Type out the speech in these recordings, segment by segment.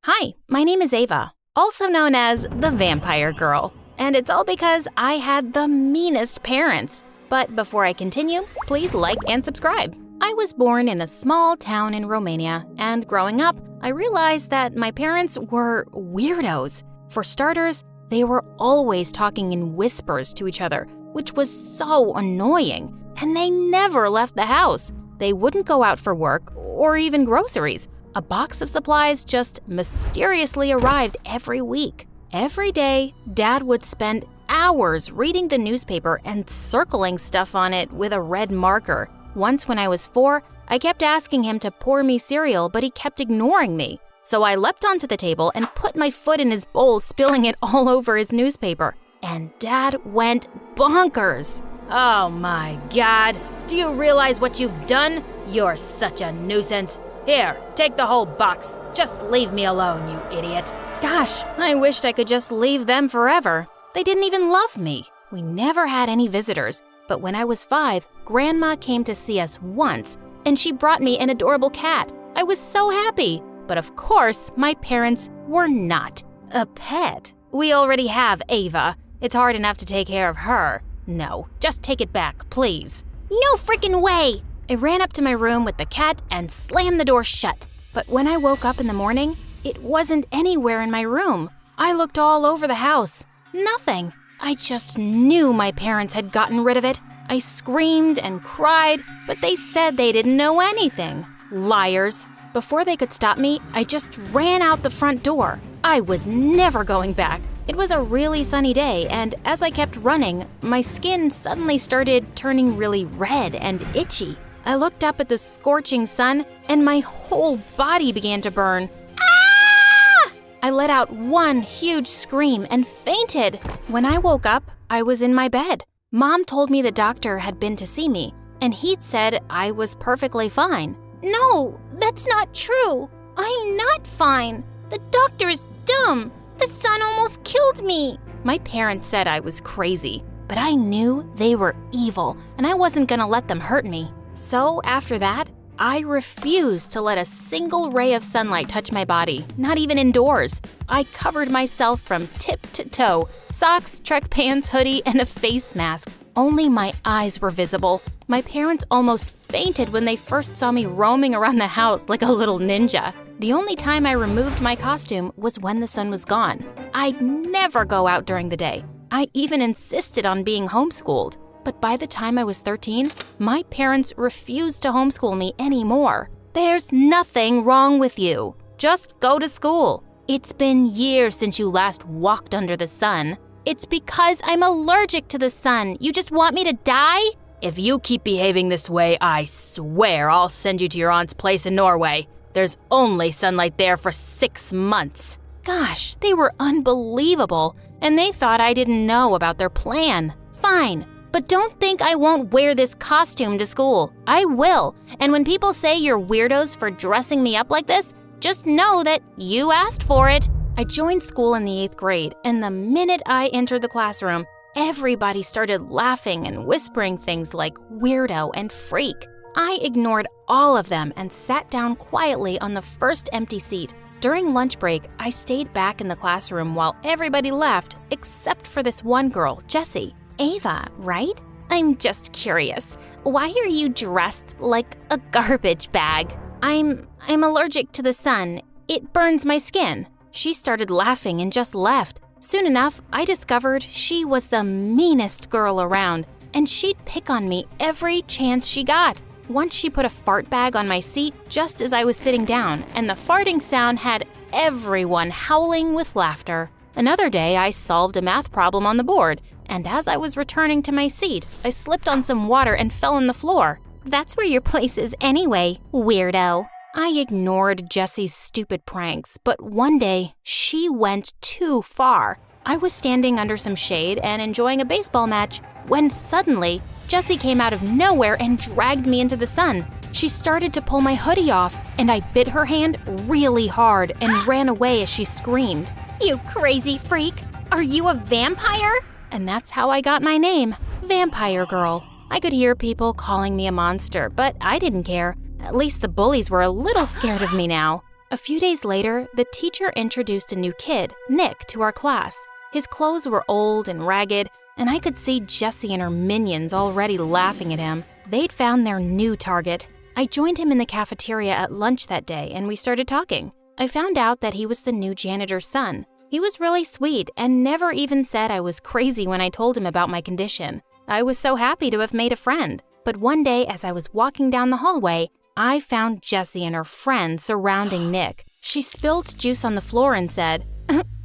Hi, my name is Ava, also known as the Vampire Girl, and it's all because I had the meanest parents. But before I continue, please like and subscribe. I was born in a small town in Romania, and growing up, I realized that my parents were weirdos. For starters, they were always talking in whispers to each other, which was so annoying, and they never left the house. They wouldn't go out for work or even groceries. A box of supplies just mysteriously arrived every week. Every day, Dad would spend hours reading the newspaper and circling stuff on it with a red marker. Once when I was 4, I kept asking him to pour me cereal, but he kept ignoring me. So I leapt onto the table and put my foot in his bowl, spilling it all over his newspaper. And Dad went bonkers. Oh my God, do you realize what you've done? You're such a nuisance. Here, take the whole box. Just leave me alone, you idiot. Gosh, I wished I could just leave them forever. They didn't even love me. We never had any visitors, but when I was 5, Grandma came to see us once, and she brought me an adorable cat. I was so happy. But of course, my parents were not. A pet? We already have Ava. It's hard enough to take care of her. No, just take it back, please. No freaking way! I ran up to my room with the cat and slammed the door shut. But when I woke up in the morning, it wasn't anywhere in my room. I looked all over the house. Nothing. I just knew my parents had gotten rid of it. I screamed and cried, but they said they didn't know anything. Liars. Before they could stop me, I just ran out the front door. I was never going back. It was a really sunny day, and as I kept running, my skin suddenly started turning really red and itchy. I looked up at the scorching sun, and my whole body began to burn. Ah! I let out one huge scream and fainted. When I woke up, I was in my bed. Mom told me the doctor had been to see me, and he'd said I was perfectly fine. No, that's not true. I'm not fine. The doctor is dumb. The sun almost killed me. My parents said I was crazy, but I knew they were evil, and I wasn't gonna let them hurt me. So after that, I refused to let a single ray of sunlight touch my body, not even indoors. I covered myself from tip to toe, socks, Trek pants, hoodie, and a face mask. Only my eyes were visible. My parents almost fainted when they first saw me roaming around the house like a little ninja. The only time I removed my costume was when the sun was gone. I'd never go out during the day. I even insisted on being homeschooled. But by the time I was 13, my parents refused to homeschool me anymore. There's nothing wrong with you. Just go to school. It's been years since you last walked under the sun. It's because I'm allergic to the sun. You just want me to die? If you keep behaving this way, I swear I'll send you to your aunt's place in Norway. There's only sunlight there for 6 months. Gosh, they were unbelievable, and they thought I didn't know about their plan. Fine, but don't think I won't wear this costume to school. I will, and when people say you're weirdos for dressing me up like this, just know that you asked for it. I joined school in the 8th grade, and the minute I entered the classroom, everybody started laughing and whispering things like weirdo and freak. I ignored all of them and sat down quietly on the first empty seat. During lunch break, I stayed back in the classroom while everybody left, except for this one girl, Jessie. Ava, right? I'm just curious. Why are you dressed like a garbage bag? I'm allergic to the sun. It burns my skin. She started laughing and just left. Soon enough, I discovered she was the meanest girl around, and she'd pick on me every chance she got. Once she put a fart bag on my seat just as I was sitting down, and the farting sound had everyone howling with laughter. Another day, I solved a math problem on the board, and as I was returning to my seat, I slipped on some water and fell on the floor. That's where your place is anyway, weirdo. I ignored Jessie's stupid pranks, but one day, she went too far. I was standing under some shade and enjoying a baseball match when suddenly, Jessie came out of nowhere and dragged me into the sun. She started to pull my hoodie off, and I bit her hand really hard and ran away as she screamed. You crazy freak! Are you a vampire? And that's how I got my name, Vampire Girl. I could hear people calling me a monster, but I didn't care. At least the bullies were a little scared of me now. A few days later, the teacher introduced a new kid, Nick, to our class. His clothes were old and ragged, and I could see Jessie and her minions already laughing at him. They'd found their new target. I joined him in the cafeteria at lunch that day, and we started talking. I found out that he was the new janitor's son. He was really sweet and never even said I was crazy when I told him about my condition. I was so happy to have made a friend. But one day, as I was walking down the hallway, I found Jessie and her friend surrounding Nick. She spilled juice on the floor and said,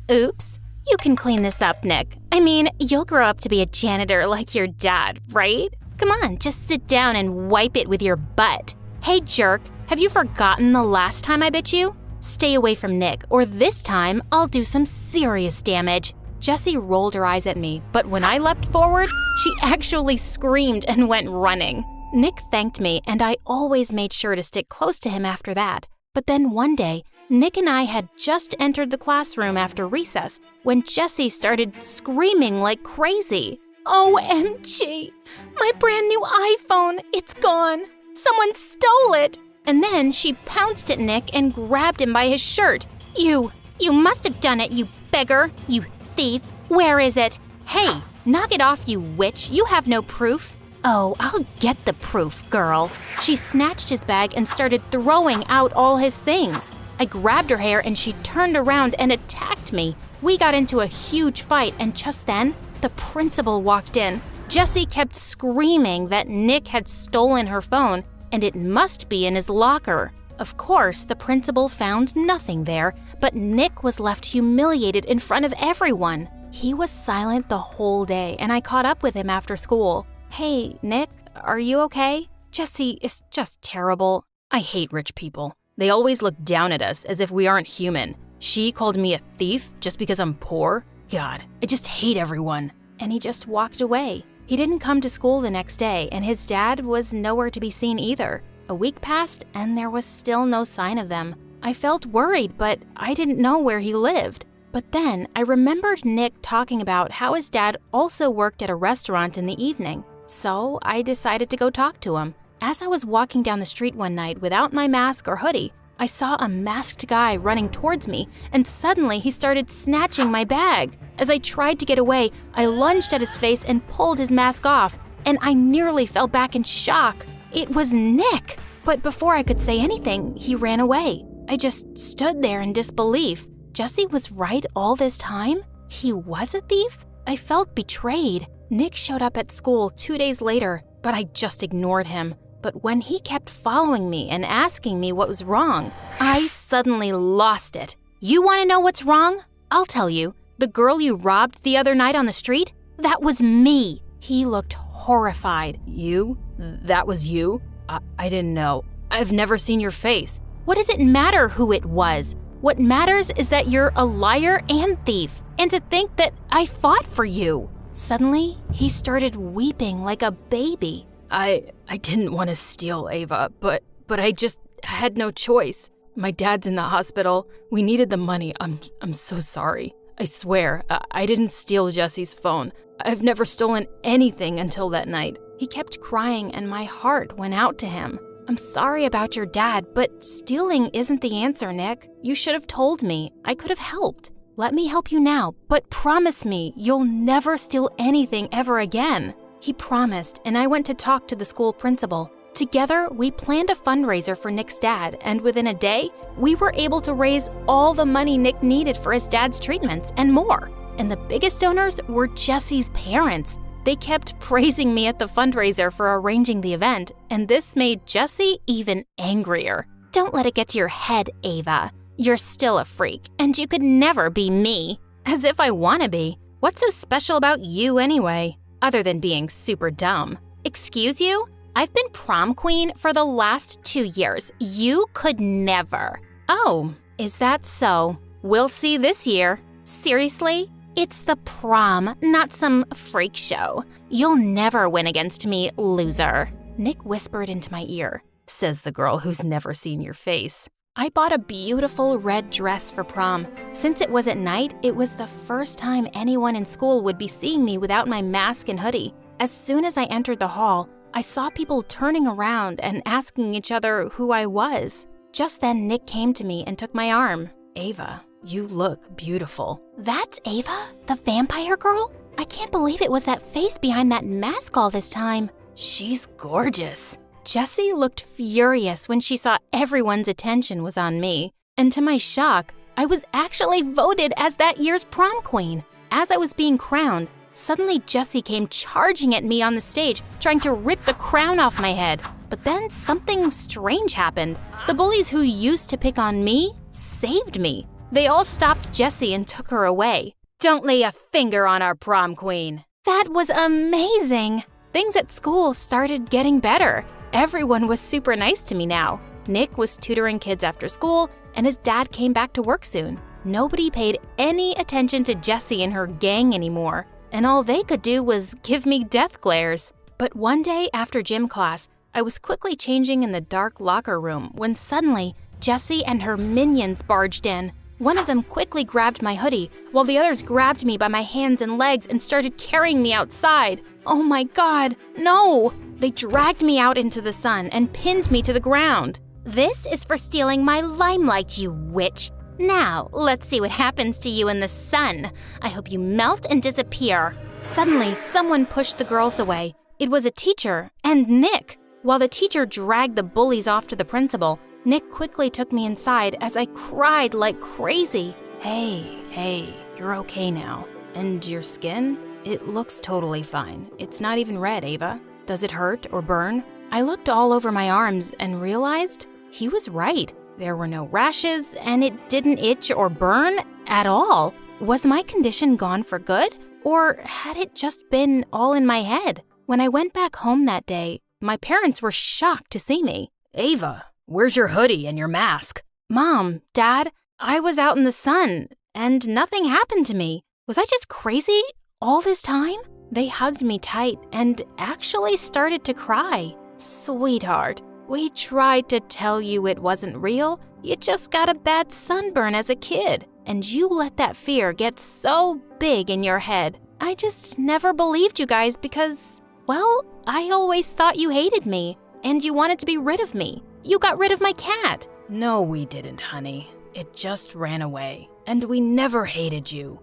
"Oops, you can clean this up, Nick. I mean, you'll grow up to be a janitor like your dad, right? Come on, just sit down and wipe it with your butt. Hey, jerk, have you forgotten the last time I bit you? Stay away from Nick, or this time I'll do some serious damage." Jessie rolled her eyes at me, but when I leapt forward, she actually screamed and went running. Nick thanked me, and I always made sure to stick close to him after that. But then one day, Nick and I had just entered the classroom after recess when Jessie started screaming like crazy. "OMG! My brand new iPhone! It's gone! Someone stole it!" And then she pounced at Nick and grabbed him by his shirt. You must have done it, you beggar! You thief! Where is it? Hey, knock it off, you witch! You have no proof!" "Oh, I'll get the proof, girl." She snatched his bag and started throwing out all his things. I grabbed her hair and she turned around and attacked me. We got into a huge fight, and just then, the principal walked in. Jessie kept screaming that Nick had stolen her phone and it must be in his locker. Of course, the principal found nothing there, but Nick was left humiliated in front of everyone. He was silent the whole day, and I caught up with him after school. "Hey, Nick, are you okay? Jessie is just terrible. I hate rich people. They always look down at us as if we aren't human. She called me a thief just because I'm poor? God, I just hate everyone." And he just walked away. He didn't come to school the next day, and his dad was nowhere to be seen either. A week passed, and there was still no sign of them. I felt worried, but I didn't know where he lived. But then I remembered Nick talking about how his dad also worked at a restaurant in the evening. So I decided to go talk to him. As I was walking down the street one night without my mask or hoodie, I saw a masked guy running towards me, and suddenly he started snatching my bag. As I tried to get away, I lunged at his face and pulled his mask off, and I nearly fell back in shock. It was Nick! But before I could say anything, he ran away. I just stood there in disbelief. Jessie was right all this time? He was a thief? I felt betrayed. Nick showed up at school 2 days later, but I just ignored him. But when he kept following me and asking me what was wrong, I suddenly lost it. You want to know what's wrong? I'll tell you. The girl you robbed the other night on the street? That was me. He looked horrified. You? That was you? I didn't know. I've never seen your face. What does it matter who it was? What matters is that you're a liar and thief, and to think that I fought for you. Suddenly, he started weeping like a baby. I didn't want to steal, Ava, but I just had no choice. My dad's in the hospital. We needed the money. I'm so sorry. I swear, I didn't steal Jessie's phone. I've never stolen anything until that night. He kept crying and my heart went out to him. I'm sorry about your dad, but stealing isn't the answer, Nick. You should have told me. I could have helped. Let me help you now, but promise me you'll never steal anything ever again. He promised, and I went to talk to the school principal. Together, we planned a fundraiser for Nick's dad, and within a day, we were able to raise all the money Nick needed for his dad's treatments and more. And the biggest donors were Jessie's parents. They kept praising me at the fundraiser for arranging the event, and this made Jessie even angrier. Don't let it get to your head, Ava. You're still a freak, and you could never be me. As if I want to be. What's so special about you anyway? Other than being super dumb. Excuse you? I've been prom queen for the last 2 years. You could never. Oh, is that so? We'll see this year. Seriously? It's the prom, not some freak show. You'll never win against me, loser. Nick whispered into my ear, says the girl who's never seen your face. I bought a beautiful red dress for prom. Since it was at night, it was the first time anyone in school would be seeing me without my mask and hoodie. As soon as I entered the hall, I saw people turning around and asking each other who I was. Just then, Nick came to me and took my arm. "Ava, you look beautiful." That's Ava? The vampire girl? I can't believe it was that face behind that mask all this time. "She's gorgeous." Jessie looked furious when she saw everyone's attention was on me. And to my shock, I was actually voted as that year's prom queen. As I was being crowned, suddenly Jessie came charging at me on the stage, trying to rip the crown off my head. But then something strange happened. The bullies who used to pick on me saved me. They all stopped Jessie and took her away. "Don't lay a finger on our prom queen." That was amazing. Things at school started getting better. Everyone was super nice to me now. Nick was tutoring kids after school, and his dad came back to work soon. Nobody paid any attention to Jessie and her gang anymore, and all they could do was give me death glares. But one day after gym class, I was quickly changing in the dark locker room when suddenly Jessie and her minions barged in. One of them quickly grabbed my hoodie, while the others grabbed me by my hands and legs and started carrying me outside. Oh my God, no! They dragged me out into the sun and pinned me to the ground. This is for stealing my limelight, you witch. Now, let's see what happens to you in the sun. I hope you melt and disappear. Suddenly, someone pushed the girls away. It was a teacher, and Nick. While the teacher dragged the bullies off to the principal, Nick quickly took me inside as I cried like crazy. Hey, you're okay now. And your skin? It looks totally fine. It's not even red, Ava. Does it hurt or burn? I looked all over my arms and realized he was right. There were no rashes, and it didn't itch or burn at all. Was my condition gone for good? Or had it just been all in my head? When I went back home that day, my parents were shocked to see me. "Ava, where's your hoodie and your mask?" "Mom, Dad, I was out in the sun, and nothing happened to me. Was I just crazy all this time?" They hugged me tight and actually started to cry. "Sweetheart, we tried to tell you it wasn't real. You just got a bad sunburn as a kid, and you let that fear get so big in your head. I just never believed you guys because, well, I always thought you hated me, and you wanted to be rid of me. You got rid of my cat." "No, we didn't, honey. It just ran away, and we never hated you."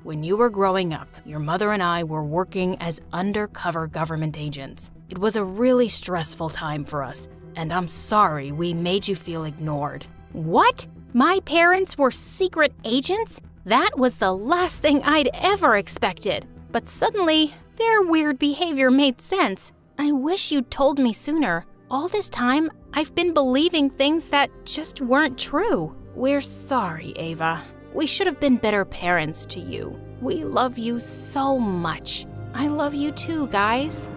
When you were growing up, your mother and I were working as undercover government agents. It was a really stressful time for us, and I'm sorry we made you feel ignored. What? My parents were secret agents? That was the last thing I'd ever expected. But suddenly, their weird behavior made sense. I wish you'd told me sooner. All this time, I've been believing things that just weren't true. We're sorry, Ava. We should have been better parents to you. We love you so much. I love you too, guys.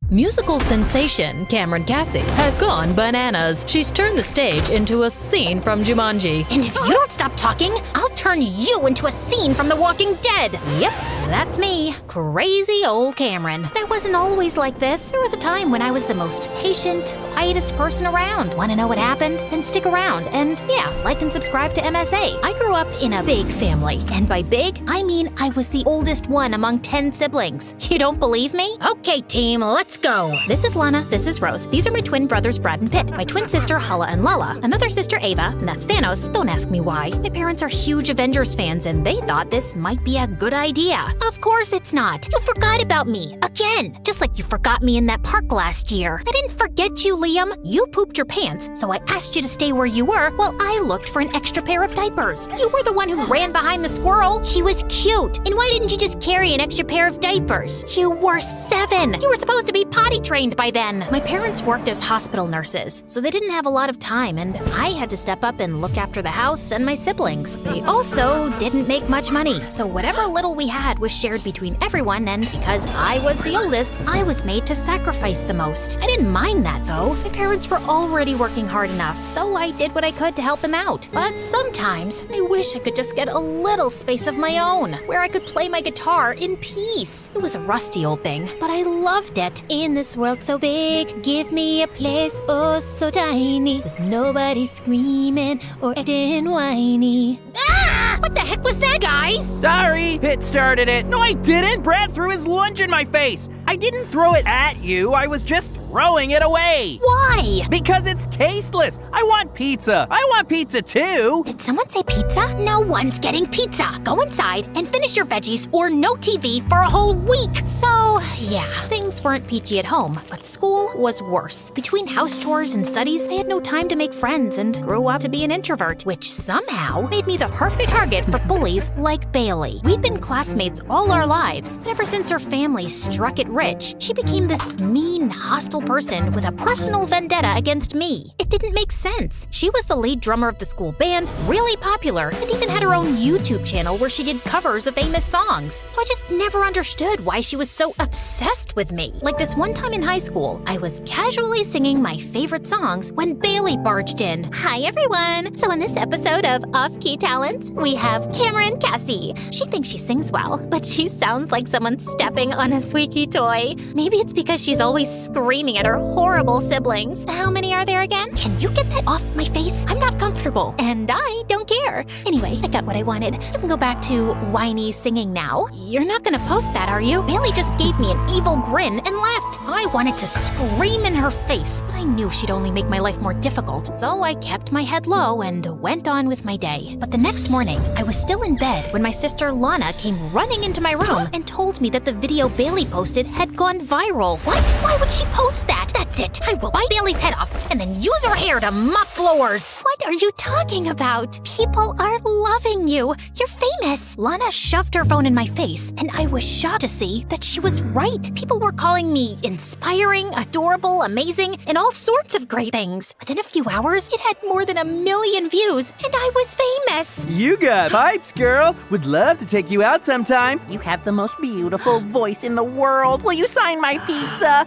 Musical sensation Cameron Cassie has gone bananas. She's turned the stage into a scene from Jumanji. And if you don't stop talking, I'll turn you into a scene from The Walking Dead. Yep, that's me, crazy old Cameron. But I wasn't always like this. There was a time when I was the most patient, quietest person around. Want to know what happened? Then stick around. And yeah, like and subscribe to MSA. I grew up in a big family. And by big, I mean I was the oldest one among 10 siblings. You don't believe me? Okay, team, let's go. This is Lana, this is Rose. These are my twin brothers, Brad and Pitt. My twin sister, Hala and Lala. Another sister, Ava, and that's Thanos. Don't ask me why. My parents are huge Avengers fans, and they thought this might be a good idea. Of course it's not. You forgot about me. Again. Just like you forgot me in that park last year. I didn't forget you, Liam. You pooped your pants, so I asked you to stay where you were while I looked for an extra pair of diapers. You were the one who ran behind the squirrel. She was cute. And why didn't you just carry an extra pair of diapers? You were 7. You were supposed to be potty trained by then. My parents worked as hospital nurses, so they didn't have a lot of time, and I had to step up and look after the house and my siblings. They also didn't make much money, so whatever little we had was shared between everyone, and because I was the oldest, I was made to sacrifice the most. I didn't mind that, though. My parents were already working hard enough, so I did what I could to help them out. But sometimes, I wish I could just get a little space of my own, where I could play my guitar in peace. It was a rusty old thing, but I loved it. In this world so big, give me a place oh so tiny, with nobody screaming or acting whiny. Ah! What the heck was that, guys? Sorry, Pitt started it. No, I didn't. Brad threw his lunch in my face. I didn't throw it at you. I was just throwing it away. Why? Because it's tasteless. I want pizza. I want pizza too. Did someone say pizza? No one's getting pizza. Go inside and finish your veggies or no TV for a whole week. So, yeah, things weren't peachy at home, but school was worse. Between house chores and studies, I had no time to make friends and grew up to be an introvert, which somehow made me the perfect target for bullies like Bailey. We'd been classmates all our lives, but ever since her family struck it rich, she became this mean, hostile person with a personal vendetta against me. It didn't make sense. She was the lead drummer of the school band, really popular, and even had her own YouTube channel where she did covers of famous songs. So I just never understood why she was so obsessed with me. Like this one time in high school, I was casually singing my favorite songs when Bailey barged in. Hi everyone! So in this episode of Off-Key Talents, we have Cameron Cassie. She thinks she sings well, but she sounds like someone stepping on a squeaky toy. Maybe it's because she's always screaming at her horrible siblings. How many are there again? Can you get that off my face? I'm not comfortable, and I don't care. Anyway, I got what I wanted. I can go back to whiny singing now. You're not gonna post that, are you? Bailey just gave me an evil grin and left. I wanted to scream in her face, but I knew she'd only make my life more difficult, so I kept my head low and went on with my day. But the next morning, I was still in bed when my sister Lana came running into my room and told me that the video Bailey posted had gone viral. What? Why would she post that? That's it. I will bite Bailey's head off and then use her hair to mop floors. What are you talking about? People are loving you. You're famous. Lana shoved her phone in my face, and I was shocked to see that she was right. People were calling me inspiring, adorable, amazing, and all sorts of great things. Within a few hours, it had more than 1 million views, and I was famous. You got pipes, girl. Would love to take you out sometime. You have the most beautiful voice in the world. Will you sign my pizza?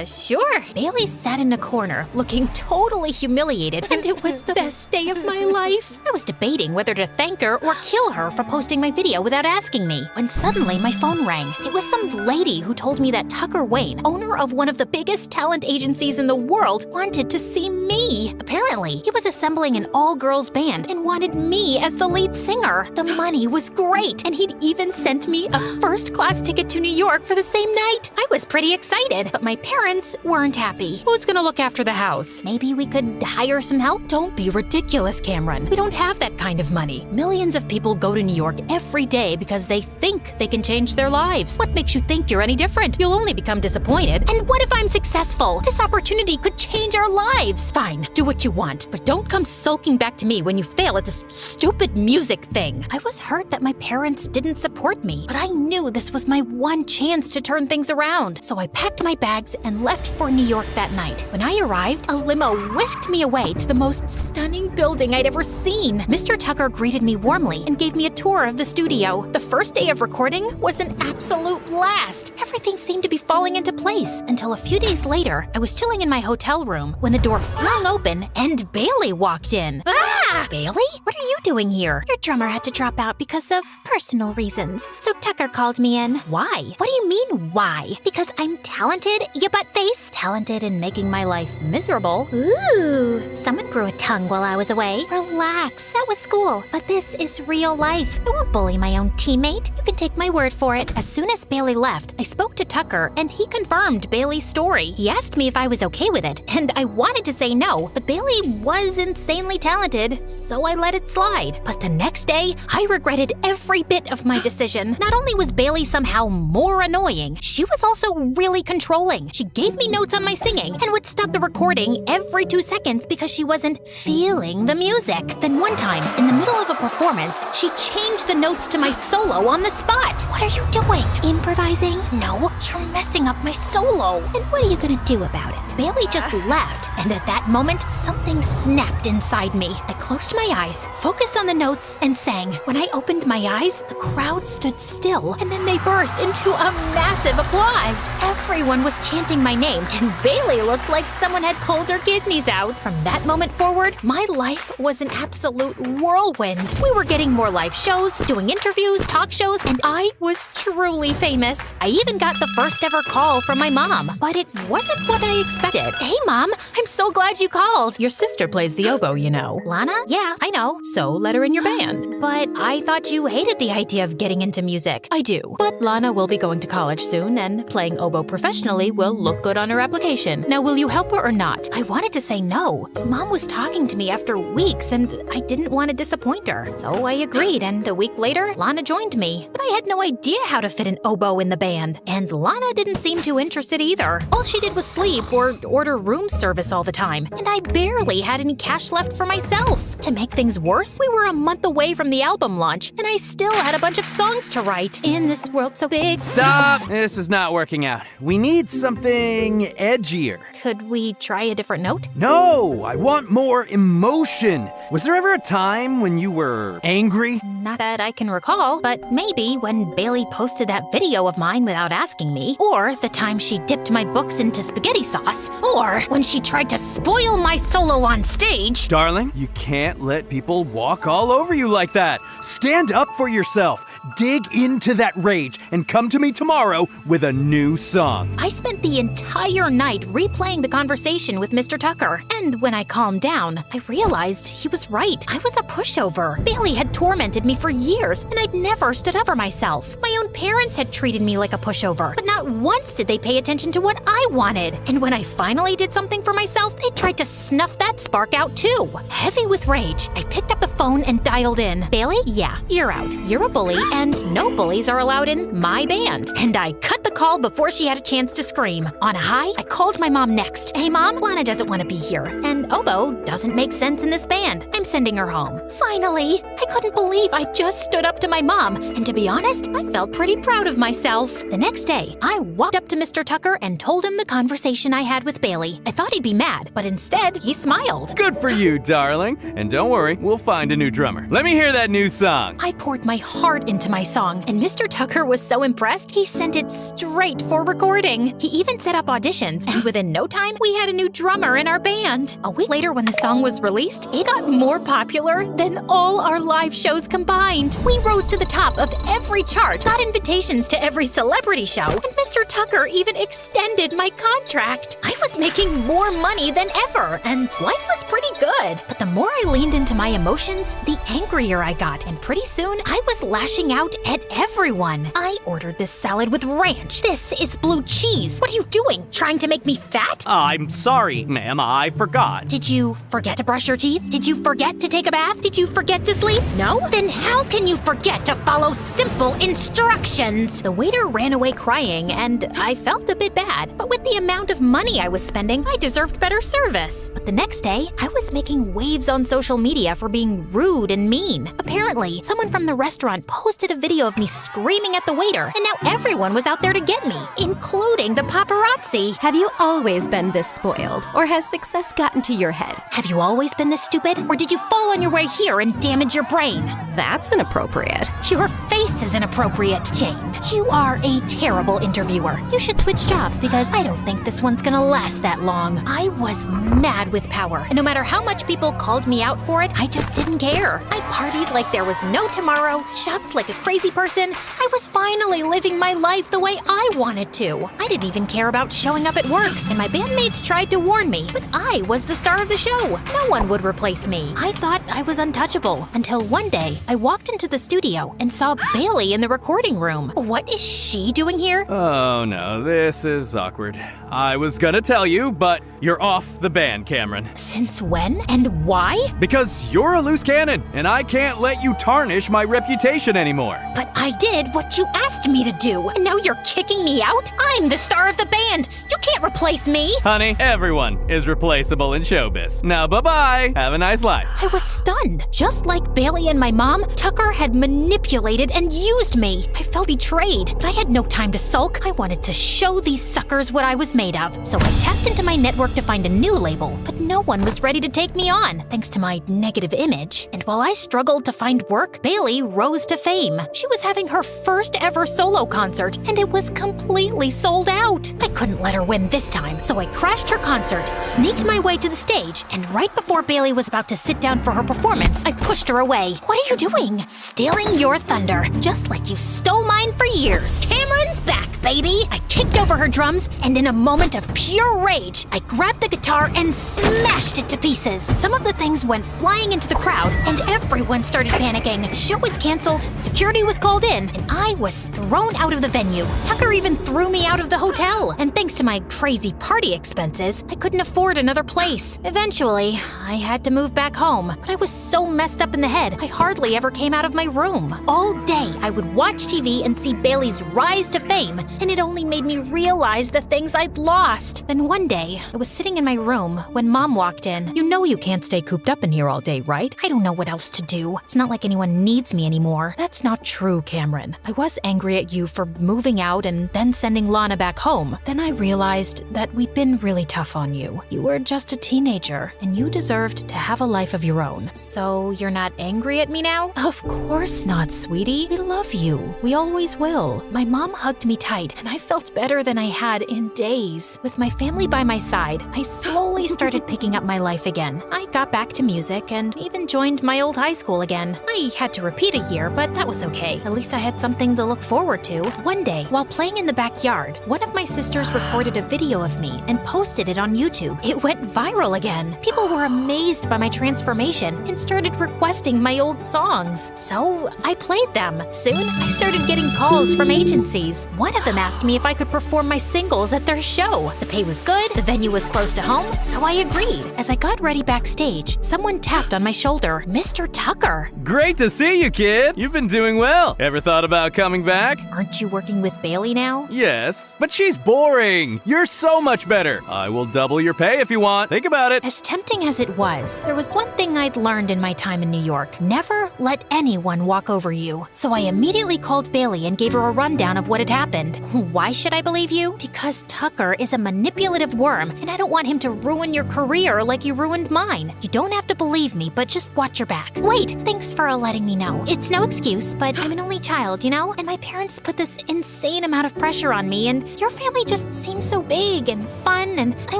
Sure. Bailey sat in a corner, looking totally humiliated, and it was the best day of my life. I was debating whether to thank her or kill her for posting my video without asking me, when suddenly my phone rang. It was some lady who told me that Tucker Wayne, owner of one of the biggest talent agencies in the world, wanted to see me. Apparently, he was assembling an all-girls band and wanted me as the lead singer. The money was great, and he'd even sent me a first-class ticket to New York for the same night. I was pretty excited, but my parents weren't happy. Who's gonna look after the house? Maybe we could hire some help? Don't be ridiculous, Cameron. We don't have that kind of money. Millions of people go to New York every day because they think they can change their lives. What makes you think you're any different? You'll only become disappointed. And what if I'm successful? This opportunity could change our lives. Fine, do what you want, but don't come sulking back to me when you fail at this stupid music thing. I was hurt that my parents didn't support me, but I knew this was my one chance to turn things around. So I packed my bags and left for New York that night. When I arrived, a limo whisked me away to the most stunning building I'd ever seen. Mr. Tucker greeted me warmly and gave me a tour of the studio. The first day of recording was an absolute blast. Everything seemed to be falling into place until a few days later, I was chilling in my hotel room when the door flung open and Bailey walked in. Ah! Bailey? What are you doing here? Your drummer had to drop out because of personal reasons. So Tucker called me in. Why? What do you mean, why? Because I'm talented, you butt face? Talented in making my life miserable? Ooh, someone grew a tongue while I was away. Relax, that was school. But this is real life. I won't bully my own teammate. You can take my word for it. As soon as Bailey left, I spoke to Tucker and he confirmed Bailey's story. He asked me if I was okay with it, and I wanted to say no, but Bailey was insanely talented, so I let it slide. But the next day, I regretted every bit of my decision. Not only was Bailey somehow more annoying, she was also really controlling. She gave me notes on my singing and would stop the recording every 2 seconds because she wasn't feeling the music. Then one time, in the middle of a performance, she changed the notes to my solo on the spot. What are you doing? Improvising? No, you're messing up my solo. And what are you gonna do about it? Bailey just left, and at that moment, something snapped inside me. I closed my eyes, focused on the notes, and sang. When I opened my eyes, the crowd stood still, and then they burst into a massive applause. Everyone was chanting my name, and Bailey looked like someone had pulled her kidneys out. From that moment went forward, my life was an absolute whirlwind. We were getting more live shows, doing interviews, talk shows, and I was truly famous. I even got the first ever call from my mom, but it wasn't what I expected. Hey, Mom, I'm so glad you called. Your sister plays the oboe, you know. Lana? Yeah, I know. So let her in your band. But I thought you hated the idea of getting into music. I do. But Lana will be going to college soon, and playing oboe professionally will look good on her application. Now, will you help her or not? I wanted to say no. Mom was talking to me after weeks, and I didn't want to disappoint her. So I agreed, and a week later, Lana joined me. But I had no idea how to fit an oboe in the band. And Lana didn't seem too interested either. All she did was sleep or order room service all the time. And I barely had any cash left for myself. To make things worse, we were a month away from the album launch, and I still had a bunch of songs to write. In this world so big. Stop! This is not working out. We need something edgier. Could we try a different note? No! I want more emotion. Was there ever a time when you were angry? Not that I can recall, but maybe when Bailey posted that video of mine without asking me, or the time she dipped my books into spaghetti sauce, or when she tried to spoil my solo on stage. Darling, you can't let people walk all over you like that. Stand up for yourself. Dig into that rage and come to me tomorrow with a new song. I spent the entire night replaying the conversation with Mr. Tucker, and when I calmed down, I realized he was right. I was a pushover. Bailey had tormented me for years, and I'd never stood up for myself. My own parents had treated me like a pushover, but not once did they pay attention to what I wanted. And when I finally did something for myself, they tried to snuff that spark out too. Heavy with rage, I picked up the phone and dialed in. Bailey? Yeah, you're out. You're a bully, and no bullies are allowed in my band. And I cut the call before she had a chance to scream. On a high, I called my mom next. Hey Mom, Lana doesn't want to be here, and oboe doesn't make sense in this band. I'm sending her home. Finally! I couldn't believe I just stood up to my mom, and to be honest, I felt pretty proud of myself. The next day, I walked up to Mr. Tucker and told him the conversation I had with Bailey. I thought he'd be mad, but instead, he smiled. Good for you, darling. And don't worry, we'll find a new drummer. Let me hear that new song. I poured my heart into my song, and Mr. Tucker was so impressed, he sent it straight for recording. He even set up auditions, and within no time, we had a new drummer in our band. A week later, when the song was released, it got more popular than all our live shows combined. We rose to the top of every chart, got invitations to every celebrity show, and Mr. Tucker even extended my contract. I was making more money than ever, and life was pretty good. But the more I leaned into my emotions, the angrier I got, and pretty soon, I was lashing out at everyone. I ordered this salad with ranch. This is blue cheese. What are you doing? Trying to make me fat? I'm sorry, ma'am. I forgot. Did you forget to brush your teeth? Did you forget to take a bath? Did you forget to sleep? No? Then how can you forget to follow simple instructions? The waiter ran away crying, and I felt a bit bad. But with the amount of money I was spending, I deserved better service. But the next day, I was making waves on social media for being rude and mean. Apparently, someone from the restaurant posted a video of me screaming at the waiter, and now everyone was out there to get me, including the paparazzi. Have you always been this spoiled, or has success gotten to your head? Have you always been this stupid, or did you fall on your way here and damage your brain? That's inappropriate. Your face is inappropriate, Jane. You are a terrible interviewer. You should switch jobs because I don't think this one's gonna last that long. I was mad with power, and no matter how much people called me out for it, I just didn't care. I partied like there was no tomorrow, shopped like a crazy person. I was finally living my life the way I wanted to. I didn't even care about showing up at work, and my bandmates tried to warn me, but I was the star of the show. No one would replace me. I thought I was untouchable, until one day, I walked into the studio and saw Bailey in the recording room. What is she doing here? Oh no, this is awkward. I was gonna tell you, but you're off the band, Cameron. Since when? And why? Because you're a loose cannon, and I can't let you tarnish my reputation anymore. But I did what you asked me to do, and now you're kicking me out? I'm the star of the band. You can't replace me. Honey, everyone is replaceable in showbiz. Now bye-bye. Have a nice life. I was stunned. Just like Bailey and my mom, Tucker had manipulated and used me. I felt betrayed, but I had no time to sulk. I wanted to show these suckers what I was made of. So I tapped into my network to find a new label, but no one was ready to take me on, thanks to my negative image. And while I struggled to find work, Bailey rose to fame. She was having her first ever solo concert, and it was completely sold out. I couldn't let her win this time, so I crashed her concert, sneaked my way to the stage, stage, and right before Bailey was about to sit down for her performance, I pushed her away. What are you doing? Stealing your thunder, just like you stole mine for years. Cameron's back, baby! I kicked over her drums, and in a moment of pure rage, I grabbed the guitar and smashed it to pieces. Some of the things went flying into the crowd, and everyone started panicking. The show was canceled, security was called in, and I was thrown out of the venue. Tucker even threw me out of the hotel, and thanks to my crazy party expenses, I couldn't afford another place. Eventually, I had to move back home, but I was so messed up in the head, I hardly ever came out of my room. All day, I would watch TV and see Bailey's rise to fame, and it only made me realize the things I'd lost. Then one day, I was sitting in my room when Mom walked in. You know you can't stay cooped up in here all day, right? I don't know what else to do. It's not like anyone needs me anymore. That's not true, Cameron. I was angry at you for moving out and then sending Lana back home. Then I realized that we'd been really tough on you. You were just a teenager, and you deserved to have a life of your own. So you're not angry at me now? Of course not, sweetie. We love you. We always will. My mom hugged me tight, and I felt better than I had in days. With my family by my side, I slowly started picking up my life again. I got back to music and even joined my old high school again. I had to repeat a year, but that was okay. At least I had something to look forward to. One day, while playing in the backyard, one of my sisters recorded a video of me and posted it on YouTube. It went viral again. People were amazed by my transformation and started requesting my old songs. So I played them. Soon, I started getting calls from agencies. One of them asked me if I could perform my singles at their show. The pay was good, the venue was close to home, so I agreed. As I got ready backstage, someone tapped on my shoulder. Mr. Tucker. Great to see you, kid. You've been doing well. Ever thought about coming back? Aren't you working with Bailey now? Yes, but she's boring. You're so much better. I will double your pay if you want. Think about it. As tempting as it was, there was one thing I'd learned in my time in New York. Never let anyone walk over you. So I immediately called Bailey and gave her a rundown of what had happened. Why should I believe you? Because Tucker is a manipulative worm, and I don't want him to ruin your career like you ruined mine. You don't have to believe me, but just watch your back. Wait, thanks for letting me know. It's no excuse, but I'm an only child, you know? And my parents put this insane amount of pressure on me, and your family just seems so big and fun, and I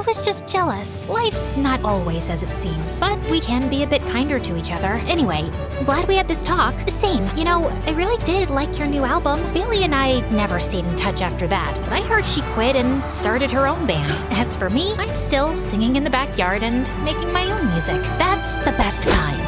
was just jealous. Life's not always as it seems, but we can be a bit kinder to each other. Anyway, glad we had this talk. Same, you know, I really did like your new album. Bailey and I never stayed in touch after that, but I heard she quit and started her own band. As for me, I'm still singing in the backyard and making my own music. That's the best kind.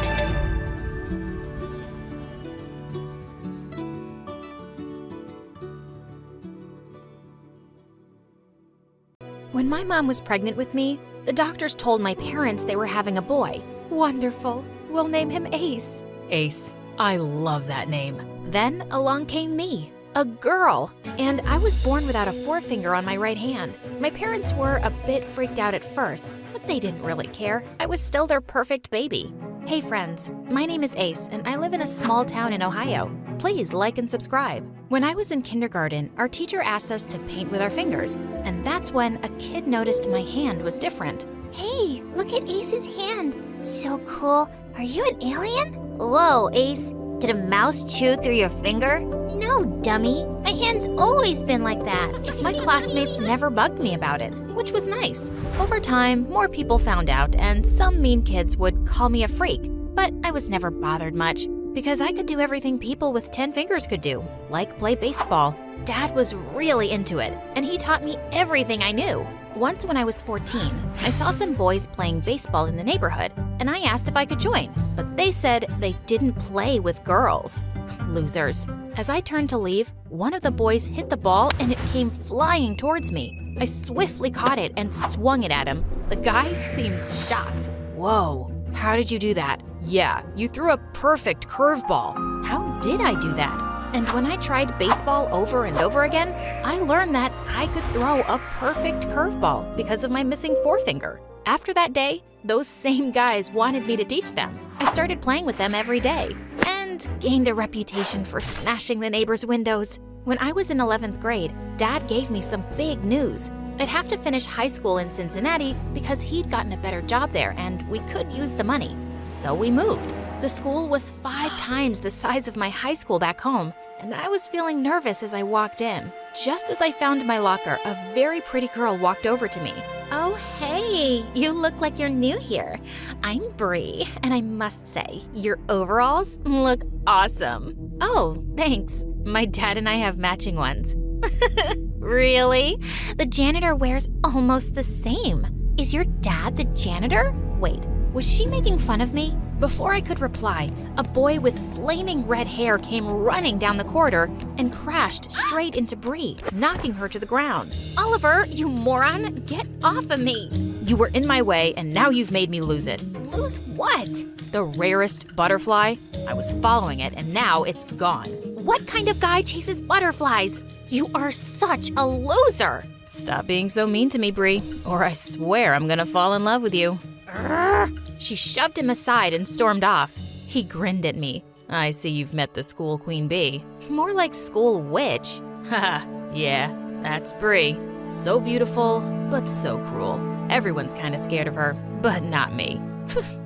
When my mom was pregnant with me, the doctors told my parents they were having a boy. Wonderful. We'll name him Ace. Ace. I love that name. Then along came me, a girl, and I was born without a forefinger on my right hand. My parents were a bit freaked out at first, but they didn't really care. I was still their perfect baby. Hey friends, my name is Ace, and I live in a small town in Ohio. Please like and subscribe. When I was in kindergarten, our teacher asked us to paint with our fingers, and that's when a kid noticed my hand was different. Hey, look at Ace's hand. So cool. Are you an alien? Whoa, Ace. Did a mouse chew through your finger? No, dummy. My hand's always been like that. My classmates never bugged me about it, which was nice. Over time, more people found out, and some mean kids would call me a freak, but I was never bothered much because I could do everything people with 10 fingers could do, like play baseball. Dad was really into it, and he taught me everything I knew. Once when I was 14, I saw some boys playing baseball in the neighborhood, and I asked if I could join, but they said they didn't play with girls. Losers. As I turned to leave, one of the boys hit the ball and it came flying towards me. I swiftly caught it and swung it at him. The guy seemed shocked. Whoa, how did you do that? Yeah, you threw a perfect curveball. How did I do that? And when I tried baseball over and over again, I learned that I could throw a perfect curveball because of my missing forefinger. After that day, those same guys wanted me to teach them. I started playing with them every day and gained a reputation for smashing the neighbors' windows. When I was in 11th grade, Dad gave me some big news. I'd have to finish high school in Cincinnati because he'd gotten a better job there and we could use the money. So we moved. The school was 5 times the size of my high school back home, and I was feeling nervous as I walked in. Just as I found my locker, a very pretty girl walked over to me. Oh, hey, Hey, you look like you're new here. I'm Bree, and I must say, your overalls look awesome. Oh, thanks. My dad and I have matching ones. Really? The janitor wears almost the same. Is your dad the janitor? Wait, was she making fun of me? Before I could reply, a boy with flaming red hair came running down the corridor and crashed straight into Bree, knocking her to the ground. Oliver, you moron, get off of me! You were in my way, and now you've made me lose it. Lose what? The rarest butterfly? I was following it, and now it's gone. What kind of guy chases butterflies? You are such a loser! Stop being so mean to me, Bree, or I swear I'm gonna fall in love with you. She shoved him aside and stormed off. He grinned at me. I see you've met the school queen bee. More like school witch. Haha, yeah, that's Bree. So beautiful, but so cruel. Everyone's kinda scared of her, but not me.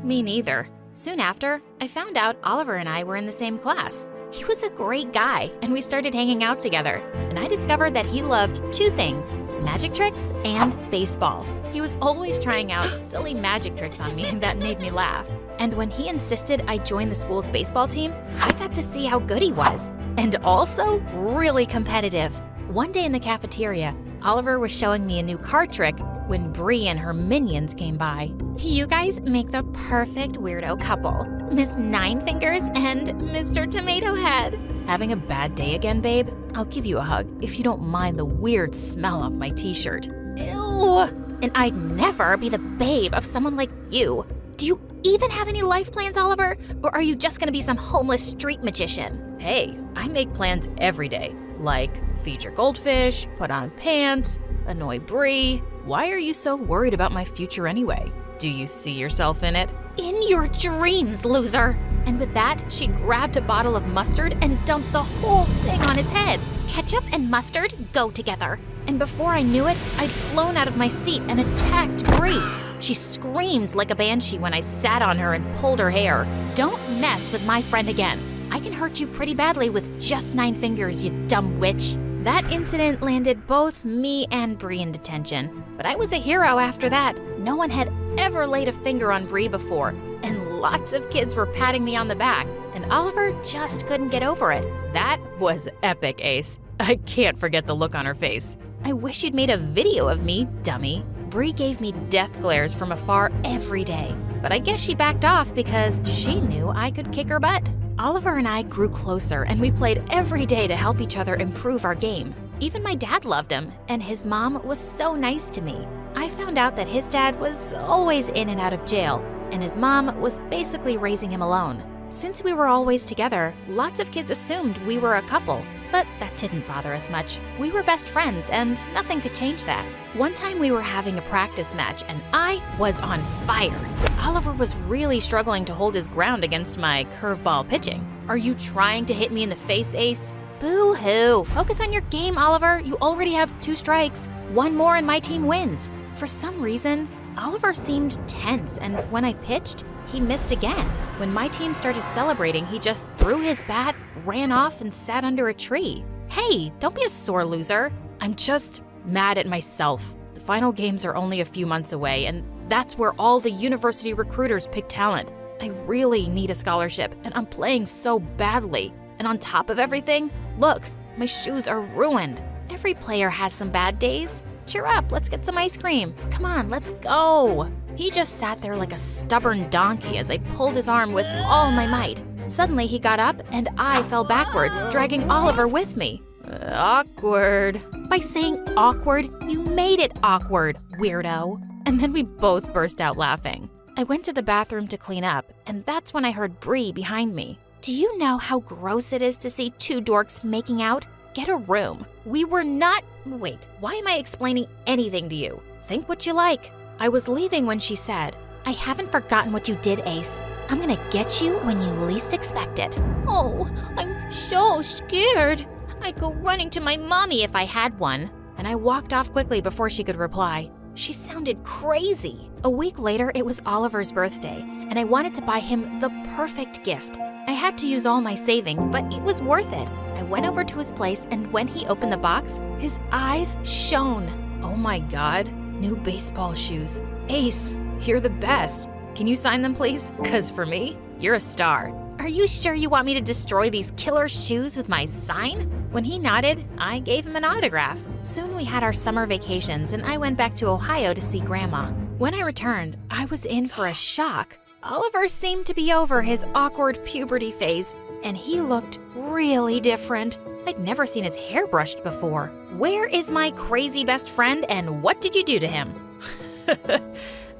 Me neither. Soon after, I found out Oliver and I were in the same class. He was a great guy, and we started hanging out together. And I discovered that he loved two things, magic tricks and baseball. He was always trying out silly magic tricks on me that made me laugh. And when he insisted I join the school's baseball team, I got to see how good he was. And also really competitive. One day in the cafeteria, Oliver was showing me a new card trick when Bree and her minions came by. You guys make the perfect weirdo couple. Miss Nine Fingers and Mr. Tomato Head. Having a bad day again, babe? I'll give you a hug if you don't mind the weird smell off my t-shirt. Ew! And I'd never be the babe of someone like you. Do you even have any life plans, Oliver? Or are you just gonna be some homeless street magician? Hey, I make plans every day. Like feed your goldfish, put on pants, annoy Bree. Why are you so worried about my future anyway? Do you see yourself in it? In your dreams, loser! And with that, she grabbed a bottle of mustard and dumped the whole thing on his head. Ketchup and mustard go together. And before I knew it, I'd flown out of my seat and attacked Bree. She screamed like a banshee when I sat on her and pulled her hair. Don't mess with my friend again. I can hurt you pretty badly with just 9 fingers, you dumb witch. That incident landed both me and Bree in detention. But I was a hero after that. No one had ever laid a finger on Bree before, and lots of kids were patting me on the back, and Oliver just couldn't get over it. That was epic, Ace. I can't forget the look on her face. I wish you'd made a video of me, dummy. Bree gave me death glares from afar every day, but I guess she backed off because she knew I could kick her butt. Oliver and I grew closer, and we played every day to help each other improve our game. Even my dad loved him, and his mom was so nice to me. I found out that his dad was always in and out of jail, and his mom was basically raising him alone. Since we were always together, lots of kids assumed we were a couple, but that didn't bother us much. We were best friends, and nothing could change that. One time we were having a practice match, and I was on fire. Oliver was really struggling to hold his ground against my curveball pitching. Are you trying to hit me in the face, Ace? Boo-hoo. Focus on your game, Oliver. You already have 2 strikes. One more and my team wins. For some reason, Oliver seemed tense, and when I pitched, he missed again. When my team started celebrating, he just threw his bat, ran off, and sat under a tree. Hey, don't be a sore loser. I'm just mad at myself. The final games are only a few months away, and that's where all the university recruiters pick talent. I really need a scholarship, and I'm playing so badly. And on top of everything, look, my shoes are ruined. Every player has some bad days. Cheer up, let's get some ice cream. Come on, let's go. He just sat there like a stubborn donkey as I pulled his arm with all my might. Suddenly he got up and I fell backwards, dragging Oliver with me. Awkward. By saying awkward, you made it awkward, weirdo. And then we both burst out laughing. I went to the bathroom to clean up, and that's when I heard Bree behind me. Do you know how gross it is to see 2 dorks making out? Get a room. We were not— Wait, why am I explaining anything to you? Think what you like. I was leaving when she said, I haven't forgotten what you did, Ace. I'm gonna get you when you least expect it. Oh, I'm so scared. I'd go running to my mommy if I had one. And I walked off quickly before she could reply. She sounded crazy. A week later, it was Oliver's birthday, and I wanted to buy him the perfect gift. I had to use all my savings, but it was worth it. I went over to his place, and when he opened the box, his eyes shone. Oh my God, new baseball shoes. Ace, you're the best. Can you sign them, please? 'Cause for me, you're a star. Are you sure you want me to destroy these killer shoes with my sign? When he nodded, I gave him an autograph. Soon we had our summer vacations and I went back to Ohio to see Grandma. When I returned, I was in for a shock. Oliver seemed to be over his awkward puberty phase, and he looked really different. I'd never seen his hair brushed before. Where is my crazy best friend and what did you do to him?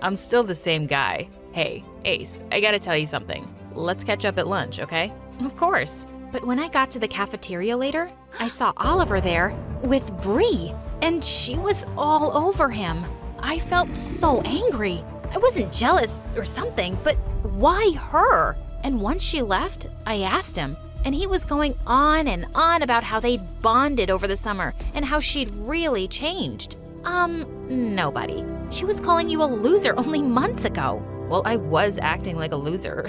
I'm still the same guy. Hey, Ace, I gotta tell you something. Let's catch up at lunch, okay? Of course. But when I got to the cafeteria later, I saw Oliver there with Bree, and she was all over him. I felt so angry. I wasn't jealous or something, but why her? And once she left, I asked him, and he was going on and on about how they'd bonded over the summer and how she'd really changed. Nobody. She was calling you a loser only months ago. Well, I was acting like a loser.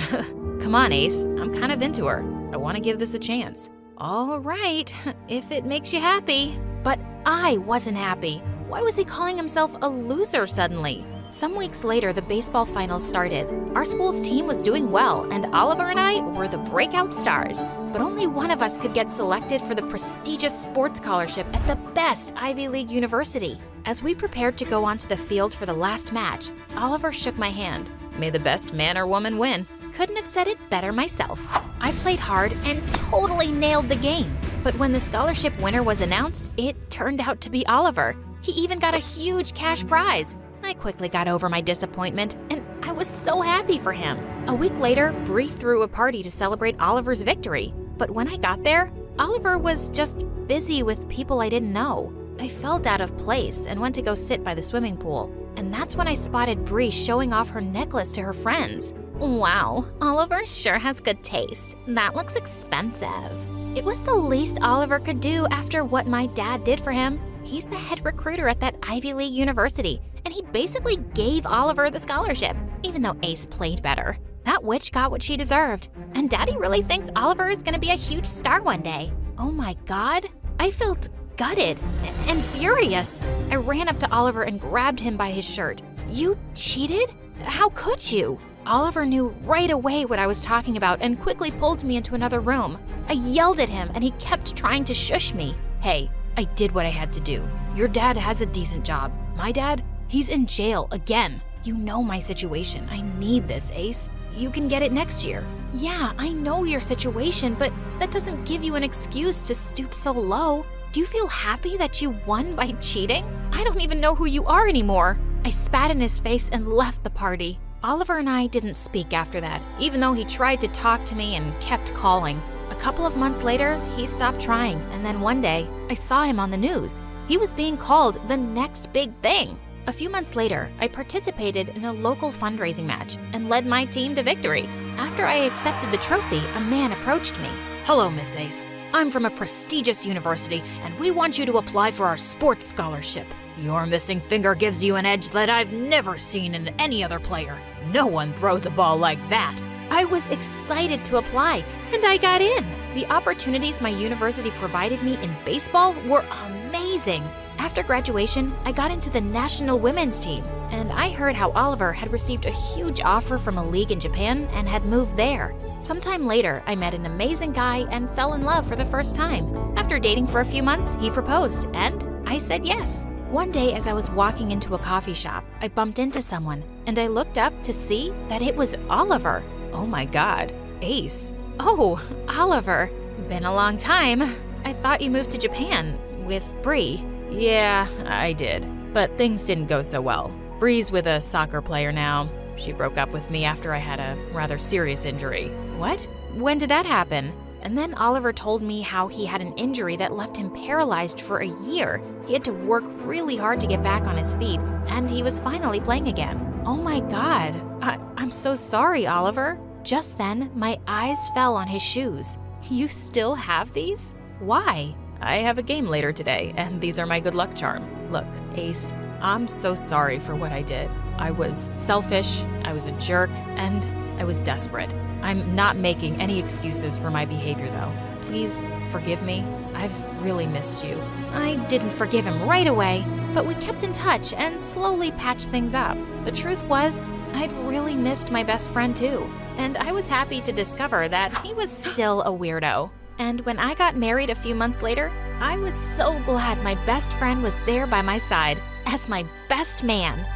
Come on, Ace, I'm kind of into her. I want to give this a chance. All right, if it makes you happy. But I wasn't happy. Why was he calling himself a loser suddenly? Some weeks later, the baseball finals started. Our school's team was doing well, and Oliver and I were the breakout stars. But only one of us could get selected for the prestigious sports scholarship at the best Ivy League university. As we prepared to go onto the field for the last match, Oliver shook my hand. May the best man or woman win. Couldn't have said it better myself. I played hard and totally nailed the game. But when the scholarship winner was announced, it turned out to be Oliver. He even got a huge cash prize. I quickly got over my disappointment, and I was so happy for him. A week later, Bree threw a party to celebrate Oliver's victory. But when I got there, Oliver was just busy with people I didn't know. I felt out of place and went to go sit by the swimming pool. And that's when I spotted Bree showing off her necklace to her friends. Wow, Oliver sure has good taste. That looks expensive. It was the least Oliver could do after what my dad did for him. He's the head recruiter at that Ivy League university, and he basically gave Oliver the scholarship, even though Ace played better. That witch got what she deserved, and Daddy really thinks Oliver is gonna be a huge star one day. Oh my God, I felt gutted and furious. I ran up to Oliver and grabbed him by his shirt. You cheated? How could you? Oliver knew right away what I was talking about and quickly pulled me into another room. I yelled at him and he kept trying to shush me. Hey, I did what I had to do. Your dad has a decent job. My dad, he's in jail again. You know my situation. I need this, Ace. You can get it next year. Yeah, I know your situation, but that doesn't give you an excuse to stoop so low. Do you feel happy that you won by cheating? I don't even know who you are anymore. I spat in his face and left the party. Oliver and I didn't speak after that, even though he tried to talk to me and kept calling. A couple of months later, he stopped trying, and then one day, I saw him on the news. He was being called the next big thing. A few months later, I participated in a local fundraising match and led my team to victory. After I accepted the trophy, a man approached me. Hello, Miss Ace. I'm from a prestigious university, and we want you to apply for our sports scholarship. Your missing finger gives you an edge that I've never seen in any other player. No one throws a ball like that. I was excited to apply, and I got in. The opportunities my university provided me in baseball were amazing. After graduation, I got into the national women's team, and I heard how Oliver had received a huge offer from a league in Japan and had moved there. Sometime later, I met an amazing guy and fell in love for the first time. After dating for a few months, he proposed, and I said yes. One day, as I was walking into a coffee shop, I bumped into someone, and I looked up to see that it was Oliver. Oh my God, Ace. Oh, Oliver. Been a long time. I thought you moved to Japan with Bree. Yeah, I did. But things didn't go so well. Bree's with a soccer player now. She broke up with me after I had a rather serious injury. What? When did that happen? And then Oliver told me how he had an injury that left him paralyzed for a year. He had to work really hard to get back on his feet, and he was finally playing again. Oh my God. I'm so sorry, Oliver. Just then, my eyes fell on his shoes. You still have these? Why? I have a game later today, and these are my good luck charm. Look, Ace, I'm so sorry for what I did. I was selfish, I was a jerk, and I was desperate. I'm not making any excuses for my behavior, though. Please forgive me. I've really missed you. I didn't forgive him right away, but we kept in touch and slowly patched things up. The truth was, I'd really missed my best friend too, and I was happy to discover that he was still a weirdo. And when I got married a few months later, I was so glad my best friend was there by my side as my best man.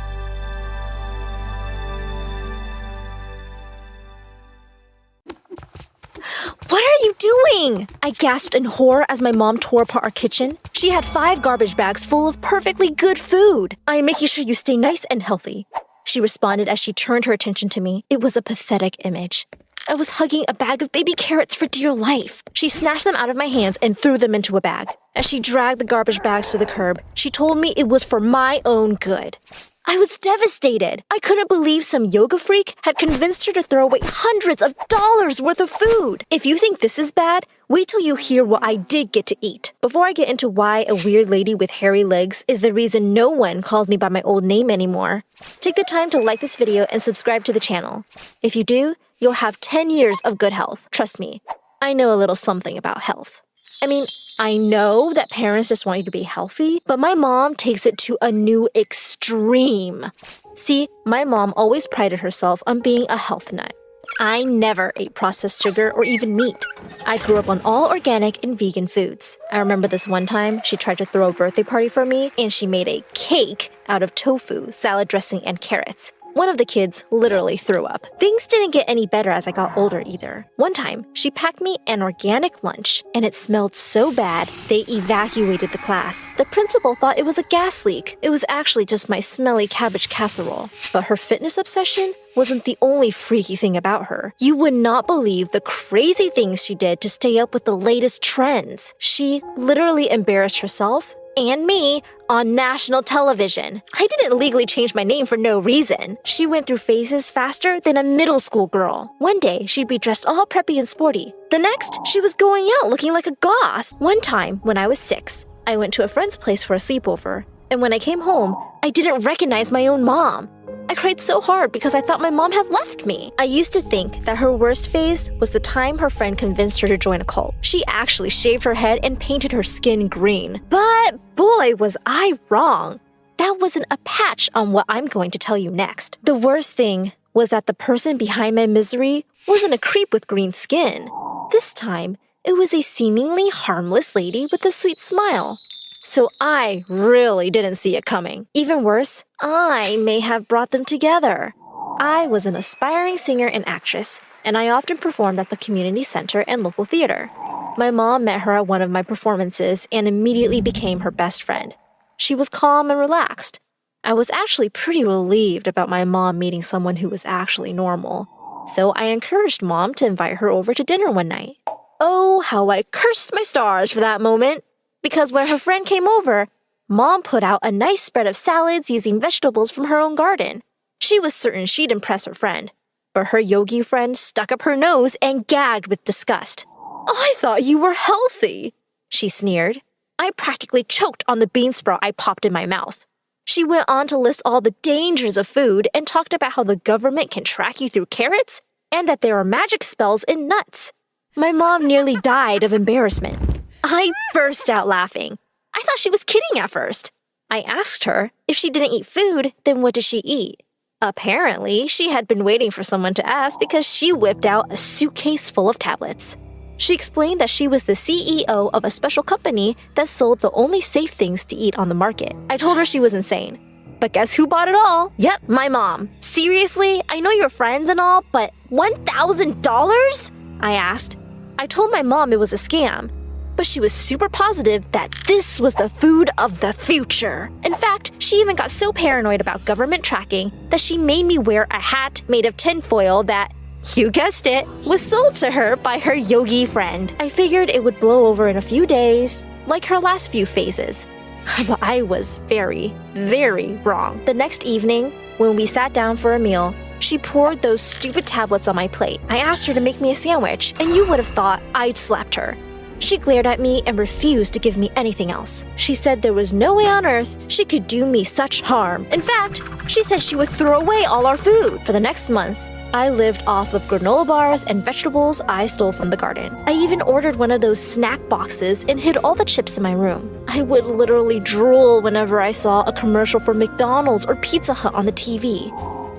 What are you doing? I gasped in horror as my mom tore apart our kitchen. She had 5 garbage bags full of perfectly good food. I am making sure you stay nice and healthy, she responded as she turned her attention to me. It was a pathetic image. I was hugging a bag of baby carrots for dear life. She snatched them out of my hands and threw them into a bag. As she dragged the garbage bags to the curb, she told me it was for my own good. I was devastated. I couldn't believe some yoga freak had convinced her to throw away hundreds of dollars worth of food. If you think this is bad, wait till you hear what I did get to eat. Before I get into why a weird lady with hairy legs is the reason no one calls me by my old name anymore, take the time to like this video and subscribe to the channel. If you do, you'll have 10 years of good health. Trust me, I know a little something about health. I know that parents just want you to be healthy, but my mom takes it to a new extreme. See, my mom always prided herself on being a health nut. I never ate processed sugar or even meat. I grew up on all organic and vegan foods. I remember this one time she tried to throw a birthday party for me and she made a cake out of tofu, salad dressing, and carrots. One of the kids literally threw up. Things didn't get any better as I got older either. One time, she packed me an organic lunch, and it smelled so bad, they evacuated the class. The principal thought it was a gas leak. It was actually just my smelly cabbage casserole. But her fitness obsession wasn't the only freaky thing about her. You would not believe the crazy things she did to stay up with the latest trends. She literally embarrassed herself and me on national television. I didn't legally change my name for no reason. She went through phases faster than a middle school girl. One day, she'd be dressed all preppy and sporty. The next, she was going out looking like a goth. One time, when I was 6, I went to a friend's place for a sleepover. And when I came home, I didn't recognize my own mom. I cried so hard because I thought my mom had left me. I used to think that her worst phase was the time her friend convinced her to join a cult. She actually shaved her head and painted her skin green. But boy, was I wrong. That wasn't a patch on what I'm going to tell you next. The worst thing was that the person behind my misery wasn't a creep with green skin. This time, it was a seemingly harmless lady with a sweet smile. So I really didn't see it coming. Even worse, I may have brought them together. I was an aspiring singer and actress, and I often performed at the community center and local theater. My mom met her at one of my performances and immediately became her best friend. She was calm and relaxed. I was actually pretty relieved about my mom meeting someone who was actually normal. So I encouraged Mom to invite her over to dinner one night. Oh, how I cursed my stars for that moment. Because when her friend came over, Mom put out a nice spread of salads using vegetables from her own garden. She was certain she'd impress her friend, but her yogi friend stuck up her nose and gagged with disgust. "I thought you were healthy," she sneered. I practically choked on the bean sprout I popped in my mouth. She went on to list all the dangers of food and talked about how the government can track you through carrots and that there are magic spells in nuts. My mom nearly died of embarrassment. I burst out laughing. I thought she was kidding at first. I asked her if she didn't eat food, then what did she eat? Apparently, she had been waiting for someone to ask because she whipped out a suitcase full of tablets. She explained that she was the CEO of a special company that sold the only safe things to eat on the market. I told her she was insane. But guess who bought it all? Yep, my mom. Seriously? I know you're friends and all, but $1,000? I asked. I told my mom it was a scam, but she was super positive that this was the food of the future. In fact, she even got so paranoid about government tracking that she made me wear a hat made of tinfoil that, you guessed it, was sold to her by her yogi friend. I figured it would blow over in a few days, like her last few phases. But I was very, very wrong. The next evening, when we sat down for a meal, she poured those stupid tablets on my plate. I asked her to make me a sandwich, and you would have thought I'd slapped her. She glared at me and refused to give me anything else. She said there was no way on earth she could do me such harm. In fact, she said she would throw away all our food. For the next month, I lived off of granola bars and vegetables I stole from the garden. I even ordered one of those snack boxes and hid all the chips in my room. I would literally drool whenever I saw a commercial for McDonald's or Pizza Hut on the TV.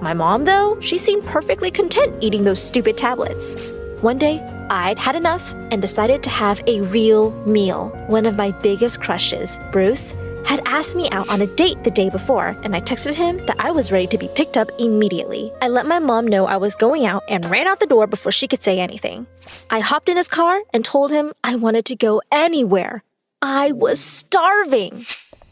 My mom, though, she seemed perfectly content eating those stupid tablets. One day, I'd had enough and decided to have a real meal. One of my biggest crushes, Bruce, had asked me out on a date the day before, and I texted him that I was ready to be picked up immediately. I let my mom know I was going out and ran out the door before she could say anything. I hopped in his car and told him I wanted to go anywhere. I was starving.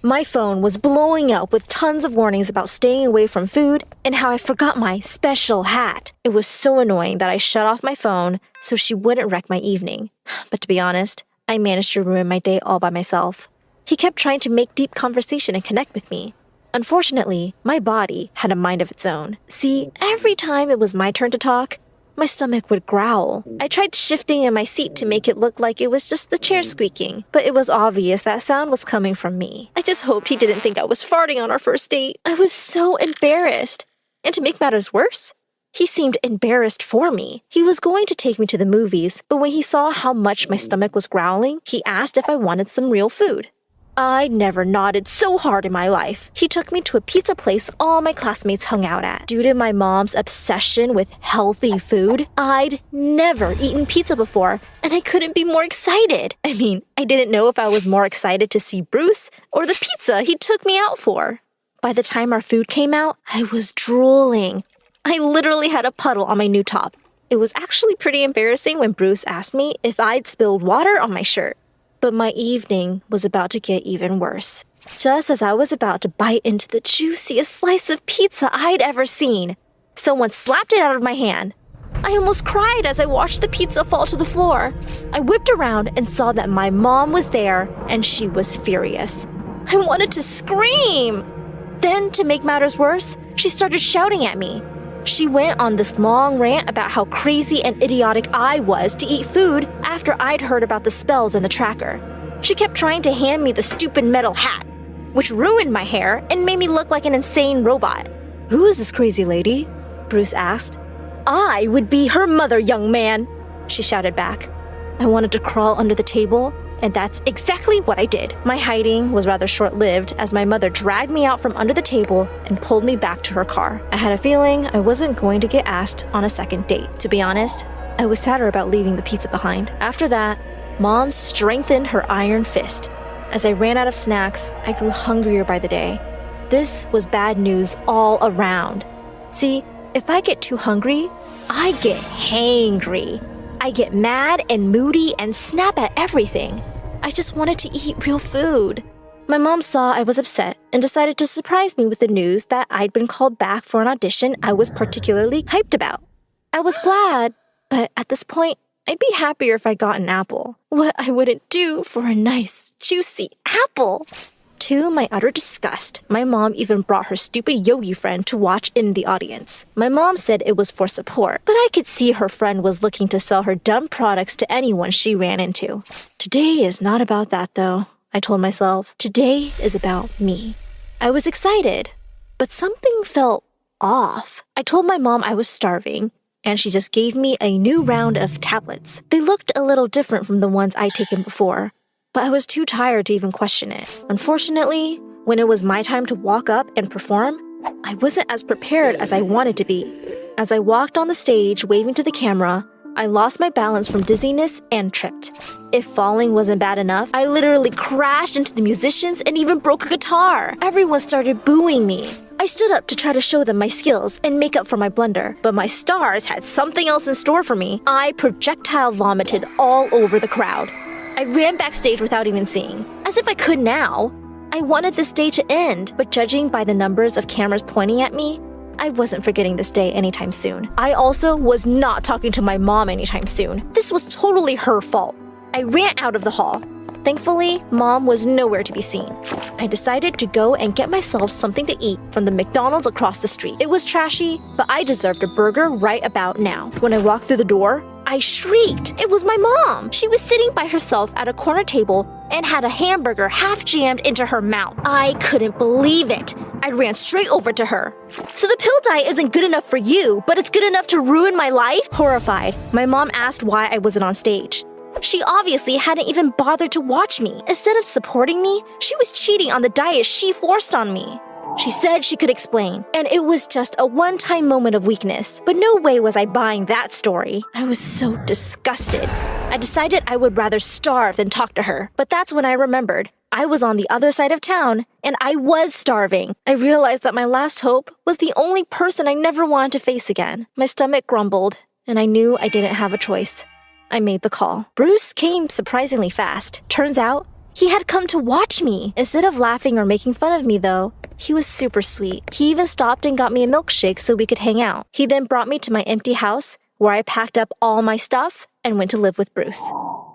My phone was blowing up with tons of warnings about staying away from food and how I forgot my special hat. It was so annoying that I shut off my phone so she wouldn't wreck my evening. But to be honest, I managed to ruin my day all by myself. He kept trying to make deep conversation and connect with me. Unfortunately, my body had a mind of its own. See, every time it was my turn to talk, my stomach would growl. I tried shifting in my seat to make it look like it was just the chair squeaking, but it was obvious that sound was coming from me. I just hoped he didn't think I was farting on our first date. I was so embarrassed. And to make matters worse, he seemed embarrassed for me. He was going to take me to the movies, but when he saw how much my stomach was growling, he asked if I wanted some real food. I never nodded so hard in my life. He took me to a pizza place all my classmates hung out at. Due to my mom's obsession with healthy food, I'd never eaten pizza before, and I couldn't be more excited. I mean, I didn't know if I was more excited to see Bruce or the pizza he took me out for. By the time our food came out, I was drooling. I literally had a puddle on my new top. It was actually pretty embarrassing when Bruce asked me if I'd spilled water on my shirt. But my evening was about to get even worse. Just as I was about to bite into the juiciest slice of pizza I'd ever seen, someone slapped it out of my hand. I almost cried as I watched the pizza fall to the floor. I whipped around and saw that my mom was there, and she was furious. I wanted to scream. Then, to make matters worse, she started shouting at me. She went on this long rant about how crazy and idiotic I was to eat food after I'd heard about the spells in the tracker. She kept trying to hand me the stupid metal hat, which ruined my hair and made me look like an insane robot. "Who is this crazy lady?" Bruce asked. "I would be her mother, young man," she shouted back. I wanted to crawl under the table, and that's exactly what I did. My hiding was rather short-lived as my mother dragged me out from under the table and pulled me back to her car. I had a feeling I wasn't going to get asked on a second date. To be honest, I was sadder about leaving the pizza behind. After that, Mom strengthened her iron fist. As I ran out of snacks, I grew hungrier by the day. This was bad news all around. See, if I get too hungry, I get hangry. I get mad and moody and snap at everything. I just wanted to eat real food. My mom saw I was upset and decided to surprise me with the news that I'd been called back for an audition I was particularly hyped about. I was glad, but at this point, I'd be happier if I got an apple. What I wouldn't do for a nice, juicy apple. To my utter disgust, my mom even brought her stupid yogi friend to watch in the audience. My mom said it was for support, but I could see her friend was looking to sell her dumb products to anyone she ran into. Today is not about that, though, I told myself. Today is about me. I was excited, but something felt off. I told my mom I was starving, and she just gave me a new round of tablets. They looked a little different from the ones I'd taken before, but I was too tired to even question it. Unfortunately, when it was my time to walk up and perform, I wasn't as prepared as I wanted to be. As I walked on the stage waving to the camera, I lost my balance from dizziness and tripped. If falling wasn't bad enough, I literally crashed into the musicians and even broke a guitar. Everyone started booing me. I stood up to try to show them my skills and make up for my blunder, but my stars had something else in store for me. I projectile vomited all over the crowd. I ran backstage without even seeing, as if I could now. I wanted this day to end, but judging by the numbers of cameras pointing at me, I wasn't forgetting this day anytime soon. I also was not talking to my mom anytime soon. This was totally her fault. I ran out of the hall. Thankfully, Mom was nowhere to be seen. I decided to go and get myself something to eat from the McDonald's across the street. It was trashy, but I deserved a burger right about now. When I walked through the door, I shrieked. It was my mom. She was sitting by herself at a corner table and had a hamburger half jammed into her mouth. I couldn't believe it. I ran straight over to her. So the pill diet isn't good enough for you, but it's good enough to ruin my life? Horrified, my mom asked why I wasn't on stage. She obviously hadn't even bothered to watch me. Instead of supporting me, she was cheating on the diet she forced on me. She said she could explain, and it was just a one-time moment of weakness. But no way was I buying that story. I was so disgusted. I decided I would rather starve than talk to her. But that's when I remembered. I was on the other side of town, and I was starving. I realized that my last hope was the only person I never wanted to face again. My stomach grumbled, and I knew I didn't have a choice. I made the call. Bruce came surprisingly fast. Turns out, he had come to watch me. Instead of laughing or making fun of me, though, he was super sweet. He even stopped and got me a milkshake so we could hang out. He then brought me to my empty house, where I packed up all my stuff and went to live with Bruce.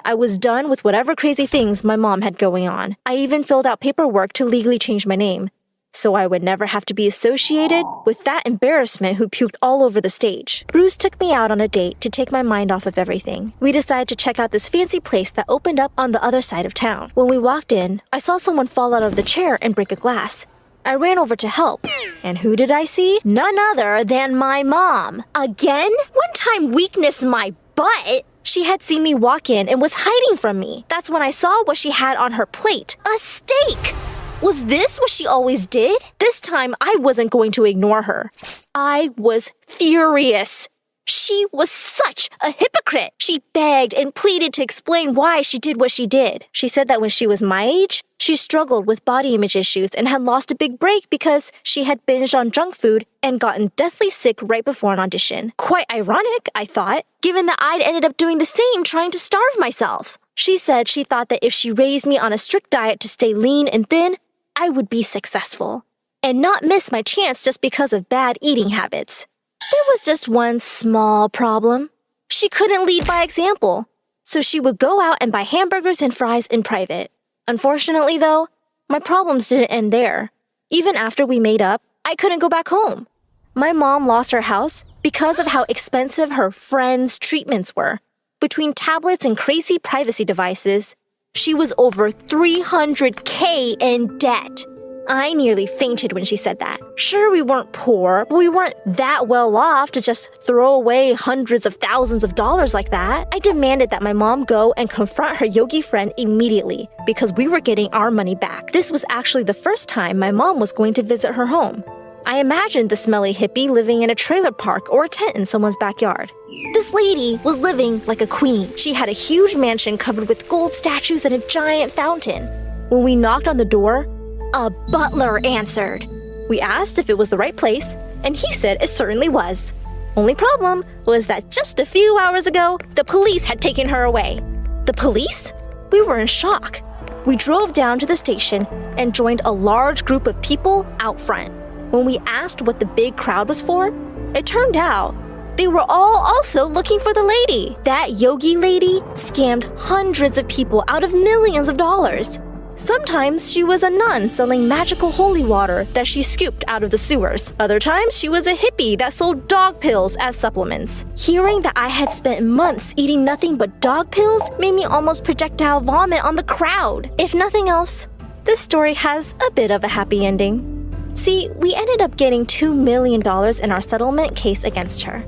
I was done with whatever crazy things my mom had going on. I even filled out paperwork to legally change my name, so I would never have to be associated with that embarrassment who puked all over the stage. Bruce took me out on a date to take my mind off of everything. We decided to check out this fancy place that opened up on the other side of town. When we walked in, I saw someone fall out of the chair and break a glass. I ran over to help. And who did I see? None other than my mom. Again? One time weakness my butt. She had seen me walk in and was hiding from me. That's when I saw what she had on her plate. A steak! Was this what she always did? This time, I wasn't going to ignore her. I was furious. She was such a hypocrite. She begged and pleaded to explain why she did what she did. She said that when she was my age, she struggled with body image issues and had lost a big break because she had binged on junk food and gotten deathly sick right before an audition. Quite ironic, I thought, given that I'd ended up doing the same trying to starve myself. She said she thought that if she raised me on a strict diet to stay lean and thin, I would be successful and not miss my chance just because of bad eating habits. There was just one small problem. She couldn't lead by example, so she would go out and buy hamburgers and fries in private. Unfortunately, though, my problems didn't end there. Even after we made up, I couldn't go back home. My mom lost her house because of how expensive her friends' treatments were. Between tablets and crazy privacy devices, she was over $300K in debt. I nearly fainted when she said that. Sure, we weren't poor, but we weren't that well off to just throw away hundreds of thousands of dollars like that. I demanded that my mom go and confront her yogi friend immediately because we were getting our money back. This was actually the first time my mom was going to visit her home. I imagined the smelly hippie living in a trailer park or a tent in someone's backyard. This lady was living like a queen. She had a huge mansion covered with gold statues and a giant fountain. When we knocked on the door, a butler answered. We asked if it was the right place, and he said it certainly was. Only problem was that just a few hours ago, the police had taken her away. The police? We were in shock. We drove down to the station and joined a large group of people out front. When we asked what the big crowd was for, it turned out they were all also looking for the lady. That yogi lady scammed hundreds of people out of millions of dollars. Sometimes she was a nun selling magical holy water that she scooped out of the sewers. Other times she was a hippie that sold dog pills as supplements. Hearing that I had spent months eating nothing but dog pills made me almost projectile vomit on the crowd. If nothing else, this story has a bit of a happy ending. See, we ended up getting $2 million in our settlement case against her.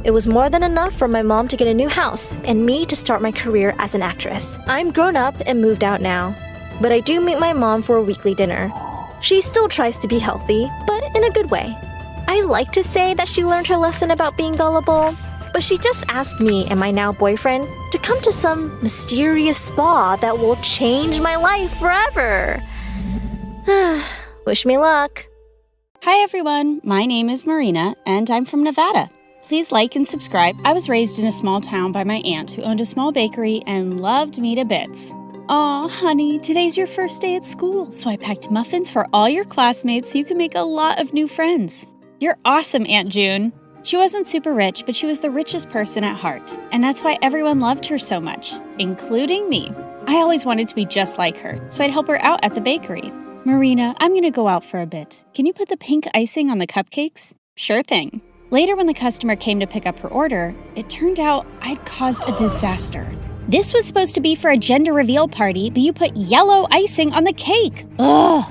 It was more than enough for my mom to get a new house and me to start my career as an actress. I'm grown up and moved out now, but I do meet my mom for a weekly dinner. She still tries to be healthy, but in a good way. I like to say that she learned her lesson about being gullible, but she just asked me and my now boyfriend to come to some mysterious spa that will change my life forever. Wish me luck. Hi everyone, my name is Marina and I'm from Nevada. Please like and subscribe. I was raised in a small town by my aunt who owned a small bakery and loved me to bits. Aw, honey, today's your first day at school, so I packed muffins for all your classmates so you can make a lot of new friends. You're awesome, Aunt June. She wasn't super rich, but she was the richest person at heart, and that's why everyone loved her so much, including me. I always wanted to be just like her, so I'd help her out at the bakery. Marina, I'm gonna go out for a bit. Can you put the pink icing on the cupcakes? Sure thing. Later, when the customer came to pick up her order, it turned out I'd caused a disaster. This was supposed to be for a gender reveal party, but you put yellow icing on the cake. Ugh!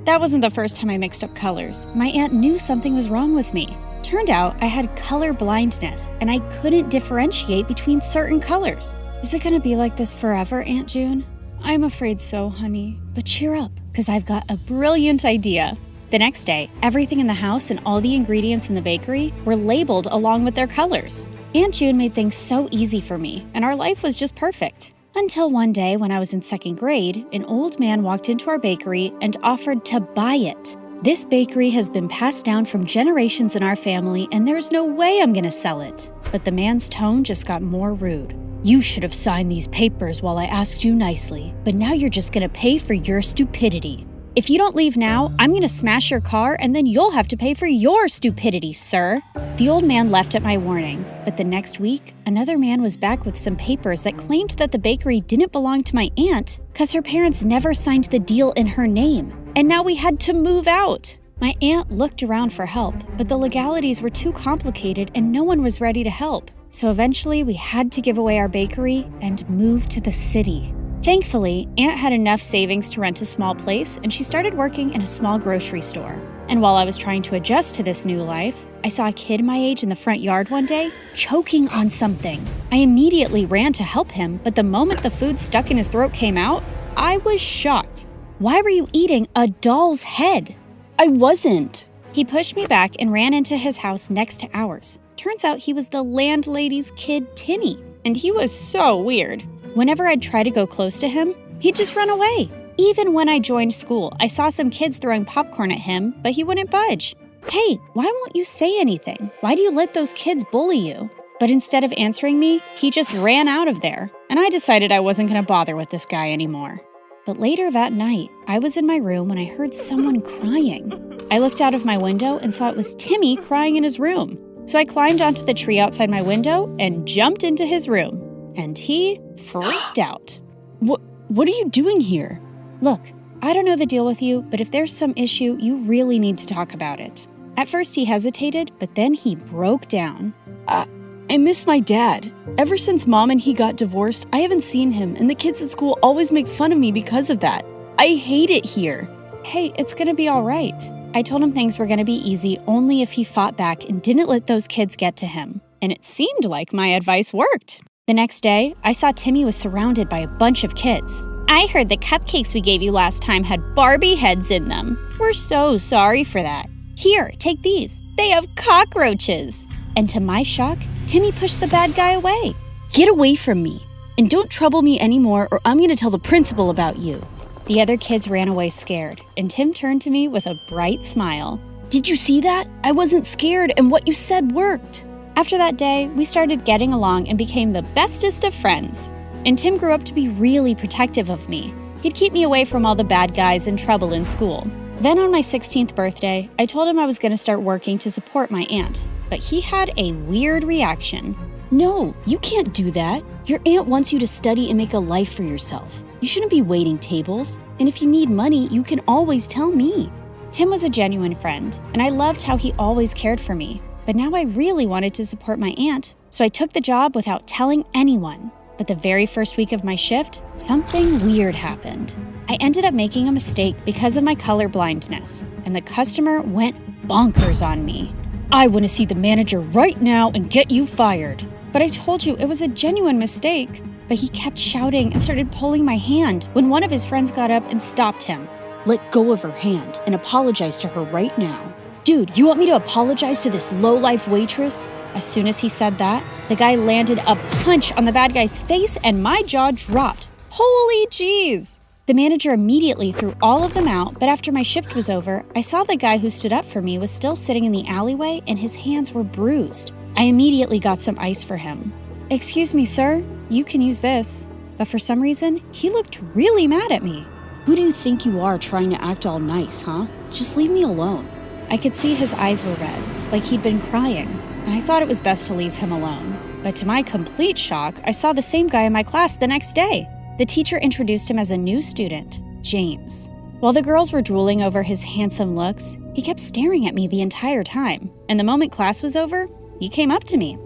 That wasn't the first time I mixed up colors. My aunt knew something was wrong with me. Turned out I had color blindness, and I couldn't differentiate between certain colors. Is it gonna be like this forever, Aunt June? I'm afraid so, honey. But cheer up, because I've got a brilliant idea. The next day, everything in the house and all the ingredients in the bakery were labeled along with their colors. Aunt June made things so easy for me, and our life was just perfect. Until one day when I was in 2nd grade, an old man walked into our bakery and offered to buy it. This bakery has been passed down from generations in our family, and there's no way I'm gonna sell it. But the man's tone just got more rude. You should have signed these papers while I asked you nicely, but now you're just gonna pay for your stupidity. If you don't leave now, I'm gonna smash your car and then you'll have to pay for your stupidity, sir. The old man left at my warning, but the next week, another man was back with some papers that claimed that the bakery didn't belong to my aunt because her parents never signed the deal in her name, and now we had to move out. My aunt looked around for help, but the legalities were too complicated and no one was ready to help. So eventually we had to give away our bakery and move to the city. Thankfully, Aunt had enough savings to rent a small place, and she started working in a small grocery store. And while I was trying to adjust to this new life, I saw a kid my age in the front yard one day, choking on something. I immediately ran to help him, but the moment the food stuck in his throat came out, I was shocked. Why were you eating a doll's head? I wasn't. He pushed me back and ran into his house next to ours. Turns out he was the landlady's kid, Timmy, and he was so weird. Whenever I'd try to go close to him, he'd just run away. Even when I joined school, I saw some kids throwing popcorn at him, but he wouldn't budge. Hey, why won't you say anything? Why do you let those kids bully you? But instead of answering me, he just ran out of there, and I decided I wasn't going to bother with this guy anymore. But later that night, I was in my room when I heard someone crying. I looked out of my window and saw it was Timmy crying in his room. So I climbed onto the tree outside my window and jumped into his room. And he freaked out. What are you doing here? Look, I don't know the deal with you, but if there's some issue, you really need to talk about it. At first he hesitated, but then he broke down. I miss my dad. Ever since Mom and he got divorced, I haven't seen him, and the kids at school always make fun of me because of that. I hate it here. Hey, it's gonna be all right. I told him things were gonna be easy only if he fought back and didn't let those kids get to him. And it seemed like my advice worked. The next day, I saw Timmy was surrounded by a bunch of kids. I heard the cupcakes we gave you last time had Barbie heads in them. We're so sorry for that. Here, take these. They have cockroaches. And to my shock, Timmy pushed the bad guy away. Get away from me. And don't trouble me anymore or I'm going to tell the principal about you. The other kids ran away scared, and Tim turned to me with a bright smile. Did you see that? I wasn't scared and what you said worked. After that day, we started getting along and became the bestest of friends. And Tim grew up to be really protective of me. He'd keep me away from all the bad guys and trouble in school. Then on my 16th birthday, I told him I was going to start working to support my aunt. But he had a weird reaction. No, you can't do that. Your aunt wants you to study and make a life for yourself. You shouldn't be waiting tables. And if you need money, you can always tell me. Tim was a genuine friend, and I loved how he always cared for me. But now I really wanted to support my aunt, so I took the job without telling anyone. But the very first week of my shift, something weird happened. I ended up making a mistake because of my color blindness, and the customer went bonkers on me. I want to see the manager right now and get you fired. But I told you it was a genuine mistake. But he kept shouting and started pulling my hand when one of his friends got up and stopped him. Let go of her hand and apologize to her right now. Dude, you want me to apologize to this low-life waitress? As soon as he said that, the guy landed a punch on the bad guy's face and my jaw dropped. Holy jeez! The manager immediately threw all of them out, but after my shift was over, I saw the guy who stood up for me was still sitting in the alleyway and his hands were bruised. I immediately got some ice for him. Excuse me, sir, you can use this. But for some reason, he looked really mad at me. Who do you think you are trying to act all nice, huh? Just leave me alone. I could see his eyes were red, like he'd been crying, and I thought it was best to leave him alone. But to my complete shock, I saw the same guy in my class the next day. The teacher introduced him as a new student, James. While the girls were drooling over his handsome looks, he kept staring at me the entire time, and the moment class was over, he came up to me.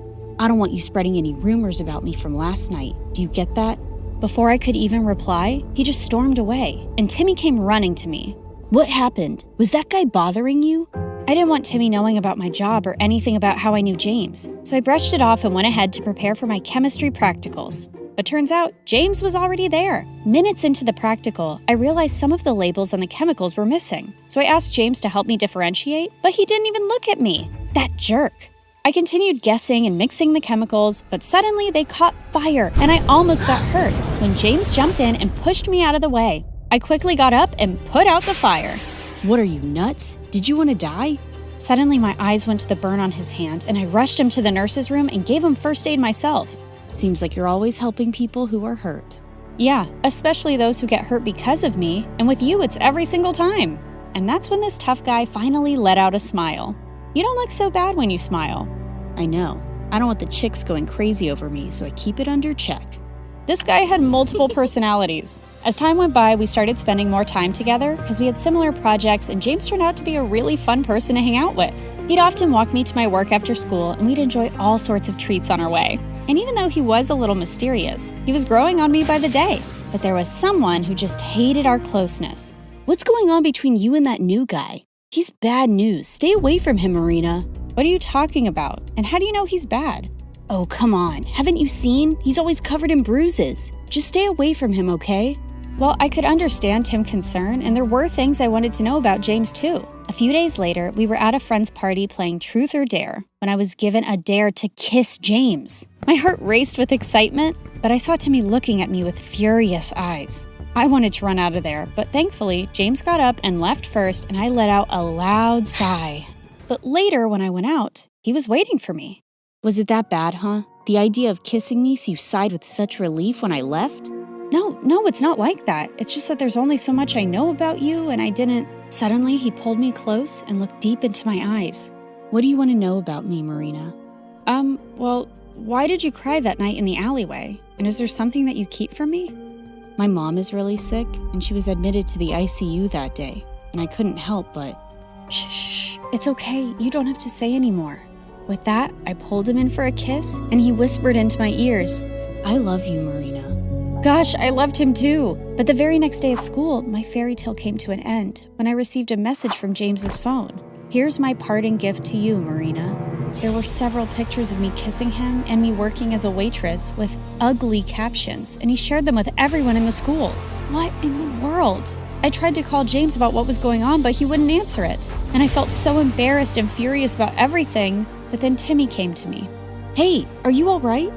I don't want you spreading any rumors about me from last night. Do you get that? Before I could even reply, he just stormed away, and Timmy came running to me. What happened? Was that guy bothering you? I didn't want Timmy knowing about my job or anything about how I knew James, so I brushed it off and went ahead to prepare for my chemistry practicals. But turns out, James was already there. Minutes into the practical, I realized some of the labels on the chemicals were missing, so I asked James to help me differentiate, but he didn't even look at me. That jerk. I continued guessing and mixing the chemicals, but suddenly they caught fire, and I almost got hurt when James jumped in and pushed me out of the way. I quickly got up and put out the fire. What are you, nuts? Did you want to die? Suddenly, my eyes went to the burn on his hand, and I rushed him to the nurse's room and gave him first aid myself. Seems like you're always helping people who are hurt. Yeah, especially those who get hurt because of me, and with you, it's every single time. And that's when this tough guy finally let out a smile. You don't look so bad when you smile. I know. I don't want the chicks going crazy over me, so I keep it under check. This guy had multiple personalities. As time went by, we started spending more time together because we had similar projects, and James turned out to be a really fun person to hang out with. He'd often walk me to my work after school, and we'd enjoy all sorts of treats on our way. And even though he was a little mysterious, he was growing on me by the day. But there was someone who just hated our closeness. What's going on between you and that new guy? He's bad news. Stay away from him, Marina. What are you talking about? And how do you know he's bad? Oh, come on. Haven't you seen? He's always covered in bruises. Just stay away from him, okay? Well, I could understand Tim's concern, and there were things I wanted to know about James too. A few days later, we were at a friend's party playing Truth or Dare when I was given a dare to kiss James. My heart raced with excitement, but I saw Timmy looking at me with furious eyes. I wanted to run out of there, but thankfully, James got up and left first, and I let out a loud sigh. But later, when I went out, he was waiting for me. Was it that bad, huh? The idea of kissing me so you sighed with such relief when I left? No, it's not like that. It's just that there's only so much I know about you, and I didn't... Suddenly, he pulled me close and looked deep into my eyes. What do you want to know about me, Marina? Well, why did you cry that night in the alleyway? And is there something that you keep from me? My mom is really sick, and she was admitted to the ICU that day, and I couldn't help but... Shh, it's okay. You don't have to say anymore. With that, I pulled him in for a kiss, and he whispered into my ears, I love you, Marina. Gosh, I loved him too. But the very next day at school, my fairy tale came to an end when I received a message from James's phone. Here's my parting gift to you, Marina. There were several pictures of me kissing him and me working as a waitress with ugly captions, and he shared them with everyone in the school. What in the world? I tried to call James about what was going on, but he wouldn't answer it. And I felt so embarrassed and furious about everything, but then Timmy came to me. Hey, are you all right?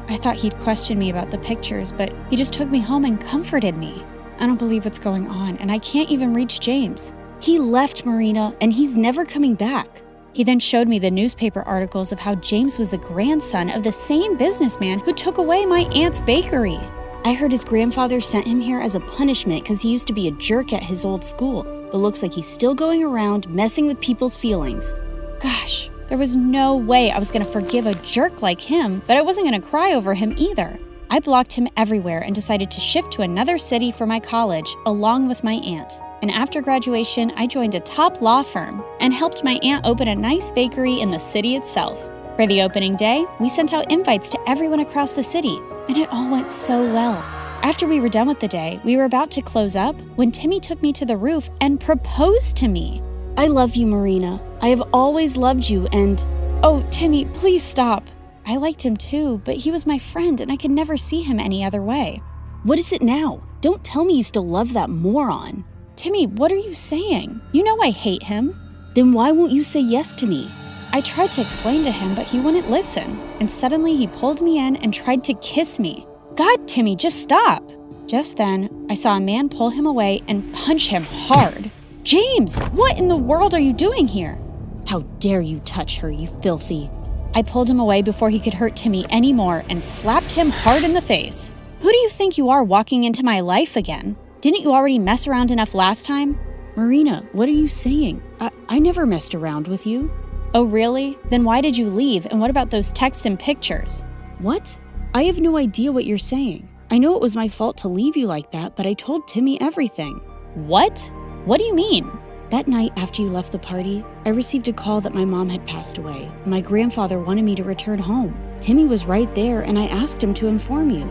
I thought he'd question me about the pictures, but he just took me home and comforted me. I don't believe what's going on, and I can't even reach James. He left, Marina, and he's never coming back. He then showed me the newspaper articles of how James was the grandson of the same businessman who took away my aunt's bakery. I heard his grandfather sent him here as a punishment because he used to be a jerk at his old school, but looks like he's still going around messing with people's feelings. Gosh. There was no way I was going to forgive a jerk like him, but I wasn't going to cry over him either. I blocked him everywhere and decided to shift to another city for my college, along with my aunt. And after graduation, I joined a top law firm and helped my aunt open a nice bakery in the city itself. For the opening day, we sent out invites to everyone across the city, and it all went so well. After we were done with the day, we were about to close up when Timmy took me to the roof and proposed to me. I love you, Marina. I have always loved you and... Oh, Timmy, please stop. I liked him too, but he was my friend and I could never see him any other way. What is it now? Don't tell me you still love that moron. Timmy, what are you saying? You know I hate him. Then why won't you say yes to me? I tried to explain to him, but he wouldn't listen. And suddenly he pulled me in and tried to kiss me. God, Timmy, just stop. Just then, I saw a man pull him away and punch him hard. James, what in the world are you doing here? How dare you touch her, you filthy. I pulled him away before he could hurt Timmy anymore and slapped him hard in the face. Who do you think you are walking into my life again? Didn't you already mess around enough last time? Marina, what are you saying? I never messed around with you. Oh, really? Then why did you leave? And what about those texts and pictures? What? I have no idea what you're saying. I know it was my fault to leave you like that, but I told Timmy everything. What? What do you mean? That night after you left the party, I received a call that my mom had passed away. My grandfather wanted me to return home. Timmy was right there and I asked him to inform you.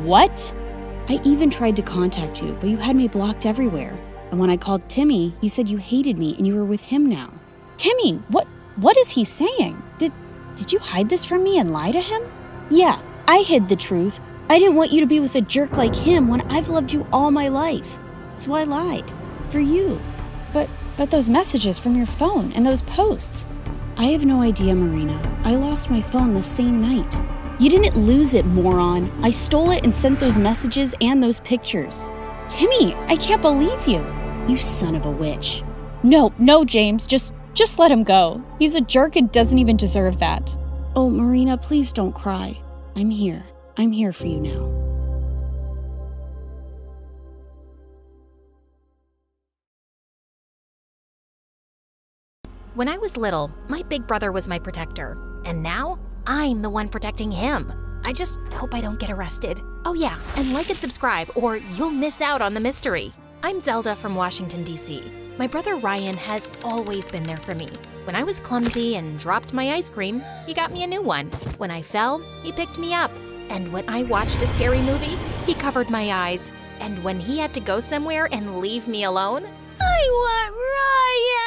What? I even tried to contact you, but you had me blocked everywhere. And when I called Timmy, he said you hated me and you were with him now. Timmy, what is he saying? Did you hide this from me and lie to him? Yeah, I hid the truth. I didn't want you to be with a jerk like him when I've loved you all my life. So I lied. For you. But those messages from your phone and those posts. I have no idea, Marina. I lost my phone the same night. You didn't lose it, moron. I stole it and sent those messages and those pictures. Timmy, I can't believe you. You son of a witch. No, James, just let him go. He's a jerk and doesn't even deserve that. Oh, Marina, please don't cry. I'm here. I'm here for you now. When I was little, my big brother was my protector. And now, I'm the one protecting him. I just hope I don't get arrested. Oh yeah, and like and subscribe or you'll miss out on the mystery. I'm Zelda from Washington, D.C. My brother Ryan has always been there for me. When I was clumsy and dropped my ice cream, he got me a new one. When I fell, he picked me up. And when I watched a scary movie, he covered my eyes. And when he had to go somewhere and leave me alone, I want Ryan!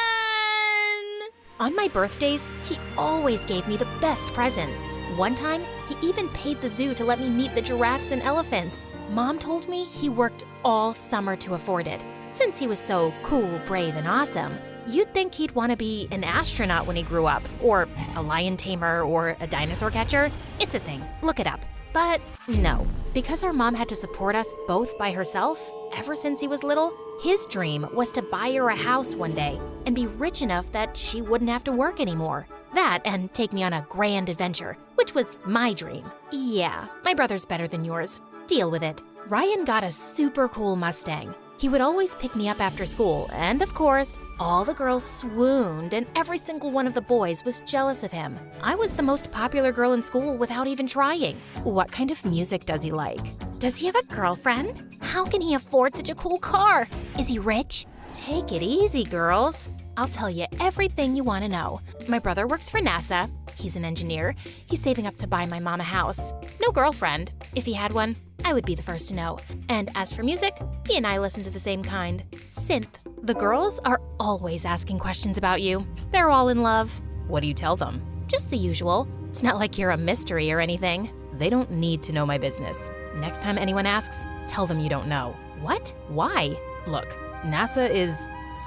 On my birthdays, he always gave me the best presents. One time, he even paid the zoo to let me meet the giraffes and elephants. Mom told me he worked all summer to afford it. Since he was so cool, brave, and awesome, you'd think he'd want to be an astronaut when he grew up, or a lion tamer, or a dinosaur catcher. It's a thing. Look it up. But no, because our mom had to support us both by herself, ever since he was little, his dream was to buy her a house one day and be rich enough that she wouldn't have to work anymore. That and take me on a grand adventure, which was my dream. Yeah, my brother's better than yours. Deal with it. Ryan got a super cool Mustang. He would always pick me up after school, and of course, all the girls swooned and every single one of the boys was jealous of him. I was the most popular girl in school without even trying. What kind of music does he like? Does he have a girlfriend? How can he afford such a cool car? Is he rich? Take it easy, girls. I'll tell you everything you want to know. My brother works for NASA. He's an engineer. He's saving up to buy my mom a house. No girlfriend. If he had one, I would be the first to know. And as for music, he and I listen to the same kind. Synth. The girls are always asking questions about you. They're all in love. What do you tell them? Just the usual. It's not like you're a mystery or anything. They don't need to know my business. Next time anyone asks, tell them you don't know. What? Why? Look, NASA is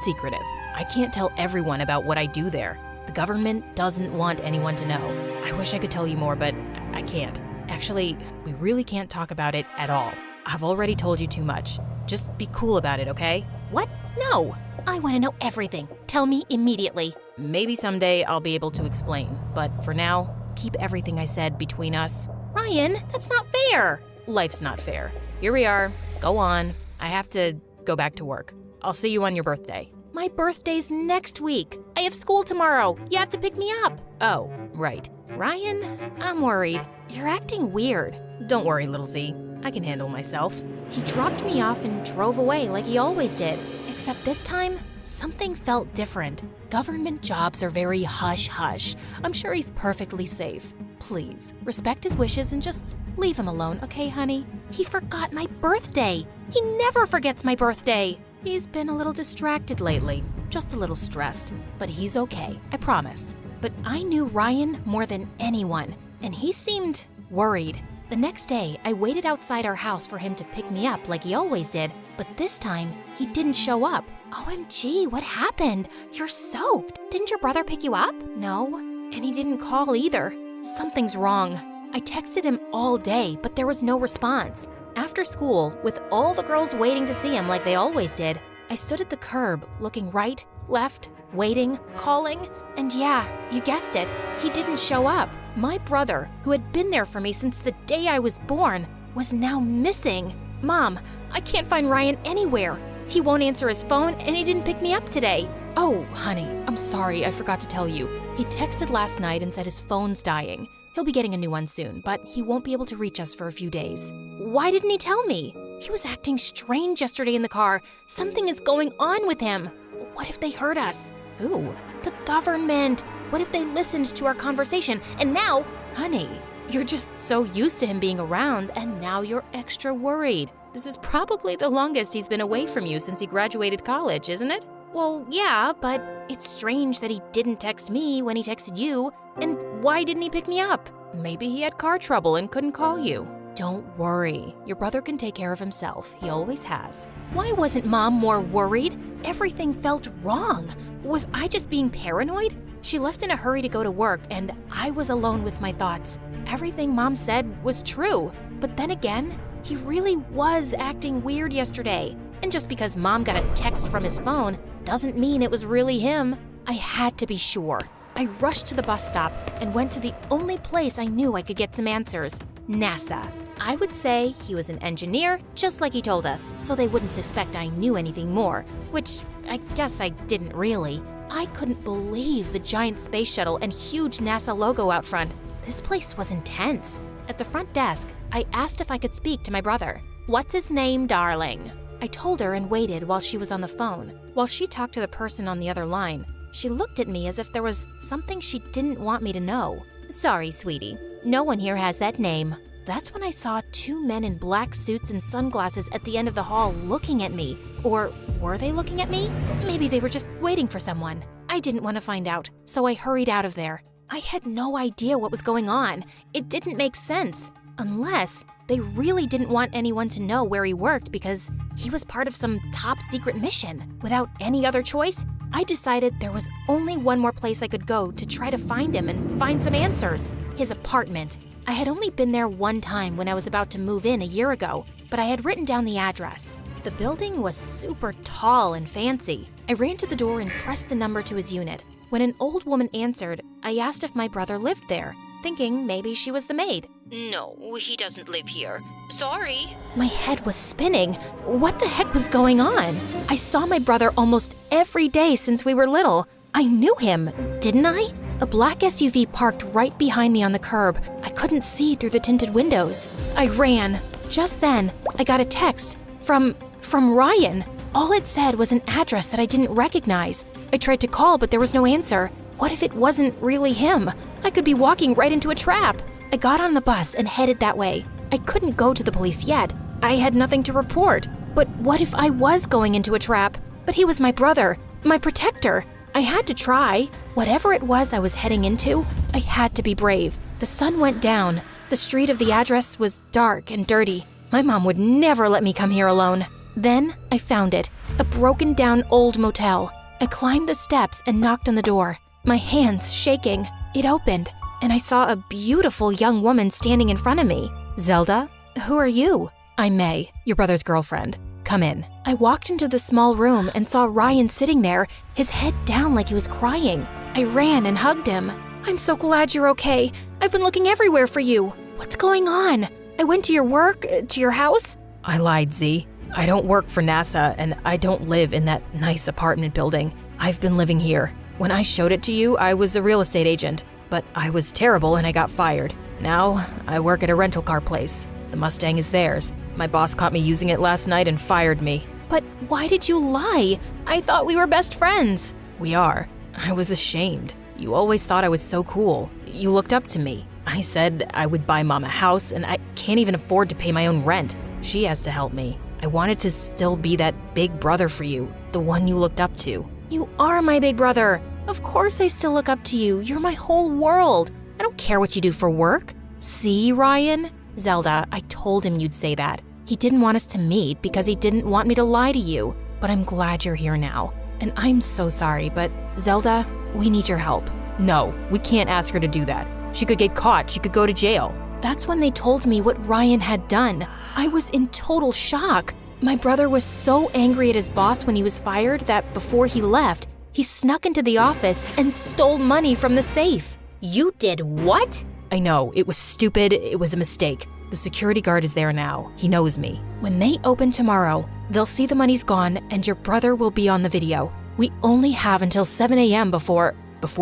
secretive. I can't tell everyone about what I do there. The government doesn't want anyone to know. I wish I could tell you more, but I can't. Actually, we really can't talk about it at all. I've already told you too much. Just be cool about it, okay? What? No. I want to know everything. Tell me immediately. Maybe someday I'll be able to explain, but for now, keep everything I said between us. Ryan, that's not fair. Life's not fair. Here we are. Go on. I have to go back to work. I'll see you on your birthday. My birthday's next week. I have school tomorrow. You have to pick me up. Oh, right. Ryan, I'm worried. You're acting weird. Don't worry, little Z. I can handle myself. He dropped me off and drove away like he always did. Except this time, something felt different. Government jobs are very hush-hush. I'm sure he's perfectly safe. Please, respect his wishes and just leave him alone, okay, honey? He forgot my birthday. He never forgets my birthday. He's been a little distracted lately, just a little stressed. But he's okay, I promise. But I knew Ryan more than anyone, and he seemed worried. The next day, I waited outside our house for him to pick me up like he always did, but this time, he didn't show up. OMG, what happened? You're soaked. Didn't your brother pick you up? No, and he didn't call either. Something's wrong. I texted him all day, but there was no response. After school, with all the girls waiting to see him like they always did, I stood at the curb, looking right, left, waiting, calling, and yeah, you guessed it, he didn't show up. My brother, who had been there for me since the day I was born, was now missing. Mom, I can't find Ryan anywhere. He won't answer his phone, and he didn't pick me up today. Oh, honey, I'm sorry, I forgot to tell you. He texted last night and said his phone's dying. He'll be getting a new one soon, but he won't be able to reach us for a few days. Why didn't he tell me? He was acting strange yesterday in the car. Something is going on with him. What if they heard us? Who? The government. What if they listened to our conversation? And now, honey, You're just so used to him being around, and now you're extra worried. This is probably the longest he's been away from you since he graduated college, isn't it? Well, yeah, but it's strange that he didn't text me when he texted you, and why didn't he pick me up? Maybe he had car trouble and couldn't call you. Don't worry, your brother can take care of himself. He always has. Why wasn't Mom more worried? Everything felt wrong. Was I just being paranoid? She left in a hurry to go to work, and I was alone with my thoughts. Everything Mom said was true, but then again, he really was acting weird yesterday. And just because Mom got a text from his phone doesn't mean it was really him. I had to be sure. I rushed to the bus stop and went to the only place I knew I could get some answers, NASA. I would say he was an engineer, just like he told us, so they wouldn't suspect I knew anything more, which I guess I didn't really. I couldn't believe the giant space shuttle and huge NASA logo out front. This place was intense. At the front desk, I asked if I could speak to my brother. "What's his name, darling?" I told her and waited while she was on the phone. While she talked to the person on the other line, she looked at me as if there was something she didn't want me to know. "Sorry, sweetie. No one here has that name." That's when I saw two men in black suits and sunglasses at the end of the hall looking at me. Or were they looking at me? Maybe they were just waiting for someone. I didn't want to find out, so I hurried out of there. I had no idea what was going on. It didn't make sense. Unless they really didn't want anyone to know where he worked because he was part of some top secret mission. Without any other choice, I decided there was only one more place I could go to try to find him and find some answers. His apartment. I had only been there one time when I was about to move in a year ago, but I had written down the address. The building was super tall and fancy. I ran to the door and pressed the number to his unit. When an old woman answered, I asked if my brother lived there, thinking maybe she was the maid. No, he doesn't live here. Sorry. My head was spinning. What the heck was going on? I saw my brother almost every day since we were little. I knew him, didn't I? A black SUV parked right behind me on the curb. I couldn't see through the tinted windows. I ran. Just then, I got a text from Ryan. All it said was an address that I didn't recognize. I tried to call, but there was no answer. What if it wasn't really him? I could be walking right into a trap. I got on the bus and headed that way. I couldn't go to the police yet. I had nothing to report. But what if I was going into a trap? But he was my brother, my protector. I had to try. Whatever it was I was heading into, I had to be brave. The sun went down. The street of the address was dark and dirty. My mom would never let me come here alone. Then I found it, a broken down old motel. I climbed the steps and knocked on the door, my hands shaking. It opened, and I saw a beautiful young woman standing in front of me. "Zelda, who are you?" "I'm May, your brother's girlfriend. Come in." I walked into the small room and saw Ryan sitting there, his head down like he was crying. I ran and hugged him. "I'm so glad you're okay. I've been looking everywhere for you. What's going on? I went to your work, to your house." I lied, Z. I don't work for NASA, and I don't live in that nice apartment building. I've been living here. When I showed it to you, I was a real estate agent, but I was terrible and I got fired. Now, I work at a rental car place. The Mustang is theirs. My boss caught me using it last night and fired me. "But why did you lie? I thought we were best friends." We are. I was ashamed. You always thought I was so cool. You looked up to me. I said I would buy Mom a house, and I can't even afford to pay my own rent. She has to help me. I wanted to still be that big brother for you, the one you looked up to. You are my big brother. Of course I still look up to you. You're my whole world. I don't care what you do for work. See, Ryan? Zelda, I told him you'd say that. He didn't want us to meet because he didn't want me to lie to you. But I'm glad you're here now. And I'm so sorry, but Zelda, we need your help. No, we can't ask her to do that. She could get caught. She could go to jail. That's when they told me what Ryan had done. I was in total shock. My brother was so angry at his boss when he was fired that before he left, he snuck into the office and stole money from the safe. You did what? I know, it was stupid. It was a mistake. The security guard is there now. He knows me. When they open tomorrow, they'll see the money's gone and your brother will be on the video. We only have until 7 a.m. before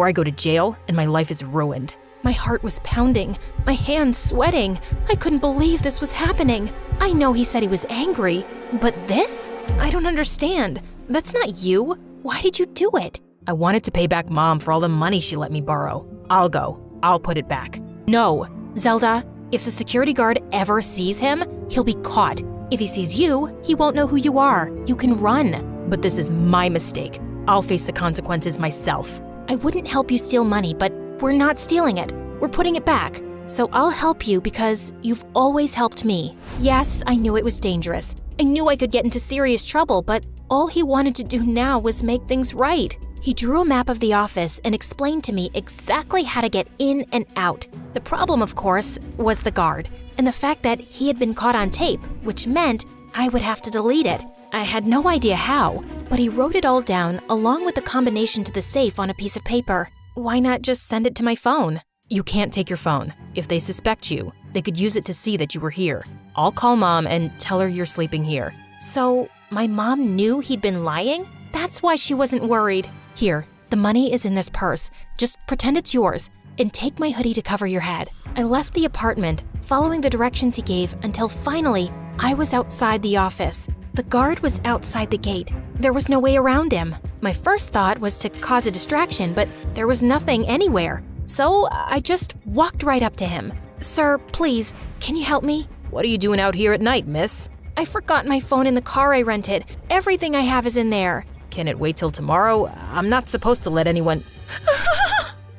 I go to jail and my life is ruined. My heart was pounding, my hands sweating. I couldn't believe this was happening. I know he said he was angry, but this? I don't understand. That's not you. Why did you do it? I wanted to pay back Mom for all the money she let me borrow. I'll go. I'll put it back. No, Zelda, if the security guard ever sees him, he'll be caught. If he sees you, he won't know who you are. You can run. But this is my mistake. I'll face the consequences myself. I wouldn't help you steal money, but we're not stealing it. We're putting it back. So I'll help you because you've always helped me. Yes, I knew it was dangerous. I knew I could get into serious trouble, but all he wanted to do now was make things right. He drew a map of the office and explained to me exactly how to get in and out. The problem, of course, was the guard, and the fact that he had been caught on tape, which meant I would have to delete it. I had no idea how, but he wrote it all down along with the combination to the safe on a piece of paper. Why not just send it to my phone? You can't take your phone. If they suspect you, they could use it to see that you were here. I'll call Mom and tell her you're sleeping here. So my mom knew he'd been lying? That's why she wasn't worried. Here, the money is in this purse. Just pretend it's yours and take my hoodie to cover your head. I left the apartment, following the directions he gave until finally I was outside the office. The guard was outside the gate. There was no way around him. My first thought was to cause a distraction, but there was nothing anywhere. So I just walked right up to him. Sir, please, can you help me? What are you doing out here at night, miss? I forgot my phone in the car I rented. Everything I have is in there. Can it wait till tomorrow? I'm not supposed to let anyone…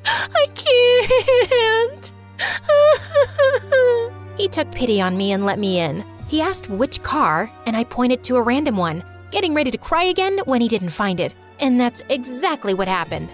I can't. He took pity on me and let me in. He asked which car, and I pointed to a random one, getting ready to cry again when he didn't find it. And that's exactly what happened.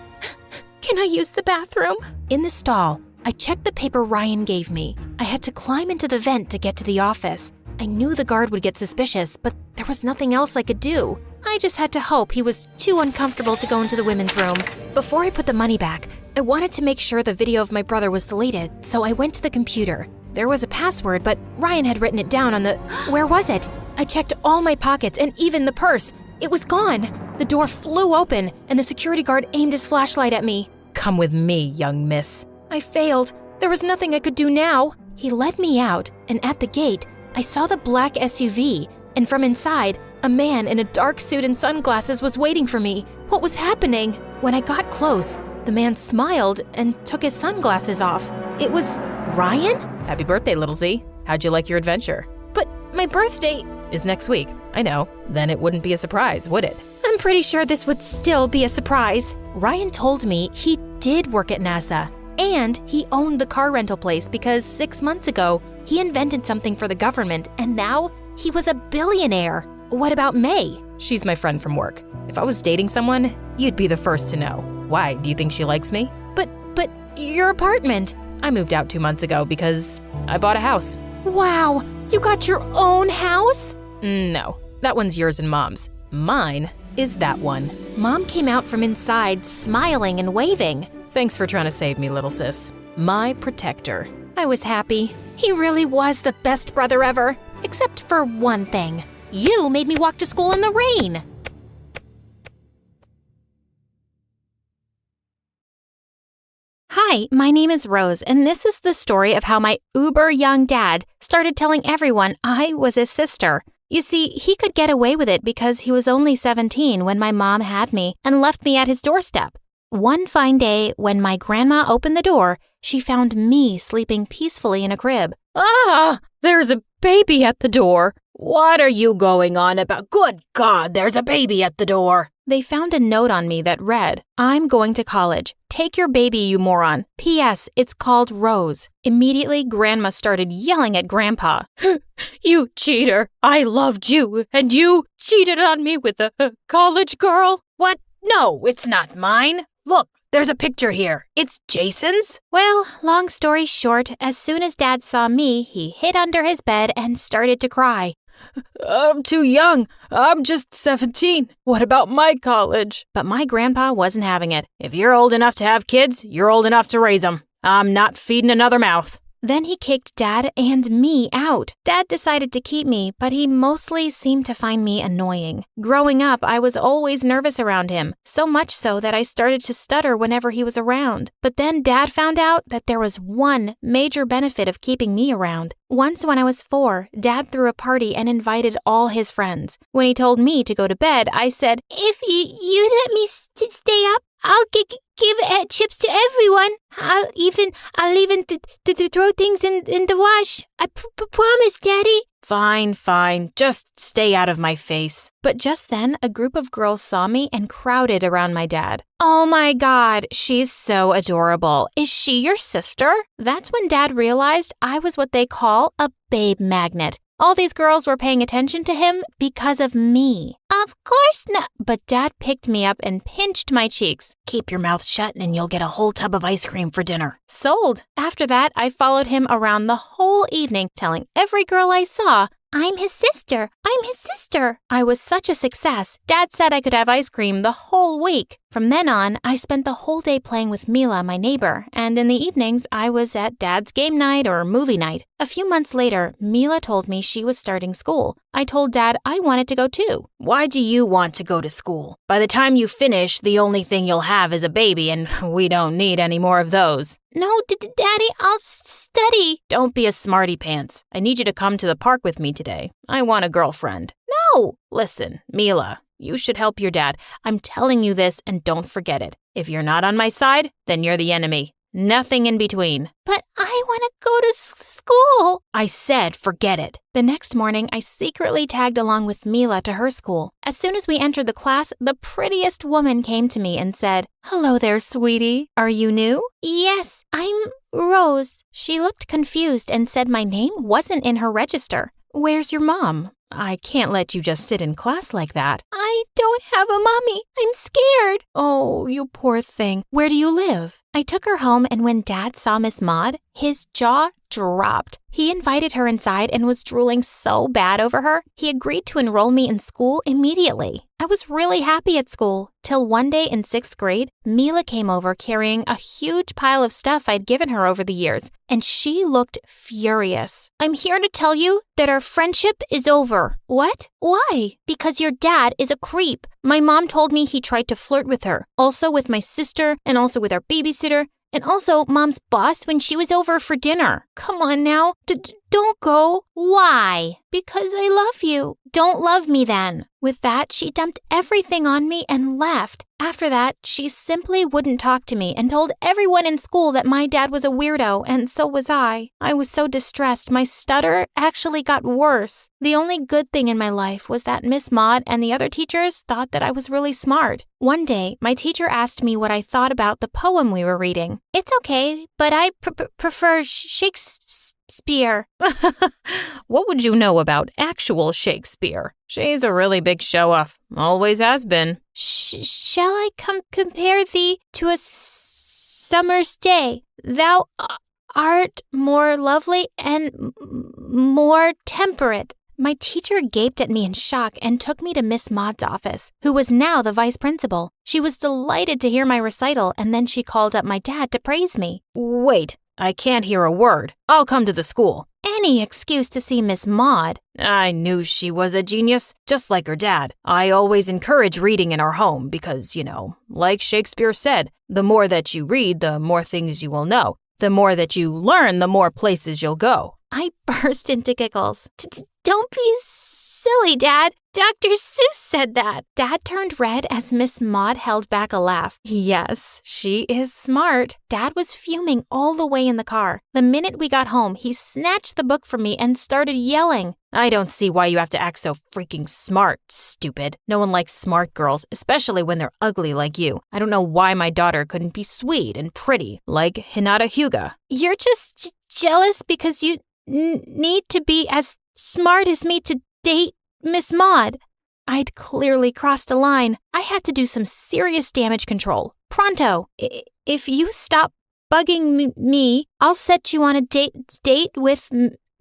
Can I use the bathroom? In the stall, I checked the paper Ryan gave me. I had to climb into the vent to get to the office. I knew the guard would get suspicious, but there was nothing else I could do. I just had to hope he was too uncomfortable to go into the women's room. Before I put the money back, I wanted to make sure the video of my brother was deleted, so I went to the computer. There was a password, but Ryan had written it down on the… Where was it? I checked all my pockets and even the purse. It was gone. The door flew open, and the security guard aimed his flashlight at me. Come with me, young miss. I failed. There was nothing I could do now. He led me out, and at the gate, I saw the black SUV, and from inside, a man in a dark suit and sunglasses was waiting for me. What was happening? When I got close, the man smiled and took his sunglasses off. It was Ryan? Happy birthday, little Z. How'd you like your adventure? But my birthday is next week. I know. Then it wouldn't be a surprise, would it? I'm pretty sure this would still be a surprise. Ryan told me he did work at NASA, and he owned the car rental place because 6 months ago, he invented something for the government, and now he was a billionaire. What about May? She's my friend from work. If I was dating someone, you'd be the first to know. Why? Do you think she likes me? But your apartment. I moved out 2 months ago because I bought a house. Wow, you got your own house? No, that one's yours and Mom's. Mine is that one. Mom came out from inside, smiling and waving. Thanks for trying to save me, little sis. My protector. I was happy. He really was the best brother ever. Except for one thing. You made me walk to school in the rain. Hi, my name is Rose, and this is the story of how my uber young dad started telling everyone I was his sister. You see, he could get away with it because he was only 17 when my mom had me and left me at his doorstep. One fine day, when my grandma opened the door, she found me sleeping peacefully in a crib. Ah, there's a baby at the door. What are you going on about? Good God, there's a baby at the door. They found a note on me that read, I'm going to college. Take your baby, you moron. P.S. It's called Rose. Immediately, Grandma started yelling at Grandpa. You cheater. I loved you, and you cheated on me with a college girl. What? No, it's not mine. Look, there's a picture here. It's Jason's. Well, long story short, as soon as Dad saw me, he hid under his bed and started to cry. I'm too young. I'm just 17. What about my college? But my grandpa wasn't having it. If you're old enough to have kids, you're old enough to raise them. I'm not feeding another mouth. Then he kicked Dad and me out. Dad decided to keep me, but he mostly seemed to find me annoying. Growing up, I was always nervous around him, so much so that I started to stutter whenever he was around. But then Dad found out that there was one major benefit of keeping me around. Once when I was 4, Dad threw a party and invited all his friends. When he told me to go to bed, I said, If you let me stay up, I'll give chips to everyone. I'll even to throw things in the wash. I promise, Daddy. Fine. Just stay out of my face. But just then, a group of girls saw me and crowded around my dad. Oh my God, she's so adorable. Is she your sister? That's when Dad realized I was what they call a babe magnet. All these girls were paying attention to him because of me. Of course not. But Dad picked me up and pinched my cheeks. Keep your mouth shut and you'll get a whole tub of ice cream for dinner. Sold. After that, I followed him around the whole evening, telling every girl I saw, I'm his sister. I'm his sister. I was such a success. Dad said I could have ice cream the whole week. From then on, I spent the whole day playing with Mila, my neighbor, and in the evenings, I was at Dad's game night or movie night. A few months later, Mila told me she was starting school. I told Dad I wanted to go too. Why do you want to go to school? By the time you finish, the only thing you'll have is a baby, and we don't need any more of those. No, Daddy, I'll study. Don't be a smarty pants. I need you to come to the park with me today. I want a girlfriend. No. Listen, Mila, you should help your dad. I'm telling you this, and don't forget it. If you're not on my side, then you're the enemy. Nothing in between. But I want to go to school. I said forget it. The next morning, I secretly tagged along with Mila to her school. As soon as we entered the class, the prettiest woman came to me and said, "Hello there, sweetie. Are you new?" Yes, I'm Rose. She looked confused and said my name wasn't in her register. Where's your mom? I can't let you just sit in class like that. I don't have a mommy. I'm scared. Oh, you poor thing. Where do you live? I took her home, and when Dad saw Miss Maud, his jaw dropped. He invited her inside and was drooling so bad over her, he agreed to enroll me in school immediately. I was really happy at school, till one day in 6th grade, Mila came over carrying a huge pile of stuff I'd given her over the years, and she looked furious. I'm here to tell you that our friendship is over. What? Why? Because your dad is a creep. My mom told me he tried to flirt with her, also with my sister, and also with our babysitter, and also Mom's boss when she was over for dinner. Come on now, don't go. Why? Because I love you. Don't love me then. With that, she dumped everything on me and left. After that, she simply wouldn't talk to me and told everyone in school that my dad was a weirdo, and so was I. I was so distressed, my stutter actually got worse. The only good thing in my life was that Miss Maud and the other teachers thought that I was really smart. One day, my teacher asked me what I thought about the poem we were reading. It's okay, but I prefer Shakespeare. What would you know about actual Shakespeare? She's a really big show-off. Always has been. Shall I compare thee to a summer's day? Thou art more lovely and more temperate. My teacher gaped at me in shock and took me to Miss Maud's office, who was now the vice principal. She was delighted to hear my recital, and then she called up my dad to praise me. Wait, I can't hear a word. I'll come to the school. Any excuse to see Miss Maud. I knew she was a genius, just like her dad. I always encourage reading in our home because, like Shakespeare said, the more that you read, the more things you will know. The more that you learn, the more places you'll go. I burst into giggles. Don't be silly, Dad. Dr. Seuss said that. Dad turned red as Miss Maud held back a laugh. Yes, she is smart. Dad was fuming all the way in the car. The minute we got home, he snatched the book from me and started yelling. I don't see why you have to act so freaking smart, stupid. No one likes smart girls, especially when they're ugly like you. I don't know why my daughter couldn't be sweet and pretty, like Hinata Hyuga. You're just jealous because you need to be as smart as me to date Miss Maud. I'd clearly crossed a line. I had to do some serious damage control. Pronto. If you stop bugging me, I'll set you on a date with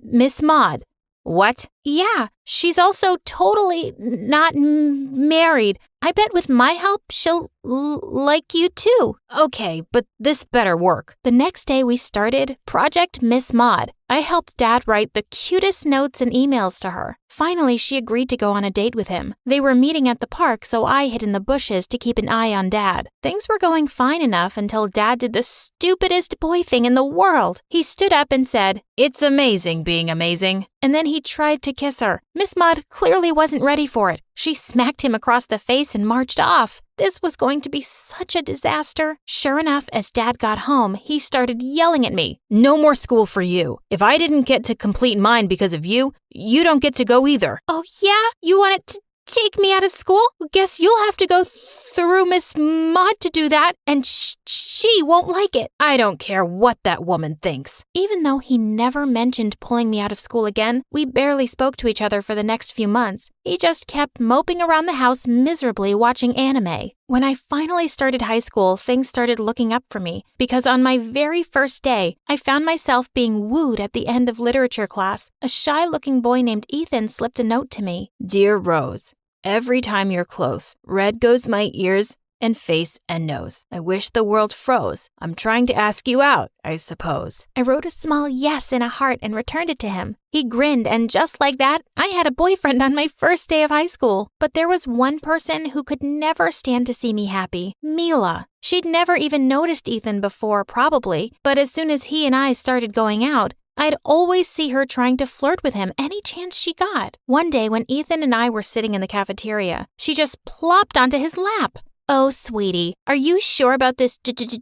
Miss Maud. What? Yeah, she's also totally not married. I bet with my help, she'll like you too. Okay, but this better work. The next day we started Project Miss Maud. I helped Dad write the cutest notes and emails to her. Finally, she agreed to go on a date with him. They were meeting at the park, so I hid in the bushes to keep an eye on Dad. Things were going fine enough until Dad did the stupidest boy thing in the world. He stood up and said, "It's amazing being amazing." And then he tried to kiss her. Miss Maud clearly wasn't ready for it. She smacked him across the face and marched off. This was going to be such a disaster. Sure enough, as Dad got home, he started yelling at me. No more school for you. If I didn't get to complete mine because of you, you don't get to go either. Oh yeah? You wanted to take me out of school? Guess you'll have to go through Miss Maud to do that, and she won't like it. I don't care what that woman thinks. Even though he never mentioned pulling me out of school again, we barely spoke to each other for the next few months. He just kept moping around the house miserably watching anime. When I finally started high school, things started looking up for me, because on my very first day, I found myself being wooed at the end of literature class. A shy-looking boy named Ethan slipped a note to me. Dear Rose, every time you're close, red goes my ears and face and nose. I wish the world froze. I'm trying to ask you out, I suppose. I wrote a small yes in a heart and returned it to him. He grinned, and just like that, I had a boyfriend on my first day of high school. But there was one person who could never stand to see me happy, Mila. She'd never even noticed Ethan before, probably, but as soon as he and I started going out, I'd always see her trying to flirt with him any chance she got. One day when Ethan and I were sitting in the cafeteria, she just plopped onto his lap. Oh, sweetie, are you sure about this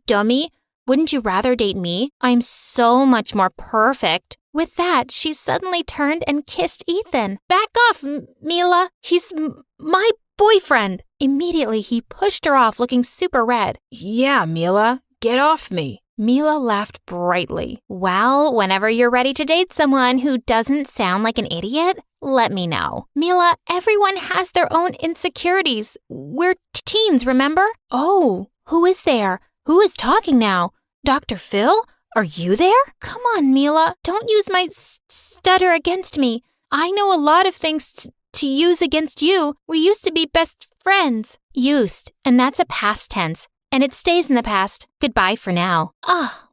dummy? Wouldn't you rather date me? I'm so much more perfect. With that, she suddenly turned and kissed Ethan. Back off, Mila. He's my boyfriend. Immediately, he pushed her off, looking super red. Yeah, Mila, get off me. Mila laughed brightly. Well, whenever you're ready to date someone who doesn't sound like an idiot, let me know. Mila, everyone has their own insecurities. We're teens, remember? Oh, who is there? Who is talking now? Dr. Phil? Are you there? Come on, Mila. Don't use my stutter against me. I know a lot of things to use against you. We used to be best friends. Used, and that's a past tense. And it stays in the past. Goodbye for now.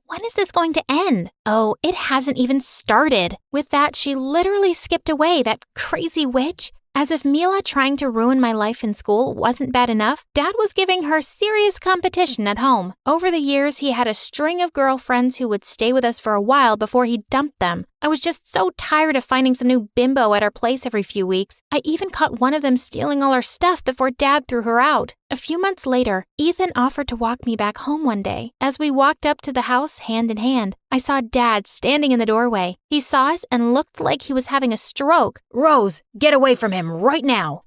When is this going to end? Oh, it hasn't even started. With that, she literally skipped away, that crazy witch. As if Mila trying to ruin my life in school wasn't bad enough, Dad was giving her serious competition at home. Over the years, he had a string of girlfriends who would stay with us for a while before he dumped them. I was just so tired of finding some new bimbo at our place every few weeks. I even caught one of them stealing all our stuff before Dad threw her out. A few months later, Ethan offered to walk me back home one day. As we walked up to the house hand in hand, I saw Dad standing in the doorway. He saw us and looked like he was having a stroke. Rose, get away from him right now.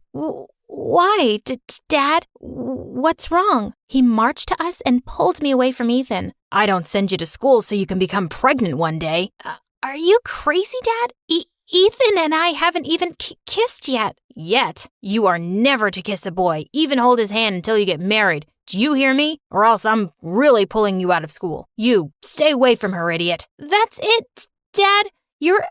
Why, Dad? What's wrong? He marched to us and pulled me away from Ethan. I don't send you to school so you can become pregnant one day. Are you crazy, Dad? Ethan and I haven't even kissed yet. Yet? You are never to kiss a boy, even hold his hand until you get married. Do you hear me? Or else I'm really pulling you out of school. You, stay away from her, idiot. That's it, Dad. You're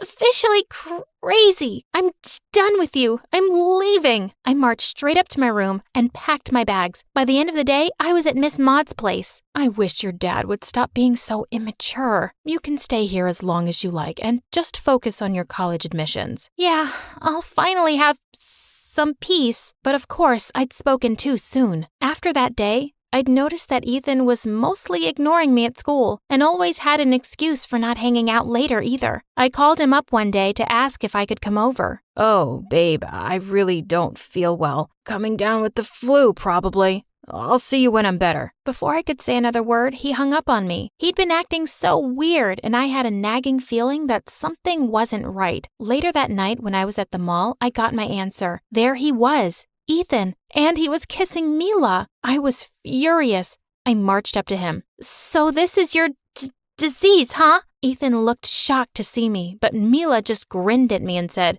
officially crazy. I'm done with you. I'm leaving. I marched straight up to my room and packed my bags. By the end of the day, I was at Miss Maud's place. I wish your dad would stop being so immature. You can stay here as long as you like and just focus on your college admissions. Yeah, I'll finally have some peace. But of course, I'd spoken too soon. After that day, I'd noticed that Ethan was mostly ignoring me at school and always had an excuse for not hanging out later either. I called him up one day to ask if I could come over. Oh, babe, I really don't feel well. Coming down with the flu, probably. I'll see you when I'm better. Before I could say another word, he hung up on me. He'd been acting so weird, and I had a nagging feeling that something wasn't right. Later that night, when I was at the mall, I got my answer. There he was. Ethan, and he was kissing Mila. I was furious. I marched up to him. So this is your disease, huh? Ethan looked shocked to see me, but Mila just grinned at me and said,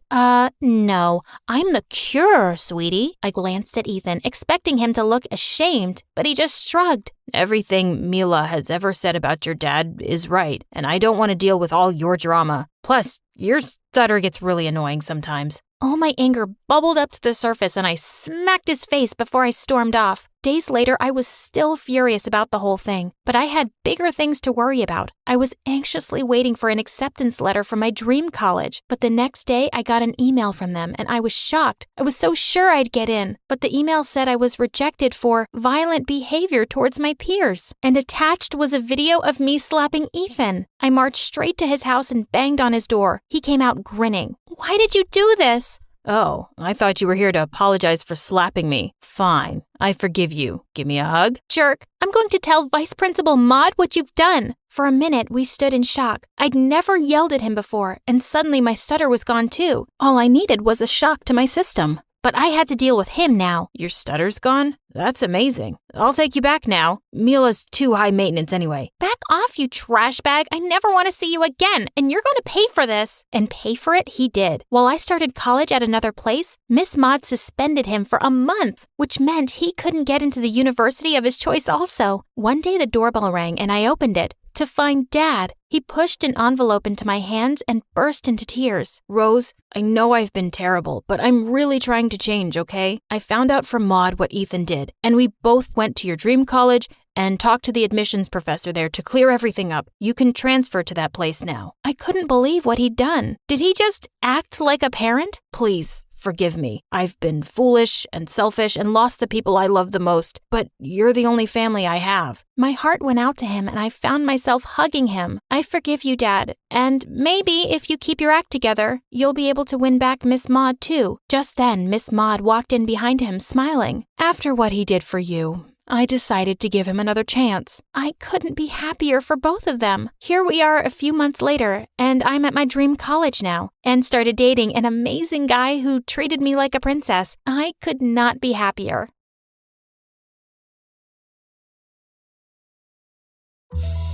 no, I'm the cure, sweetie. I glanced at Ethan, expecting him to look ashamed, but he just shrugged. Everything Mila has ever said about your dad is right, and I don't want to deal with all your drama. Plus, your stutter gets really annoying sometimes. All my anger bubbled up to the surface and I smacked his face before I stormed off. Days later, I was still furious about the whole thing, but I had bigger things to worry about. I was anxiously waiting for an acceptance letter from my dream college, but the next day I got an email from them and I was shocked. I was so sure I'd get in, but the email said I was rejected for violent behavior towards my peers, and attached was a video of me slapping Ethan. I marched straight to his house and banged on his door. He came out grinning. Why did you do this? Oh, I thought you were here to apologize for slapping me. Fine, I forgive you. Give me a hug. Jerk, I'm going to tell Vice Principal Maud what you've done. For a minute, we stood in shock. I'd never yelled at him before, and suddenly my stutter was gone too. All I needed was a shock to my system. But I had to deal with him now. Your stutter's gone? That's amazing. I'll take you back now. Mila's too high maintenance anyway. Back off, you trash bag. I never want to see you again, and you're going to pay for this. And pay for it he did. While I started college at another place, Miss Maud suspended him for a month, which meant he couldn't get into the university of his choice also. One day the doorbell rang and I opened it to find Dad. He pushed an envelope into my hands and burst into tears. Rose, I know I've been terrible, but I'm really trying to change, okay? I found out from Maud what Ethan did, and we both went to your dream college and talked to the admissions professor there to clear everything up. You can transfer to that place now. I couldn't believe what he'd done. Did he just act like a parent? Please, forgive me. I've been foolish and selfish and lost the people I love the most, but you're the only family I have. My heart went out to him and I found myself hugging him. I forgive you, Dad. And maybe if you keep your act together, you'll be able to win back Miss Maud too. Just then, Miss Maud walked in behind him, smiling. After what he did for you, I decided to give him another chance. I couldn't be happier for both of them. Here we are a few months later, and I'm at my dream college now, and started dating an amazing guy who treated me like a princess. I could not be happier.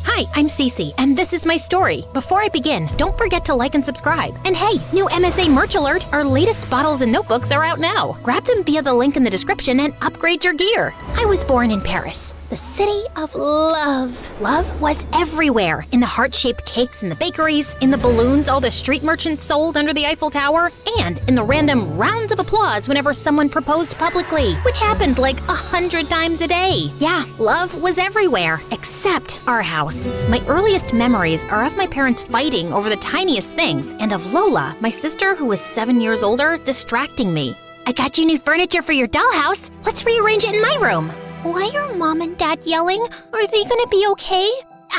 Hi, I'm Cece, and this is my story. Before I begin, don't forget to like and subscribe. And hey, new MSA merch alert! Our latest bottles and notebooks are out now. Grab them via the link in the description and upgrade your gear. I was born in Paris, the city of love. Love was everywhere. In the heart-shaped cakes in the bakeries, in the balloons all the street merchants sold under the Eiffel Tower, and in the random rounds of applause whenever someone proposed publicly, which happened like 100 times a day. Yeah, love was everywhere, except our house. My earliest memories are of my parents fighting over the tiniest things, and of Lola, my sister who was 7 years older, distracting me. I got you new furniture for your dollhouse. Let's rearrange it in my room. Why are Mom and Dad yelling? Are they gonna be okay?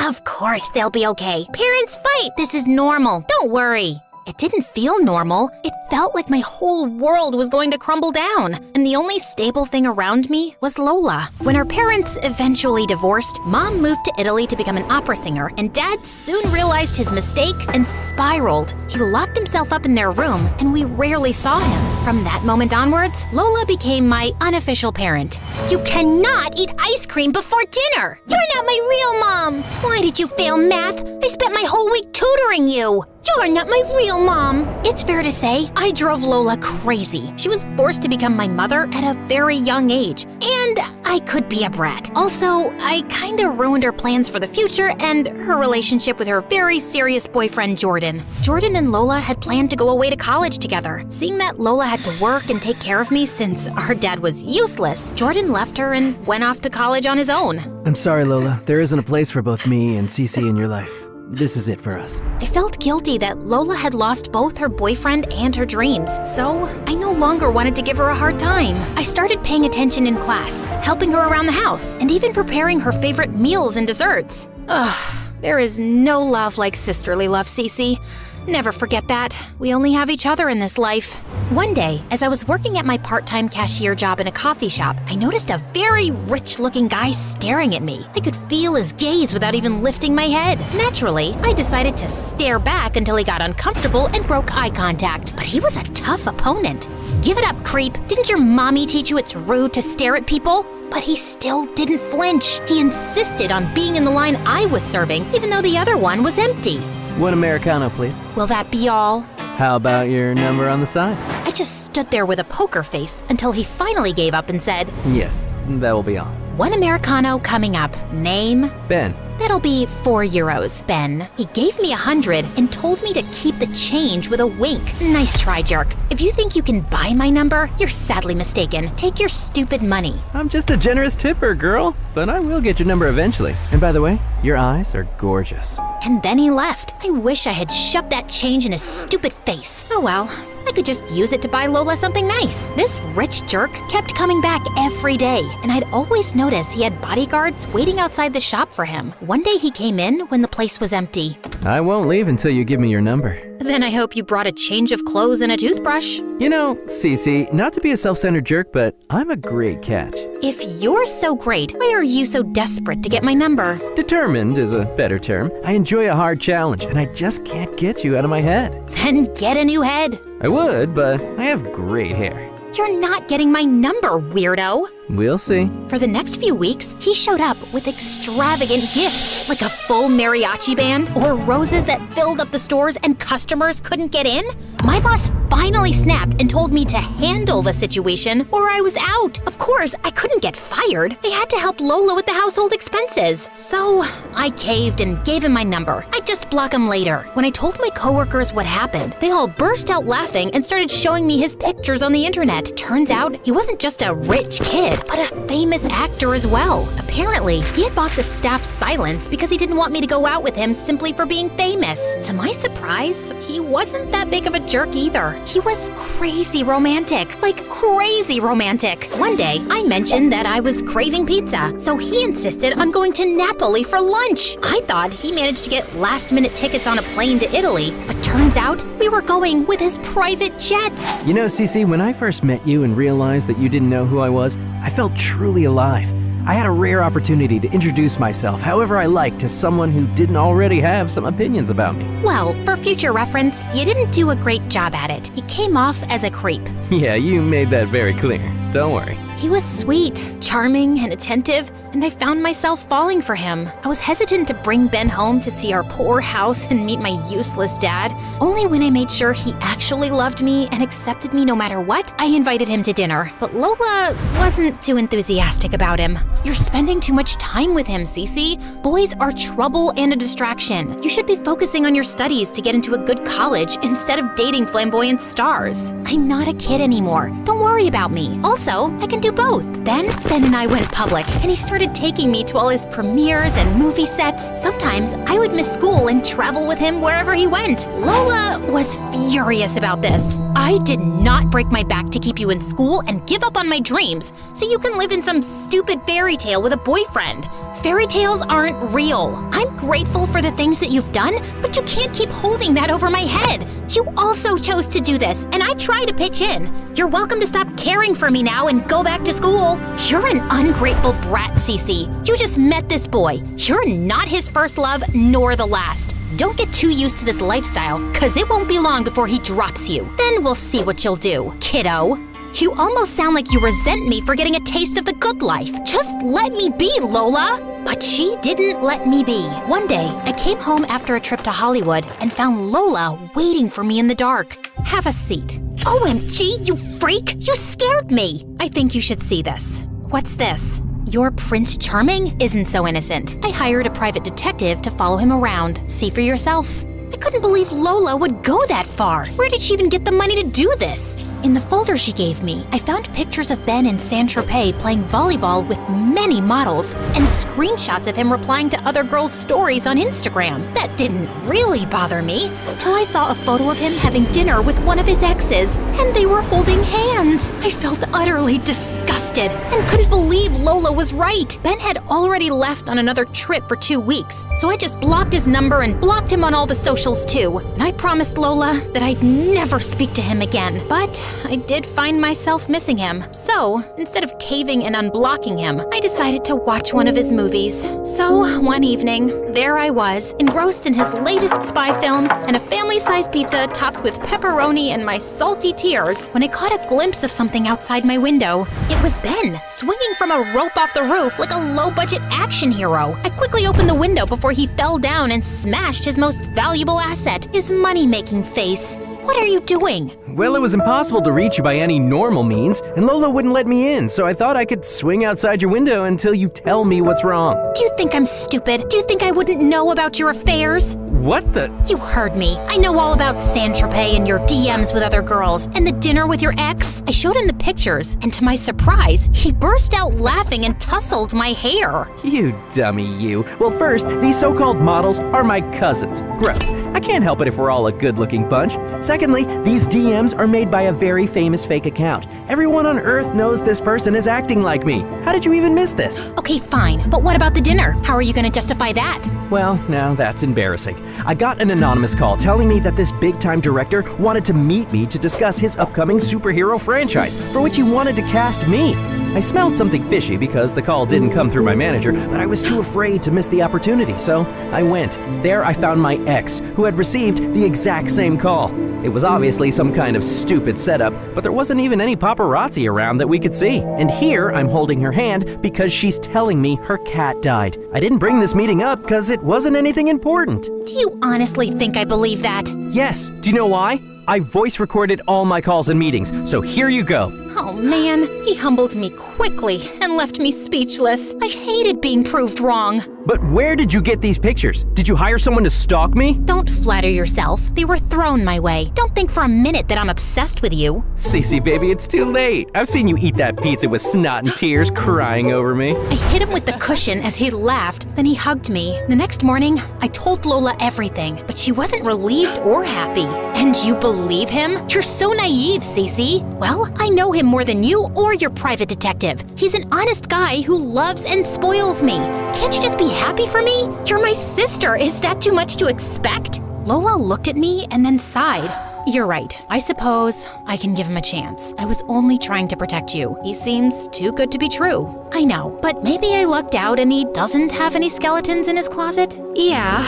Of course they'll be okay. Parents fight. This is normal. Don't worry. It didn't feel normal. It felt like my whole world was going to crumble down. And the only stable thing around me was Lola. When our parents eventually divorced, Mom moved to Italy to become an opera singer, and Dad soon realized his mistake and spiraled. He locked himself up in their room, and we rarely saw him. From that moment onwards, Lola became my unofficial parent. You cannot eat ice cream before dinner! You're not my real mom! Why did you fail math? I spent my whole week tutoring you! You're not my real mom! It's fair to say, I drove Lola crazy. She was forced to become my mother at a very young age, and I could be a brat. Also, I kinda ruined her plans for the future and her relationship with her very serious boyfriend, Jordan. Jordan and Lola had planned to go away to college together. Seeing that Lola had to work and take care of me since our dad was useless, Jordan left her and went off to college on his own. I'm sorry, Lola. There isn't a place for both me and Cece in your life. This is it for us. I felt guilty that Lola had lost both her boyfriend and her dreams, so I no longer wanted to give her a hard time. I started paying attention in class, helping her around the house, and even preparing her favorite meals and desserts. Ugh, there is no love like sisterly love, Cece. Never forget that. We only have each other in this life. One day, as I was working at my part-time cashier job in a coffee shop, I noticed a very rich-looking guy staring at me. I could feel his gaze without even lifting my head. Naturally, I decided to stare back until he got uncomfortable and broke eye contact. But he was a tough opponent. Give it up, creep. Didn't your mommy teach you it's rude to stare at people? But he still didn't flinch. He insisted on being in the line I was serving, even though the other one was empty. One Americano, please. Will that be all? How about your number on the side? I just stood there with a poker face until he finally gave up and said, Yes, that will be all. One Americano coming up. Name? Ben. That'll be €4, Ben. He gave me 100 and told me to keep the change with a wink. Nice try, jerk. If you think you can buy my number, you're sadly mistaken. Take your stupid money. I'm just a generous tipper, girl, but I will get your number eventually. And by the way, your eyes are gorgeous. And then he left. I wish I had shoved that change in his stupid face. Oh well. I could just use it to buy Lola something nice. This rich jerk kept coming back every day, and I'd always notice he had bodyguards waiting outside the shop for him. One day he came in when the place was empty. I won't leave until you give me your number. Then I hope you brought a change of clothes and a toothbrush. You know, Cece, not to be a self-centered jerk, but I'm a great catch. If you're so great, why are you so desperate to get my number? Determined is a better term. I enjoy a hard challenge, and I just can't get you out of my head. Then get a new head. I would, but I have great hair. You're not getting my number, weirdo. We'll see. For the next few weeks, he showed up with extravagant gifts, like a full mariachi band or roses that filled up the stores and customers couldn't get in. My boss finally snapped and told me to handle the situation or I was out. Of course, I couldn't get fired. I had to help Lola with the household expenses. So I caved and gave him my number. I'd just block him later. When I told my coworkers what happened, they all burst out laughing and started showing me his pictures on the internet. Turns out he wasn't just a rich kid, but a famous actor as well. Apparently, he had bought the staff's silence because he didn't want me to go out with him simply for being famous. To my surprise, he wasn't that big of a jerk either. He was crazy romantic, like crazy romantic. One day, I mentioned that I was craving pizza, so he insisted on going to Napoli for lunch. I thought he managed to get last-minute tickets on a plane to Italy, but turns out we were going with his private jet. You know, Cece, when I first met you and realized that you didn't know who I was, I felt truly alive. I had a rare opportunity to introduce myself however I liked to someone who didn't already have some opinions about me. Well, for future reference, you didn't do a great job at it. He came off as a creep. Yeah, you made that very clear. Don't worry. He was sweet, charming, and attentive, and I found myself falling for him. I was hesitant to bring Ben home to see our poor house and meet my useless dad. Only when I made sure he actually loved me and accepted me no matter what, I invited him to dinner. But Lola wasn't too enthusiastic about him. You're spending too much time with him, Cece. Boys are trouble and a distraction. You should be focusing on your studies to get into a good college instead of dating flamboyant stars. I'm not a kid anymore. Don't worry about me. Also, I can do both. Ben and I went public, and he started taking me to all his premieres and movie sets. Sometimes I would miss school and travel with him wherever he went. Lola was furious about this. I did not break my back to keep you in school and give up on my dreams so you can live in some stupid fairy tale with a boyfriend. Fairy tales aren't real. I'm grateful for the things that you've done, but you can't keep holding that over my head. You also chose to do this, and I try to pitch in. You're welcome to stop caring for me now and go back to school. You're an ungrateful brat, Cece. You just met this boy. You're not his first love, nor the last. Don't get too used to this lifestyle, cause it won't be long before he drops you. Then we'll see what you'll do, kiddo. You almost sound like you resent me for getting a taste of the good life. Just let me be, Lola. But she didn't let me be. One day, I came home after a trip to Hollywood and found Lola waiting for me in the dark. Have a seat. OMG, you freak! You scared me! I think you should see this. What's this? Your Prince Charming isn't so innocent. I hired a private detective to follow him around. See for yourself. I couldn't believe Lola would go that far. Where did she even get the money to do this? In the folder she gave me, I found pictures of Ben in Saint-Tropez playing volleyball with many models and screenshots of him replying to other girls' stories on Instagram. That didn't really bother me, till I saw a photo of him having dinner with one of his exes, and they were holding hands. I felt utterly disgusted and couldn't believe Lola was right. Ben had already left on another trip for 2 weeks, so I just blocked his number and blocked him on all the socials too. And I promised Lola that I'd never speak to him again. But I did find myself missing him. So, instead of caving and unblocking him, I decided to watch one of his movies. So, one evening, there I was, engrossed in his latest spy film and a family-sized pizza topped with pepperoni and my salty tears, when I caught a glimpse of something outside my window. It was Ben, swinging from a rope off the roof like a low-budget action hero. I quickly opened the window before he fell down and smashed his most valuable asset, his money-making face. What are you doing? Well, it was impossible to reach you by any normal means, and Lola wouldn't let me in, so I thought I could swing outside your window until you tell me what's wrong. Do you think I'm stupid? Do you think I wouldn't know about your affairs? What the? You heard me. I know all about Saint-Tropez and your DMs with other girls, and the dinner with your ex. I showed him the pictures, and to my surprise, he burst out laughing and tussled my hair. You dummy, you. Well, first, these so-called models are my cousins. Gross. I can't help it if we're all a good-looking bunch. Second, Secondly, these DMs are made by a very famous fake account. Everyone on Earth knows this person is acting like me. How did you even miss this? Okay, fine, but what about the dinner? How are you gonna justify that? Well, now that's embarrassing. I got an anonymous call telling me that this big-time director wanted to meet me to discuss his upcoming superhero franchise, for which he wanted to cast me. I smelled something fishy because the call didn't come through my manager, but I was too afraid to miss the opportunity, so I went. There I found my ex, who had received the exact same call. It was obviously some kind of stupid setup, but there wasn't even any paparazzi around that we could see. And here I'm holding her hand because she's telling me her cat died. I didn't bring this meeting up because it wasn't anything important. Do you honestly think I believe that? Yes. Do you know why? I voice recorded all my calls and meetings, so here you go. Oh man, he humbled me quickly and left me speechless. I hated being proved wrong. But where did you get these pictures? Did you hire someone to stalk me? Don't flatter yourself. They were thrown my way. Don't think for a minute that I'm obsessed with you. Cece, baby, it's too late. I've seen you eat that pizza with snot and tears crying over me. I hit him with the cushion as he laughed, then he hugged me. The next morning, I told Lola everything, but she wasn't relieved or happy. And you believe him? You're so naive, Cece. Well, I know him more than you or your private detective. He's an honest guy who loves and spoils me. Can't you just be happy for me? You're my sister. Is that too much to expect? Lola looked at me and then sighed. You're right. I suppose I can give him a chance. I was only trying to protect you. He seems too good to be true. I know, but maybe I lucked out and he doesn't have any skeletons in his closet? Yeah,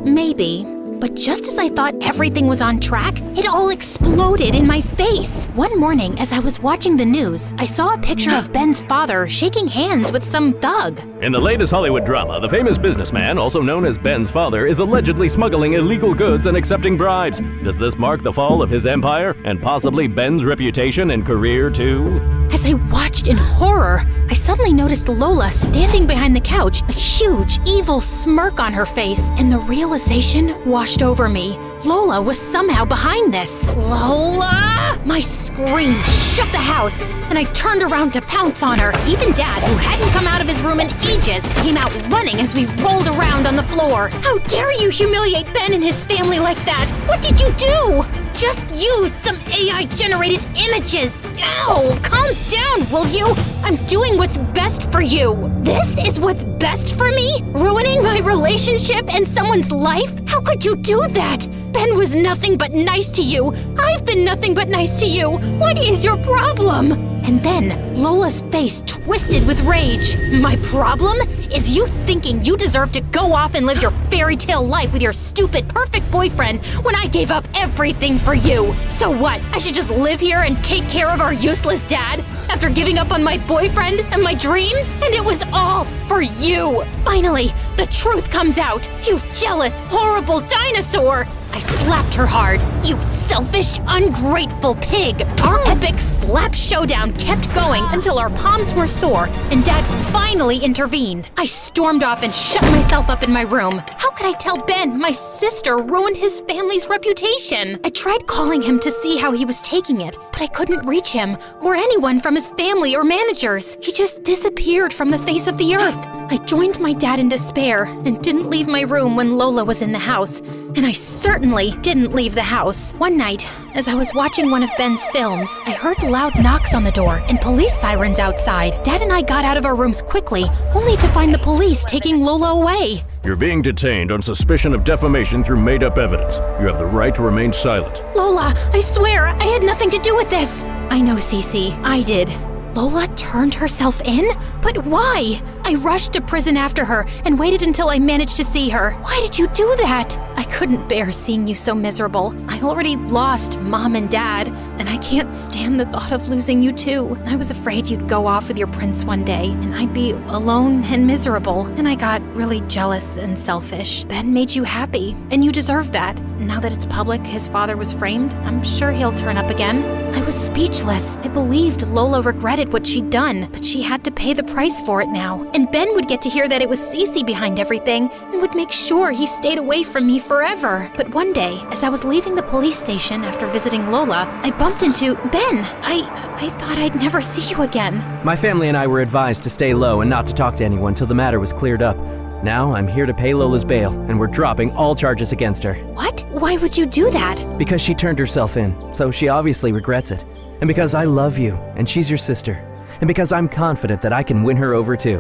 maybe. But just as I thought everything was on track, it all exploded in my face. One morning, as I was watching the news, I saw a picture of Ben's father shaking hands with some thug. In the latest Hollywood drama, the famous businessman, also known as Ben's father, is allegedly smuggling illegal goods and accepting bribes. Does this mark the fall of his empire and possibly Ben's reputation and career too? As I watched in horror, I suddenly noticed Lola standing behind the couch, a huge, evil smirk on her face, and the realization washed over me. Lola was somehow behind this. Lola! My scream shook the house, and I turned around to pounce on her. Even Dad, who hadn't come out of his room in ages, came out running as we rolled around on the floor. How dare you humiliate Ben and his family like that? What did you do? Just used some AI-generated images. Ow! Calm down, will you? I'm doing what's best for you. This is what's best for me? Ruining my relationship and someone's life? How could you do that? Ben was nothing but nice to you. I've been nothing but nice to you. What is your problem? And then Lola's face twisted with rage. My problem is you thinking you deserve to go off and live your fairy tale life with your stupid perfect boyfriend when I gave up everything for you. So what? I should just live here and take care of our useless dad after giving up on my boyfriend and my dreams? And it was all for you. Finally, the truth comes out. You jealous, horrible dinosaur. I slapped her hard. You selfish, ungrateful pig. Our epic slap showdown kept going until our palms were sore and Dad finally intervened. I stormed off and shut myself up in my room. How could I tell Ben my sister ruined his family's reputation? I tried calling him to see how he was taking it, but I couldn't reach him or anyone from his family or managers. He just disappeared from the face of the earth. I joined my dad in despair and didn't leave my room when Lola was in the house. And I certainly didn't leave the house. One night, as I was watching one of Ben's films, I heard loud knocks on the door and police sirens outside. Dad and I got out of our rooms quickly, only to find the police taking Lola away. You're being detained on suspicion of defamation through made-up evidence. You have the right to remain silent. Lola, I swear, I had nothing to do with this. I know, Cece, I did. Lola turned herself in? But why? I rushed to prison after her and waited until I managed to see her. Why did you do that? I couldn't bear seeing you so miserable. I already lost Mom and Dad, and I can't stand the thought of losing you too. I was afraid you'd go off with your prince one day, and I'd be alone and miserable, and I got really jealous and selfish. Ben made you happy, and you deserve that. Now that it's public his father was framed, I'm sure he'll turn up again. I was speechless. I believed Lola regretted what she'd done, but she had to pay the price for it now. And Ben would get to hear that it was Cece behind everything and would make sure he stayed away from me forever. But one day, as I was leaving the police station after visiting Lola, I bumped into Ben. I thought I'd never see you again. My family and I were advised to stay low and not to talk to anyone till the matter was cleared up. Now I'm here to pay Lola's bail, and we're dropping all charges against her. What? Why would you do that? Because she turned herself in, so she obviously regrets it. And because I love you, and she's your sister. And because I'm confident that I can win her over too.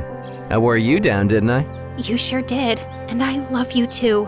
I wore you down, didn't I? You sure did. And I love you too.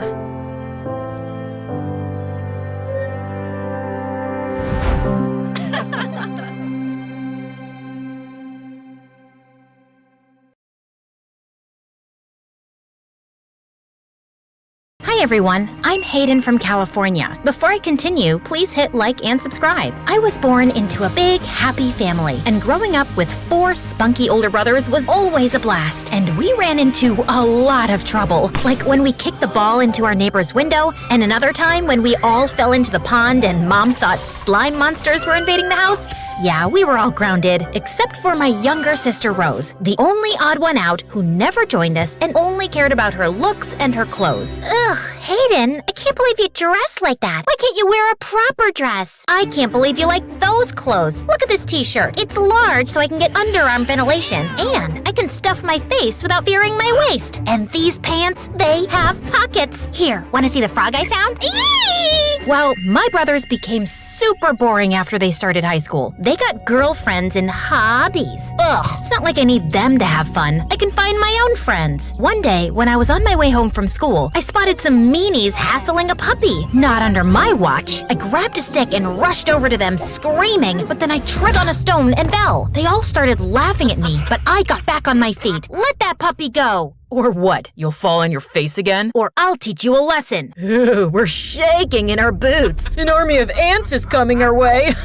Hi everyone, I'm Hayden from California. Before I continue, please hit like and subscribe. I was born into a big, happy family, and growing up with 4 spunky older brothers was always a blast. And we ran into a lot of trouble, like when we kicked the ball into our neighbor's window, and another time when we all fell into the pond and Mom thought slime monsters were invading the house. Yeah, we were all grounded, except for my younger sister Rose, the only odd one out who never joined us and only cared about her looks and her clothes. Ugh, Hayden, I can't believe you dress like that. Why can't you wear a proper dress? I can't believe you like those clothes. Look at this t-shirt. It's large so I can get underarm ventilation, and I can stuff my face without veering my waist. And these pants, they have pockets. Here, want to see the frog I found? Eee! Well, my brothers became super boring after they started high school. They got girlfriends and hobbies. Ugh, it's not like I need them to have fun. I can find my own friends. One day, when I was on my way home from school, I spotted some meanies hassling a puppy. Not under my watch. I grabbed a stick and rushed over to them screaming, but then I tripped on a stone and fell. They all started laughing at me, but I got back on my feet. Let that puppy go. Or what? You'll fall on your face again? Or I'll teach you a lesson. Ew, we're shaking in our boots. An army of ants is coming our way.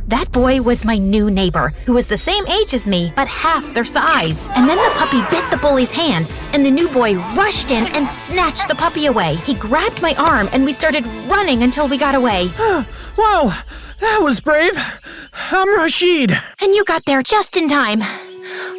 That boy was my new neighbor, who was the same age as me, but half their size. And then the puppy bit the bully's hand, and the new boy rushed in and snatched the puppy away. He grabbed my arm, and we started running until we got away. Wow, that was brave. I'm Rashid. And you got there just in time.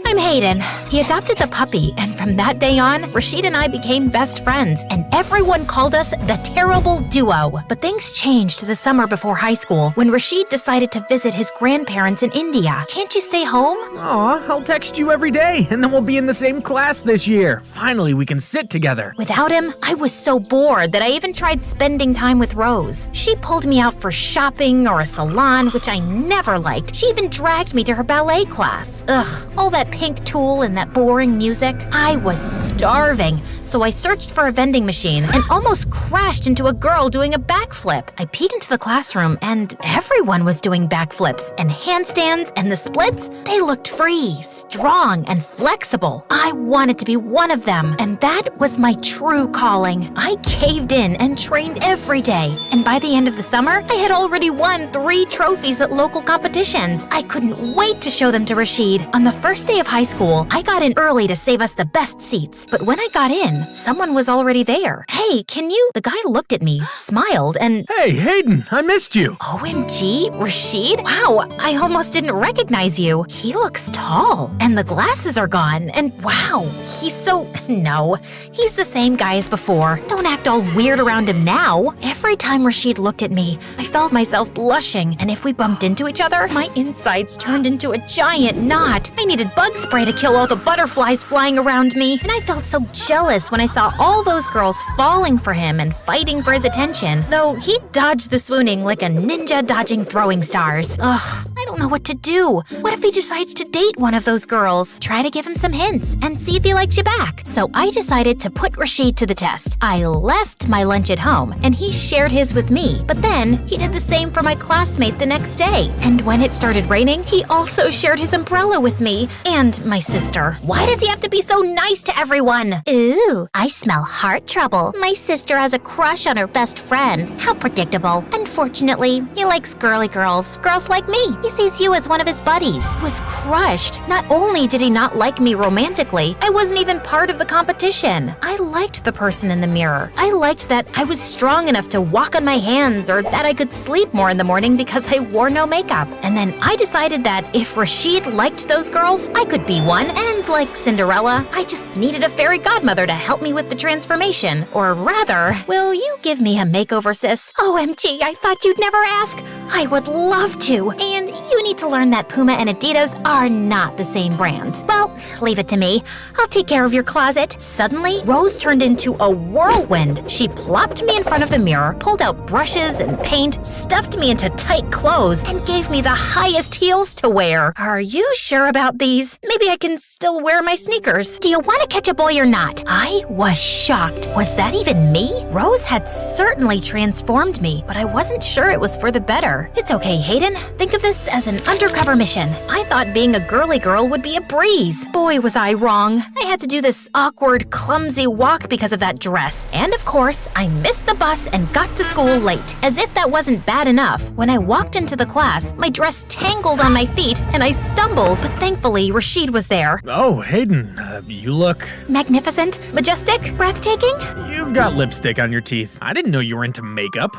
I'm Hayden. He adopted the puppy, and from that day on, Rashid and I became best friends, and everyone called us the Terrible Duo. But things changed the summer before high school when Rashid decided to visit his grandparents in India. Can't you stay home? Aw, I'll text you every day, and then we'll be in the same class this year. Finally, we can sit together. Without him, I was so bored that I even tried spending time with Rose. She pulled me out for shopping or a salon, which I never liked. She even dragged me to her ballet class. Ugh, all that pink tulle and that boring music. I was starving, so I searched for a vending machine and almost crashed into a girl doing a backflip. I peeked into the classroom and everyone was doing backflips and handstands, and the splits, they looked free, strong, and flexible. I wanted to be one of them, and that was my true calling. I caved in and trained every day, and by the end of the summer, I had already won 3 trophies at local competitions. I couldn't wait to show them to Rashid. On the first day of high school, I got in early to save us the best seats, but when I got in, someone was already there. Hey, can you? The guy looked at me, smiled, and... Hey, Hayden, I missed you. OMG, Rashid? Wow, I almost didn't recognize you. He looks tall, and the glasses are gone, and wow, he's so... No, he's the same guy as before. Don't act all weird around him now. Every time Rashid looked at me, I felt myself blushing, and if we bumped into each other, my insides turned into a giant knot. I needed bug spray to kill all the butterflies flying around me, and I felt so jealous when I saw all those girls falling for him and fighting for his attention, though he dodged the swooning like a ninja dodging throwing stars. Ugh, I don't know what to do. What if he decides to date one of those girls? Try to give him some hints and see if he likes you back. So I decided to put Rashid to the test. I left my lunch at home, and he shared his with me, but then he did the same for my classmate the next day. And when it started raining, he also shared his umbrella with me and my sister. Why does he have to be so nice to everyone? Ooh, I smell heart trouble. My sister has a crush on her best friend. How predictable. Unfortunately, he likes girly girls. Girls like me. He sees you as one of his buddies. I was crushed. Not only did he not like me romantically, I wasn't even part of the competition. I liked the person in the mirror. I liked that I was strong enough to walk on my hands, or that I could sleep more in the morning because I wore no makeup. And then I decided that if Rashid liked those girls, I could be one, and like Cinderella, I just needed a fairy godmother to help me with the transformation. Or rather, will you give me a makeover, sis? OMG, I thought you'd never ask. I would love to. And you you need to learn that Puma and Adidas are not the same brands. Well, leave it to me. I'll take care of your closet. Suddenly, Rose turned into a whirlwind. She plopped me in front of the mirror, pulled out brushes and paint, stuffed me into tight clothes, and gave me the highest heels to wear. Are you sure about these? Maybe I can still wear my sneakers. Do you want to catch a boy or not? I was shocked. Was that even me? Rose had certainly transformed me, but I wasn't sure it was for the better. It's okay, Hayden. Think of this as an undercover mission. I thought being a girly girl would be a breeze. Boy, was I wrong. I had to do this awkward, clumsy walk because of that dress. And of course, I missed the bus and got to school late. As if that wasn't bad enough, when I walked into the class, my dress tangled on my feet and I stumbled, but thankfully Rashid was there. Oh, Hayden, you look... Magnificent, majestic, breathtaking? You've got lipstick on your teeth. I didn't know you were into makeup.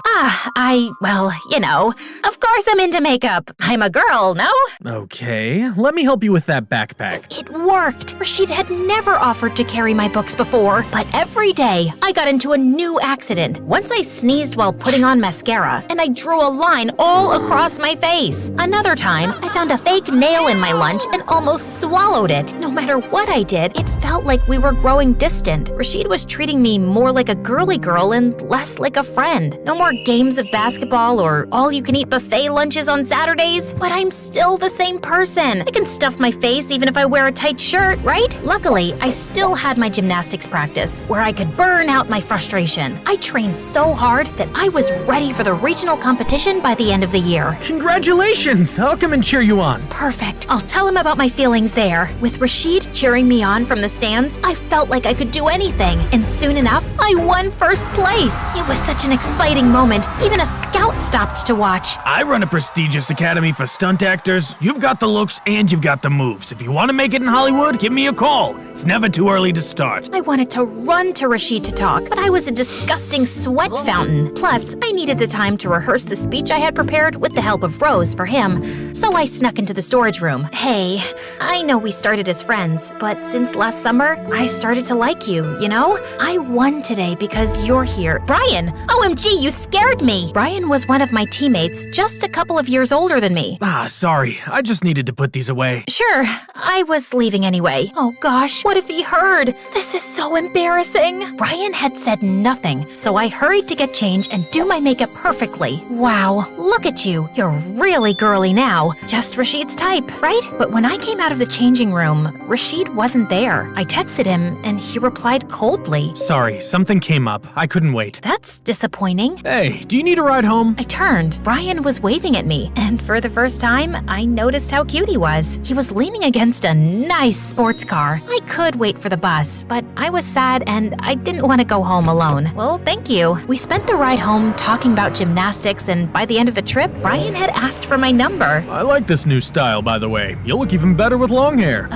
Well, you know, of course I'm into makeup. I'm a girl, no? Okay, let me help you with that backpack. It worked. Rashid had never offered to carry my books before, but every day I got into a new accident. Once I sneezed while putting on mascara, and I drew a line all across my face. Another time, I found a fake nail in my lunch and almost swallowed it. No matter what I did, it felt like we were growing distant. Rashid was treating me more like a girly girl and less like a friend. No more games of basketball or all-you-can-eat buffet lunches on Saturdays, but I'm still the same person. I can stuff my face even if I wear a tight shirt, right? Luckily, I still had my gymnastics practice where I could burn out my frustration. I trained so hard that I was ready for the regional competition by the end of the year. Congratulations! I'll come and cheer you on. Perfect. I'll tell him about my feelings there. With Rashid cheering me on from the stands, I felt like I could do anything. And soon enough, I won first place. It was such an exciting moment. Even a scout stopped to watch. I run a prestigious academy for stunt actors. You've got the looks and you've got the moves. If you want to make it in Hollywood, give me a call. It's never too early to start. I wanted to run to Rashid to talk, but I was a disgusting sweat fountain. Plus, I needed the time to rehearse the speech I had prepared with the help of Rose for him. So I snuck into the storage room. Hey, I know we started as friends, but since last summer, I started to like you, you know? I won today because you're here. Brian! OMG, you scared me! Brian was one of my teammates, just a couple of years older than me. Sorry. I just needed to put these away. Sure, I was leaving anyway. Oh gosh, what if he heard? This is so embarrassing. Brian had said nothing, so I hurried to get changed and do my makeup perfectly. Wow, look at you. You're really girly now. Just Rashid's type, right? But when I came out of the changing room, Rashid wasn't there. I texted him and he replied coldly. Sorry, something came up. I couldn't wait. That's disappointing. Hey, do you need a ride home? I turned. Brian was waving at me, and for the first time, I noticed how cute he was. He was leaning against a nice sports car. I could wait for the bus, but I was sad and I didn't want to go home alone. Well, thank you. We spent the ride home talking about gymnastics, and by the end of the trip, Brian had asked for my number. I like this new style, by the way. You'll look even better with long hair.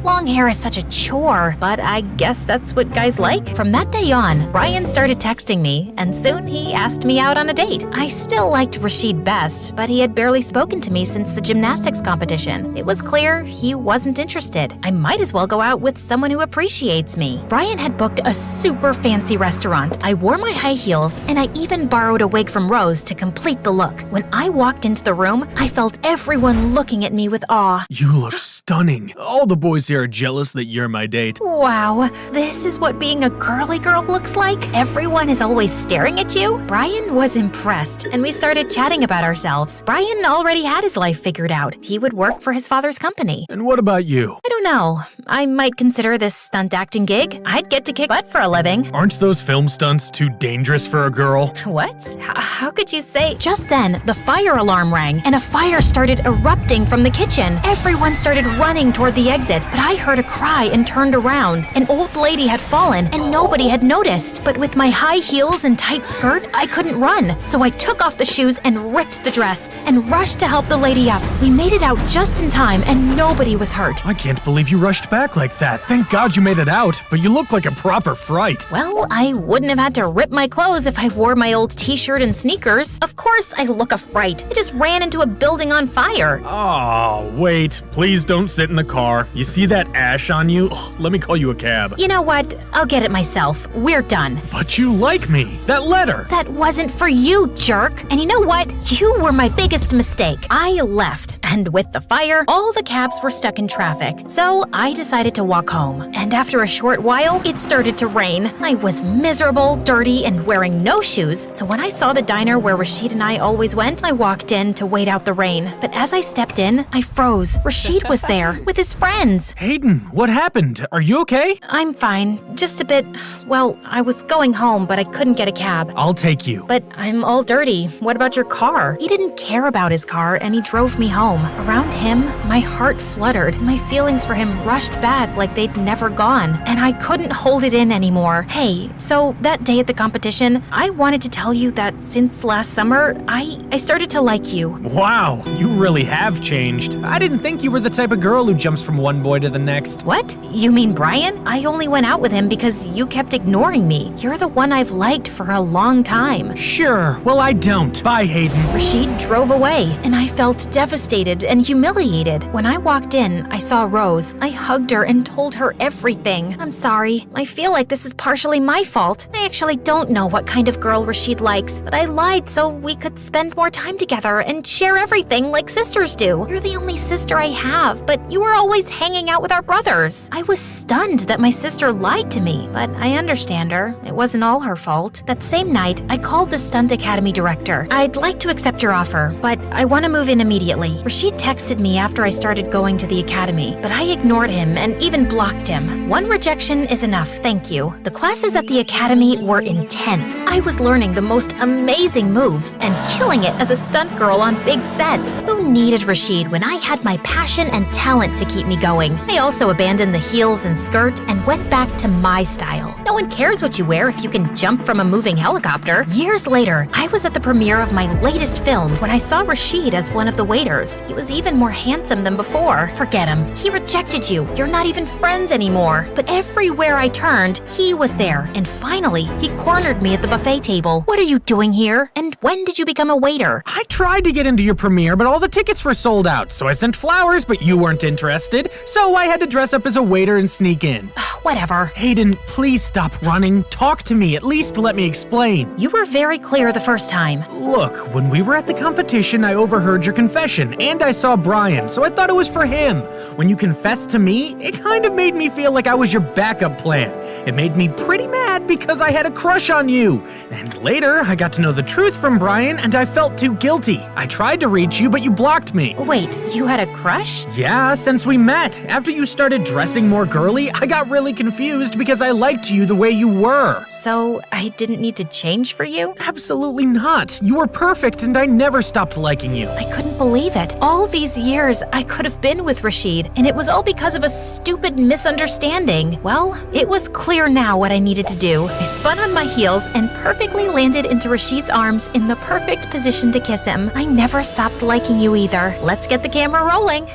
Long hair is such a chore, but I guess that's what guys like. From that day on, Brian started texting me, and soon he asked me out on a date. I still liked Rashid best, but he had barely spoken to me since the gymnastics competition. It was clear he wasn't interested. I might as well go out with someone who appreciates me. Brian had booked a super fancy restaurant. I wore my high heels, and I even borrowed a wig from Rose to complete the look. When I walked into the room, I felt everyone looking at me with awe. You look stunning. All the boys here are jealous that you're my date. Wow, this is what being a girly girl looks like? Everyone is always staring at you? Brian was impressed, and we started chatting about ourselves. Brian already had his life figured out. He would work for his father's company. And what about you? I don't know. I might consider this stunt acting gig. I'd get to kick butt for a living. Aren't those film stunts too dangerous for a girl? What? How could you say? Just then, the fire alarm rang, and a fire started erupting from the kitchen. Everyone started running toward the exit, but I heard a cry and turned around. An old lady had fallen, and nobody had noticed. But with my high heels and tight skirt, I couldn't run. So I took off the shoes and ripped the dress and rushed to help the lady up. We made it out just in time, and nobody was hurt. I can't believe you rushed back like that. Thank God you made it out, but you look like a proper fright. Well, I wouldn't have had to rip my clothes if I wore my old t-shirt and sneakers. Of course I look a fright. I just ran into a building on fire. Oh, wait. Please don't sit in the car. You see that ash on you? Let me call you a cab. You know what? I'll get it myself. We're done. But you like me. That letter. That wasn't for you, jerk. And you know what? You were my biggest mistake. I left. And with the fire, all the cabs were stuck in traffic. So I decided to walk home. And after a short while, it started to rain. I was miserable, dirty, and wearing no shoes. So when I saw the diner where Rashid and I always went, I walked in to wait out the rain. But as I stepped in, I froze. Rashid was there with his friends. Hayden, what happened? Are you okay? I'm fine. Just a bit. Well, I was going home, but I couldn't get a cab. I'll take you. But I'm all dirty. What about your car? He didn't care about his car, and he drove me home. Around him, my heart fluttered. My feelings for him rushed back like they'd never gone, and I couldn't hold it in anymore. Hey, so that day at the competition, I wanted to tell you that since last summer, I started to like you. Wow, you really have changed. I didn't think you were the type of girl who jumps from one boy to the next. What? You mean Brian? I only went out with him because you kept ignoring me. You're the one I've liked for a long time. Sure, well I don't. Bye, Hayden. Rashid drove away, and I felt devastated and humiliated. When I walked in, I saw Rose. I hugged her and told her everything. I'm sorry. I feel like this is partially my fault. I actually don't know what kind of girl Rashid likes, but I lied so we could spend more time together and share everything like sisters do. You're the only sister I have, but you were always hanging out with our brothers. I was stunned that my sister lied to me, but I understand her. It wasn't all her fault. That same night, I called the Stunt Academy director. I'd like to accept your offer, but I want to move in immediately. Rashid texted me after I started going to the academy, but I ignored him and even blocked him. One rejection is enough, thank you. The classes at the academy were intense. I was learning the most amazing moves and killing it as a stunt girl on big sets. Who needed Rashid when I had my passion and talent to keep me going? I also abandoned the heels and skirt and went back to my style. No one cares what you wear if you can jump from a moving helicopter. Years later, I was at the premiere of my latest film when I saw Rashid as one of the waiters. He was even more handsome than before. Forget him. He rejected you. You're not even friends anymore. But everywhere I turned, he was there. And finally, he cornered me at the buffet table. What are you doing here? And when did you become a waiter? I tried to get into your premiere, but all the tickets were sold out. So I sent flowers, but you weren't interested. So I had to dress up as a waiter and sneak in. Whatever. Hayden, please stop running. Talk to me. At least let me explain. You were very clear the first time. Look, when we were at the competition, I overheard your confession, and I saw Brian, so I thought it was for him. When you confessed to me, it kind of made me feel like I was your backup plan. It made me pretty mad because I had a crush on you. And later, I got to know the truth from Brian, and I felt too guilty. I tried to reach you, but you blocked me. Wait, you had a crush? Yeah, since we met. After you started dressing more girly, I got really confused because I liked you the way you were. So, I didn't need to change for you? Absolutely not. You were perfect, and I never stopped liking you. I couldn't believe it. All these years, I could have been with Rashid, and it was all because of a stupid misunderstanding. Well, it was clear now what I needed to do. I spun on my heels and perfectly landed into Rashid's arms in the perfect position to kiss him. I never stopped liking you either. Let's get the camera rolling.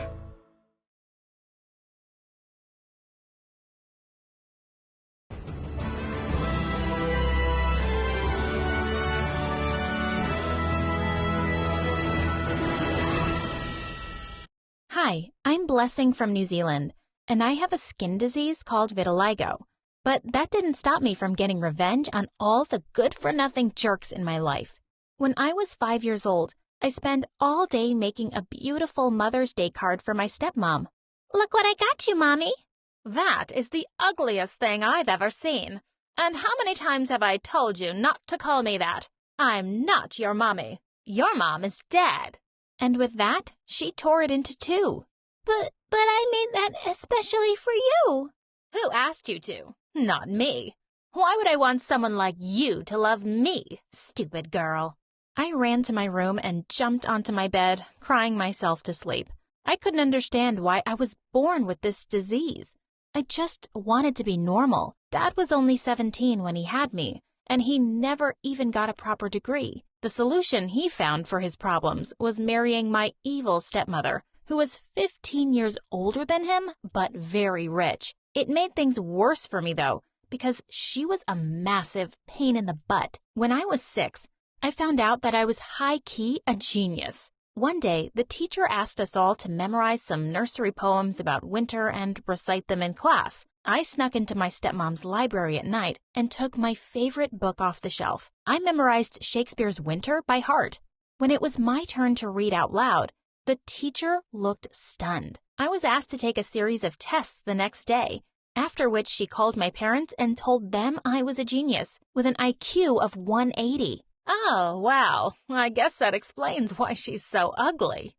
Hi, I'm Blessing from New Zealand, and I have a skin disease called vitiligo. But that didn't stop me from getting revenge on all the good-for-nothing jerks in my life. When I was 5 years old, I spent all day making a beautiful Mother's Day card for my stepmom. Look what I got you, Mommy! That is the ugliest thing I've ever seen. And how many times have I told you not to call me that? I'm not your mommy. Your mom is dead. And with that, she tore it into two. But I made that especially for you. Who asked you to? Not me. Why would I want someone like you to love me, stupid girl? I ran to my room and jumped onto my bed, crying myself to sleep. I couldn't understand why I was born with this disease. I just wanted to be normal. Dad was only 17 when he had me, and he never even got a proper degree. The solution he found for his problems was marrying my evil stepmother, who was 15 years older than him, but very rich. It made things worse for me, though, because she was a massive pain in the butt. When I was 6, I found out that I was high-key a genius. One day, the teacher asked us all to memorize some nursery poems about winter and recite them in class. I snuck into my stepmom's library at night and took my favorite book off the shelf. I memorized Shakespeare's Winter by heart. When it was my turn to read out loud, the The teacher looked stunned. I was asked to take a series of tests the next day, after which she called my parents and told them I was a genius with an IQ of 180. Oh, wow. I guess that explains why she's so ugly.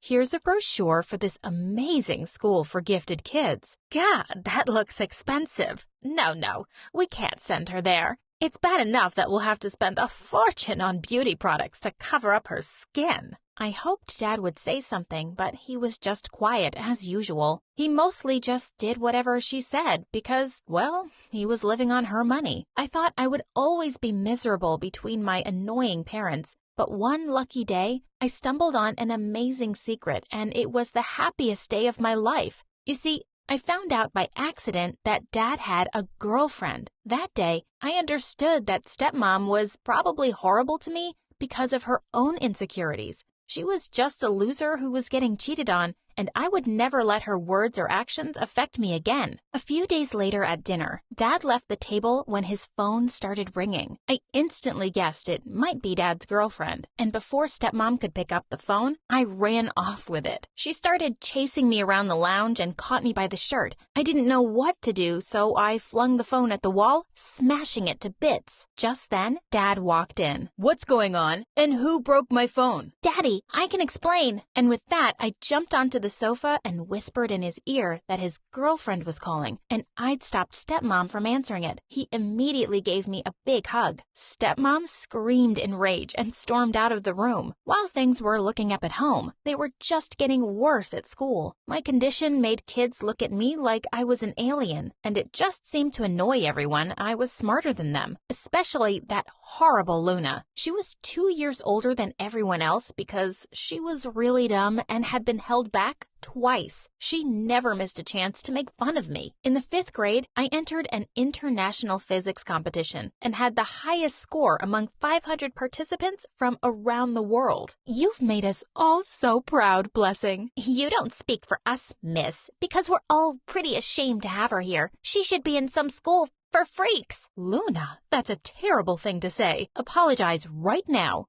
Here's a brochure for this amazing school for gifted kids. God, that looks expensive. No, we can't send her there. It's bad enough that we'll have to spend a fortune on beauty products to cover up her skin. I hoped Dad would say something, but he was just quiet as usual. He mostly just did whatever she said because, well, he was living on her money. I thought I would always be miserable between my annoying parents, but one lucky day, I stumbled on an amazing secret, and it was the happiest day of my life. You see, I found out by accident that Dad had a girlfriend. That day, I understood that stepmom was probably horrible to me because of her own insecurities. She was just a loser who was getting cheated on, and I would never let her words or actions affect me again. A few days later at dinner, Dad left the table when his phone started ringing. I instantly guessed it might be Dad's girlfriend, and before stepmom could pick up the phone, I ran off with it. She started chasing me around the lounge and caught me by the shirt. I didn't know what to do, so I flung the phone at the wall, smashing it to bits. Just then, Dad walked in. What's going on? And who broke my phone? Daddy, I can explain. And with that, I jumped onto the sofa and whispered in his ear that his girlfriend was calling, and I'd stopped stepmom from answering it. He immediately gave me a big hug. Stepmom screamed in rage and stormed out of the room. While things were looking up at home, they were just getting worse at school. My condition made kids look at me like I was an alien, and it just seemed to annoy everyone I was smarter than them, especially that horrible Luna. She was 2 years older than everyone else because she was really dumb and had been held back twice. She never missed a chance to make fun of me. In the 5th grade, I entered an international physics competition and had the highest score among 500 participants from around the world. You've made us all so proud, Blessing. You don't speak for us, miss, because we're all pretty ashamed to have her here. She should be in some school for freaks. Luna, that's a terrible thing to say. Apologize right now.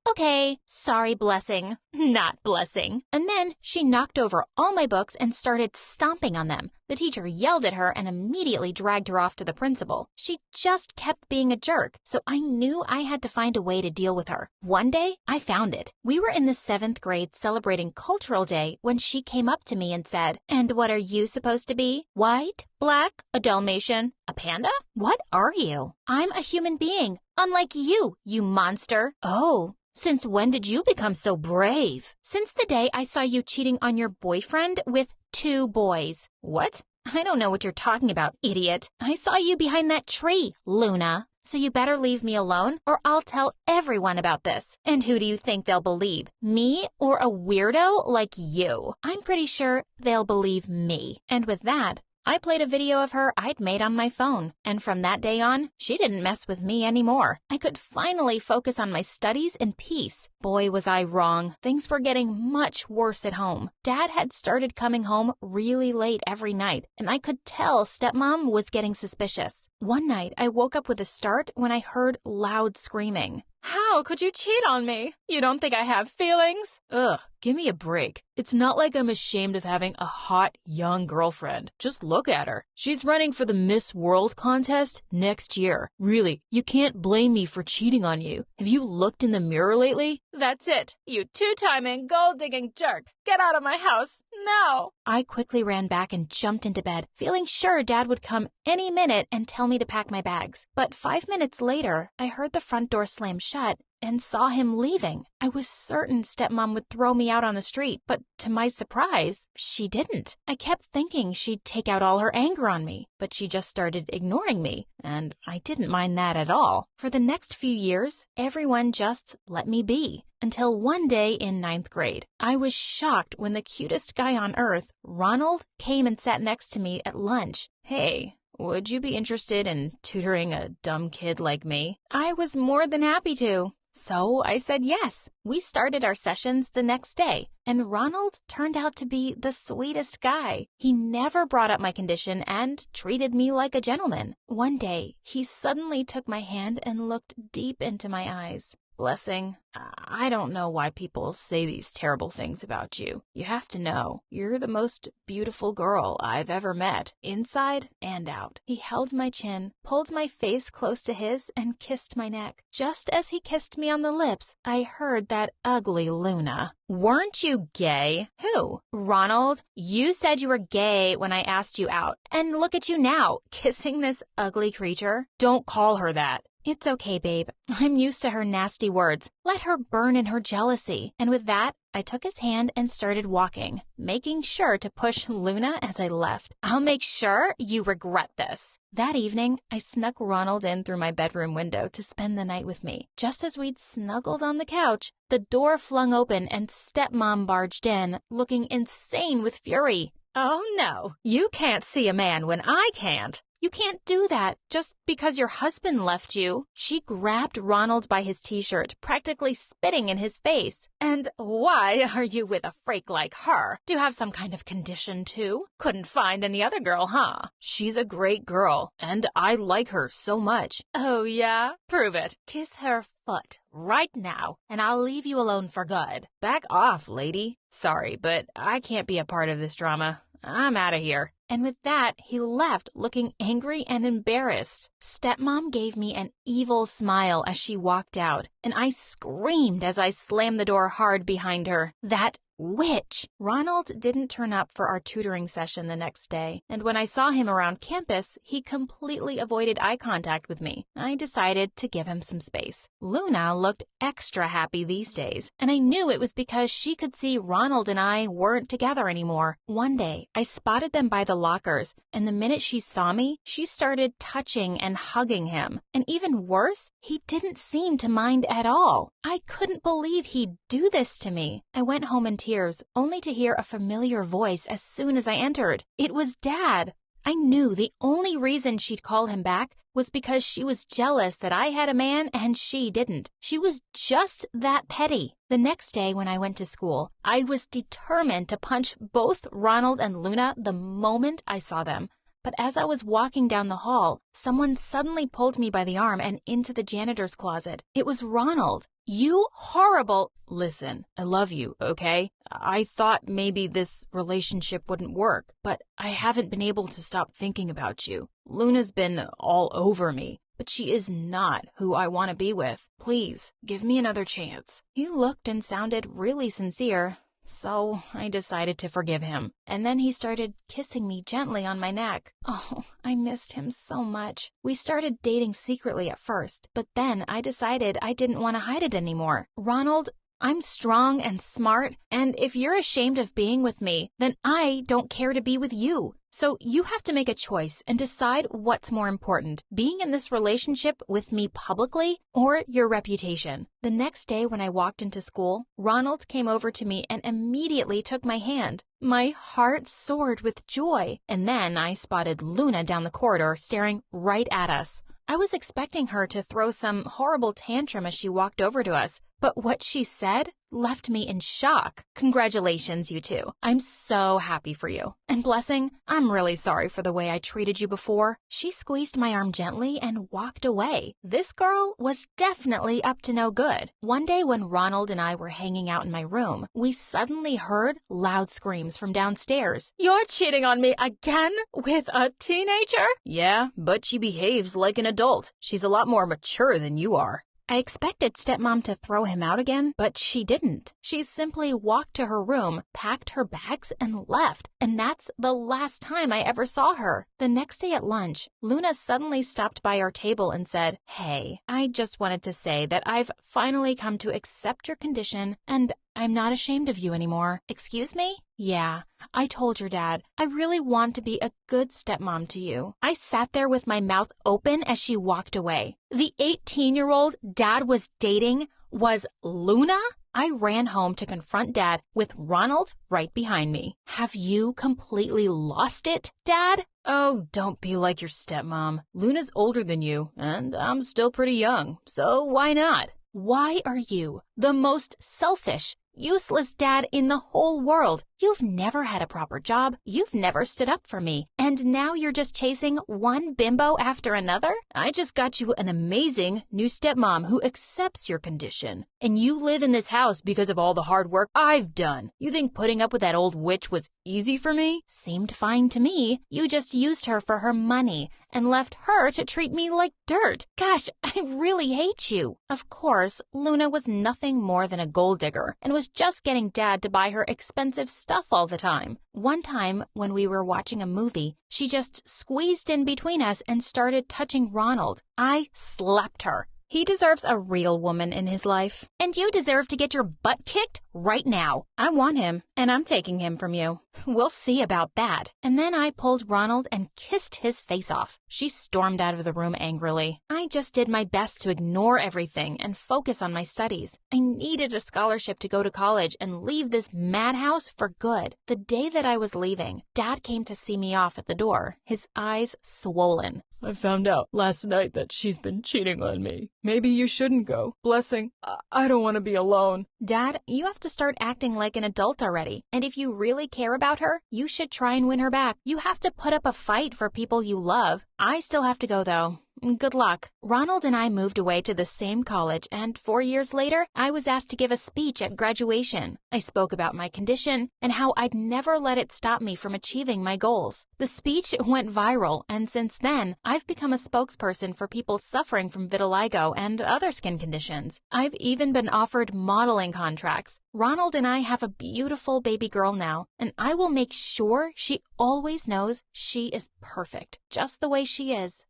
Okay. Sorry, Blessing. Not Blessing. And then she knocked over all my books and started stomping on them. The teacher yelled at her and immediately dragged her off to the principal. She just kept being a jerk, so I knew I had to find a way to deal with her. One day, I found it. We were in the 7th grade celebrating Cultural Day when she came up to me and said, "And what are you supposed to be? White? Black? A Dalmatian? A panda? What are you?" "I'm a human being, unlike you, you monster." "Oh. Since when did you become so brave?" "Since the day I saw you cheating on your boyfriend with 2 boys. What? I don't know what you're talking about, idiot. I saw you behind that tree, Luna. So you better leave me alone or I'll tell everyone about this. And who do you think they'll believe? Me or a weirdo like you? I'm pretty sure they'll believe me." And with that, I played a video of her I'd made on my phone, and from that day on, she didn't mess with me anymore. I could finally focus on my studies in peace. Boy, was I wrong. Things were getting much worse at home. Dad had started coming home really late every night, and I could tell stepmom was getting suspicious. One night, I woke up with a start when I heard loud screaming. How could you cheat on me? You don't think I have feelings? Ugh, give me a break. It's not like I'm ashamed of having a hot, young girlfriend. Just look at her. She's running for the Miss World contest next year. Really, you can't blame me for cheating on you. Have you looked in the mirror lately? That's it. You two-timing, gold-digging jerk. Get out of my house, now. I quickly ran back and jumped into bed, feeling sure Dad would come any minute and tell me to pack my bags. But 5 minutes later, I heard the front door slam shut and saw him leaving. I was certain stepmom would throw me out on the street, but to my surprise, she didn't. I kept thinking she'd take out all her anger on me, but she just started ignoring me, and I didn't mind that at all. For the next few years, everyone just let me be. Until one day in 9th grade, I was shocked when the cutest guy on earth, Ronald, came and sat next to me at lunch. Hey, would you be interested in tutoring a dumb kid like me? I was more than happy to. So I said yes. We started our sessions the next day, and Ronald turned out to be the sweetest guy. He never brought up my condition and treated me like a gentleman. One day, he suddenly took my hand and looked deep into my eyes. Blessing, I don't know why people say these terrible things about you. You have to know, you're the most beautiful girl I've ever met, inside and out. He held my chin, pulled my face close to his, and kissed my neck. Just as he kissed me on the lips, I heard that ugly Luna. Weren't you gay? Who? Ronald? You said you were gay when I asked you out. And look at you now, kissing this ugly creature. Don't call her that. It's okay, babe. I'm used to her nasty words. Let her burn in her jealousy. And with that, I took his hand and started walking, making sure to push Luna as I left. I'll make sure you regret this. That evening, I snuck Ronald in through my bedroom window to spend the night with me. Just as we'd snuggled on the couch, the door flung open and stepmom barged in, looking insane with fury. Oh no, you can't see a man when I can't. You can't do that just because your husband left you. She grabbed Ronald by his t-shirt, practically spitting in his face. And why are you with a freak like her? Do you have some kind of condition too? Couldn't find any other girl, huh? She's a great girl, and I like her so much. Oh yeah? Prove it. Kiss her foot right now, and I'll leave you alone for good. Back off, lady. Sorry, but I can't be a part of this drama. I'm out of here. And with that, he left looking angry and embarrassed. Stepmom gave me an evil smile as she walked out, and I screamed as I slammed the door hard behind her. That witch! Ronald didn't turn up for our tutoring session the next day, and when I saw him around campus, he completely avoided eye contact with me. I decided to give him some space. Luna looked extra happy these days, and I knew it was because she could see Ronald and I weren't together anymore. One day, I spotted them by the lockers, and the minute she saw me, she started touching and hugging him. And even worse, he didn't seem to mind at all. I couldn't believe he'd do this to me. I went home in tears, only to hear a familiar voice as soon as I entered. It was Dad. I knew the only reason she'd call him back was because she was jealous that I had a man and she didn't. She was just that petty. The next day when I went to school, I was determined to punch both Ronald and Luna the moment I saw them. But as I was walking down the hall, someone suddenly pulled me by the arm and into the janitor's closet. It was Ronald. You horrible... Listen, I love you, okay? I thought maybe this relationship wouldn't work, but I haven't been able to stop thinking about you. Luna's been all over me, but she is not who I want to be with. Please, give me another chance. He looked and sounded really sincere. So I decided to forgive him, and then he started kissing me gently on my neck. Oh, I missed him so much. We started dating secretly at first, but then I decided I didn't want to hide it anymore. Ronald, I'm strong and smart, and if you're ashamed of being with me, then I don't care to be with you. So you have to make a choice and decide what's more important, being in this relationship with me publicly or your reputation. The next day when I walked into school, Ronald came over to me and immediately took my hand. My heart soared with joy, and then I spotted Luna down the corridor staring right at us. I was expecting her to throw some horrible tantrum as she walked over to us, but what she said left me in shock. Congratulations, you two. I'm so happy for you. And Blessing, I'm really sorry for the way I treated you before. She squeezed my arm gently and walked away. This girl was definitely up to no good. One day when Ronald and I were hanging out in my room, we suddenly heard loud screams from downstairs. You're cheating on me again with a teenager? Yeah, but she behaves like an adult. She's a lot more mature than you are. I expected stepmom to throw him out again, but she didn't. She simply walked to her room, packed her bags, and left. And that's the last time I ever saw her. The next day at lunch, Luna suddenly stopped by our table and said, "Hey, I just wanted to say that I've finally come to accept your condition, and I'm not ashamed of you anymore." Excuse me? Yeah, I told your dad, I really want to be a good stepmom to you. I sat there with my mouth open as she walked away. The 18-year-old dad was dating was Luna? I ran home to confront Dad with Ronald right behind me. Have you completely lost it, Dad? Oh, don't be like your stepmom. Luna's older than you, and I'm still pretty young, so why not? Why are you the most selfish, useless dad in the whole world. You've never had a proper job. You've never stood up for me. And now you're just chasing one bimbo after another? I just got you an amazing new stepmom who accepts your condition. And you live in this house because of all the hard work I've done. You think putting up with that old witch was easy for me? Seemed fine to me. You just used her for her money and left her to treat me like dirt. Gosh, I really hate you. Of course, Luna was nothing more than a gold digger and was just getting Dad to buy her expensive stuff all the time. One time, when we were watching a movie, she just squeezed in between us and started touching Ronald. I slapped her. He deserves a real woman in his life. And you deserve to get your butt kicked right now. I want him, and I'm taking him from you. We'll see about that. And then I pulled Ronald and kissed his face off. She stormed out of the room angrily. I just did my best to ignore everything and focus on my studies. I needed a scholarship to go to college and leave this madhouse for good. The day that I was leaving, Dad came to see me off at the door, his eyes swollen. I found out last night that she's been cheating on me. Maybe you shouldn't go. Blessing, I don't want to be alone. Dad, you have to start acting like an adult already. And if you really care about her, you should try and win her back. You have to put up a fight for people you love. I still have to go, though. Good luck. Ronald and I moved away to the same college, and 4 years later, I was asked to give a speech at graduation. I spoke about my condition and how I'd never let it stop me from achieving my goals. The speech went viral, and since then, I've become a spokesperson for people suffering from vitiligo and other skin conditions. I've even been offered modeling contracts. Ronald and I have a beautiful baby girl now, and I will make sure she always knows she is perfect, just the way she is.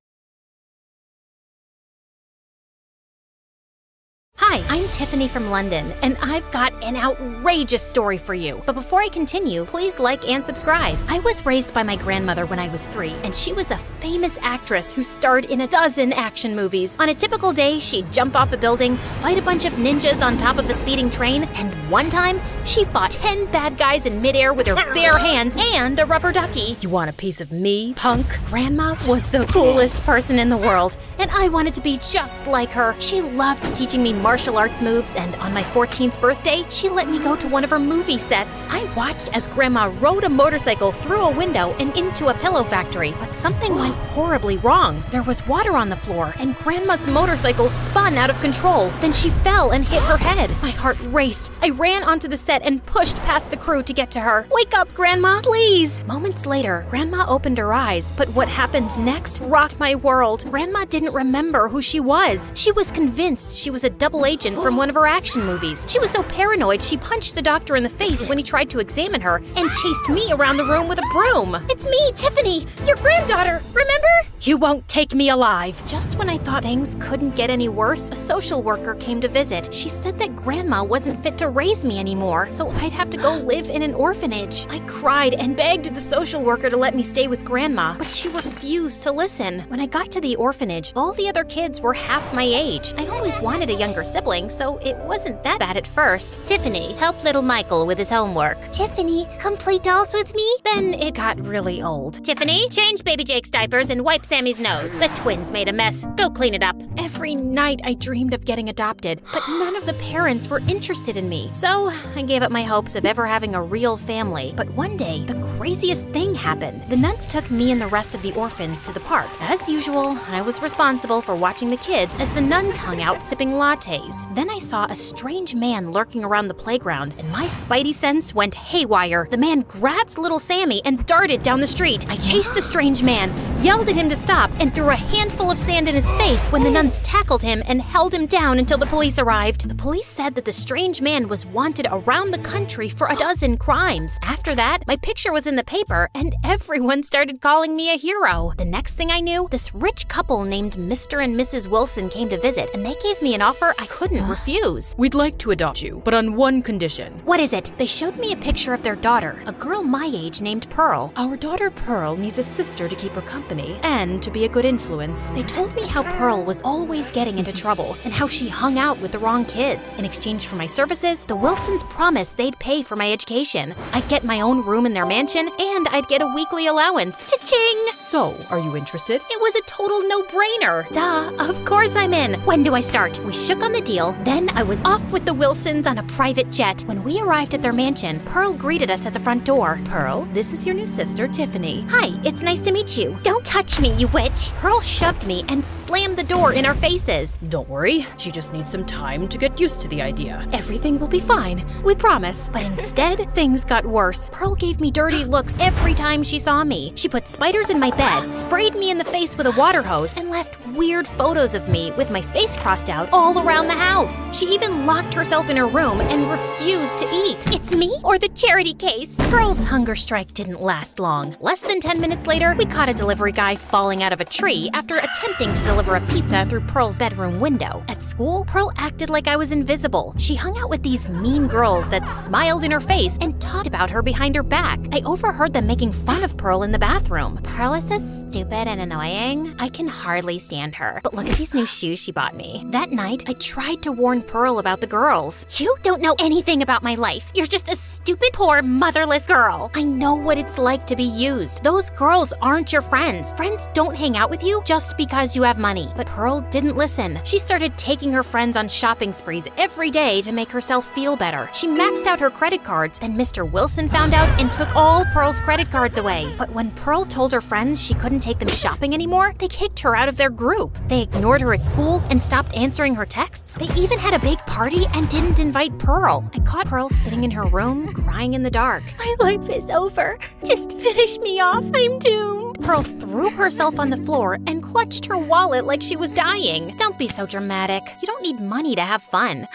Hi, I'm Tiffany from London, and I've got an outrageous story for you. But before I continue, please like and subscribe. I was raised by my grandmother when I was 3, and she was a famous actress who starred in a dozen action movies. On a typical day, she'd jump off a building, fight a bunch of ninjas on top of a speeding train, and one time, she fought 10 bad guys in midair with her bare hands and a rubber ducky. You want a piece of me, punk? Grandma was the coolest person in the world, and I wanted to be just like her. She loved teaching me martial arts moves, and on my 14th birthday, she let me go to one of her movie sets. I watched as Grandma rode a motorcycle through a window and into a pillow factory, but something went horribly wrong. There was water on the floor, and Grandma's motorcycle spun out of control. Then she fell and hit her head. My heart raced. I ran onto the set and pushed past the crew to get to her. Wake up, Grandma, please! Moments later, Grandma opened her eyes, but what happened next rocked my world. Grandma didn't remember who she was. She was convinced she was a double agent from one of her action movies. She was so paranoid, she punched the doctor in the face when he tried to examine her and chased me around the room with a broom. It's me, Tiffany, your granddaughter, remember? You won't take me alive. Just when I thought things couldn't get any worse, a social worker came to visit. She said that Grandma wasn't fit to raise me anymore, so I'd have to go live in an orphanage. I cried and begged the social worker to let me stay with Grandma, but she refused to listen. When I got to the orphanage, all the other kids were half my age. I always wanted a younger sibling, so it wasn't that bad at first. Tiffany, help little Michael with his homework. Tiffany, come play dolls with me? Then it got really old. Tiffany, change baby Jake's diapers and wipe Sammy's nose. The twins made a mess. Go clean it up. Every night I dreamed of getting adopted, but none of the parents were interested in me. So I gave up my hopes of ever having a real family. But one day, the craziest thing happened. The nuns took me and the rest of the orphans to the park. As usual, I was responsible for watching the kids as the nuns hung out sipping lattes. Then I saw a strange man lurking around the playground, and my spidey sense went haywire. The man grabbed little Sammy and darted down the street. I chased the strange man, yelled at him to stop, and threw a handful of sand in his face when the nuns tackled him and held him down until the police arrived. The police said that the strange man was wanted around the country for a dozen crimes. After that, my picture was in the paper, and everyone started calling me a hero. The next thing I knew, this rich couple named Mr. and Mrs. Wilson came to visit, and they gave me an offer I couldn't refuse. We'd like to adopt you, but on one condition. What is it? They showed me a picture of their daughter, a girl my age named Pearl. Our daughter Pearl needs a sister to keep her company and to be a good influence. They told me how Pearl was always getting into trouble and how she hung out with the wrong kids. In exchange for my services, the Wilsons promised promised they'd pay for my education. I'd get my own room in their mansion, and I'd get a weekly allowance. Cha-ching! So, are you interested? It was a total no-brainer. Duh, of course I'm in. When do I start? We shook on the deal, then I was off with the Wilsons on a private jet. When we arrived at their mansion, Pearl greeted us at the front door. Pearl, this is your new sister, Tiffany. Hi, it's nice to meet you. Don't touch me, you witch. Pearl shoved me and slammed the door in our faces. Don't worry, she just needs some time to get used to the idea. Everything will be fine, we promise. But instead, things got worse. Pearl gave me dirty looks every time she saw me. She put spiders in my bed, sprayed me in the face with a water hose, and left weird photos of me with my face crossed out all around the house. She even locked herself in her room and refused to eat. It's me or the charity case. Pearl's hunger strike didn't last long. Less than 10 minutes later, we caught a delivery guy falling out of a tree after attempting to deliver a pizza through Pearl's bedroom window. At school, Pearl acted like I was invisible. She hung out with these mean girls that smiled in her face and talked about her behind her back. I overheard them making fun of Pearl in the bathroom. Pearl is so stupid and annoying. I can hardly stand her. But look at these new shoes she bought me. That night, I tried to warn Pearl about the girls. You don't know anything about my life. You're just a stupid, poor, motherless girl. I know what it's like to be used. Those girls aren't your friends. Friends don't hang out with you just because you have money. But Pearl didn't listen. She started taking her friends on shopping sprees every day to make herself feel better. She maxed out her credit cards, then Mr. Wilson found out and took all Pearl's credit cards away. But when Pearl told her friends she couldn't take them shopping anymore, they kicked her out of their group. They ignored her at school and stopped answering her texts. They even had a big party and didn't invite Pearl. I caught Pearl sitting in her room, crying in the dark. My life is over. Just finish me off. I'm doomed. Pearl threw herself on the floor and clutched her wallet like she was dying. Don't be so dramatic. You don't need money to have fun.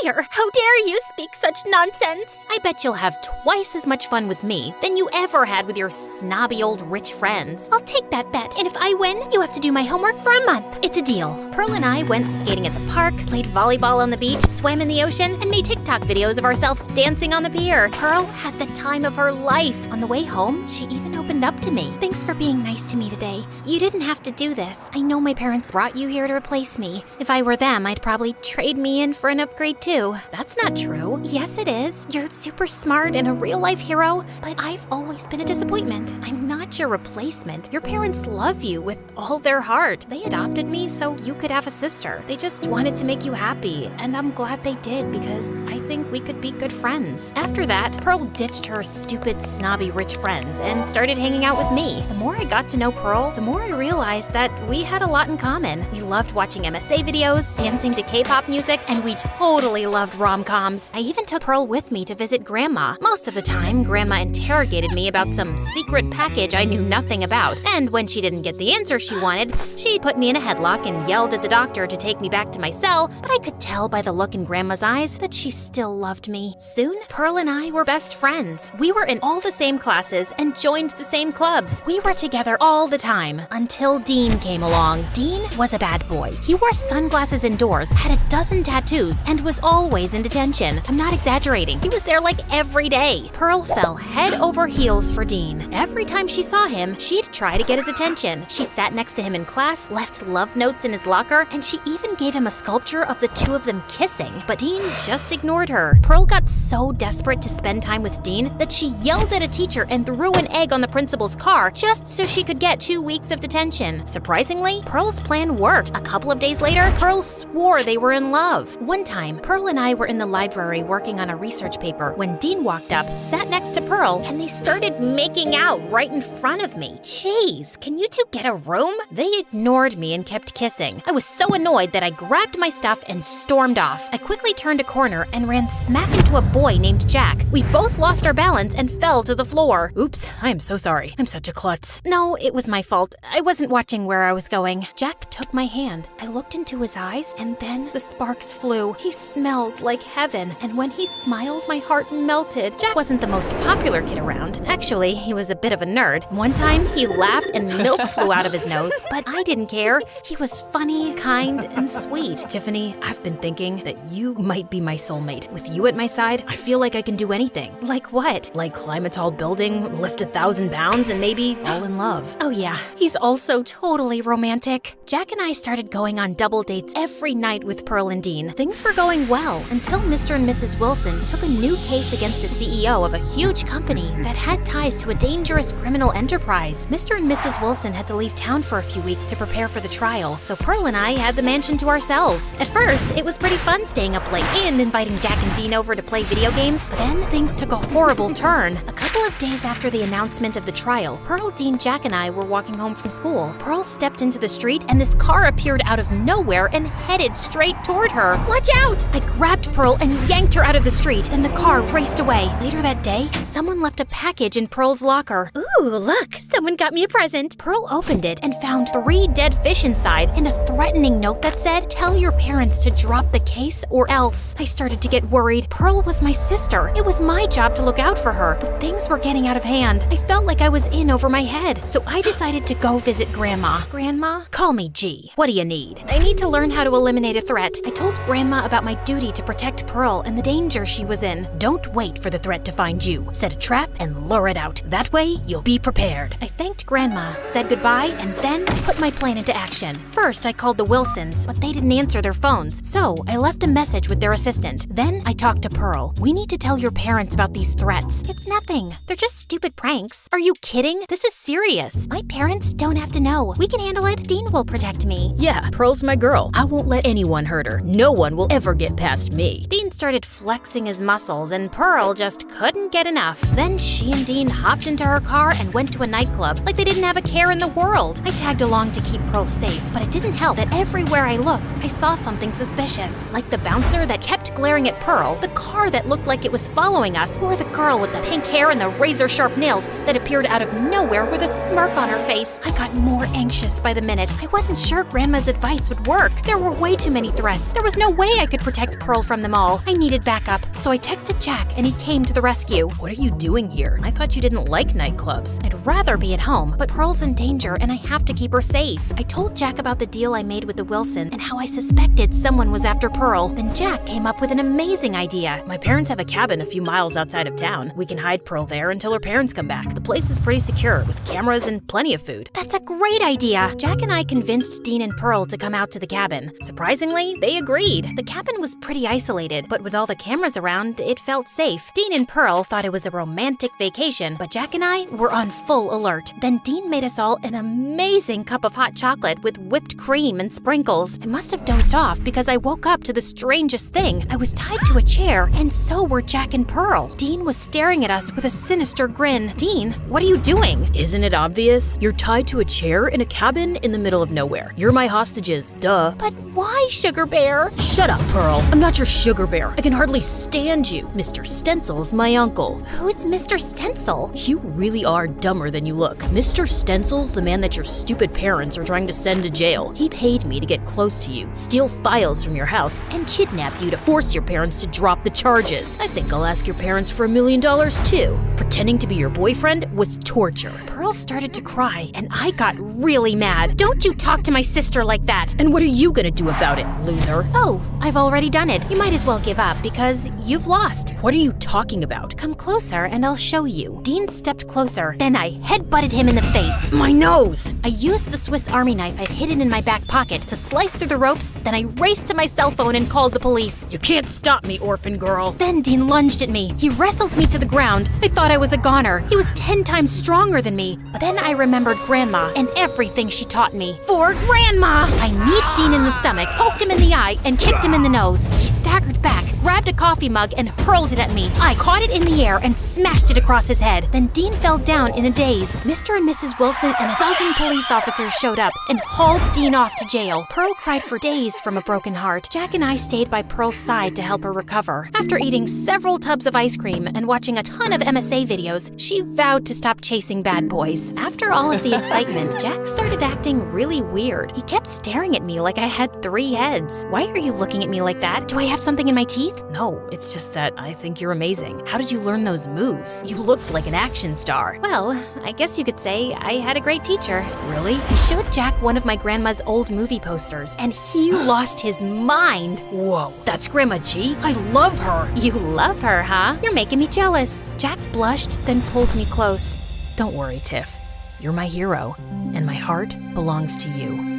Liar! How dare you speak such nonsense? I bet you'll have twice as much fun with me than you ever had with your snobby old rich friends. I'll take that bet, and if I win, you have to do my homework for a month. It's a deal. Pearl and I went skating at the park, played volleyball on the beach, swam in the ocean, and made TikTok videos of ourselves dancing on the pier. Pearl had the time of her life. On the way home, she even opened up to me. Thanks for being nice to me today. You didn't have to do this. I know my parents brought you here to replace me. If I were them, I'd probably trade me in for an upgrade too. That's not true. Yes, it is. You're super smart and a real-life hero, but I've always been a disappointment. I'm not your replacement. Your parents love you with all their heart. They adopted me so you could have a sister. They just wanted to make you happy, and I'm glad they did because I think we could be good friends. After that, Pearl ditched her stupid, snobby, rich friends and started hanging out with me. The more I got to know Pearl, the more I realized that we had a lot in common. We loved watching MSA videos, dancing to K-pop music, and we totally loved rom-coms. I even took Pearl with me to visit Grandma. Most of the time, Grandma interrogated me about some secret package I knew nothing about, and when she didn't get the answer she wanted, she put me in a headlock and yelled at the doctor to take me back to my cell, but I could tell by the look in Grandma's eyes that she still loved me. Soon, Pearl and I were best friends. We were in all the same classes and joined the same clubs. We were together all the time, until Dean came along. Dean was a bad boy. He wore sunglasses indoors, had a dozen tattoos, and was always in detention. I'm not exaggerating. He was there like every day. Pearl fell head over heels for Dean. Every time she saw him, she'd try to get his attention. She sat next to him in class, left love notes in his locker, and she even gave him a sculpture of the two of them kissing. But Dean just ignored her. Pearl got so desperate to spend time with Dean that she yelled at a teacher and threw an egg on the principal's car just so she could get 2 weeks of detention. Surprisingly, Pearl's plan worked. A couple of days later, Pearl swore they were in love. One time, Pearl and I were in the library working on a research paper when Dean walked up, sat next to Pearl, and they started making out right in front of me. Jeez, can you two get a room? They ignored me and kept kissing. I was so annoyed that I grabbed my stuff and stormed off. I quickly turned a corner and ran smack into a boy named Jack. We both lost our balance and fell to the floor. Oops, I am so sorry. I'm such a klutz. No, it was my fault. I wasn't watching where I was going. Jack took my hand. I looked into his eyes, and then the sparks flew. He smelled like heaven, and when he smiled, my heart melted. Jack wasn't the most popular kid around. Actually, he was a bit of a nerd. One time, he laughed and milk flew out of his nose, but I didn't care. He was funny, kind, and sweet. Tiffany, I've been thinking that you might be my soulmate. With you at my side, I feel like I can do anything. Like what? Like climb a tall building, lift 1,000 pounds, and maybe fall in in love. Oh yeah, he's also totally romantic. Jack and I started going on double dates every night with Pearl and Dean. Things were going well until Mr. and Mrs. Wilson took a new case against a CEO of a huge company that had ties to a dangerous criminal enterprise. Mr. and Mrs. Wilson had to leave town for a few weeks to prepare for the trial, so Pearl and I had the mansion to ourselves. At first, it was pretty fun staying up late and inviting Jack and Dean over to play video games, but then things took a horrible turn. A couple of days after the announcement of the trial, Pearl, Dean, Jack, and I were walking home from school. Pearl stepped into the street and this car appeared out of nowhere and headed straight toward her. Watch out! I grabbed Pearl and yanked her out of the street, and the car raced away. Later that day, someone left a package in Pearl's locker. Ooh, look, someone got me a present. Pearl opened it and found 3 dead fish inside and a threatening note that said, "Tell your parents to drop the case or else." I started to get worried. Pearl was my sister. It was my job to look out for her, but things were getting out of hand. I felt like I was in over my head, so I decided to go visit Grandma. Grandma? Call me G. What do you need? I need to learn how to eliminate a threat. I told Grandma about my duty to protect Pearl and the danger she was in. Don't wait for the threat to find you. Set a trap and lure it out. That way, you'll be prepared. I thanked Grandma, said goodbye, and then I put my plan into action. First, I called the Wilsons, but they didn't answer their phones, so I left a message with their assistant. Then I talked to Pearl. "We need to tell your parents about these threats." "It's nothing. They're just stupid pranks." "Are you kidding? This is serious. My parents don't have to know. We can handle it. Dean will protect me." Yeah, Pearl's my girl. I won't let anyone hurt her. No one will ever get past me. Dean started flexing his muscles, and Pearl just couldn't get enough. Then she and Dean hopped into her car and went to a nightclub like they didn't have a care in the world. I tagged along to keep Pearl safe, but it didn't help that everywhere I looked, I saw something suspicious. Like the bouncer that kept glaring at Pearl, the car that looked like it was following us, or the girl with the pink hair and the razor-sharp nails that appeared out of nowhere with a smirk on her face. I got more anxious by the minute. I wasn't sure Grandma's advice would work. There were way too many threats. There was no way I could protect Pearl from them all. I needed backup, so I texted Jack and he came to the rescue. What are you doing here? I thought you didn't like nightclubs. I'd rather be at home, but Pearl's in danger and I have to keep her safe. I told Jack about the deal I made with the Wilson and how I suspected someone was after Pearl. Then Jack came up with an amazing idea. My parents have a cabin a few miles outside of town. We can hide Pearl there until her parents come back. The place is pretty secure, with cameras and plenty of food. That's a great idea. Jack and I convinced Dean and Pearl to come out to the cabin. Surprisingly, they agreed. The cabin was pretty isolated, but with all the cameras around, it felt safe. Dean and Pearl thought it was a romantic vacation, but Jack and I were on full alert. Then Dean made us all an amazing cup of hot chocolate with whipped cream and sprinkles. I must have dozed off because I woke up to the strangest thing. I was tied to a chair, and so were Jack and Pearl. Dean was staring at us with a sinister grin. "Dean, what are you doing?" Isn't it obvious? You're tied to a chair in a cabin in the middle of nowhere. You're my hostages, duh. But why, Sugar Bear? Shut up, Pearl. I'm not your sugar bear. I can hardly stand you. Mr. Stencil's my uncle. Who's Mr. Stencil? You really are dumber than you look. Mr. Stencil's the man that your stupid parents are trying to send to jail. He paid me to get close to you, steal files from your house, and kidnap you to force your parents to drop the charges. I think I'll ask your parents for $1 million too. Pretending to be your boyfriend was torture. Pearl started to cry, and I got really mad. "Don't you talk to my sister like that!" And what are you gonna do about it, loser? "Oh, I've already done it. You might as well give up because you've lost." What are you talking about? "Come closer and I'll show you." Dean stepped closer, then I headbutted him in the face. My nose! I used the Swiss Army knife I'd hidden in my back pocket to slice through the ropes, then I raced to my cell phone and called the police. You can't stop me, orphan girl. Then Dean lunged at me. He wrestled me to the ground. I thought I was a goner. He was 10 times stronger than me. But then I remembered Grandma and everything she taught me. For Grandma! I kneed Dean in the stomach, poked him in the eye, and kicked him in the nose. He staggered back, grabbed a coffee mug, and hurled it at me. I caught it in the air and smashed it across his head. Then Dean fell down in a daze. Mr. and Mrs. Wilson and a dozen police officers showed up and hauled Dean off to jail. Pearl cried for days from a broken heart. Jack and I stayed by Pearl's side to help her recover. After eating several tubs of ice cream and watching a ton of MSA videos, she vowed to stop chasing bad boys. After all of the excitement, Jack started acting really weird. He kept staring at me like I had 3 heads. "Why are you looking at me like that? Do I have something in my teeth?" No, it's just that I think you're amazing. How did you learn those moves? You looked like an action star. Well, I guess you could say I had a great teacher. Really? I showed Jack one of my grandma's old movie posters, and he lost his mind. Whoa, that's Grandma G? I love her. You love her, huh? You're making me jealous. Jack blushed, then pulled me close. Don't worry, Tiff. You're my hero, and my heart belongs to you.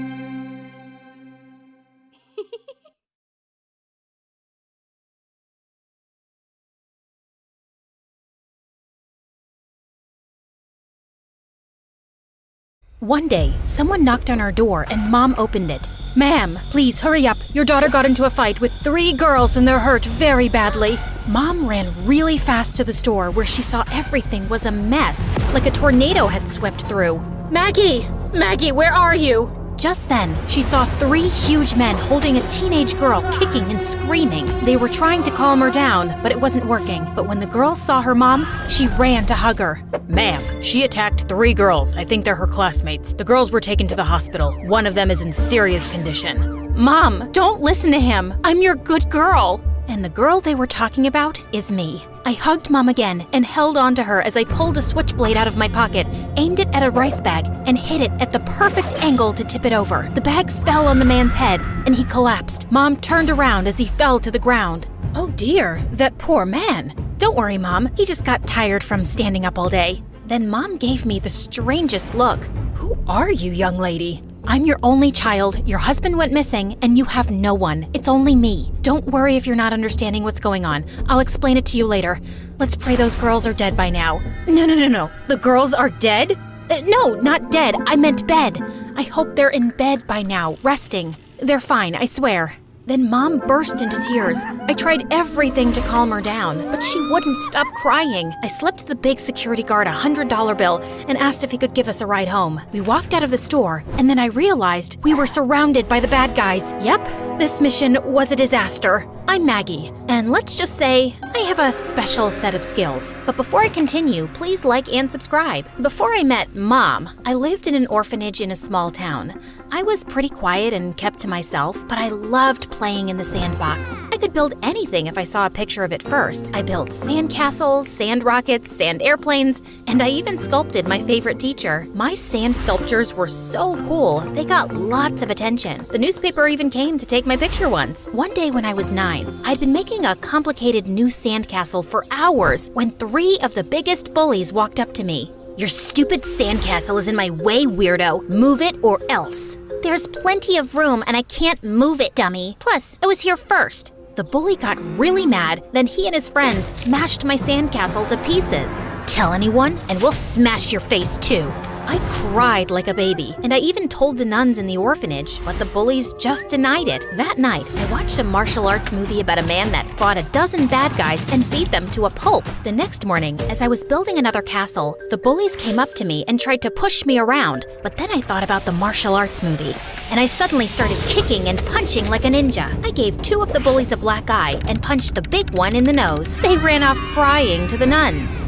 One day, someone knocked on our door and Mom opened it. "Ma'am, please hurry up. Your daughter got into a fight with 3 girls and they're hurt very badly." Mom ran really fast to the store where she saw everything was a mess, like a tornado had swept through. "Maggie! Maggie, where are you?" Just then, she saw 3 huge men holding a teenage girl kicking and screaming. They were trying to calm her down, but it wasn't working. But when the girl saw her mom, she ran to hug her. "Ma'am, she attacked 3 girls. I think they're her classmates. The girls were taken to the hospital. One of them is in serious condition." "Mom, don't listen to him. I'm your good girl." And the girl they were talking about is me. I hugged Mom again and held on to her as I pulled a switchblade out of my pocket, aimed it at a rice bag, and hit it at the perfect angle to tip it over. The bag fell on the man's head, and he collapsed. Mom turned around as he fell to the ground. "Oh dear, that poor man." "Don't worry, Mom. He just got tired from standing up all day." Then Mom gave me the strangest look. "Who are you, young lady?" "I'm your only child. Your husband went missing, and you have no one. It's only me. Don't worry if you're not understanding what's going on. I'll explain it to you later. Let's pray those girls are dead by now." No. The girls are dead? No, not dead. I meant bed. I hope they're in bed by now, resting. They're fine, I swear. Then Mom burst into tears. I tried everything to calm her down, but she wouldn't stop crying. I slipped the big security guard a $100 bill and asked if he could give us a ride home. We walked out of the store, and then I realized we were surrounded by the bad guys. Yep, this mission was a disaster. I'm Maggie, and let's just say I have a special set of skills. But before I continue, please like and subscribe. Before I met Mom, I lived in an orphanage in a small town. I was pretty quiet and kept to myself, but I loved playing in the sandbox. I could build anything if I saw a picture of it first. I built sand castles, sand rockets, sand airplanes, and I even sculpted my favorite teacher. My sand sculptures were so cool, they got lots of attention. The newspaper even came to take my picture once. One day when I was 9, I'd been making a complicated new sandcastle for hours when 3 of the biggest bullies walked up to me. "Your stupid sandcastle is in my way, weirdo. Move it or else." There's plenty of room and I can't move it, dummy. Plus, I was here first. The bully got really mad, then he and his friends smashed my sandcastle to pieces. Tell anyone and we'll smash your face too. I cried like a baby, and I even told the nuns in the orphanage, but the bullies just denied it. That night, I watched a martial arts movie about a man that fought a dozen bad guys and beat them to a pulp. The next morning, as I was building another castle, the bullies came up to me and tried to push me around, but then I thought about the martial arts movie, and I suddenly started kicking and punching like a ninja. I gave 2 of the bullies a black eye and punched the big one in the nose. They ran off crying to the nuns.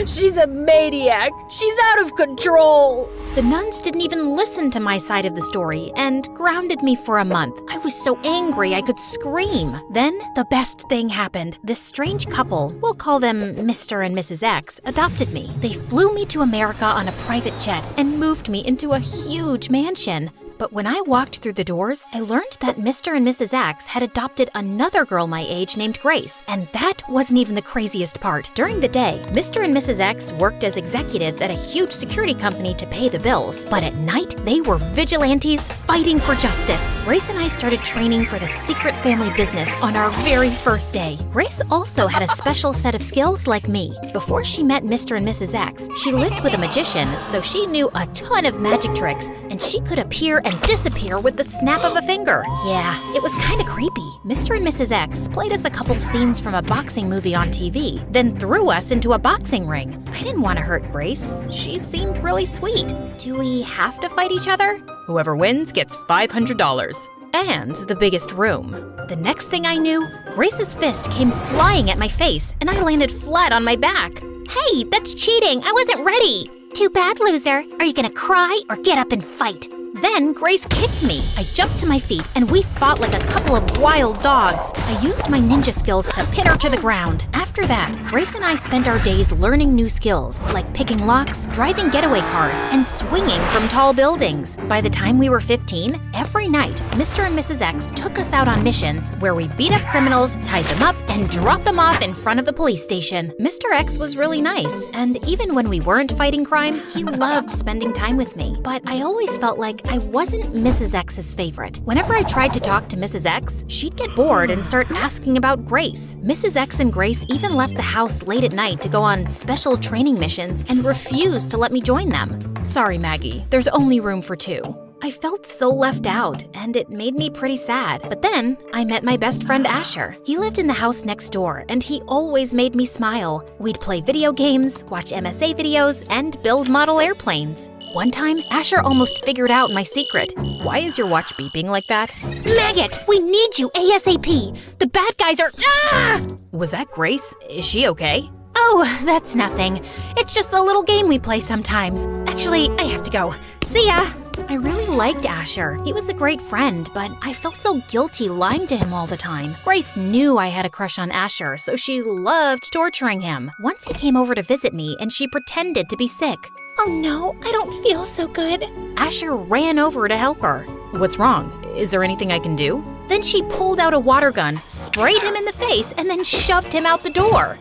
"She's a maniac! She's out of control!" The nuns didn't even listen to my side of the story and grounded me for a month. I was so angry I could scream. Then the best thing happened. This strange couple, we'll call them Mr. and Mrs. X, adopted me. They flew me to America on a private jet and moved me into a huge mansion. But when I walked through the doors, I learned that Mr. and Mrs. X had adopted another girl my age named Grace. And that wasn't even the craziest part. During the day, Mr. and Mrs. X worked as executives at a huge security company to pay the bills. But at night, they were vigilantes fighting for justice. Grace and I started training for the secret family business on our very first day. Grace also had a special set of skills like me. Before she met Mr. and Mrs. X, she lived with a magician, so she knew a ton of magic tricks, and she could appear and disappear with the snap of a finger. Yeah, it was kind of creepy. Mr. and Mrs. X played us a couple scenes from a boxing movie on TV, then threw us into a boxing ring. I didn't want to hurt Grace. She seemed really sweet. Do we have to fight each other? Whoever wins gets $500. And the biggest room. The next thing I knew, Grace's fist came flying at my face, and I landed flat on my back. Hey, that's cheating. I wasn't ready. Too bad, loser. Are you gonna cry or get up and fight? Then Grace kicked me. I jumped to my feet, and we fought like a couple of wild dogs. I used my ninja skills to pin her to the ground. After that, Grace and I spent our days learning new skills, like picking locks, driving getaway cars, and swinging from tall buildings. By the time we were 15, every night, Mr. and Mrs. X took us out on missions where we beat up criminals, tied them up, and and drop them off in front of the police station. Mr. X was really nice, and even when we weren't fighting crime, he loved spending time with me. But I always felt like I wasn't Mrs. X's favorite. Whenever I tried to talk to Mrs. X, she'd get bored and start asking about Grace. Mrs. X and Grace even left the house late at night to go on special training missions and refused to let me join them. Sorry, Maggie, there's only room for 2. I felt so left out, and it made me pretty sad. But then, I met my best friend Asher. He lived in the house next door, and he always made me smile. We'd play video games, watch MSA videos, and build model airplanes. One time, Asher almost figured out my secret. Why is your watch beeping like that? Maggot, we need you ASAP! The bad guys are— Ah! Was that Grace? Is she okay? Oh, that's nothing. It's just a little game we play sometimes. Actually, I have to go. See ya! I really liked Asher. He was a great friend, but I felt so guilty lying to him all the time. Grace knew I had a crush on Asher, so she loved torturing him. Once he came over to visit me, and she pretended to be sick. Oh no, I don't feel so good. Asher ran over to help her. What's wrong? Is there anything I can do? Then she pulled out a water gun, sprayed him in the face, and then shoved him out the door.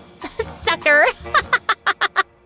Sucker!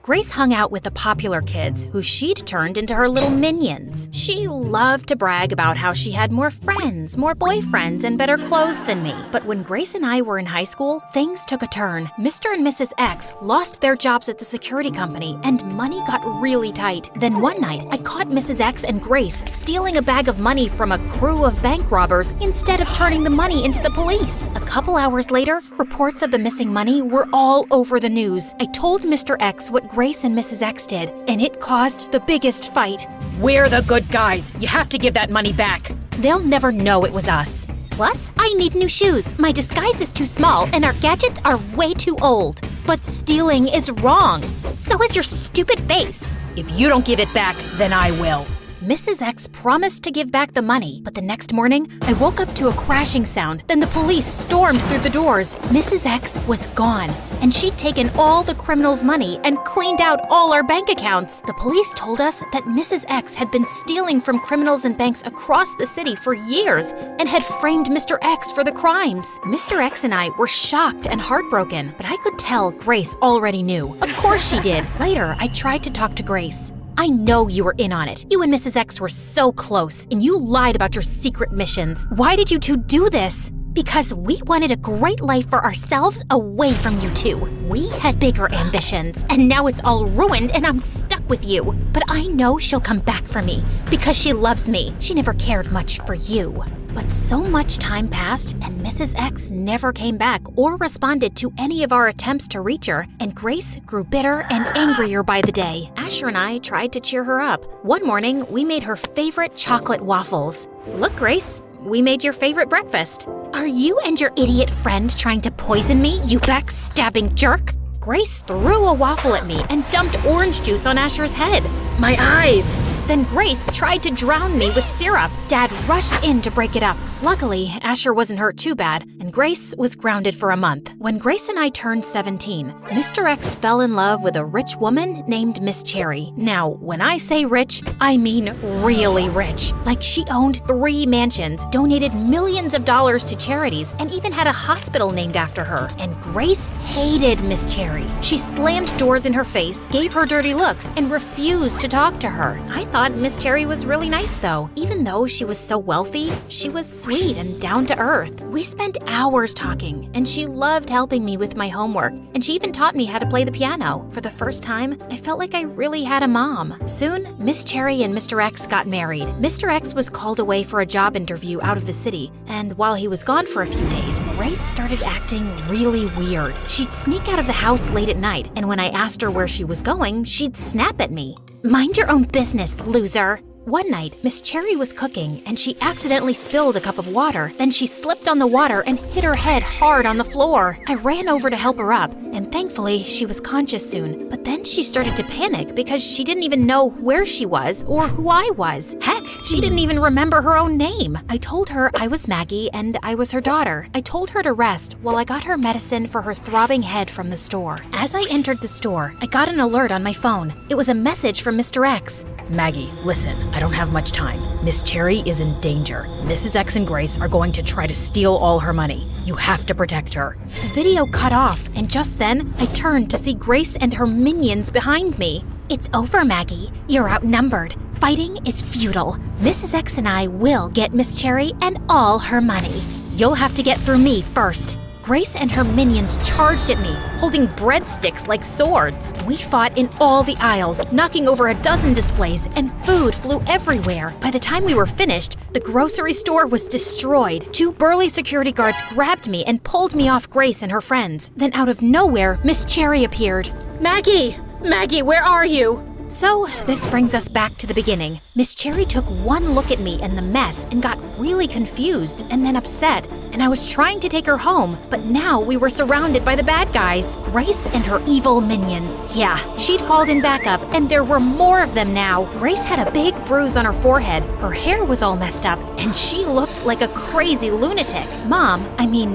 Grace hung out with the popular kids who she'd turned into her little minions. She loved to brag about how she had more friends, more boyfriends, and better clothes than me. But when Grace and I were in high school, things took a turn. Mr. and Mrs. X lost their jobs at the security company, and money got really tight. Then one night, I caught Mrs. X and Grace stealing a bag of money from a crew of bank robbers instead of turning the money into the police. A couple hours later, reports of the missing money were all over the news. I told Mr. X what Grace and Mrs. X did, and it caused the biggest fight. We're the good guys. You have to give that money back. They'll never know it was us. Plus, I need new shoes. My disguise is too small, and our gadgets are way too old. But stealing is wrong. So is your stupid face. If you don't give it back, then I will. Mrs. X promised to give back the money, but the next morning, I woke up to a crashing sound. Then the police stormed through the doors. Mrs. X was gone, and she'd taken all the criminals' money and cleaned out all our bank accounts. The police told us that Mrs. X had been stealing from criminals and banks across the city for years and had framed Mr. X for the crimes. Mr. X and I were shocked and heartbroken, but I could tell Grace already knew. Of course she did. Later, I tried to talk to Grace. I know you were in on it. You and Mrs. X were so close, and you lied about your secret missions. Why did you two do this? Because we wanted a great life for ourselves away from you two. We had bigger ambitions, and now it's all ruined and I'm stuck with you. But I know she'll come back for me, because she loves me. She never cared much for you. But so much time passed, and Mrs. X never came back or responded to any of our attempts to reach her, and Grace grew bitter and angrier by the day. Asher and I tried to cheer her up. One morning, we made her favorite chocolate waffles. Look, Grace, we made your favorite breakfast. Are you and your idiot friend trying to poison me, you backstabbing jerk? Grace threw a waffle at me and dumped orange juice on Asher's head. My eyes! Then Grace tried to drown me with syrup. Dad rushed in to break it up. Luckily, Asher wasn't hurt too bad, and Grace was grounded for a month. When Grace and I turned 17, Mr. X fell in love with a rich woman named Miss Cherry. Now, when I say rich, I mean really rich. Like she owned 3 mansions, donated millions of dollars to charities, and even had a hospital named after her. And Grace hated Miss Cherry. She slammed doors in her face, gave her dirty looks, and refused to talk to her. I thought Miss Cherry was really nice though. Even though she was so wealthy, she was sweet and down to earth. We spent hours talking, and she loved helping me with my homework, and she even taught me how to play the piano. For the first time, I felt like I really had a mom. Soon, Miss Cherry and Mr. X got married. Mr. X was called away for a job interview out of the city, and while he was gone for a few days, Grace started acting really weird. She'd sneak out of the house late at night, and when I asked her where she was going, she'd snap at me. Mind your own business, loser. One night, Miss Cherry was cooking, and she accidentally spilled a cup of water. Then she slipped on the water and hit her head hard on the floor. I ran over to help her up, and thankfully, she was conscious soon. But then she started to panic because she didn't even know where she was or who I was. Heck, she didn't even remember her own name. I told her I was Maggie and I was her daughter. I told her to rest while I got her medicine for her throbbing head from the store. As I entered the store, I got an alert on my phone. It was a message from Mr. X. Maggie, listen, I don't have much time. Miss Cherry is in danger. Mrs. X and Grace are going to try to steal all her money. You have to protect her. The video cut off, and just then, I turned to see Grace and her minions behind me. It's over, Maggie. You're outnumbered. Fighting is futile. Mrs. X and I will get Miss Cherry and all her money. You'll have to get through me first. Grace and her minions charged at me, holding breadsticks like swords. We fought in all the aisles, knocking over a dozen displays, and food flew everywhere. By the time we were finished, the grocery store was destroyed. 2 burly security guards grabbed me and pulled me off Grace and her friends. Then out of nowhere, Miss Cherry appeared. Maggie! Maggie, where are you? So, this brings us back to the beginning. Miss Cherry took one look at me and the mess and got really confused and then upset, and I was trying to take her home, but now we were surrounded by the bad guys, Grace and her evil minions. Yeah, she'd called in backup, and there were more of them now. Grace had a big bruise on her forehead, her hair was all messed up, and she looked like a crazy lunatic.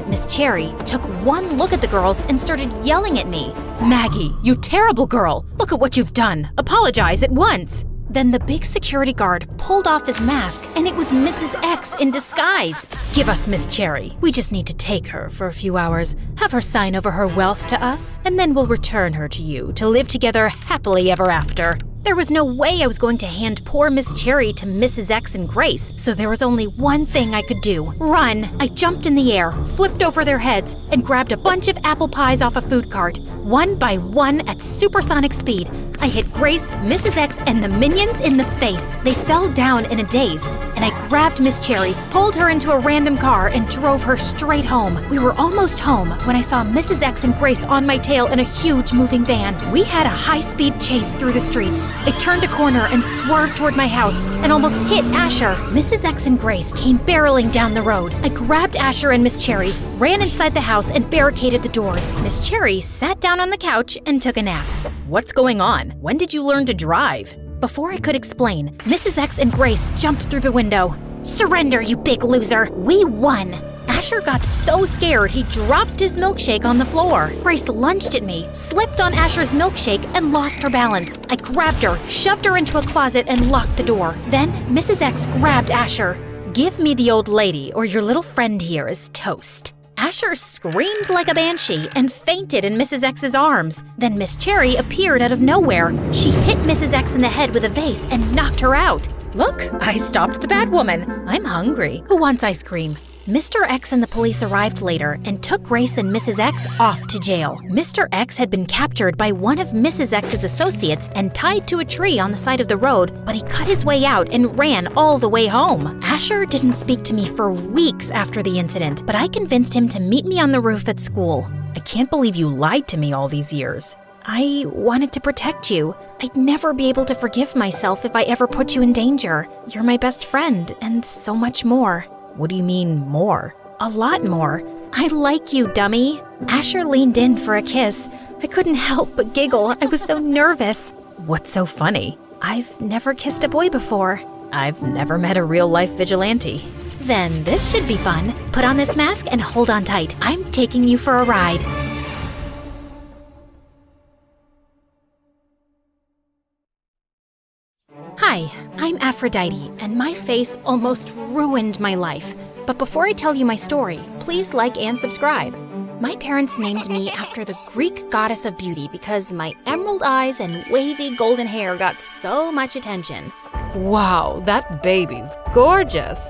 Miss Cherry, took one look at the girls and started yelling at me. Maggie, you terrible girl! Look at what you've done! Apologize at once! Then the big security guard pulled off his mask, and it was Mrs. X in disguise. Give us Miss Cherry. We just need to take her for a few hours, have her sign over her wealth to us, and then we'll return her to you to live together happily ever after. There was no way I was going to hand poor Miss Cherry to Mrs. X and Grace, so there was only one thing I could do. Run! I jumped in the air, flipped over their heads, and grabbed a bunch of apple pies off a food cart. One by one at supersonic speed, I hit Grace, Mrs. X, and the minions in the face. They fell down in a daze, and I grabbed Miss Cherry, pulled her into a random car, and drove her straight home. We were almost home when I saw Mrs. X and Grace on my tail in a huge moving van. We had a high-speed chase through the streets. I turned a corner and swerved toward my house and almost hit Asher. Mrs. X and Grace came barreling down the road. I grabbed Asher and Miss Cherry, ran inside the house, and barricaded the doors. Miss Cherry sat down on the couch and took a nap. What's going on? When did you learn to drive? Before I could explain, Mrs. X and Grace jumped through the window. Surrender, you big loser. We won. Asher got so scared he dropped his milkshake on the floor. Grace lunged at me, slipped on Asher's milkshake, and lost her balance. I grabbed her, shoved her into a closet, and locked the door. Then Mrs. X grabbed Asher. Give me the old lady, or your little friend here is toast. Asher screamed like a banshee and fainted in Mrs. X's arms. Then Miss Cherry appeared out of nowhere. She hit Mrs. X in the head with a vase and knocked her out. Look, I stopped the bad woman. I'm hungry. Who wants ice cream? Mr. X and the police arrived later and took Grace and Mrs. X off to jail. Mr. X had been captured by one of Mrs. X's associates and tied to a tree on the side of the road, but he cut his way out and ran all the way home. Asher didn't speak to me for weeks after the incident, but I convinced him to meet me on the roof at school. I can't believe you lied to me all these years. I wanted to protect you. I'd never be able to forgive myself if I ever put you in danger. You're my best friend, and so much more. What do you mean, more? A lot more. I like you, dummy. Asher leaned in for a kiss. I couldn't help but giggle. I was so nervous. What's so funny? I've never kissed a boy before. I've never met a real-life vigilante. Then this should be fun. Put on this mask and hold on tight. I'm taking you for a ride. Hi, I'm Aphrodite, and my face almost ruined my life. But before I tell you my story, please like and subscribe. My parents named me after the Greek goddess of beauty because my emerald eyes and wavy golden hair got so much attention. Wow, that baby's gorgeous.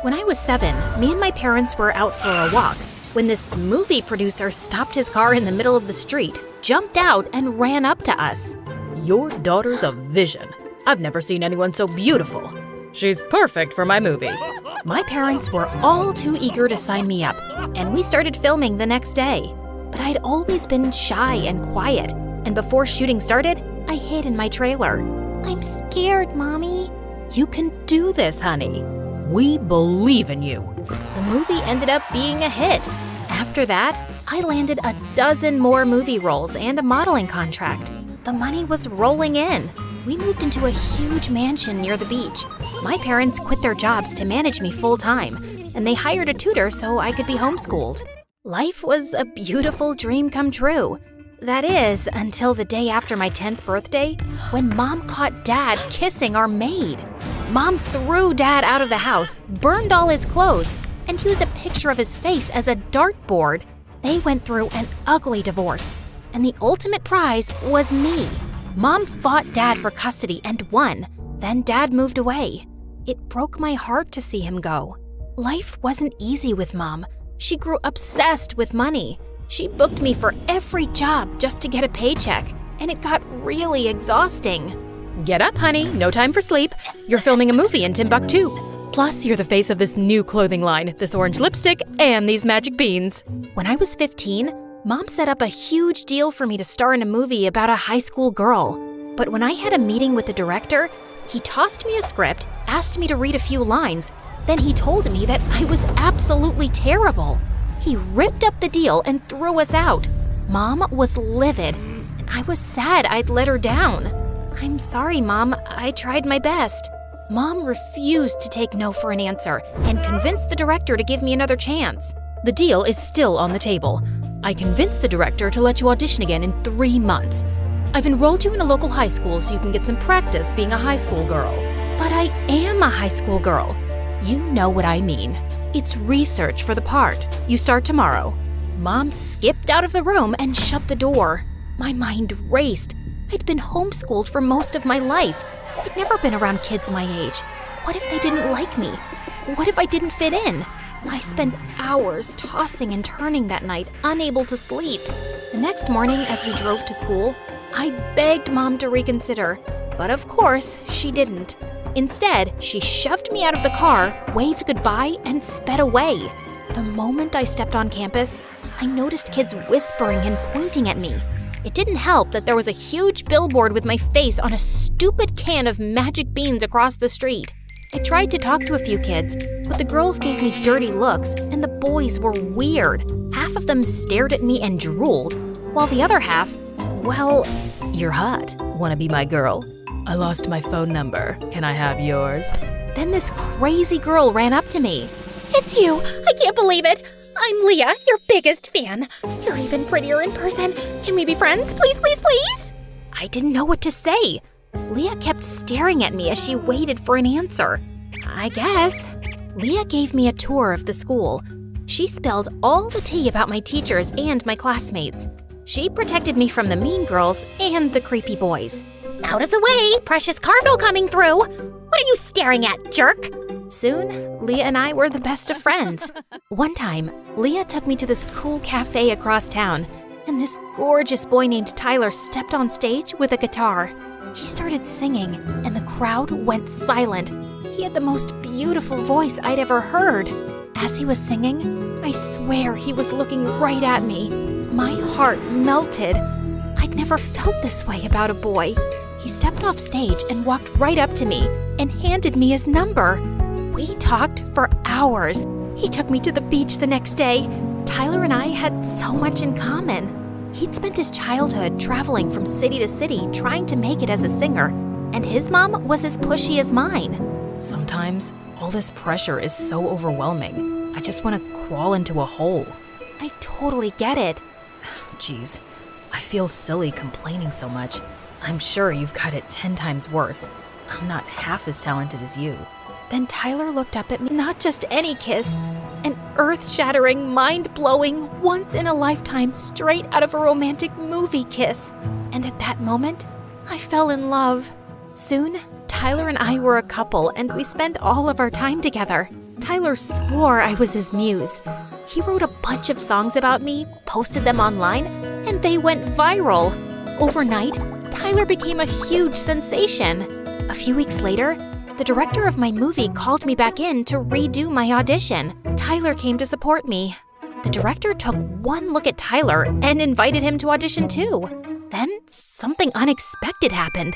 When I was 7, me and my parents were out for a walk when this movie producer stopped his car in the middle of the street, jumped out, and ran up to us. Your daughter's a vision. I've never seen anyone so beautiful. She's perfect for my movie. My parents were all too eager to sign me up, and we started filming the next day. But I'd always been shy and quiet, and before shooting started, I hid in my trailer. I'm scared, Mommy. You can do this, honey. We believe in you. The movie ended up being a hit. After that, I landed a dozen more movie roles and a modeling contract. The money was rolling in. We moved into a huge mansion near the beach. My parents quit their jobs to manage me full-time, and they hired a tutor so I could be homeschooled. Life was a beautiful dream come true. That is, until the day after my 10th birthday, when Mom caught Dad kissing our maid. Mom threw Dad out of the house, burned all his clothes, and used a picture of his face as a dartboard. They went through an ugly divorce, and the ultimate prize was me. Mom fought Dad for custody and won. Then Dad moved away. It broke my heart to see him go. Life wasn't easy with Mom. She grew obsessed with money. She booked me for every job just to get a paycheck, and it got really exhausting. Get up, honey. No time for sleep. You're filming a movie in Timbuktu. Plus, you're the face of this new clothing line, this orange lipstick, and these magic beans. When I was 15, Mom set up a huge deal for me to star in a movie about a high school girl. But when I had a meeting with the director, he tossed me a script, asked me to read a few lines, then he told me that I was absolutely terrible. He ripped up the deal and threw us out. Mom was livid, and I was sad I'd let her down. I'm sorry, Mom. I tried my best. Mom refused to take no for an answer and convinced the director to give me another chance. The deal is still on the table. I convinced the director to let you audition again in 3 months. I've enrolled you in a local high school so you can get some practice being a high school girl. But I am a high school girl. You know what I mean. It's research for the part. You start tomorrow. Mom skipped out of the room and shut the door. My mind raced. I'd been homeschooled for most of my life. I'd never been around kids my age. What if they didn't like me? What if I didn't fit in? I spent hours tossing and turning that night, unable to sleep. The next morning, as we drove to school, I begged Mom to reconsider, but of course, she didn't. Instead, she shoved me out of the car, waved goodbye, and sped away. The moment I stepped on campus, I noticed kids whispering and pointing at me. It didn't help that there was a huge billboard with my face on a stupid can of magic beans across the street. I tried to talk to a few kids, but the girls gave me dirty looks and the boys were weird. Half of them stared at me and drooled, while the other half, well, You're hot. Wanna be my girl? I lost my phone number. Can I have yours? Then this crazy girl ran up to me. It's you! I can't believe it! I'm Leah, your biggest fan. You're even prettier in person. Can we be friends? Please, please, please? I didn't know what to say. Leah kept staring at me as she waited for an answer. I guess. Leah gave me a tour of the school. She spilled all the tea about my teachers and my classmates. She protected me from the mean girls and the creepy boys. Out of the way! Precious cargo coming through! What are you staring at, jerk? Soon, Leah and I were the best of friends. One time, Leah took me to this cool cafe across town, and this gorgeous boy named Tyler stepped on stage with a guitar. He started singing, and the crowd went silent. He had the most beautiful voice I'd ever heard. As he was singing, I swear he was looking right at me. My heart melted. I'd never felt this way about a boy. He stepped off stage and walked right up to me and handed me his number. We talked for hours. He took me to the beach the next day. Tyler and I had so much in common. He'd spent his childhood traveling from city to city trying to make it as a singer, and his mom was as pushy as mine. Sometimes, all this pressure is so overwhelming. I just want to crawl into a hole. I totally get it. Jeez, I feel silly complaining so much. I'm sure you've got it 10 times worse. I'm not half as talented as you. Then Tyler looked up at me, not just any kiss, an earth-shattering, mind-blowing, once-in-a-lifetime, straight out of a romantic movie kiss. And at that moment, I fell in love. Soon, Tyler and I were a couple, and we spent all of our time together. Tyler swore I was his muse. He wrote a bunch of songs about me, posted them online, and they went viral. Overnight, Tyler became a huge sensation. A few weeks later, the director of my movie called me back in to redo my audition. Tyler came to support me. The director took one look at Tyler and invited him to audition too. Then something unexpected happened.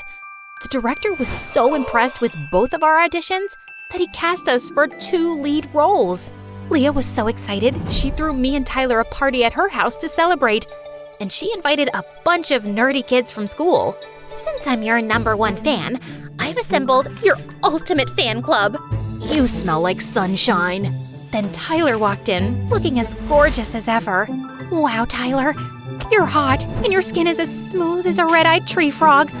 The director was so impressed with both of our auditions that he cast us for 2 lead roles. Leah was so excited, she threw me and Tyler a party at her house to celebrate, and she invited a bunch of nerdy kids from school. Since I'm your #1 fan, I've assembled your ultimate fan club. You smell like sunshine. Then Tyler walked in, looking as gorgeous as ever. Wow, Tyler, You're hot, and your skin is as smooth as a red-eyed tree frog.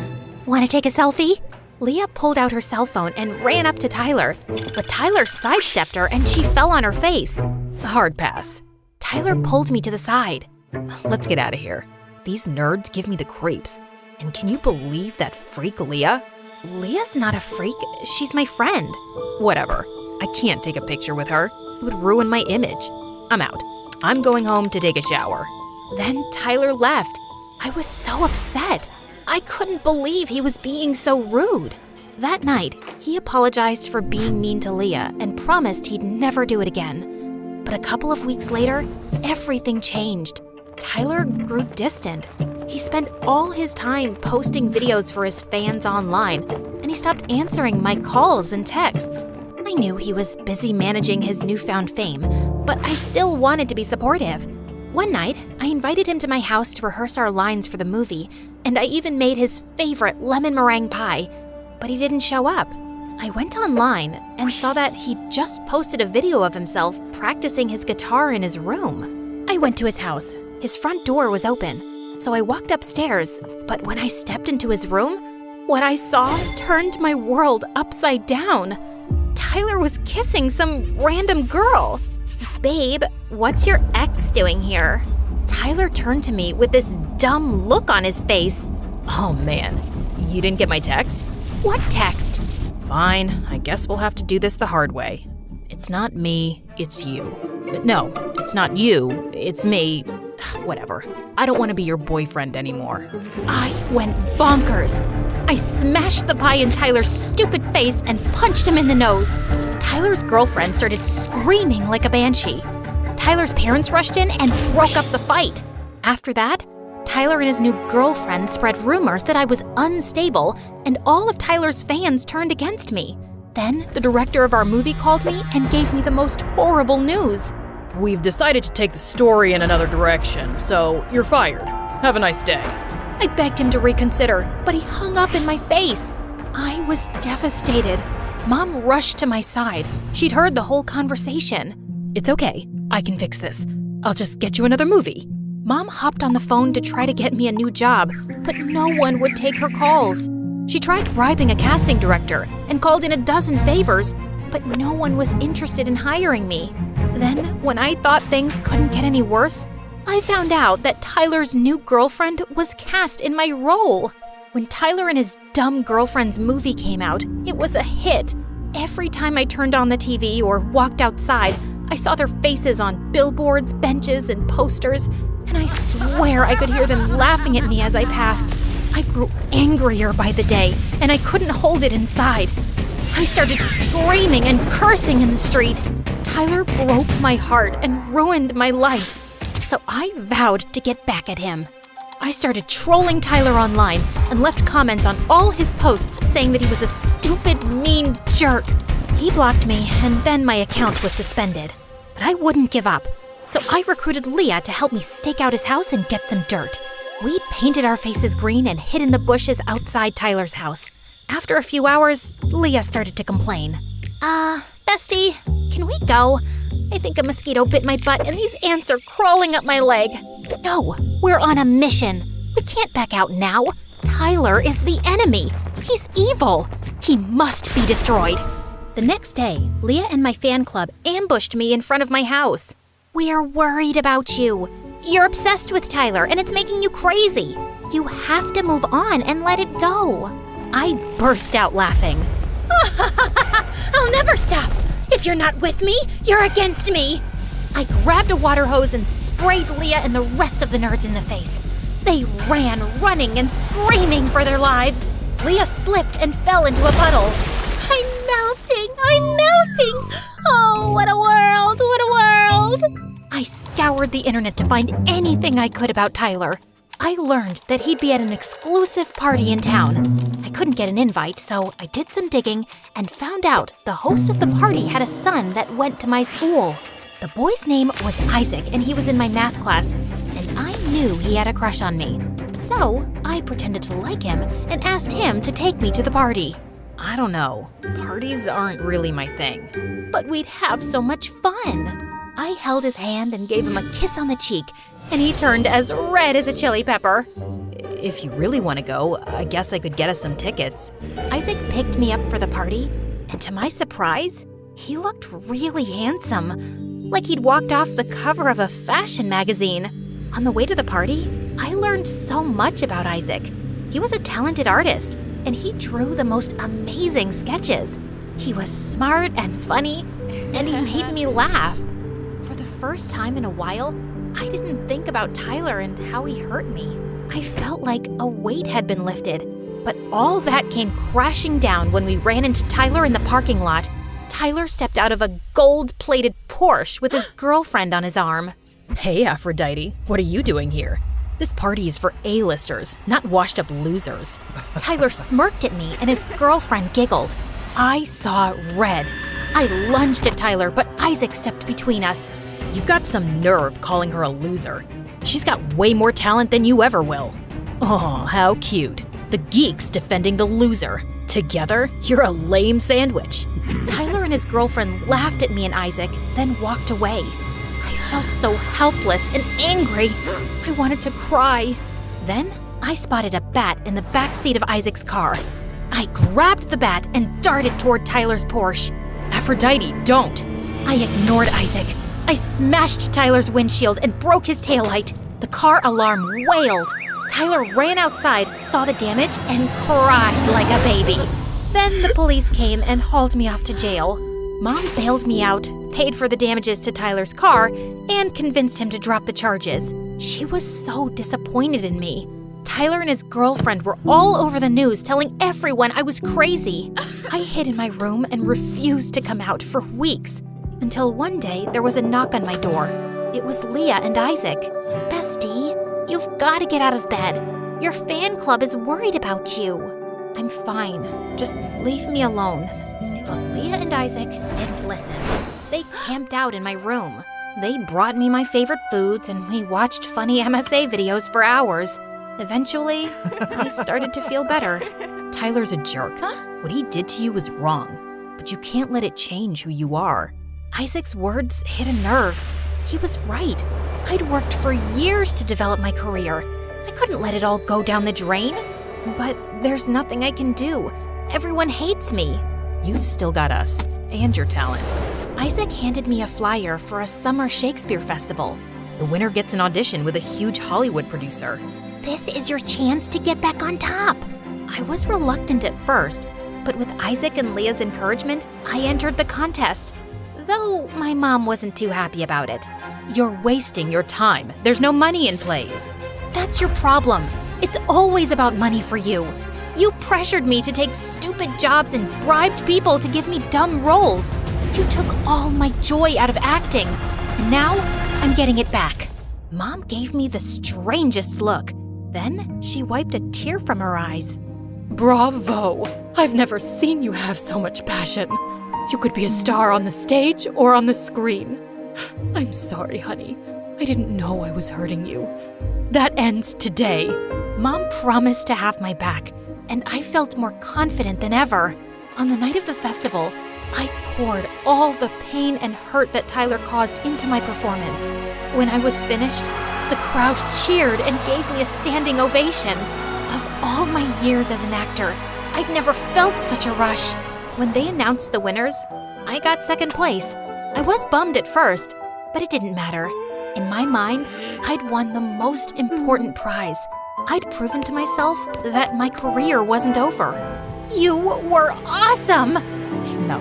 Want to take a selfie? Leah pulled out her cell phone and ran up to Tyler, but Tyler sidestepped her and she fell on her face. Hard pass. Tyler pulled me to the side. Let's get out of here. These nerds give me the creeps. And can you believe that freak Leah? Leah's not a freak. She's my friend. Whatever. I can't take a picture with her. It would ruin my image. I'm out. I'm going home to take a shower. Then Tyler left. I was so upset. I couldn't believe he was being so rude. That night, he apologized for being mean to Leah and promised he'd never do it again. But a couple of weeks later, everything changed. Tyler grew distant. He spent all his time posting videos for his fans online, and he stopped answering my calls and texts. I knew he was busy managing his newfound fame, but I still wanted to be supportive. One night, I invited him to my house to rehearse our lines for the movie, and I even made his favorite lemon meringue pie, but he didn't show up. I went online and saw that he'd just posted a video of himself practicing his guitar in his room. I went to his house. His front door was open, so I walked upstairs, but when I stepped into his room, what I saw turned my world upside down. Tyler was kissing some random girl. Babe, what's your ex doing here? Tyler turned to me with this dumb look on his face. Oh man, you didn't get my text? What text? Fine, I guess we'll have to do this the hard way. It's not me, it's you. No, it's not you, it's me. Whatever. I don't want to be your boyfriend anymore. I went bonkers. I smashed the pie in Tyler's stupid face and punched him in the nose. Tyler's girlfriend started screaming like a banshee. Tyler's parents rushed in and broke up the fight. After that, Tyler and his new girlfriend spread rumors that I was unstable, and all of Tyler's fans turned against me. Then the director of our movie called me and gave me the most horrible news. We've decided to take the story in another direction, so you're fired. Have a nice day. I begged him to reconsider, but he hung up in my face. I was devastated. Mom rushed to my side. She'd heard the whole conversation. It's okay. I can fix this. I'll just get you another movie. Mom hopped on the phone to try to get me a new job, but no one would take her calls. She tried bribing a casting director and called in a dozen favors, but no one was interested in hiring me. Then, when I thought things couldn't get any worse, I found out that Tyler's new girlfriend was cast in my role. When Tyler and his dumb girlfriend's movie came out, it was a hit. Every time I turned on the TV or walked outside, I saw their faces on billboards, benches, and posters, and I swear I could hear them laughing at me as I passed. I grew angrier by the day, and I couldn't hold it inside. I started screaming and cursing in the street. Tyler broke my heart and ruined my life, so I vowed to get back at him. I started trolling Tyler online and left comments on all his posts saying that he was a stupid, mean jerk. He blocked me, and then my account was suspended. But I wouldn't give up, so I recruited Leah to help me stake out his house and get some dirt. We painted our faces green and hid in the bushes outside Tyler's house. After a few hours, Leah started to complain. Bestie, can we go? I think a mosquito bit my butt and these ants are crawling up my leg. No, we're on a mission. We can't back out now. Tyler is the enemy. He's evil. He must be destroyed. The next day, Leah and my fan club ambushed me in front of my house. We're worried about you. You're obsessed with Tyler and it's making you crazy. You have to move on and let it go. I burst out laughing. I'll never stop. If you're not with me, you're against me. I grabbed a water hose and sprayed Leah and the rest of the nerds in the face. They ran, running and screaming for their lives. Leah slipped and fell into a puddle. I'm melting. Oh, what a world. I scoured the internet to find anything I could about Tyler. I learned that he'd be at an exclusive party in town. I couldn't get an invite, so I did some digging and found out the host of the party had a son that went to my school. The boy's name was Isaac, and he was in my math class, and I knew he had a crush on me. So I pretended to like him and asked him to take me to the party. I don't know. Parties aren't really my thing. But we'd have so much fun. I held his hand and gave him a kiss on the cheek, and he turned as red as a chili pepper. If you really want to go, I guess I could get us some tickets. Isaac picked me up for the party, and to my surprise, he looked really handsome, like he'd walked off the cover of a fashion magazine. On the way to the party, I learned so much about Isaac. He was a talented artist, and he drew the most amazing sketches. He was smart and funny, and he made me laugh. For the first time in a while, I didn't think about Tyler and how he hurt me. I felt like a weight had been lifted, but all that came crashing down when we ran into Tyler in the parking lot. Tyler stepped out of a gold-plated Porsche with his girlfriend on his arm. Hey, Aphrodite, what are you doing here? This party is for A-listers, not washed-up losers. Tyler smirked at me and his girlfriend giggled. I saw red. I lunged at Tyler, but Isaac stepped between us. You've got some nerve calling her a loser. She's got way more talent than you ever will. Oh, how cute. The geeks defending the loser. Together, you're a lame sandwich. Tyler and his girlfriend laughed at me and Isaac, then walked away. I felt so helpless and angry. I wanted to cry. Then I spotted a bat in the back seat of Isaac's car. I grabbed the bat and darted toward Tyler's Porsche. Aphrodite, don't. I ignored Isaac. I smashed Tyler's windshield and broke his taillight. The car alarm wailed. Tyler ran outside, saw the damage, and cried like a baby. Then the police came and hauled me off to jail. Mom bailed me out, paid for the damages to Tyler's car, and convinced him to drop the charges. She was so disappointed in me. Tyler and his girlfriend were all over the news telling everyone I was crazy. I hid in my room and refused to come out for weeks, until one day there was a knock on my door. It was Leah and Isaac. Bestie, you've got to get out of bed. Your fan club is worried about you. I'm fine. Just leave me alone. But Leah and Isaac didn't listen. They camped out in my room. They brought me my favorite foods and we watched funny MSA videos for hours. Eventually, I started to feel better. Tyler's a jerk. What he did to you was wrong, but you can't let it change who you are. Isaac's words hit a nerve. He was right. I'd worked for years to develop my career. I couldn't let it all go down the drain. But there's nothing I can do. Everyone hates me. You've still got us, and your talent. Isaac handed me a flyer for a summer Shakespeare festival. The winner gets an audition with a huge Hollywood producer. This is your chance to get back on top. I was reluctant at first, but with Isaac and Leah's encouragement, I entered the contest. Though my mom wasn't too happy about it. You're wasting your time. There's no money in plays. That's your problem. It's always about money for you. You pressured me to take stupid jobs and bribed people to give me dumb roles. You took all my joy out of acting. And now, I'm getting it back. Mom gave me the strangest look. Then, she wiped a tear from her eyes. Bravo! I've never seen you have so much passion. You could be a star on the stage or on the screen. I'm sorry, honey. I didn't know I was hurting you. That ends today. Mom promised to have my back, and I felt more confident than ever. On the night of the festival, I poured all the pain and hurt that Tyler caused into my performance. When I was finished, the crowd cheered and gave me a standing ovation. Of all my years as an actor, I'd never felt such a rush. When they announced the winners, I got second place. I was bummed at first, but it didn't matter. In my mind, I'd won the most important prize. I'd proven to myself that my career wasn't over. You were awesome! No,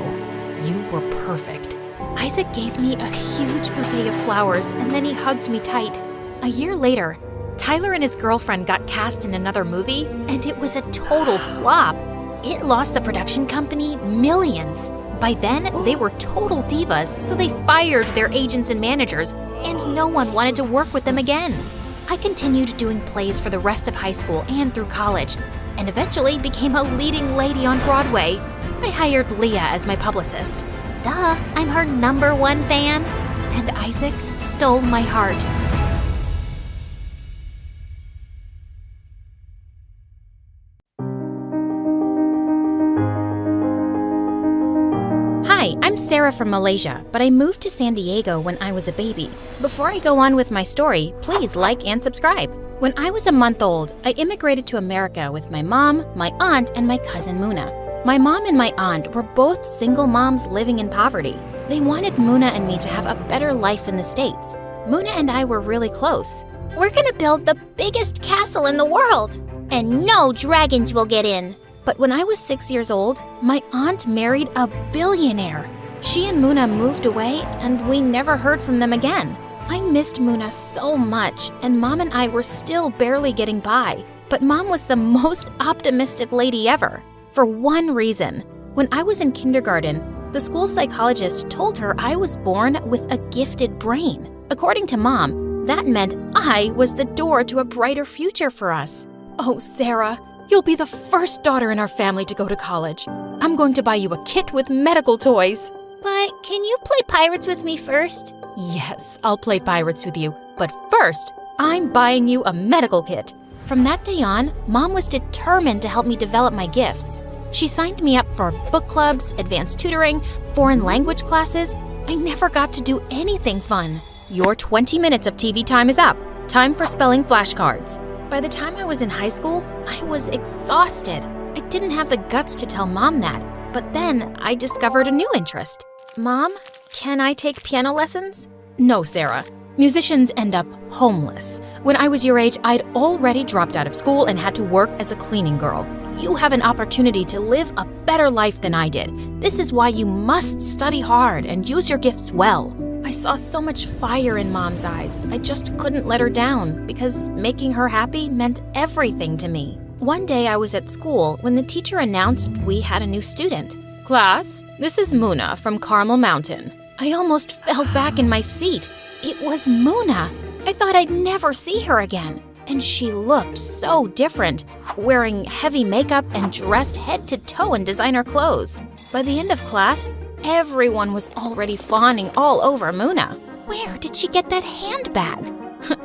you were perfect. Isaac gave me a huge bouquet of flowers and then he hugged me tight. A year later, Tyler and his girlfriend got cast in another movie and it was a total flop. It lost the production company millions. By then, they were total divas, so they fired their agents and managers, and no one wanted to work with them again. I continued doing plays for the rest of high school and through college, and eventually became a leading lady on Broadway. I hired Leah as my publicist. Duh, I'm her #1 fan. And Isaac stole my heart. Hi, I'm I'm Sarah from Malaysia, but I moved to San Diego when I was a baby. Before I go on with my story, please like and subscribe. When I was a month old, I immigrated to America with my mom, my aunt, and my cousin Muna. My mom and my aunt were both single moms living in poverty. They wanted Muna and me to have a better life in the States. Muna and I were really close. We're gonna build the biggest castle in the world, and no dragons will get in. But when I was 6 years old, my aunt married a billionaire. She and Muna moved away, and we never heard from them again. I missed Muna so much, and Mom and I were still barely getting by. But Mom was the most optimistic lady ever, for one reason. When I was in kindergarten, the school psychologist told her I was born with a gifted brain. According to Mom, that meant I was the door to a brighter future for us. Oh, Sarah, you'll be the first daughter in our family to go to college. I'm going to buy you a kit with medical toys. But can you play pirates with me first? Yes, I'll play pirates with you. But first, I'm buying you a medical kit. From that day on, Mom was determined to help me develop my gifts. She signed me up for book clubs, advanced tutoring, foreign language classes. I never got to do anything fun. Your 20 minutes of TV time is up. Time for spelling flashcards. By the time I was in high school, I was exhausted. I didn't have the guts to tell Mom that, but then I discovered a new interest. Mom, can I take piano lessons? No, Sarah. Musicians end up homeless. When I was your age, I'd already dropped out of school and had to work as a cleaning girl. You have an opportunity to live a better life than I did. This is why you must study hard and use your gifts well. I saw so much fire in Mom's eyes. I just couldn't let her down because making her happy meant everything to me. One day I was at school when the teacher announced we had a new student. Class, this is Muna from Carmel Mountain. I almost fell back in my seat. It was Muna. I thought I'd never see her again. And she looked so different, wearing heavy makeup and dressed head to toe in designer clothes. By the end of class, everyone was already fawning all over Muna. Where did she get that handbag?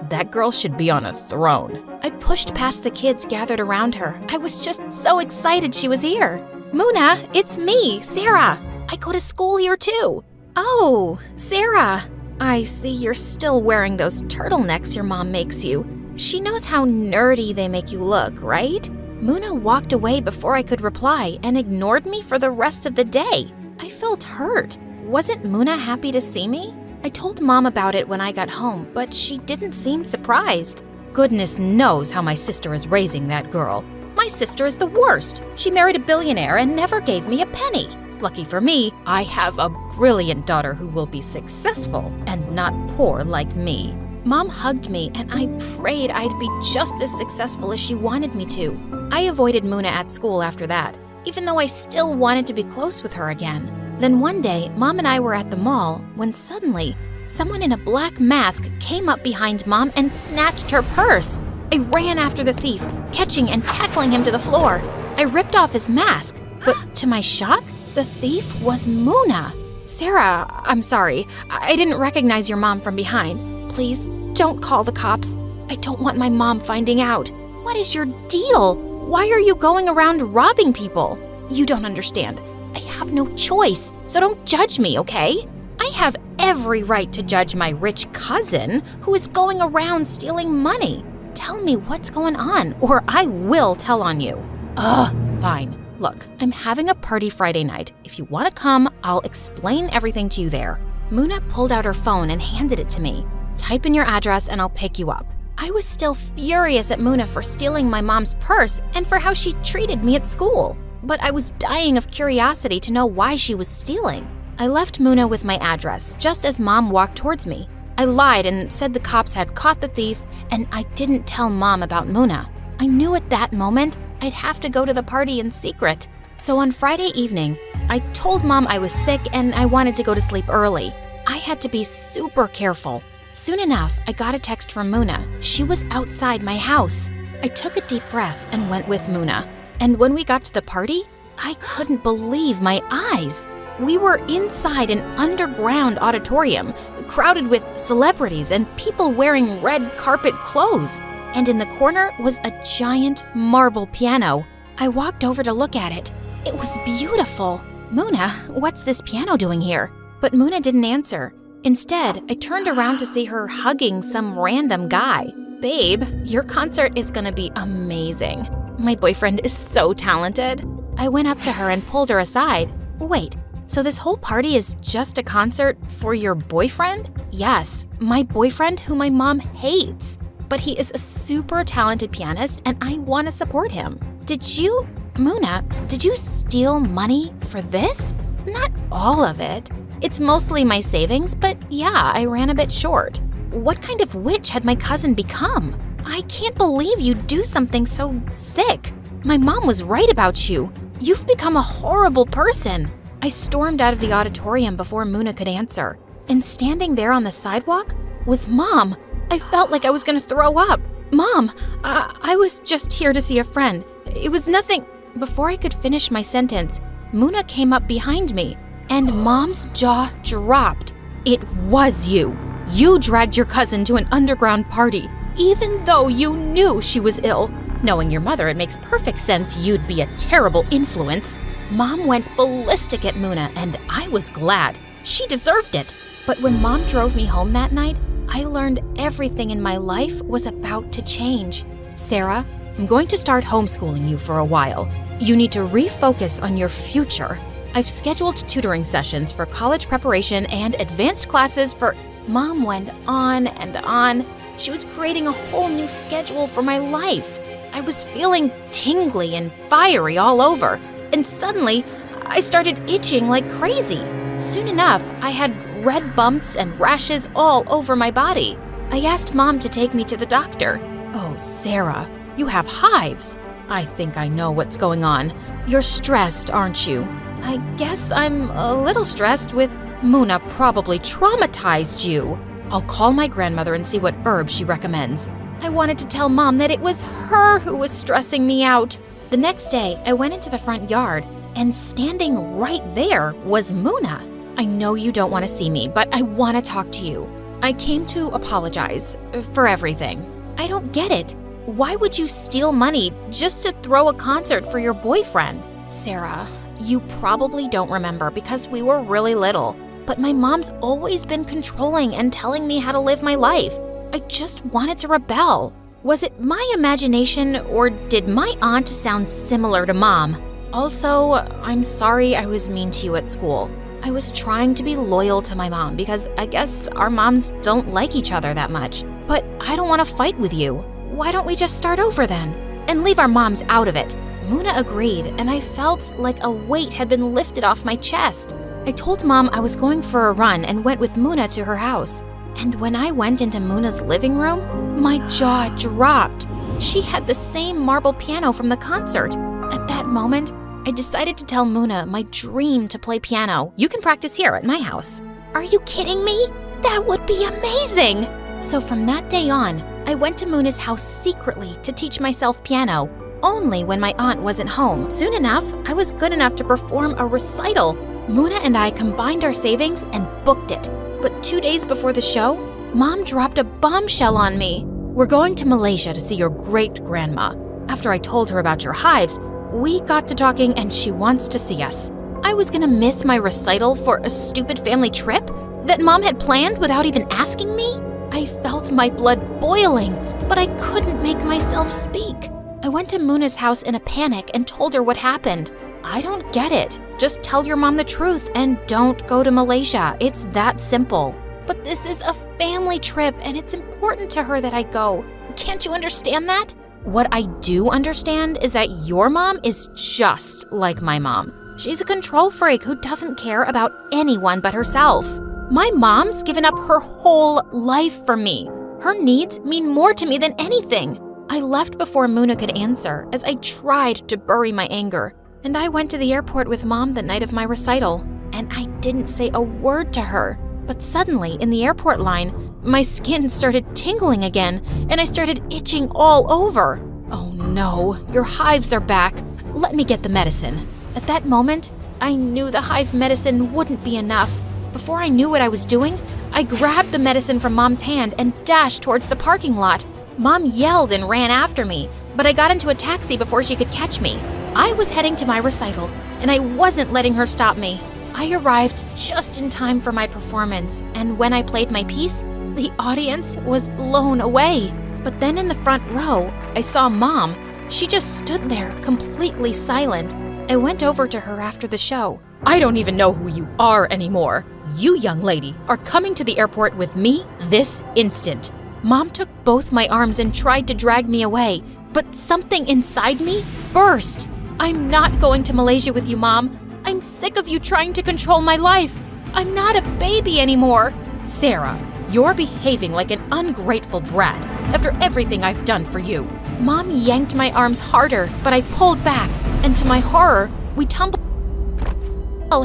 That girl should be on a throne. I pushed past the kids gathered around her. I was just so excited she was here. Muna, it's me, Sarah. I go to school here too. Oh, Sarah. I see you're still wearing those turtlenecks your mom makes you. She knows how nerdy they make you look, right? Muna walked away before I could reply and ignored me for the rest of the day. I felt hurt. Wasn't Muna happy to see me? I told Mom about it when I got home, but she didn't seem surprised. Goodness knows how my sister is raising that girl. My sister is the worst. She married a billionaire and never gave me a penny. Lucky for me, I have a brilliant daughter who will be successful and not poor like me. Mom hugged me and I prayed I'd be just as successful as she wanted me to. I avoided Muna at school after that, even though I still wanted to be close with her again. Then one day, Mom and I were at the mall when suddenly, someone in a black mask came up behind Mom and snatched her purse. I ran after the thief, catching and tackling him to the floor. I ripped off his mask, but to my shock, the thief was Muna. Sarah, I'm sorry. I didn't recognize your mom from behind. Please, don't call the cops. I don't want my mom finding out. What is your deal? Why are you going around robbing people? You don't understand. I have no choice, so don't judge me, okay? I have every right to judge my rich cousin who is going around stealing money. Tell me what's going on, or I will tell on you. Fine. Look, I'm having a party Friday night. If you want to come, I'll explain everything to you there. Muna pulled out her phone and handed it to me. Type in your address and I'll pick you up. I was still furious at Muna for stealing my mom's purse and for how she treated me at school. But I was dying of curiosity to know why she was stealing. I left Muna with my address just as Mom walked towards me. I lied and said the cops had caught the thief, and I didn't tell Mom about Muna. I knew at that moment I'd have to go to the party in secret. So on Friday evening, I told Mom I was sick and I wanted to go to sleep early. I had to be super careful. Soon enough, I got a text from Muna. She was outside my house. I took a deep breath and went with Muna. And when we got to the party, I couldn't believe my eyes. We were inside an underground auditorium, crowded with celebrities and people wearing red carpet clothes. And in the corner was a giant marble piano. I walked over to look at it. It was beautiful. Muna, what's this piano doing here? But Muna didn't answer. Instead, I turned around to see her hugging some random guy. Babe, your concert is gonna be amazing. My boyfriend is so talented. I went up to her and pulled her aside. Wait, so this whole party is just a concert for your boyfriend? Yes, my boyfriend who my mom hates. But he is a super talented pianist and I want to support him. Muna, did you steal money for this? Not all of it. It's mostly my savings, but yeah, I ran a bit short. What kind of witch had my cousin become? I can't believe you'd do something so sick. My mom was right about you. You've become a horrible person. I stormed out of the auditorium before Muna could answer. And standing there on the sidewalk was Mom. I felt like I was gonna throw up. Mom, I was just here to see a friend. It was nothing. Before I could finish my sentence, Muna came up behind me, and Mom's jaw dropped. It was you. You dragged your cousin to an underground party, even though you knew she was ill. Knowing your mother, it makes perfect sense you'd be a terrible influence. Mom went ballistic at Muna, and I was glad. She deserved it. But when Mom drove me home that night, I learned everything in my life was about to change. Sarah, I'm going to start homeschooling you for a while. You need to refocus on your future. I've scheduled tutoring sessions for college preparation and advanced classes for... Mom went on and on. She was creating a whole new schedule for my life. I was feeling tingly and fiery all over, and suddenly I started itching like crazy. Soon enough, I had red bumps and rashes all over my body. I asked Mom to take me to the doctor. Oh, Sarah, you have hives. I think I know what's going on. You're stressed, aren't you? I guess I'm a little stressed with Muna probably traumatized you. I'll call my grandmother and see what herb she recommends. I wanted to tell Mom that it was her who was stressing me out. The next day, I went into the front yard, and standing right there was Muna. I know you don't want to see me, but I want to talk to you. I came to apologize for everything. I don't get it. Why would you steal money just to throw a concert for your boyfriend? Sarah, you probably don't remember because we were really little, but my mom's always been controlling and telling me how to live my life. I just wanted to rebel. Was it my imagination or did my aunt sound similar to Mom? Also, I'm sorry I was mean to you at school. I was trying to be loyal to my mom because I guess our moms don't like each other that much. But I don't want to fight with you. Why don't we just start over then? And leave our moms out of it. Muna agreed, and I felt like a weight had been lifted off my chest. I told Mom I was going for a run and went with Muna to her house. And when I went into Muna's living room, my jaw dropped. She had the same marble piano from the concert. At that moment, I decided to tell Muna my dream to play piano. You can practice here at my house. Are you kidding me? That would be amazing! So from that day on, I went to Muna's house secretly to teach myself piano, only when my aunt wasn't home. Soon enough, I was good enough to perform a recital. Muna and I combined our savings and booked it. But 2 days before the show, Mom dropped a bombshell on me. We're going to Malaysia to see your great-grandma. After I told her about your hives, we got to talking and she wants to see us. I was gonna miss my recital for a stupid family trip that Mom had planned without even asking me? I felt my blood boiling, but I couldn't make myself speak. I went to Muna's house in a panic and told her what happened. I don't get it. Just tell your mom the truth and don't go to Malaysia. It's that simple. But this is a family trip and it's important to her that I go. Can't you understand that? What I do understand is that your mom is just like my mom. She's a control freak who doesn't care about anyone but herself. My mom's given up her whole life for me. Her needs mean more to me than anything. I left before Muna could answer as I tried to bury my anger. And I went to the airport with Mom the night of my recital. And I didn't say a word to her. But suddenly, in the airport line, my skin started tingling again, and I started itching all over. Oh no, your hives are back. Let me get the medicine. At that moment, I knew the hive medicine wouldn't be enough. Before I knew what I was doing, I grabbed the medicine from Mom's hand and dashed towards the parking lot. Mom yelled and ran after me, but I got into a taxi before she could catch me. I was heading to my recital, and I wasn't letting her stop me. I arrived just in time for my performance, and when I played my piece, the audience was blown away. But then in the front row, I saw Mom. She just stood there, completely silent. I went over to her after the show. I don't even know who you are anymore. You, young lady, are coming to the airport with me this instant. Mom took both my arms and tried to drag me away, but something inside me burst. I'm not going to Malaysia with you, Mom. I'm sick of you trying to control my life. I'm not a baby anymore. Sarah, you're behaving like an ungrateful brat after everything I've done for you. Mom yanked my arms harder, but I pulled back, and to my horror, we tumbled,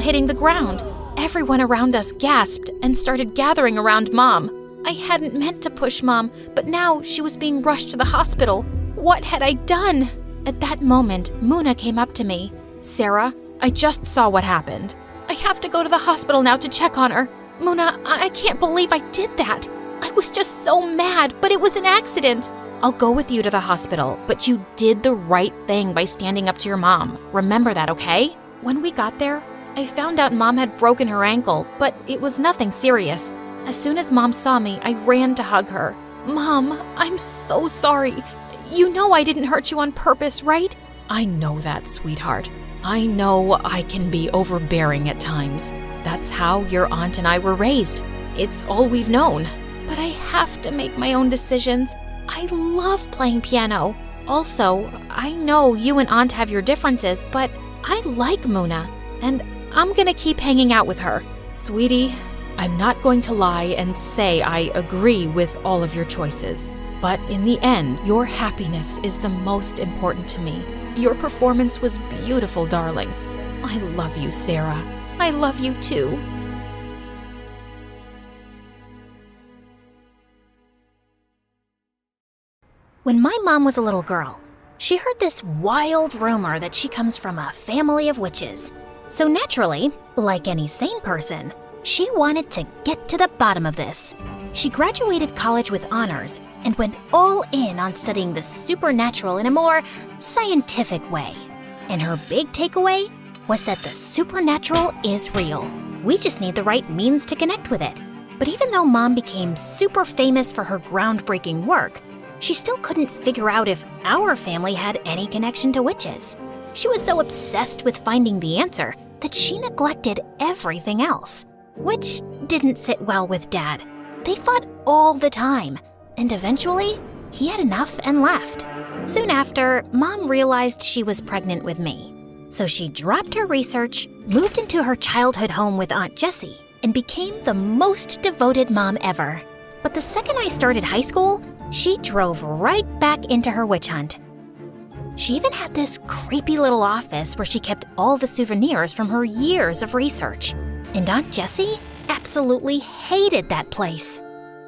hitting the ground. Everyone around us gasped and started gathering around Mom. I hadn't meant to push Mom, but now she was being rushed to the hospital. What had I done? At that moment, Muna came up to me. Sarah, I just saw what happened. I have to go to the hospital now to check on her. Muna, I can't believe I did that. I was just so mad, but it was an accident. I'll go with you to the hospital, but you did the right thing by standing up to your mom. Remember that, okay? When we got there, I found out Mom had broken her ankle, but it was nothing serious. As soon as Mom saw me, I ran to hug her. Mom, I'm so sorry. You know I didn't hurt you on purpose, right? I know that, sweetheart. I know I can be overbearing at times. That's how your aunt and I were raised. It's all we've known. But I have to make my own decisions. I love playing piano. Also, I know you and Aunt have your differences, but I like Muna, and I'm gonna keep hanging out with her. Sweetie, I'm not going to lie and say I agree with all of your choices. But in the end, your happiness is the most important to me. Your performance was beautiful, darling. I love you, Sarah. I love you too. When my mom was a little girl, she heard this wild rumor that she comes from a family of witches. So naturally, like any sane person, she wanted to get to the bottom of this. She graduated college with honors and went all in on studying the supernatural in a more scientific way. And her big takeaway was that the supernatural is real. We just need the right means to connect with it. But even though Mom became super famous for her groundbreaking work, she still couldn't figure out if our family had any connection to witches. She was so obsessed with finding the answer that she neglected everything else, which didn't sit well with Dad. They fought all the time, and eventually, he had enough and left. Soon after, Mom realized she was pregnant with me. So she dropped her research, moved into her childhood home with Aunt Jessie, and became the most devoted mom ever. But the second I started high school, she drove right back into her witch hunt. She even had this creepy little office where she kept all the souvenirs from her years of research. And Aunt Jessie absolutely hated that place.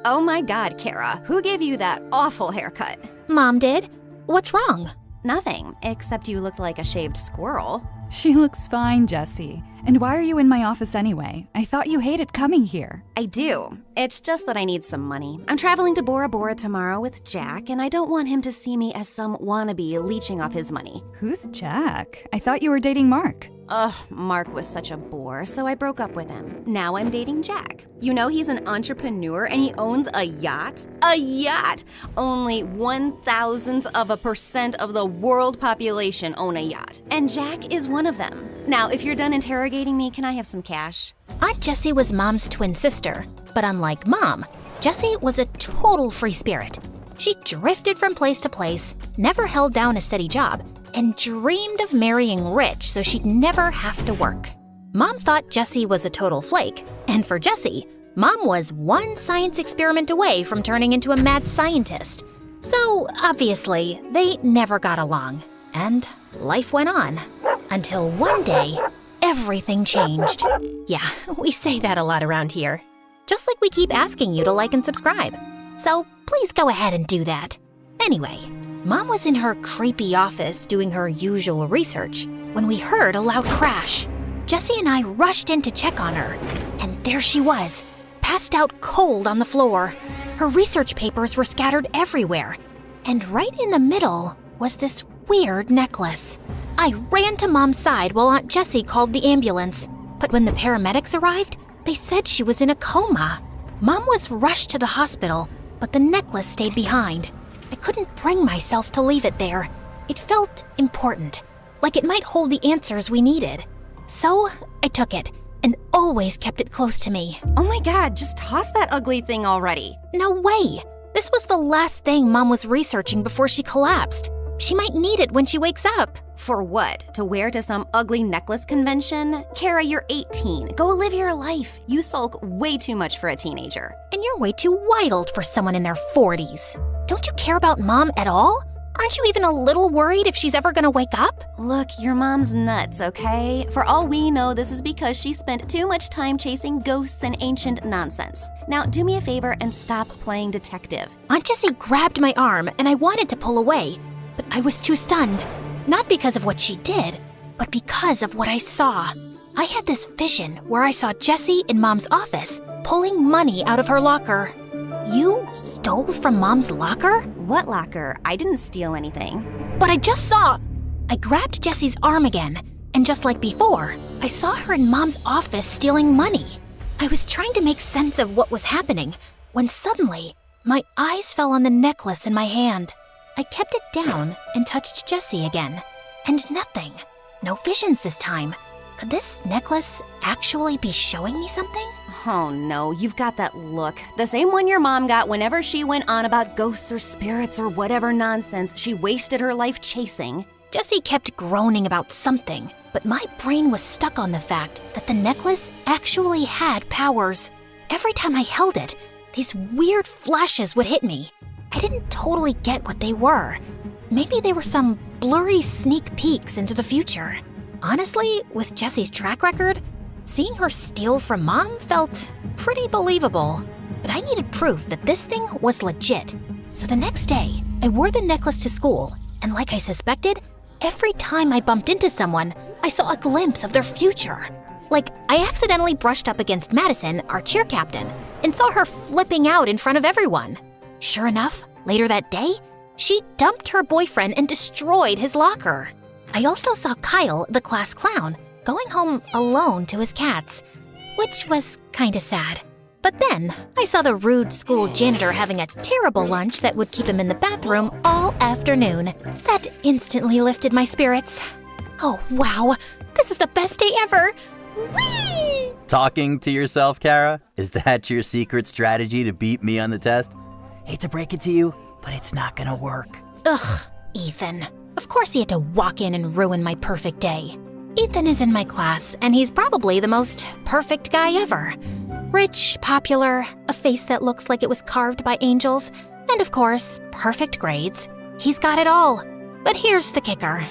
Oh my God, Kara, who gave you that awful haircut? Mom did. What's wrong? Nothing, except you looked like a shaved squirrel. She looks fine, Jessie. And why are you in my office anyway? I thought you hated coming here. I do. It's just that I need some money. I'm traveling to Bora Bora tomorrow with Jack, and I don't want him to see me as some wannabe leeching off his money. Who's Jack? I thought you were dating Mark. Ugh, Mark was such a bore, so I broke up with him. Now I'm dating Jack. You know he's an entrepreneur and he owns a yacht? A yacht! Only 1,000% of the world population own a yacht, and Jack is one of them. Now, if you're done interrogating me, can I have some cash? Aunt Jessie was Mom's twin sister, but unlike Mom, Jessie was a total free spirit. She drifted from place to place, never held down a steady job, and dreamed of marrying rich so she'd never have to work. Mom thought Jessie was a total flake, and for Jessie, Mom was one science experiment away from turning into a mad scientist. So obviously, they never got along, and life went on. Until one day, everything changed. Yeah, we say that a lot around here. Just like we keep asking you to like and subscribe. So please go ahead and do that. Anyway, Mom was in her creepy office doing her usual research when we heard a loud crash. Jessie and I rushed in to check on her, and there she was, passed out cold on the floor. Her research papers were scattered everywhere, and right in the middle was this weird necklace. I ran to Mom's side while Aunt Jessie called the ambulance. But when the paramedics arrived, they said she was in a coma. Mom was rushed to the hospital, but the necklace stayed behind. I couldn't bring myself to leave it there. It felt important, like it might hold the answers we needed. So I took it and always kept it close to me. Oh my God, just toss that ugly thing already. No way! This was the last thing Mom was researching before she collapsed. She might need it when she wakes up. For what? To wear to some ugly necklace convention? Kara, you're 18. Go live your life. You sulk way too much for a teenager. And you're way too wild for someone in their 40s. Don't you care about Mom at all? Aren't you even a little worried if she's ever gonna wake up? Look, your mom's nuts, okay? For all we know, this is because she spent too much time chasing ghosts and ancient nonsense. Now, do me a favor and stop playing detective. Aunt Jessie grabbed my arm and I wanted to pull away, but I was too stunned. Not because of what she did, but because of what I saw. I had this vision where I saw Jessie in Mom's office, pulling money out of her locker. You stole from Mom's locker? What locker? I didn't steal anything. But I just saw... I grabbed Jessie's arm again, and just like before, I saw her in Mom's office stealing money. I was trying to make sense of what was happening, when suddenly, my eyes fell on the necklace in my hand. I kept it down and touched Jessie again, and nothing. No visions this time. Could this necklace actually be showing me something? Oh no, you've got that look. The same one your mom got whenever she went on about ghosts or spirits or whatever nonsense she wasted her life chasing. Jessie kept groaning about something, but my brain was stuck on the fact that the necklace actually had powers. Every time I held it, these weird flashes would hit me. I didn't totally get what they were. Maybe they were some blurry sneak peeks into the future. Honestly, with Jessie's track record, seeing her steal from Mom felt pretty believable. But I needed proof that this thing was legit. So the next day, I wore the necklace to school, and like I suspected, every time I bumped into someone, I saw a glimpse of their future. Like, I accidentally brushed up against Madison, our cheer captain, and saw her flipping out in front of everyone. Sure enough, later that day, she dumped her boyfriend and destroyed his locker. I also saw Kyle, the class clown, going home alone to his cats, which was kinda sad. But then, I saw the rude school janitor having a terrible lunch that would keep him in the bathroom all afternoon. That instantly lifted my spirits. Oh wow, this is the best day ever! Whee! Talking to yourself, Kara? Is that your secret strategy to beat me on the test? Hate to break it to you, but it's not gonna work. Ugh, Ethan. Of course he had to walk in and ruin my perfect day. Ethan is in my class, and he's probably the most perfect guy ever. Rich, popular, a face that looks like it was carved by angels, and of course, perfect grades. He's got it all. But here's the kicker.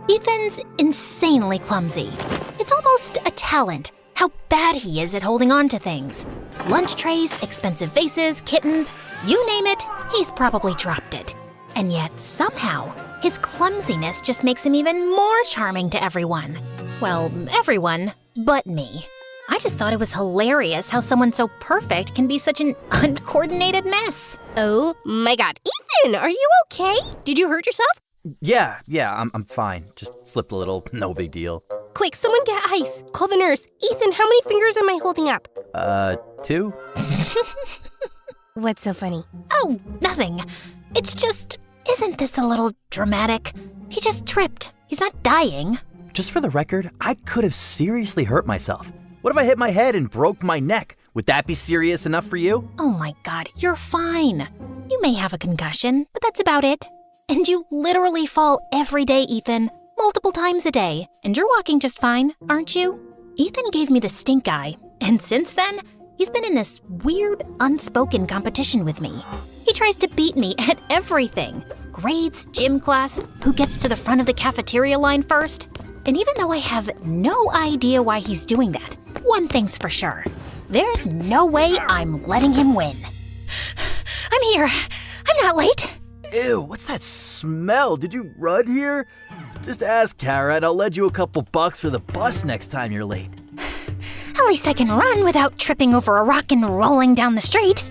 Ethan's insanely clumsy. It's almost a talent, how bad he is at holding on to things. Lunch trays, expensive vases, kittens, you name it, he's probably dropped it. And yet, somehow, his clumsiness just makes him even more charming to everyone. Well, everyone but me. I just thought it was hilarious how someone so perfect can be such an uncoordinated mess. Oh my God. Ethan, are you okay? Did you hurt yourself? Yeah, I'm fine. Just slipped a little, no big deal. Quick, someone get ice. Call the nurse. Ethan, how many fingers am I holding up? 2? What's so funny? Oh, nothing. It's just, isn't this a little dramatic? He just tripped. He's not dying. Just for the record, I could have seriously hurt myself. What if I hit my head and broke my neck? Would that be serious enough for you? Oh my God, you're fine. You may have a concussion, but that's about it. And you literally fall every day, Ethan, multiple times a day. And you're walking just fine, aren't you? Ethan gave me the stink eye, and since then, he's been in this weird, unspoken competition with me. He tries to beat me at everything. Grades, gym class, who gets to the front of the cafeteria line first. And even though I have no idea why he's doing that, one thing's for sure. There's no way I'm letting him win. I'm here. I'm not late. Ew, what's that smell? Did you run here? Just ask Kara and I'll lend you a couple bucks for the bus next time you're late. At least I can run without tripping over a rock and rolling down the street.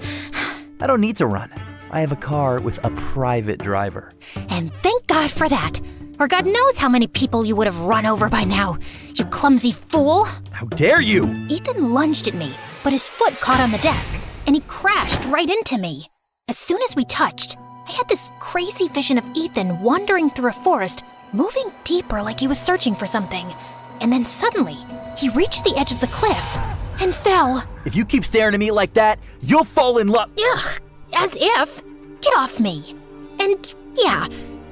I don't need to run. I have a car with a private driver. And thank God for that. Or God knows how many people you would have run over by now, you clumsy fool. How dare you! Ethan lunged at me, but his foot caught on the desk, and he crashed right into me. As soon as we touched, I had this crazy vision of Ethan wandering through a forest, moving deeper like he was searching for something. And then suddenly, he reached the edge of the cliff and fell. If you keep staring at me like that, you'll fall in love. Ugh, as if. Get off me. And yeah,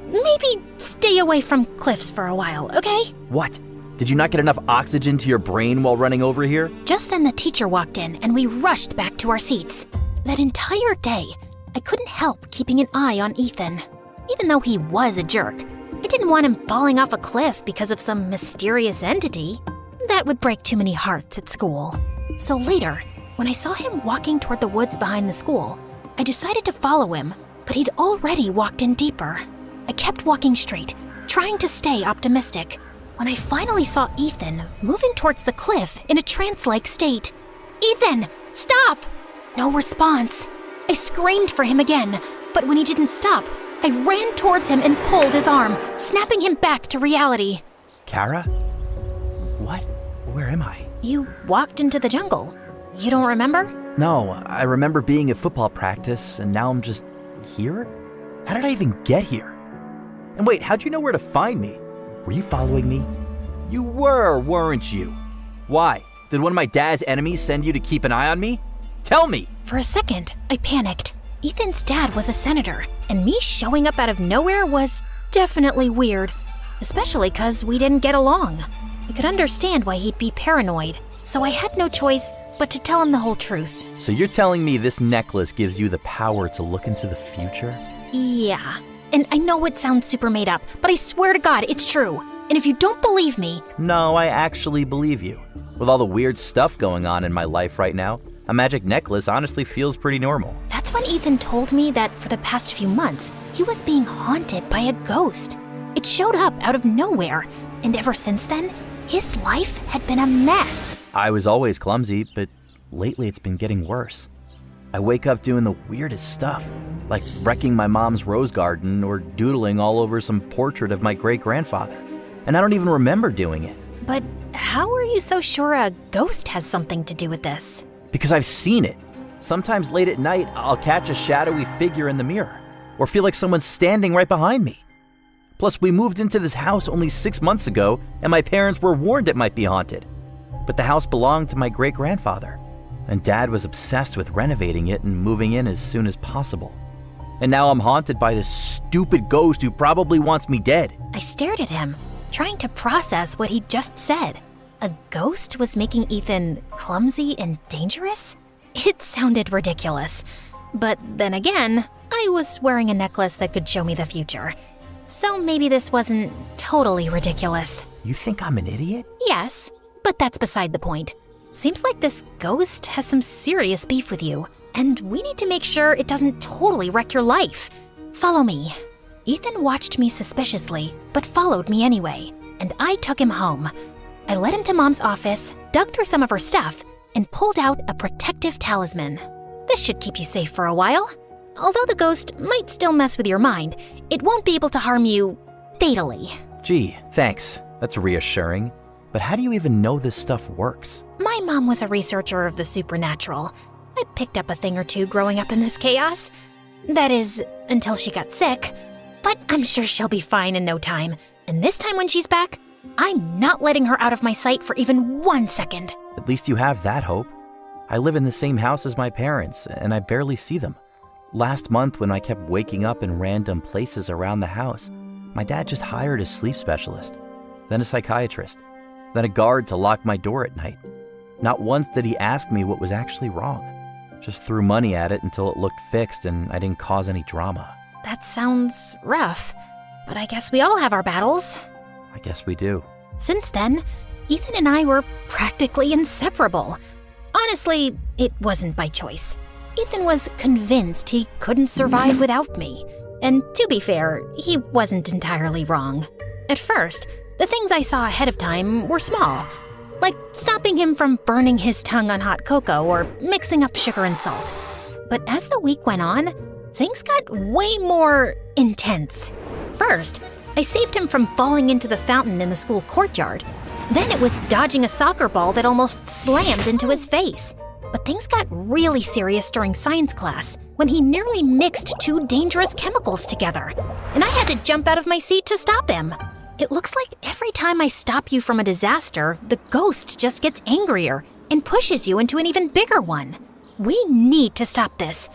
maybe stay away from cliffs for a while, okay? What? Did you not get enough oxygen to your brain while running over here? Just then the teacher walked in and we rushed back to our seats. That entire day, I couldn't help keeping an eye on Ethan. Even though he was a jerk, I didn't want him falling off a cliff because of some mysterious entity. That would break too many hearts at school. So later, when I saw him walking toward the woods behind the school, I decided to follow him, but he'd already walked in deeper. I kept walking straight, trying to stay optimistic, when I finally saw Ethan moving towards the cliff in a trance-like state. Ethan, stop! No response. I screamed for him again, but when he didn't stop, I ran towards him and pulled his arm, snapping him back to reality. Kara? What? Where am I? You walked into the jungle. You don't remember? No, I remember being at football practice, and now I'm just here? How did I even get here? And wait, how'd you know where to find me? Were you following me? You were, weren't you? Why? Did one of my dad's enemies send you to keep an eye on me? Tell me! For a second, I panicked. Ethan's dad was a senator, and me showing up out of nowhere was definitely weird, especially because we didn't get along. I could understand why he'd be paranoid, so I had no choice but to tell him the whole truth. So you're telling me this necklace gives you the power to look into the future? Yeah, and I know it sounds super made up, but I swear to God, it's true. And if you don't believe me... No, I actually believe you. With all the weird stuff going on in my life right now, a magic necklace honestly feels pretty normal. That's when Ethan told me that for the past few months, he was being haunted by a ghost. It showed up out of nowhere, and ever since then, his life had been a mess. I was always clumsy, but lately it's been getting worse. I wake up doing the weirdest stuff, like wrecking my mom's rose garden or doodling all over some portrait of my great-grandfather. And I don't even remember doing it. But how are you so sure a ghost has something to do with this? Because I've seen it. Sometimes late at night, I'll catch a shadowy figure in the mirror, or feel like someone's standing right behind me. Plus, we moved into this house only 6 months ago, and my parents were warned it might be haunted. But the house belonged to my great-grandfather, and Dad was obsessed with renovating it and moving in as soon as possible. And now I'm haunted by this stupid ghost who probably wants me dead. I stared at him, trying to process what he just said. A ghost was making Ethan clumsy and dangerous? It sounded ridiculous. But then again, I was wearing a necklace that could show me the future. So maybe this wasn't totally ridiculous. You think I'm an idiot? Yes, but that's beside the point. Seems like this ghost has some serious beef with you, and we need to make sure it doesn't totally wreck your life. Follow me. Ethan watched me suspiciously, but followed me anyway, and I took him home. I led him to Mom's office, dug through some of her stuff, and pulled out a protective talisman. This should keep you safe for a while. Although the ghost might still mess with your mind, it won't be able to harm you fatally. Gee, thanks. That's reassuring. But how do you even know this stuff works? My mom was a researcher of the supernatural. I picked up a thing or two growing up in this chaos. That is, until she got sick. But I'm sure she'll be fine in no time. And this time when she's back, I'm not letting her out of my sight for even 1 second. At least you have that hope. I live in the same house as my parents, and I barely see them. Last month, when I kept waking up in random places around the house, my dad just hired a sleep specialist, then a psychiatrist, then a guard to lock my door at night. Not once did he ask me what was actually wrong. Just threw money at it until it looked fixed and I didn't cause any drama. That sounds rough, but I guess we all have our battles. I guess we do. Since then, Ethan and I were practically inseparable. Honestly, it wasn't by choice. Ethan was convinced he couldn't survive without me. And to be fair, he wasn't entirely wrong. At first, the things I saw ahead of time were small, like stopping him from burning his tongue on hot cocoa or mixing up sugar and salt. But as the week went on, things got way more intense. First, I saved him from falling into the fountain in the school courtyard. Then it was dodging a soccer ball that almost slammed into his face. But things got really serious during science class when he nearly mixed 2 dangerous chemicals together, and I had to jump out of my seat to stop him. It looks like every time I stop you from a disaster, the ghost just gets angrier and pushes you into an even bigger one. We need to stop this.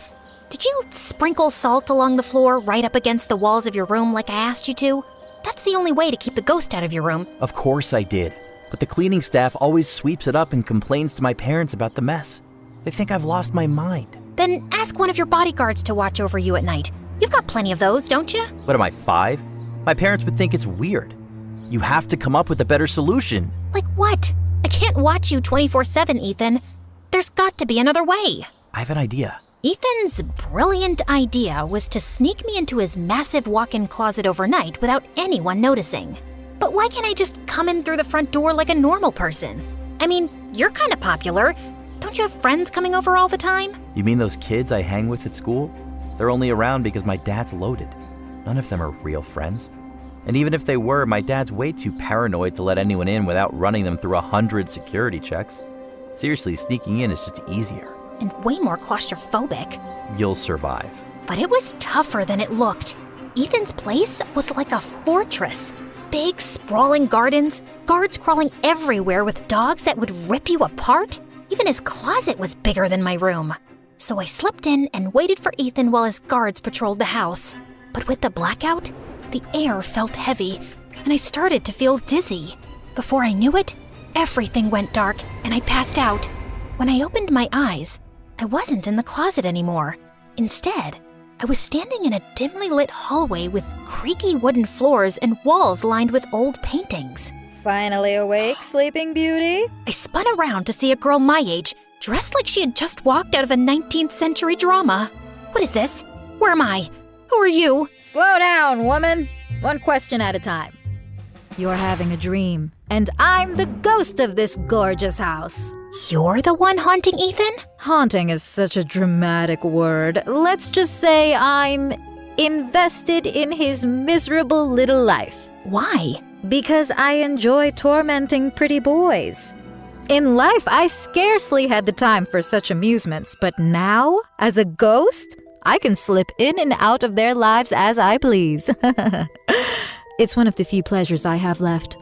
Did you sprinkle salt along the floor right up against the walls of your room like I asked you to? That's the only way to keep the ghost out of your room. Of course I did, but the cleaning staff always sweeps it up and complains to my parents about the mess. They think I've lost my mind. Then ask one of your bodyguards to watch over you at night. You've got plenty of those, don't you? What am I, 5? My parents would think it's weird. You have to come up with a better solution. Like what? I can't watch you 24/7, Ethan. There's got to be another way. I have an idea. Ethan's brilliant idea was to sneak me into his massive walk-in closet overnight without anyone noticing. But why can't I just come in through the front door like a normal person? I mean, you're kind of popular. Don't you have friends coming over all the time? You mean those kids I hang with at school? They're only around because my dad's loaded. None of them are real friends. And even if they were, my dad's way too paranoid to let anyone in without running them through 100 security checks. Seriously, sneaking in is just easier. And way more claustrophobic. You'll survive. But it was tougher than it looked. Ethan's place was like a fortress. Big, sprawling gardens, guards crawling everywhere with dogs that would rip you apart. Even his closet was bigger than my room. So I slipped in and waited for Ethan while his guards patrolled the house. But with the blackout, the air felt heavy, and I started to feel dizzy. Before I knew it, everything went dark, and I passed out. When I opened my eyes, I wasn't in the closet anymore. Instead, I was standing in a dimly lit hallway with creaky wooden floors and walls lined with old paintings. Finally awake, Sleeping Beauty? I spun around to see a girl my age, dressed like she had just walked out of a 19th century drama. What is this? Where am I? Who are you? Slow down, woman. One question at a time. You're having a dream, and I'm the ghost of this gorgeous house. You're the one haunting Ethan? Haunting is such a dramatic word. Let's just say I'm invested in his miserable little life. Why? Because I enjoy tormenting pretty boys. In life, I scarcely had the time for such amusements, but now, as a ghost, I can slip in and out of their lives as I please. It's one of the few pleasures I have left.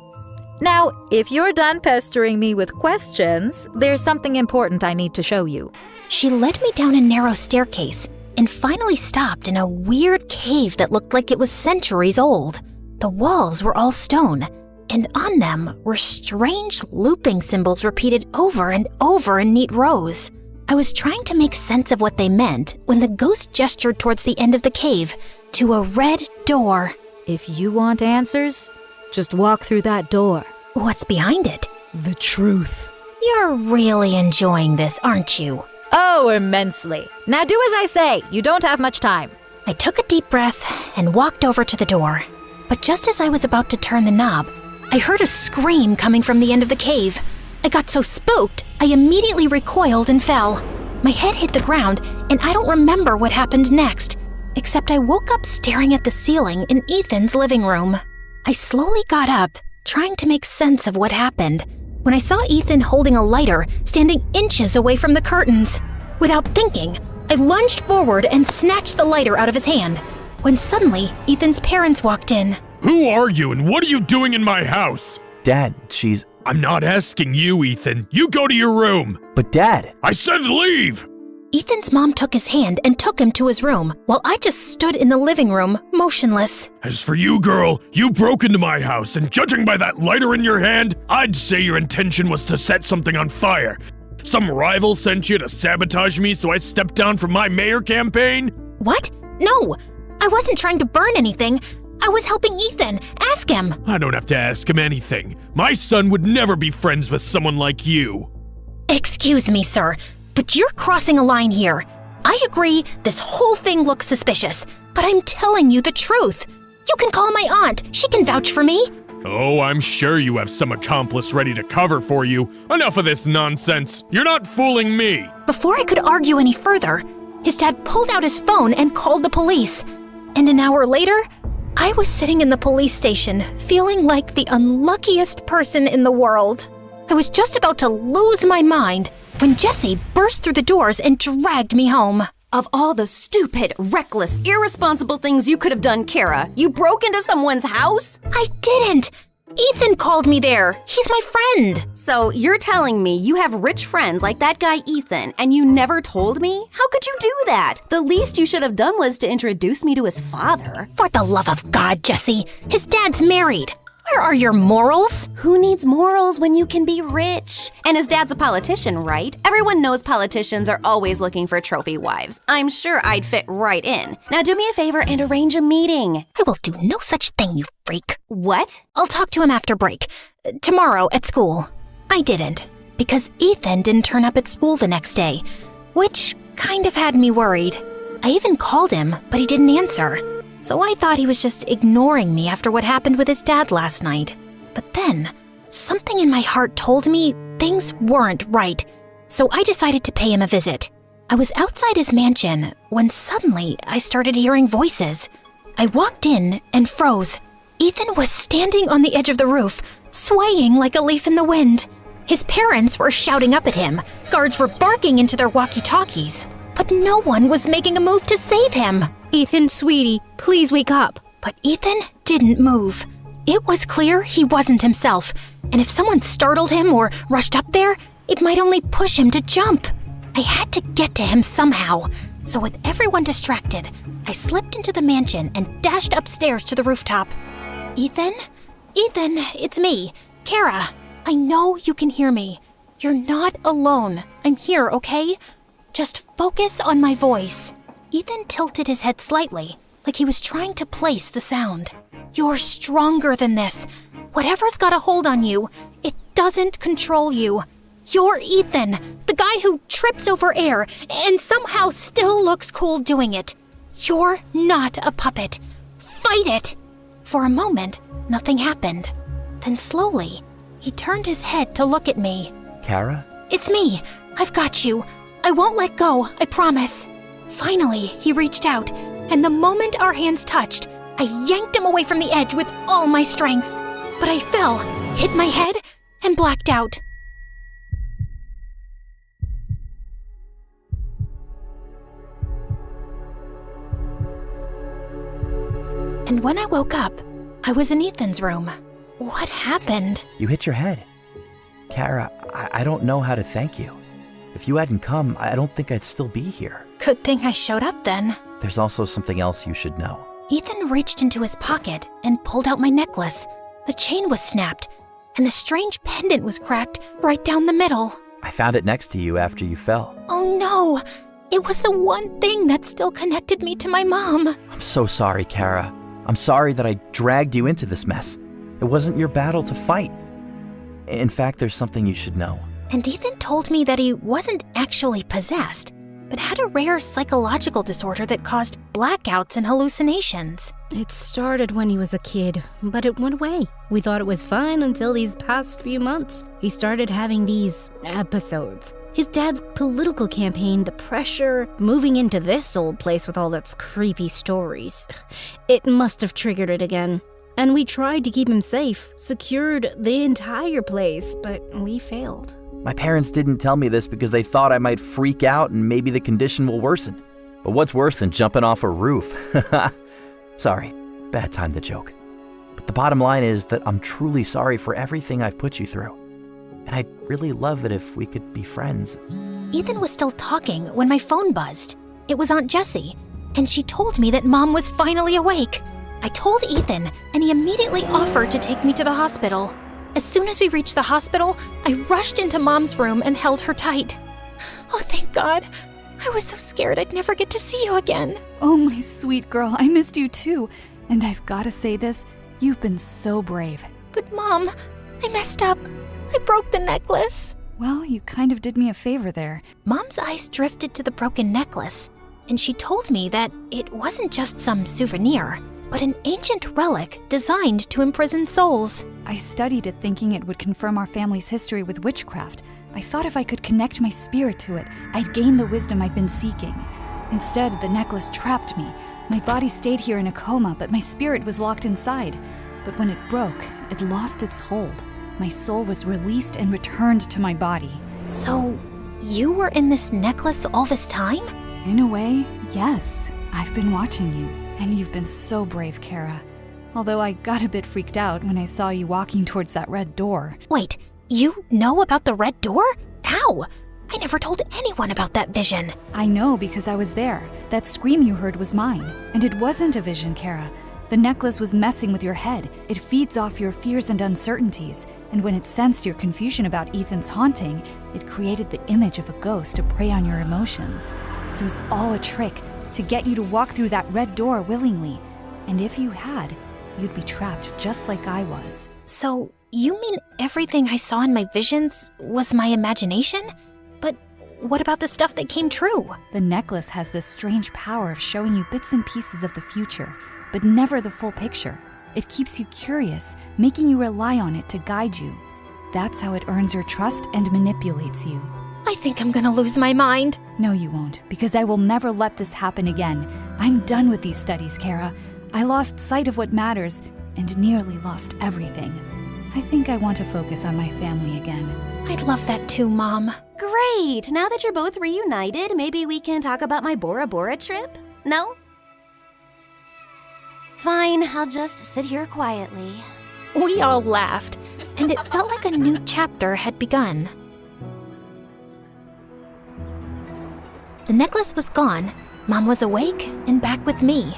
Now, if you're done pestering me with questions, there's something important I need to show you. She led me down a narrow staircase and finally stopped in a weird cave that looked like it was centuries old. The walls were all stone, and on them were strange looping symbols repeated over and over in neat rows. I was trying to make sense of what they meant when the ghost gestured towards the end of the cave, to a red door. If you want answers, just walk through that door. What's behind it? The truth. You're really enjoying this, aren't you? Oh, immensely. Now do as I say. You don't have much time. I took a deep breath and walked over to the door. But just as I was about to turn the knob, I heard a scream coming from the end of the cave. I got so spooked, I immediately recoiled and fell. My head hit the ground, and I don't remember what happened next, except I woke up staring at the ceiling in Ethan's living room. I slowly got up, trying to make sense of what happened, when I saw Ethan holding a lighter, standing inches away from the curtains. Without thinking, I lunged forward and snatched the lighter out of his hand, when suddenly Ethan's parents walked in. Who are you and what are you doing in my house? Dad, she's... I'm not asking you, Ethan. You go to your room. But Dad... I said leave! Ethan's mom took his hand and took him to his room, while I just stood in the living room, motionless. As for you, girl, you broke into my house, and judging by that lighter in your hand, I'd say your intention was to set something on fire. Some rival sent you to sabotage me, so I stepped down from my mayor campaign? What? No! I wasn't trying to burn anything. I was helping Ethan. Ask him. I don't have to ask him anything. My son would never be friends with someone like you. Excuse me, sir, but you're crossing a line here. I agree this whole thing looks suspicious, but I'm telling you the truth. You can call my aunt. She can vouch for me. Oh, I'm sure you have some accomplice ready to cover for you. Enough of this nonsense. You're not fooling me. Before I could argue any further, his dad pulled out his phone and called the police. And an hour later, I was sitting in the police station, feeling like the unluckiest person in the world. I was just about to lose my mind when Jesse burst through the doors and dragged me home. Of all the stupid, reckless, irresponsible things you could have done, Kara, you broke into someone's house? I didn't! Ethan called me there. He's my friend. So you're telling me you have rich friends like that guy Ethan, and you never told me? How could you do that? The least you should have done was to introduce me to his father. For the love of God, Jesse, his dad's married. Where are your morals? Who needs morals when you can be rich? And his dad's a politician, right? Everyone knows politicians are always looking for trophy wives. I'm sure I'd fit right in. Now do me a favor and arrange a meeting. I will do no such thing, you freak. What? I'll talk to him after break. Tomorrow at school. I didn't, because Ethan didn't turn up at school the next day, which kind of had me worried. I even called him, but he didn't answer. So I thought he was just ignoring me after what happened with his dad last night. But then, something in my heart told me things weren't right, so I decided to pay him a visit. I was outside his mansion when suddenly I started hearing voices. I walked in and froze. Ethan was standing on the edge of the roof, swaying like a leaf in the wind. His parents were shouting up at him. Guards were barking into their walkie-talkies. But no one was making a move to save him. Ethan, sweetie, please wake up. But Ethan didn't move. It was clear he wasn't himself, and if someone startled him or rushed up there, it might only push him to jump. I had to get to him somehow, so with everyone distracted, I slipped into the mansion and dashed upstairs to the rooftop. Ethan? Ethan, it's me, Kara. I know you can hear me. You're not alone. I'm here, okay? Just focus on my voice. Ethan tilted his head slightly, like he was trying to place the sound. You're stronger than this. Whatever's got a hold on you, it doesn't control you. You're Ethan, the guy who trips over air and somehow still looks cool doing it. You're not a puppet. Fight it! For a moment, nothing happened. Then slowly, he turned his head to look at me. Kara? It's me. I've got you. I won't let go, I promise. Finally, he reached out, and the moment our hands touched, I yanked him away from the edge with all my strength. But I fell, hit my head, and blacked out. And when I woke up, I was in Ethan's room. What happened? You hit your head. Kara, I don't know how to thank you. If you hadn't come, I don't think I'd still be here. Good thing I showed up then. There's also something else you should know. Ethan reached into his pocket and pulled out my necklace. The chain was snapped, and the strange pendant was cracked right down the middle. I found it next to you after you fell. Oh no! It was the one thing that still connected me to my mom. I'm so sorry, Kara. I'm sorry that I dragged you into this mess. It wasn't your battle to fight. In fact, there's something you should know. And Ethan told me that he wasn't actually possessed, but had a rare psychological disorder that caused blackouts and hallucinations. It started when he was a kid, but it went away. We thought it was fine until these past few months. He started having these episodes. His dad's political campaign, the pressure, moving into this old place with all its creepy stories. It must have triggered it again. And we tried to keep him safe, secured the entire place, but we failed. My parents didn't tell me this because they thought I might freak out and maybe the condition will worsen. But what's worse than jumping off a roof? Sorry, bad time to joke. But the bottom line is that I'm truly sorry for everything I've put you through. And I'd really love it if we could be friends. Ethan was still talking when my phone buzzed. It was Aunt Jessie, and she told me that Mom was finally awake. I told Ethan, and he immediately offered to take me to the hospital. As soon as we reached the hospital, I rushed into Mom's room and held her tight. Oh, thank God. I was so scared I'd never get to see you again. Oh, my sweet girl, I missed you too. And I've got to say this, you've been so brave. But Mom, I messed up. I broke the necklace. Well, you kind of did me a favor there. Mom's eyes drifted to the broken necklace, and she told me that it wasn't just some souvenir, but an ancient relic designed to imprison souls. I studied it thinking it would confirm our family's history with witchcraft. I thought if I could connect my spirit to it, I'd gain the wisdom I'd been seeking. Instead, the necklace trapped me. My body stayed here in a coma, but my spirit was locked inside. But when it broke, it lost its hold. My soul was released and returned to my body. So, you were in this necklace all this time? In a way, yes. I've been watching you, and you've been so brave, Kara. Although I got a bit freaked out when I saw you walking towards that red door. Wait, you know about the red door? How? I never told anyone about that vision. I know because I was there. That scream you heard was mine. And it wasn't a vision, Kara. The necklace was messing with your head. It feeds off your fears and uncertainties. And when it sensed your confusion about Ethan's haunting, it created the image of a ghost to prey on your emotions. It was all a trick to get you to walk through that red door willingly. And if you had, you'd be trapped just like I was. So, you mean everything I saw in my visions was my imagination? But what about the stuff that came true? The necklace has this strange power of showing you bits and pieces of the future, but never the full picture. It keeps you curious, making you rely on it to guide you. That's how it earns your trust and manipulates you. I think I'm gonna lose my mind. No, you won't, because I will never let this happen again. I'm done with these studies, Kara. I lost sight of what matters and nearly lost everything. I think I want to focus on my family again. I'd love that too, Mom. Great! Now that you're both reunited, maybe we can talk about my Bora Bora trip? No? Fine, I'll just sit here quietly. We all laughed, and it felt like a new chapter had begun. The necklace was gone, Mom was awake and back with me.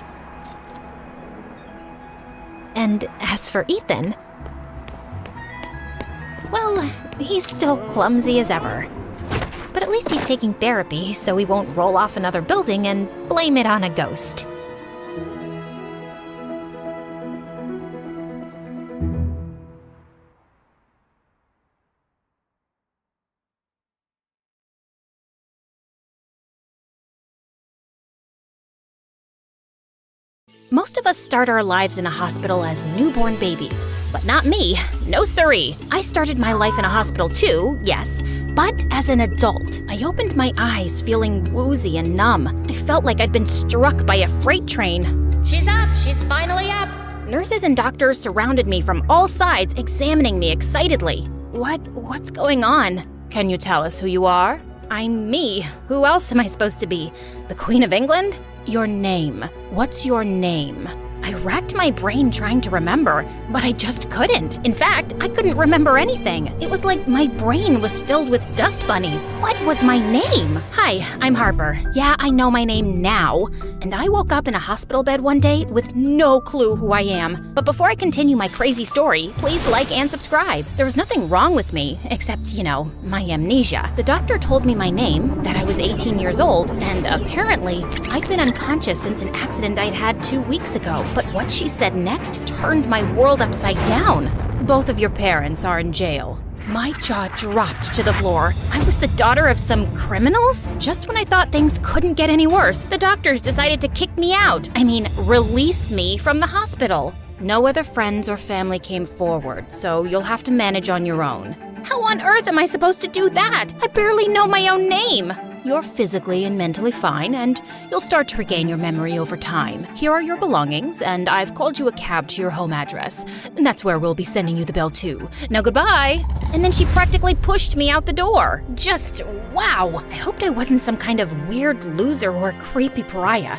And as for Ethan, well, he's still clumsy as ever. But at least he's taking therapy, so he won't roll off another building and blame it on a ghost. Most of us start our lives in a hospital as newborn babies, but not me. No siree. I started my life in a hospital too, yes, but as an adult. I opened my eyes feeling woozy and numb. I felt like I'd been struck by a freight train. She's up! She's finally up! Nurses and doctors surrounded me from all sides, examining me excitedly. What's going on? Can you tell us who you are? I'm me. Who else am I supposed to be? The Queen of England? Your name. What's your name? I racked my brain trying to remember, but I just couldn't. In fact, I couldn't remember anything. It was like my brain was filled with dust bunnies. What was my name? Hi, I'm Harper. Yeah, I know my name now. And I woke up in a hospital bed one day with no clue who I am. But before I continue my crazy story, please like and subscribe. There was nothing wrong with me, except, my amnesia. The doctor told me my name, that I was 18 years old, and apparently, I'd been unconscious since an accident I'd had 2 weeks ago. But what she said next turned my world upside down. Both of your parents are in jail. My jaw dropped to the floor. I was the daughter of some criminals? Just when I thought things couldn't get any worse, the doctors decided to kick me out. Release me from the hospital. No other friends or family came forward, so you'll have to manage on your own. How on earth am I supposed to do that? I barely know my own name. You're physically and mentally fine, and you'll start to regain your memory over time. Here are your belongings, and I've called you a cab to your home address. And that's where we'll be sending you the bill too. Now goodbye. And then she practically pushed me out the door. Just wow. I hoped I wasn't some kind of weird loser or a creepy pariah.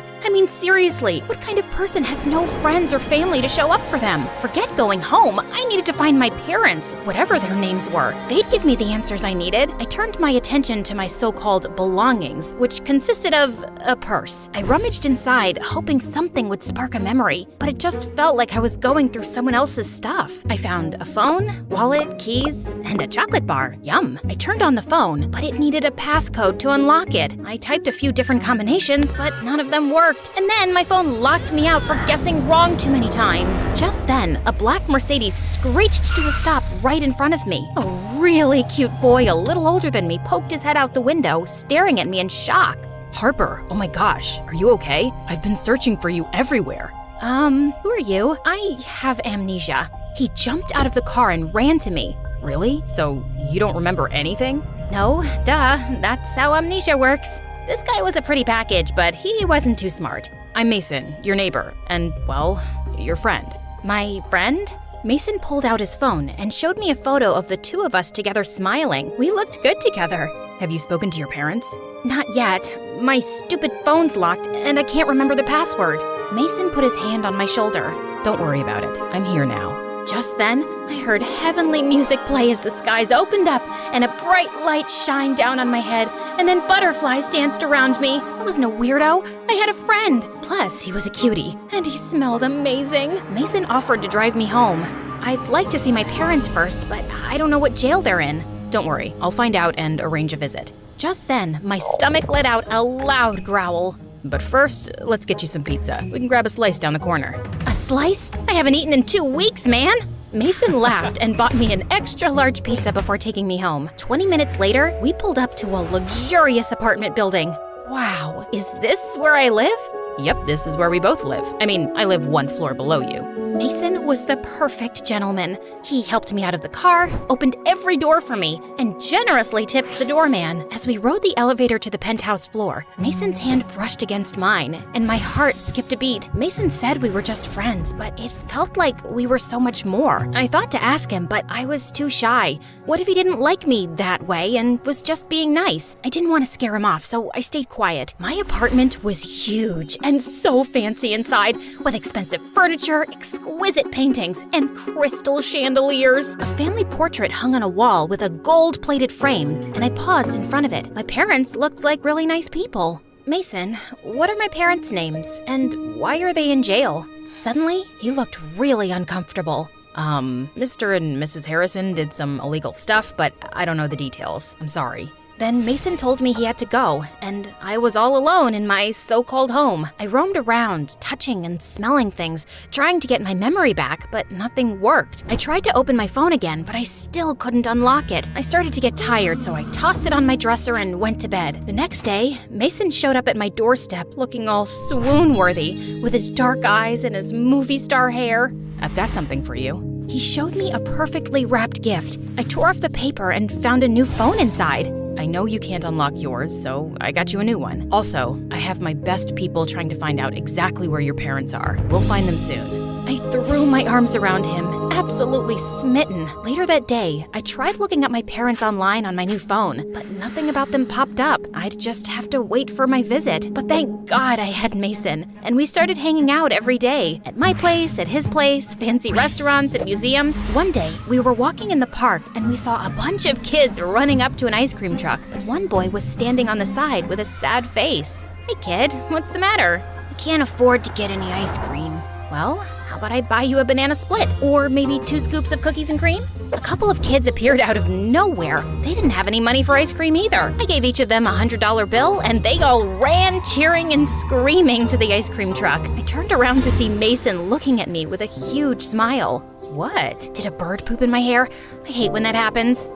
Seriously, what kind of person has no friends or family to show up for them? Forget going home. I needed to find my parents, whatever their names were. They'd give me the answers I needed. I turned my attention to my so-called belongings, which consisted of a purse. I rummaged inside, hoping something would spark a memory, but it just felt like I was going through someone else's stuff. I found a phone, wallet, keys, and a chocolate bar. Yum. I turned on the phone, but it needed a passcode to unlock it. I typed a few different combinations, but none of them worked. And then my phone locked me out for guessing wrong too many times. Just then, a black Mercedes screeched to a stop right in front of me. A really cute boy, a little older than me, poked his head out the window, staring at me in shock. Harper, oh my gosh, are you okay? I've been searching for you everywhere. Who are you? I have amnesia. He jumped out of the car and ran to me. Really? So you don't remember anything? No, duh, that's how amnesia works. This guy was a pretty package, but he wasn't too smart. I'm Mason, your neighbor, and, well, your friend. My friend? Mason pulled out his phone and showed me a photo of the two of us together smiling. We looked good together. Have you spoken to your parents? Not yet. My stupid phone's locked, and I can't remember the password. Mason put his hand on my shoulder. Don't worry about it. I'm here now. Just then, I heard heavenly music play as the skies opened up and a bright light shined down on my head, and then butterflies danced around me. I wasn't a weirdo. I had a friend. Plus, he was a cutie, and he smelled amazing. Mason offered to drive me home. I'd like to see my parents first, but I don't know what jail they're in. Don't worry, I'll find out and arrange a visit. Just then, my stomach let out a loud growl. But first, let's get you some pizza. We can grab a slice down the corner. A slice? I haven't eaten in 2 weeks, man! Mason laughed and bought me an extra large pizza before taking me home. 20 minutes later, we pulled up to a luxurious apartment building. Wow, is this where I live? Yep, this is where we both live. I mean, I live 1 floor below you. Mason was the perfect gentleman. He helped me out of the car, opened every door for me, and generously tipped the doorman. As we rode the elevator to the penthouse floor, Mason's hand brushed against mine, and my heart skipped a beat. Mason said we were just friends, but it felt like we were so much more. I thought to ask him, but I was too shy. What if he didn't like me that way and was just being nice? I didn't want to scare him off, so I stayed quiet. My apartment was huge and so fancy inside, with expensive furniture, exquisite paintings, and crystal chandeliers. A family portrait hung on a wall with a gold-plated frame, and I paused in front of it. My parents looked like really nice people. Mason, what are my parents' names, and why are they in jail? Suddenly, he looked really uncomfortable. Mr. and Mrs. Harrison did some illegal stuff, but I don't know the details. I'm sorry. Then Mason told me he had to go, and I was all alone in my so-called home. I roamed around, touching and smelling things, trying to get my memory back, but nothing worked. I tried to open my phone again, but I still couldn't unlock it. I started to get tired, so I tossed it on my dresser and went to bed. The next day, Mason showed up at my doorstep looking all swoon-worthy, with his dark eyes and his movie star hair. I've got something for you. He showed me a perfectly wrapped gift. I tore off the paper and found a new phone inside. I know you can't unlock yours, so I got you a new one. Also, I have my best people trying to find out exactly where your parents are. We'll find them soon. I threw my arms around him, absolutely smitten. Later that day, I tried looking up my parents online on my new phone, but nothing about them popped up. I'd just have to wait for my visit. But thank God I had Mason, and we started hanging out every day. At my place, at his place, fancy restaurants, and museums. One day, we were walking in the park, and we saw a bunch of kids running up to an ice cream truck, but one boy was standing on the side with a sad face. Hey kid, what's the matter? I can't afford to get any ice cream. Well, how about I buy you a banana split? Or maybe 2 scoops of cookies and cream? A couple of kids appeared out of nowhere. They didn't have any money for ice cream either. I gave each of them a $100 bill, and they all ran cheering and screaming to the ice cream truck. I turned around to see Mason looking at me with a huge smile. What? Did a bird poop in my hair? I hate when that happens.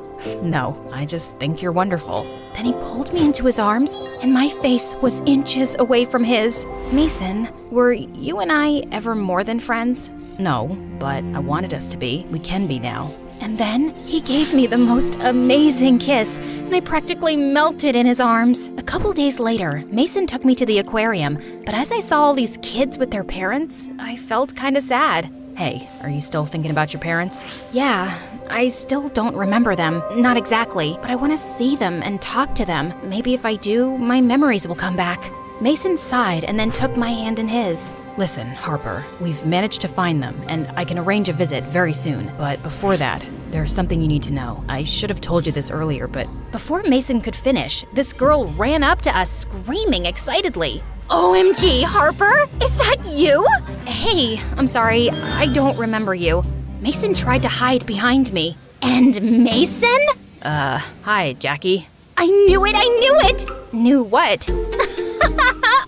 No, I just think you're wonderful. Then he pulled me into his arms, and my face was inches away from his. Mason, were you and I ever more than friends? No, but I wanted us to be. We can be now. And then he gave me the most amazing kiss, and I practically melted in his arms. A couple days later, Mason took me to the aquarium, but as I saw all these kids with their parents, I felt kinda sad. Hey, are you still thinking about your parents? Yeah, I still don't remember them. Not exactly, but I want to see them and talk to them. Maybe if I do, my memories will come back. Mason sighed and then took my hand in his. Listen, Harper, we've managed to find them, and I can arrange a visit very soon. But before that, there's something you need to know. I should have told you this earlier, but before Mason could finish, this girl ran up to us screaming excitedly. OMG, Harper? Is that you? Hey, I'm sorry, I don't remember you. Mason tried to hide behind me. And Mason? Hi, Jackie. I knew it! Knew what?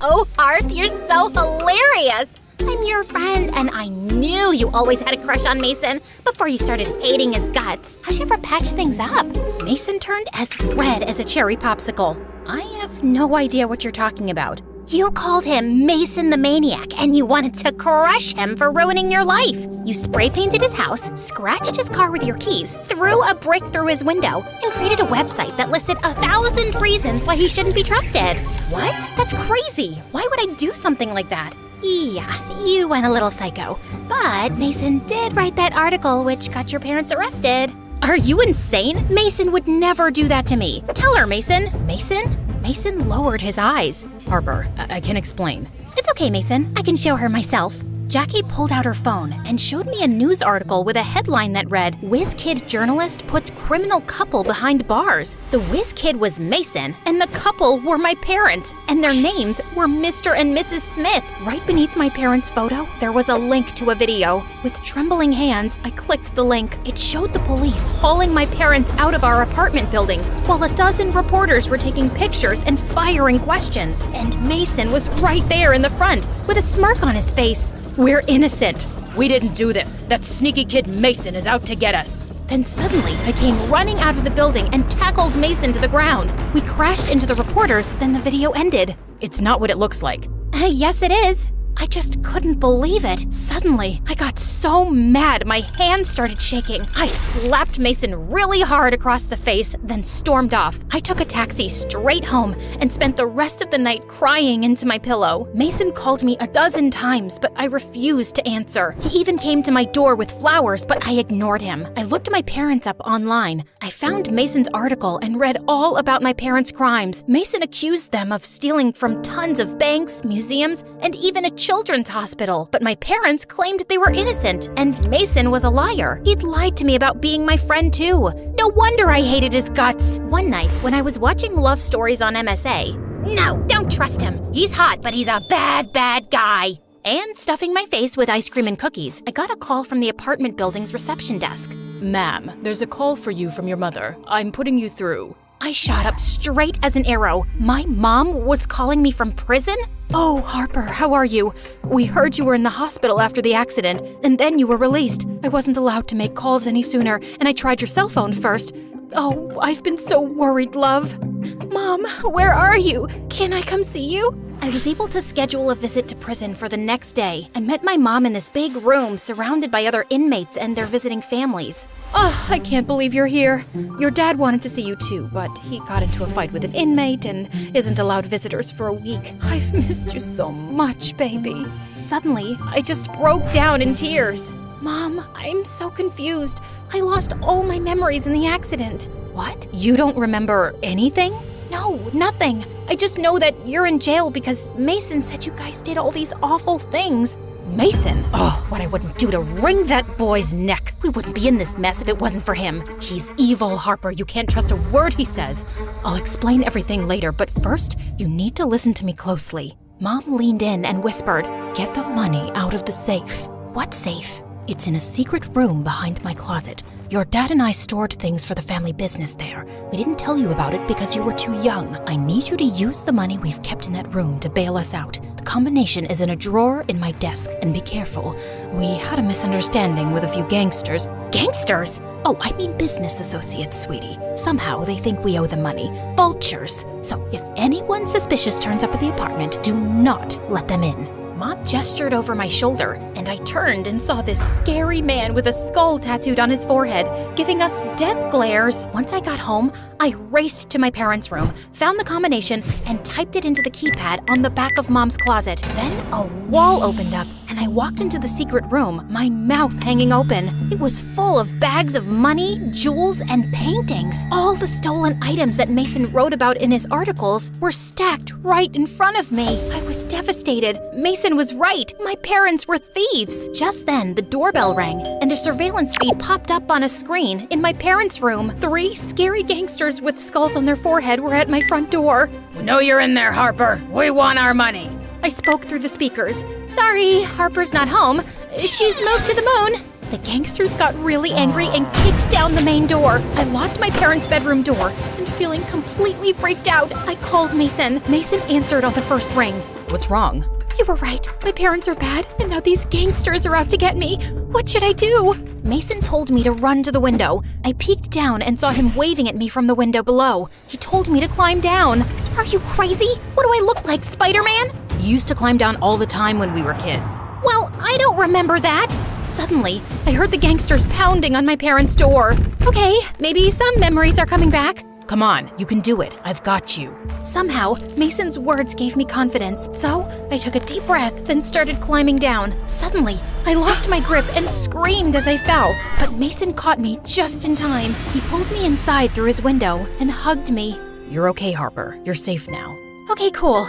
Oh, Harp, you're so hilarious! I'm your friend, and I knew you always had a crush on Mason before you started hating his guts. How'd you ever patch things up? Mason turned as red as a cherry popsicle. I have no idea what you're talking about. You called him Mason the Maniac, and you wanted to crush him for ruining your life. You spray painted his house, scratched his car with your keys, threw a brick through his window, and created a website that listed 1,000 reasons why he shouldn't be trusted. What? That's crazy. Why would I do something like that? Yeah, you went a little psycho. But Mason did write that article which got your parents arrested. Are you insane? Mason would never do that to me. Tell her, Mason. Mason? Mason lowered his eyes. Harper, I can explain. It's okay, Mason. I can show her myself. Jackie pulled out her phone and showed me a news article with a headline that read, "Whiz Kid journalist puts criminal couple behind bars." The whiz kid was Mason, and the couple were my parents, and their names were Mr. and Mrs. Smith. Right beneath my parents' photo, there was a link to a video. With trembling hands, I clicked the link. It showed the police hauling my parents out of our apartment building, while a dozen reporters were taking pictures and firing questions. And Mason was right there in the front, with a smirk on his face. We're innocent. We didn't do this. That sneaky kid Mason is out to get us. Then suddenly, I came running out of the building and tackled Mason to the ground. We crashed into the reporters, then the video ended. It's not what it looks like. Yes, it is. I just couldn't believe it. Suddenly, I got so mad my hands started shaking. I slapped Mason really hard across the face, then stormed off. I took a taxi straight home and spent the rest of the night crying into my pillow. Mason called me a dozen times, but I refused to answer. He even came to my door with flowers, but I ignored him. I looked my parents up online. I found Mason's article and read all about my parents' crimes. Mason accused them of stealing from tons of banks, museums, and even a children's hospital, but my parents claimed they were innocent, and Mason was a liar. He'd lied to me about being my friend too. No wonder I hated his guts. One night, when I was watching love stories on MSA, no, don't trust him. He's hot, but he's a bad guy. And stuffing my face with ice cream and cookies, I got a call from the apartment building's reception desk. Ma'am, there's a call for you from your mother. I'm putting you through. I shot up straight as an arrow. My mom was calling me from prison? Oh, Harper, how are you? We heard you were in the hospital after the accident, and then you were released. I wasn't allowed to make calls any sooner, and I tried your cell phone first. Oh, I've been so worried, love. Mom, where are you? Can I come see you? I was able to schedule a visit to prison for the next day. I met my mom in this big room surrounded by other inmates and their visiting families. Oh, I can't believe you're here. Your dad wanted to see you too, but he got into a fight with an inmate and isn't allowed visitors for a week. I've missed you so much, baby. Suddenly, I just broke down in tears. Mom, I'm so confused. I lost all my memories in the accident. What? You don't remember anything? No, nothing. I just know that you're in jail because Mason said you guys did all these awful things. Mason? Oh, what I wouldn't do to wring that boy's neck. We wouldn't be in this mess if it wasn't for him. He's evil, Harper. You can't trust a word he says. I'll explain everything later, but first, you need to listen to me closely. Mom leaned in and whispered, "Get the money out of the safe." "What safe?" "It's in a secret room behind my closet. Your dad and I stored things for the family business there. We didn't tell you about it because you were too young. I need you to use the money we've kept in that room to bail us out. The combination is in a drawer in my desk, and be careful. We had a misunderstanding with a few gangsters." "Gangsters?" "Oh, I mean business associates, sweetie. Somehow they think we owe them money. Vultures. So if anyone suspicious turns up at the apartment, do not let them in." Mom gestured over my shoulder, and I turned and saw this scary man with a skull tattooed on his forehead, giving us death glares. Once I got home, I raced to my parents' room, found the combination, and typed it into the keypad on the back of Mom's closet. Then a wall opened up, and I walked into the secret room, my mouth hanging open. It was full of bags of money, jewels, and paintings. All the stolen items that Mason wrote about in his articles were stacked right in front of me. I was devastated. Mason was right. My parents were thieves. Just then, the doorbell rang, and a surveillance feed popped up on a screen in my parents' room. 3 scary gangsters with skulls on their forehead were at my front door. "We know you're in there, Harper. We want our money." I spoke through the speakers. "Sorry, Harper's not home. She's moved to the moon." The gangsters got really angry and kicked down the main door. I locked my parents' bedroom door, and feeling completely freaked out, I called Mason. Mason answered on the first ring. "What's wrong?" "You were right. My parents are bad, and now these gangsters are out to get me. What should I do?" Mason told me to run to the window. I peeked down and saw him waving at me from the window below. He told me to climb down. Are you crazy? What do I look like, Spider-Man? You used to climb down all the time when we were kids. Well, I don't remember that. Suddenly, I heard the gangsters pounding on my parents' door. Okay, maybe some memories are coming back. Come on, you can do it. I've got you. Somehow, Mason's words gave me confidence, so I took a deep breath, then started climbing down. Suddenly, I lost my grip and screamed as I fell, but Mason caught me just in time. He pulled me inside through his window and hugged me. You're okay, Harper. You're safe now. Okay, cool.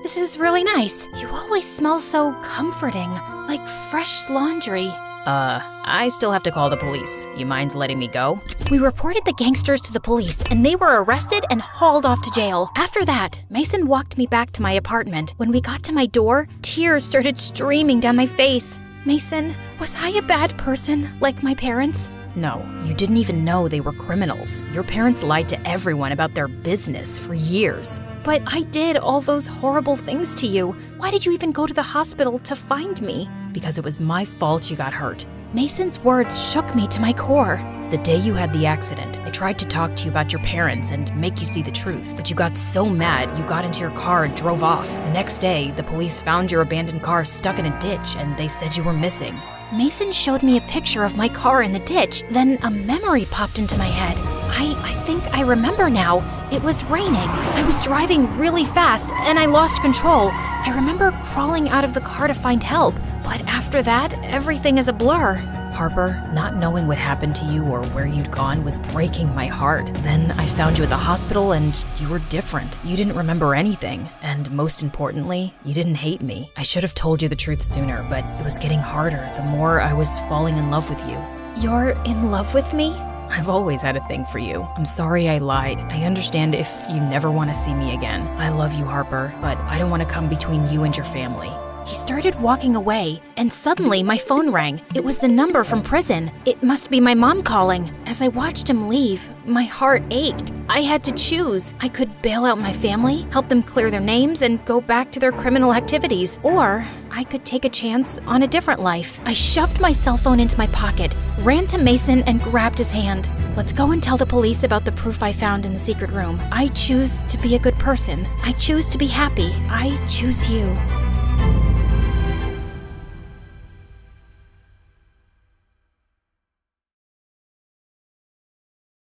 This is really nice. You always smell so comforting, like fresh laundry. I still have to call the police. You mind letting me go? We reported the gangsters to the police, and they were arrested and hauled off to jail. After that, Mason walked me back to my apartment. When we got to my door, tears started streaming down my face. Mason, was I a bad person, like my parents? No, you didn't even know they were criminals. Your parents lied to everyone about their business for years. But I did all those horrible things to you. Why did you even go to the hospital to find me? Because it was my fault you got hurt. Mason's words shook me to my core. The day you had the accident, I tried to talk to you about your parents and make you see the truth, but you got so mad you got into your car and drove off. The next day, the police found your abandoned car stuck in a ditch and they said you were missing. Mason showed me a picture of my car in the ditch. Then a memory popped into my head. I think I remember now. It was raining. I was driving really fast and I lost control. I remember crawling out of the car to find help, but after that, everything is a blur. Harper, not knowing what happened to you or where you'd gone was breaking my heart. Then I found you at the hospital and you were different. You didn't remember anything. And most importantly, you didn't hate me. I should have told you the truth sooner, but it was getting harder the more I was falling in love with you. You're in love with me? I've always had a thing for you. I'm sorry I lied. I understand if you never want to see me again. I love you, Harper, but I don't want to come between you and your family. He started walking away, and suddenly my phone rang. It was the number from prison. It must be my mom calling. As I watched him leave, my heart ached. I had to choose. I could bail out my family, help them clear their names, and go back to their criminal activities. Or I could take a chance on a different life. I shoved my cell phone into my pocket, ran to Mason, and grabbed his hand. Let's go and tell the police about the proof I found in the secret room. I choose to be a good person. I choose to be happy. I choose you.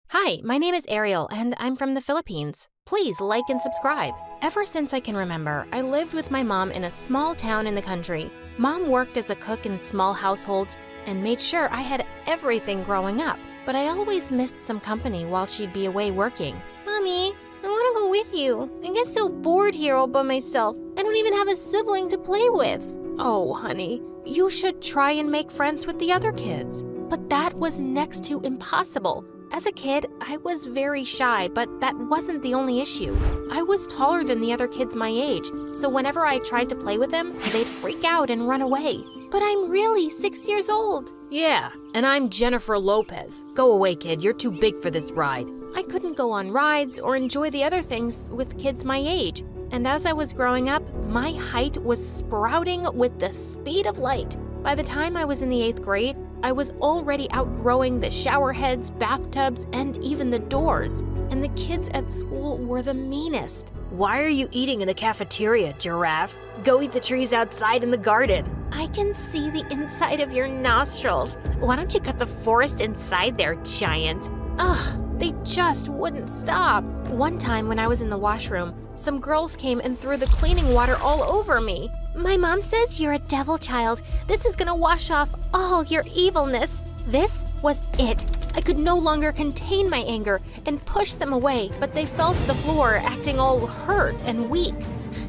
Hi, my name is Ariel, and I'm from the Philippines. Please like and subscribe. Ever since I can remember, I lived with my mom in a small town in the country. Mom worked as a cook in small households and made sure I had everything growing up. But I always missed some company while she'd be away working. Mommy, I want to go with you. I get so bored here all by myself. I don't even have a sibling to play with. Oh, honey, you should try and make friends with the other kids. But that was next to impossible. As a kid, I was very shy, but that wasn't the only issue. I was taller than the other kids my age, so whenever I tried to play with them, they'd freak out and run away. But I'm really 6 years old. Yeah, and I'm Jennifer Lopez. Go away, kid. You're too big for this ride. I couldn't go on rides or enjoy the other things with kids my age. And as I was growing up, my height was sprouting with the speed of light. By the time I was in the 8th grade, I was already outgrowing the shower heads, bathtubs, and even the doors. And the kids at school were the meanest. Why are you eating in the cafeteria, giraffe? Go eat the trees outside in the garden. I can see the inside of your nostrils. Why don't you cut the forest inside there, giant? Ugh, they just wouldn't stop. One time when I was in the washroom, some girls came and threw the cleaning water all over me. My mom says you're a devil child. This is gonna wash off all your evilness. This was it. I could no longer contain my anger and pushed them away, but they fell to the floor, acting all hurt and weak.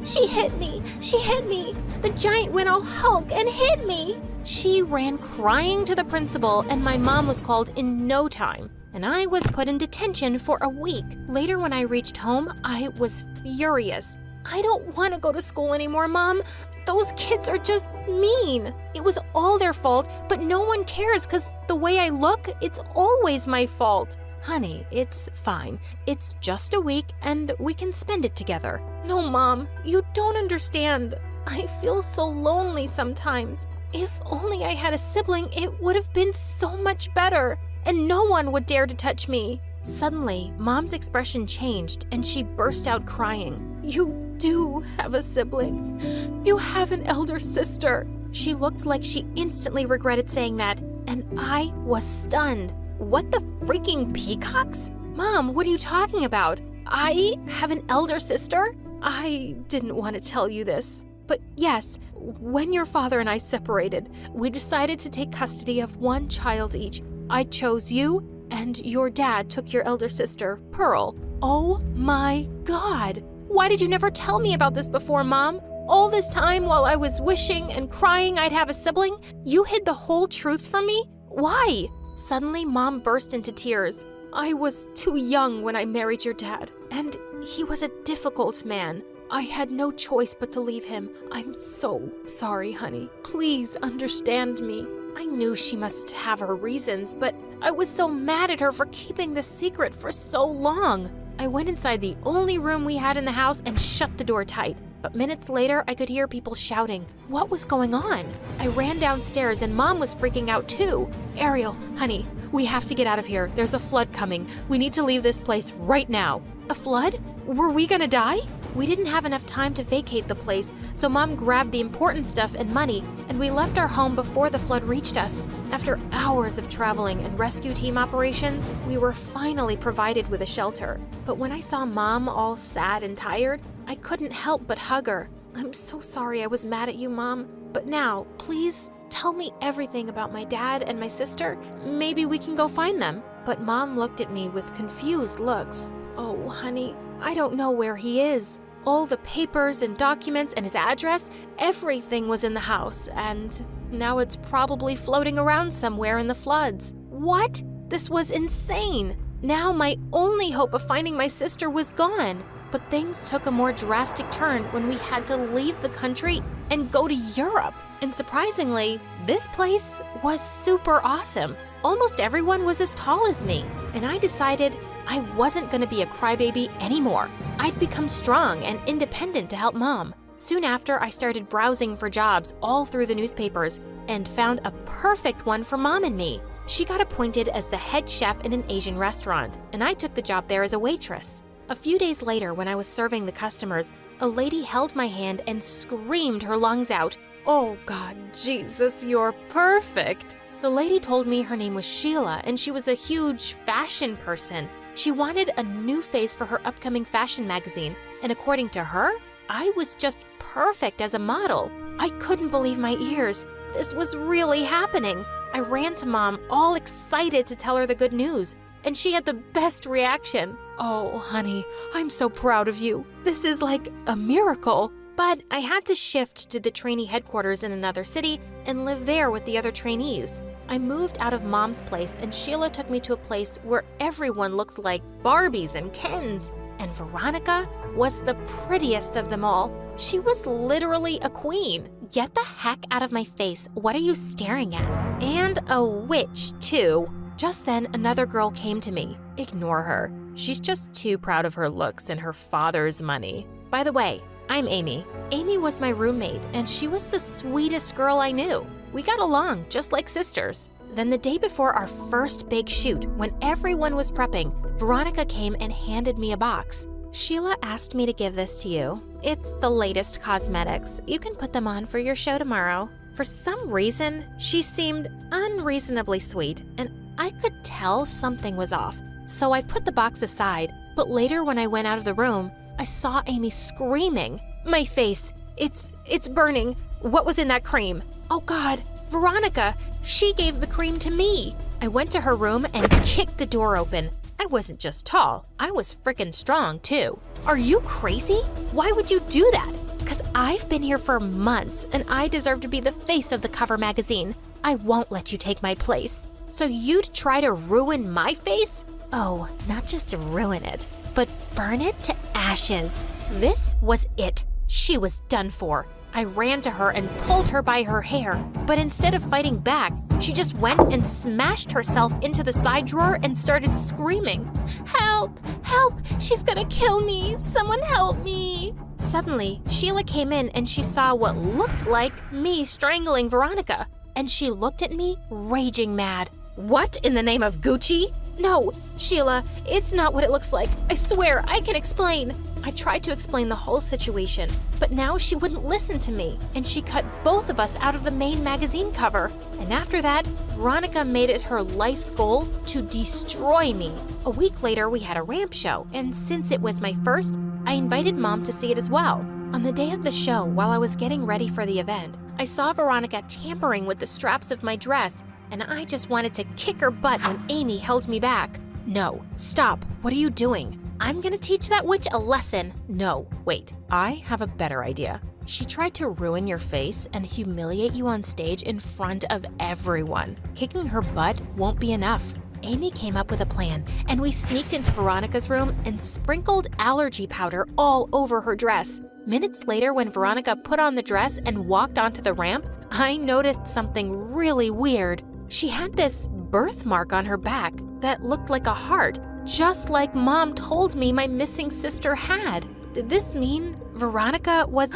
She hit me. She hit me. The giant went all Hulk and hit me. She ran crying to the principal, and my mom was called in no time. And I was put in detention for a week. Later, when I reached home, I was furious. I don't want to go to school anymore, Mom. Those kids are just mean. It was all their fault, but no one cares because the way I look, it's always my fault. Honey, it's fine. It's just a week and we can spend it together. No, Mom, you don't understand. I feel so lonely sometimes. If only I had a sibling, it would have been so much better. And no one would dare to touch me. Suddenly, Mom's expression changed and she burst out crying. You do have a sibling. You have an elder sister. She looked like she instantly regretted saying that, and I was stunned. What the freaking peacocks? Mom, what are you talking about? I have an elder sister? I didn't want to tell you this. But yes, when your father and I separated, we decided to take custody of one child each. I chose you, and your dad took your elder sister, Pearl. Oh my God! Why did you never tell me about this before, Mom? All this time while I was wishing and crying I'd have a sibling, you hid the whole truth from me? Why? Suddenly, Mom burst into tears. I was too young when I married your dad, and he was a difficult man. I had no choice but to leave him. I'm so sorry, honey. Please understand me. I knew she must have her reasons, but I was so mad at her for keeping the secret for so long. I went inside the only room we had in the house and shut the door tight. But minutes later, I could hear people shouting. What was going on? I ran downstairs and Mom was freaking out too. Ariel, honey, we have to get out of here. There's a flood coming. We need to leave this place right now. A flood? Were we gonna die? We didn't have enough time to vacate the place, so Mom grabbed the important stuff and money, and we left our home before the flood reached us. After hours of traveling and rescue team operations, we were finally provided with a shelter. But when I saw Mom all sad and tired, I couldn't help but hug her. I'm so sorry I was mad at you, Mom. But now, please tell me everything about my dad and my sister. Maybe we can go find them. But Mom looked at me with confused looks. Oh, honey, I don't know where he is. All the papers and documents and his address, everything was in the house, and now it's probably floating around somewhere in the floods. What? This was insane. Now my only hope of finding my sister was gone. But things took a more drastic turn when we had to leave the country and go to Europe. And surprisingly, this place was super awesome. Almost everyone was as tall as me, and I decided I wasn't going to be a crybaby anymore. I'd become strong and independent to help Mom. Soon after, I started browsing for jobs all through the newspapers and found a perfect one for Mom and me. She got appointed as the head chef in an Asian restaurant, and I took the job there as a waitress. A few days later, when I was serving the customers, a lady held my hand and screamed her lungs out, "Oh God, Jesus, you're perfect!" The lady told me her name was Sheila, and she was a huge fashion person. She wanted a new face for her upcoming fashion magazine, and according to her, I was just perfect as a model. I couldn't believe my ears. This was really happening. I ran to Mom, all excited to tell her the good news, and she had the best reaction. "Oh, honey, I'm so proud of you. This is like a miracle." But I had to shift to the trainee headquarters in another city and live there with the other trainees. I moved out of Mom's place, and Sheila took me to a place where everyone looked like Barbies and Kens. And Veronica was the prettiest of them all. She was literally a queen. Get the heck out of my face. What are you staring at? And a witch, too. Just then, another girl came to me. Ignore her. She's just too proud of her looks and her father's money. By the way, I'm Amy. Amy was my roommate, and she was the sweetest girl I knew. We got along just like sisters. Then the day before our first big shoot, when everyone was prepping, Veronica came and handed me a box. "Sheila asked me to give this to you. It's the latest cosmetics. You can put them on for your show tomorrow." For some reason, she seemed unreasonably sweet, and I could tell something was off. So I put the box aside, but later when I went out of the room, I saw Amy screaming. "My face, it's burning. What was in that cream?" "Oh God, Veronica, she gave the cream to me." I went to her room and kicked the door open. I wasn't just tall, I was frickin' strong too. "Are you crazy? Why would you do that?" "'Cause I've been here for months and I deserve to be the face of the cover magazine. I won't let you take my place." "So you'd try to ruin my face?" "Oh, not just ruin it, but burn it to ashes." This was it. She was done for. I ran to her and pulled her by her hair, but instead of fighting back, she just went and smashed herself into the side drawer and started screaming, "Help! Help! She's gonna kill me! Someone help me!" Suddenly, Sheila came in and she saw what looked like me strangling Veronica, and she looked at me, raging mad. "What in the name of Gucci?" "No, Sheila, it's not what it looks like. I swear, I can explain." I tried to explain the whole situation, but now she wouldn't listen to me, and she cut both of us out of the main magazine cover. And after that, Veronica made it her life's goal to destroy me. A week later, we had a ramp show, and since it was my first, I invited Mom to see it as well. On the day of the show, while I was getting ready for the event, I saw Veronica tampering with the straps of my dress, and I just wanted to kick her butt when Amy held me back. No, stop, what are you doing? I'm gonna teach that witch a lesson. No, wait, I have a better idea. She tried to ruin your face and humiliate you on stage in front of everyone. Kicking her butt won't be enough. Amy came up with a plan, and we sneaked into Veronica's room and sprinkled allergy powder all over her dress. Minutes later, when Veronica put on the dress and walked onto the ramp, I noticed something really weird. She had this birthmark on her back that looked like a heart, just like Mom told me my missing sister had. Did this mean Veronica was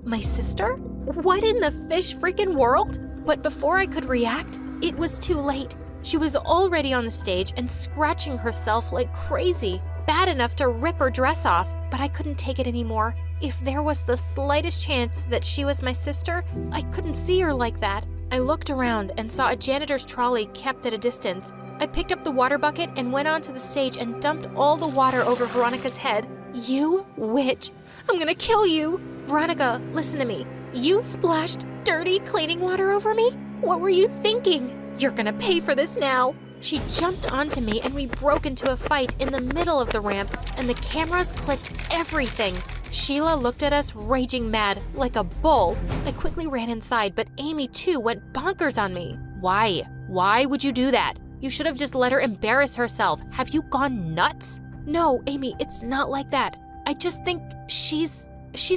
my sister? What in the fish freaking world? But before I could react, it was too late. She was already on the stage and scratching herself like crazy, bad enough to rip her dress off, but I couldn't take it anymore. If there was the slightest chance that she was my sister, I couldn't see her like that. I looked around and saw a janitor's trolley kept at a distance. I picked up the water bucket and went onto the stage and dumped all the water over Veronica's head. You witch! I'm gonna kill you! Veronica, listen to me. You splashed dirty cleaning water over me? What were you thinking? You're gonna pay for this now! She jumped onto me and we broke into a fight in the middle of the ramp, and the cameras clipped everything. Sheila looked at us raging mad, like a bull. I quickly ran inside, but Amy too went bonkers on me. Why? Why would you do that? You should have just let her embarrass herself. Have you gone nuts? No, Amy, it's not like that. I just think she's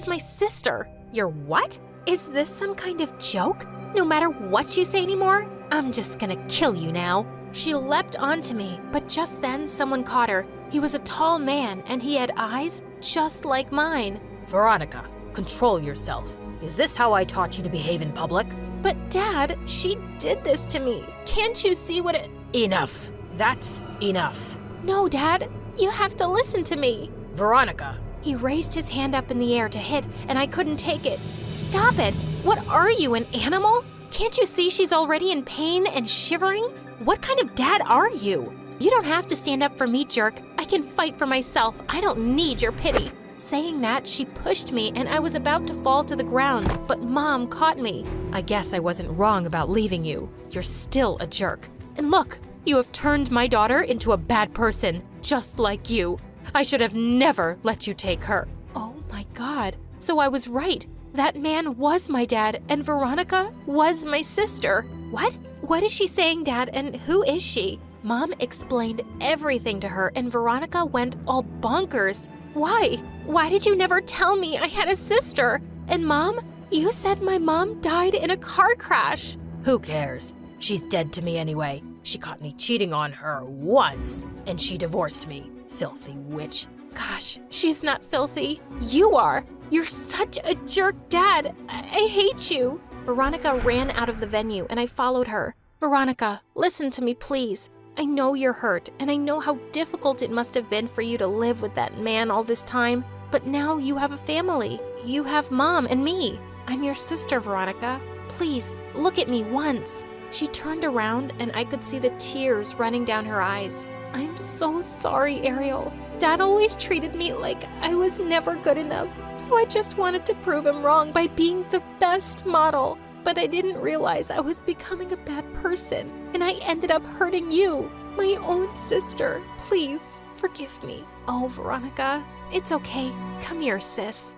my sister. Your what? Is this some kind of joke? No matter what you say anymore, I'm just gonna kill you now. She leapt onto me, but just then someone caught her. He was a tall man, and he had eyes just like mine. Veronica, control yourself. Is this how I taught you to behave in public? But Dad, she did this to me. Can't you see what it— Enough. That's enough. No, Dad, you have to listen to me. Veronica. He raised his hand up in the air to hit, and I couldn't take it. Stop it! What are you, an animal? Can't you see she's already in pain and shivering? What kind of dad are you? You don't have to stand up for me, jerk. I can fight for myself. I don't need your pity. Saying that, she pushed me and I was about to fall to the ground, but Mom caught me. I guess I wasn't wrong about leaving you. You're still a jerk. And look, you have turned my daughter into a bad person, just like you. I should have never let you take her. Oh my God. So I was right. That man was my dad and Veronica was my sister. What? What is she saying, Dad, and who is she? Mom explained everything to her and Veronica went all bonkers. Why? Why did you never tell me I had a sister? And Mom, you said my mom died in a car crash. Who cares? She's dead to me anyway. She caught me cheating on her once, and she divorced me. Filthy witch. Gosh, she's not filthy. You are. You're such a jerk, Dad. I hate you. Veronica ran out of the venue and I followed her. Veronica, listen to me, please. I know you're hurt and I know how difficult it must have been for you to live with that man all this time. But now you have a family. You have Mom and me. I'm your sister, Veronica. Please, look at me once. She turned around and I could see the tears running down her eyes. I'm so sorry, Ariel. Dad always treated me like I was never good enough, so I just wanted to prove him wrong by being the best model. But I didn't realize I was becoming a bad person, and I ended up hurting you, my own sister. Please, forgive me. Oh, Veronica, it's okay. Come here, sis.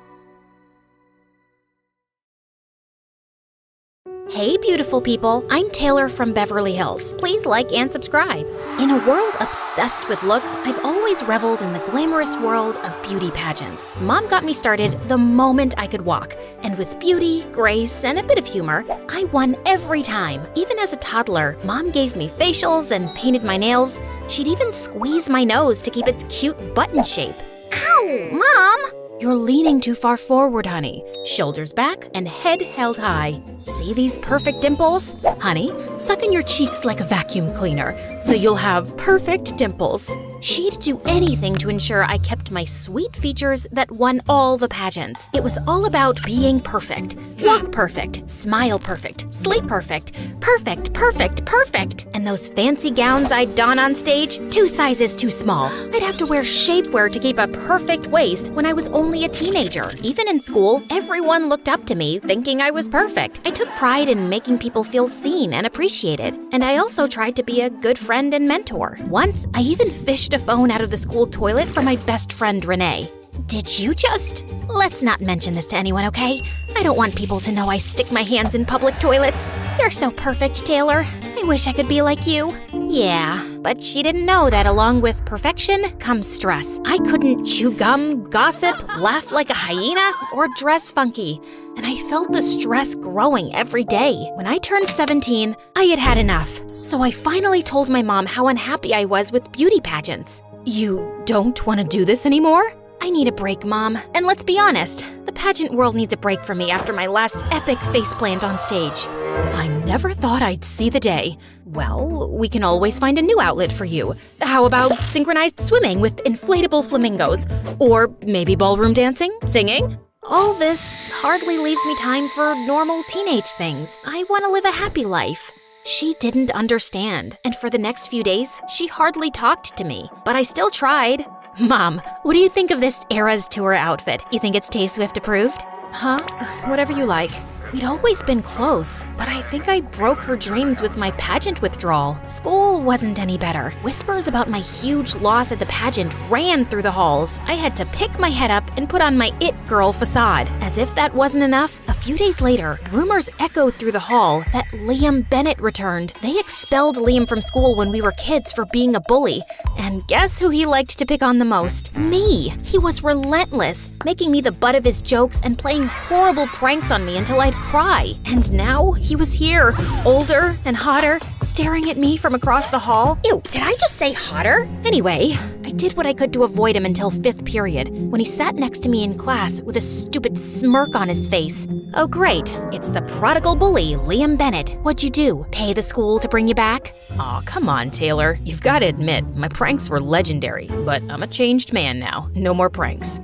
Hey, beautiful people. I'm Taylor from Beverly Hills. Please like and subscribe. In a world obsessed with looks, I've always reveled in the glamorous world of beauty pageants. Mom got me started the moment I could walk, and with beauty, grace, and a bit of humor, I won every time. Even as a toddler, Mom gave me facials and painted my nails. She'd even squeeze my nose to keep its cute button shape. Ow, Mom! You're leaning too far forward, honey. Shoulders back and head held high. See these perfect dimples? Honey, suck in your cheeks like a vacuum cleaner so you'll have perfect dimples. She'd do anything to ensure I kept my sweet features that won all the pageants. It was all about being perfect. Walk perfect, smile perfect, sleep perfect, perfect, perfect, perfect. And those fancy gowns I'd don on stage, 2 sizes too small. I'd have to wear shapewear to keep a perfect waist when I was only a teenager. Even in school, everyone looked up to me thinking I was perfect. I took pride in making people feel seen and appreciated. And I also tried to be a good friend and mentor. Once, I even fished a phone out of the school toilet for my best friend Renee. Did you just? Let's not mention this to anyone, okay? I don't want people to know I stick my hands in public toilets. You're so perfect, Taylor. I wish I could be like you. Yeah, but she didn't know that along with perfection comes stress. I couldn't chew gum, gossip, laugh like a hyena, or dress funky. And I felt the stress growing every day. When I turned 17, I had had enough. So I finally told my mom how unhappy I was with beauty pageants. You don't want to do this anymore? I need a break, Mom. And let's be honest, the pageant world needs a break from me after my last epic faceplant on stage. I never thought I'd see the day. Well, we can always find a new outlet for you. How about synchronized swimming with inflatable flamingos? Or maybe ballroom dancing? Singing? All this hardly leaves me time for normal teenage things. I want to live a happy life. She didn't understand, and for the next few days, she hardly talked to me. But I still tried. Mom, what do you think of this Eras Tour outfit? You think it's Tay-Swift approved? Huh? Whatever you like. We'd always been close, but I think I broke her dreams with my pageant withdrawal. School wasn't any better. Whispers about my huge loss at the pageant ran through the halls. I had to pick my head up and put on my it girl facade. As if that wasn't enough, a few days later, rumors echoed through the hall that Liam Bennett returned. They expelled Liam from school when we were kids for being a bully. And guess who he liked to pick on the most? Me. He was relentless, making me the butt of his jokes and playing horrible pranks on me until I'd cry. And now he was here, older and hotter, staring at me from across the hall. Ew, did I just say hotter? Anyway, I did what I could to avoid him until 5th period, when he sat next to me in class with a stupid smirk on his face. Oh great, it's the prodigal bully, Liam Bennett. What'd you do? Pay the school to bring you back? Aw, come on, Taylor. You've got to admit, my pranks were legendary, but I'm a changed man now. No more pranks.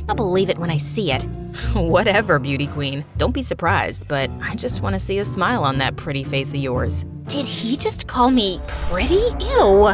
I'll believe it when I see it. Whatever, beauty queen. Don't be surprised, but I just want to see a smile on that pretty face of yours. Did he just call me pretty? Ew.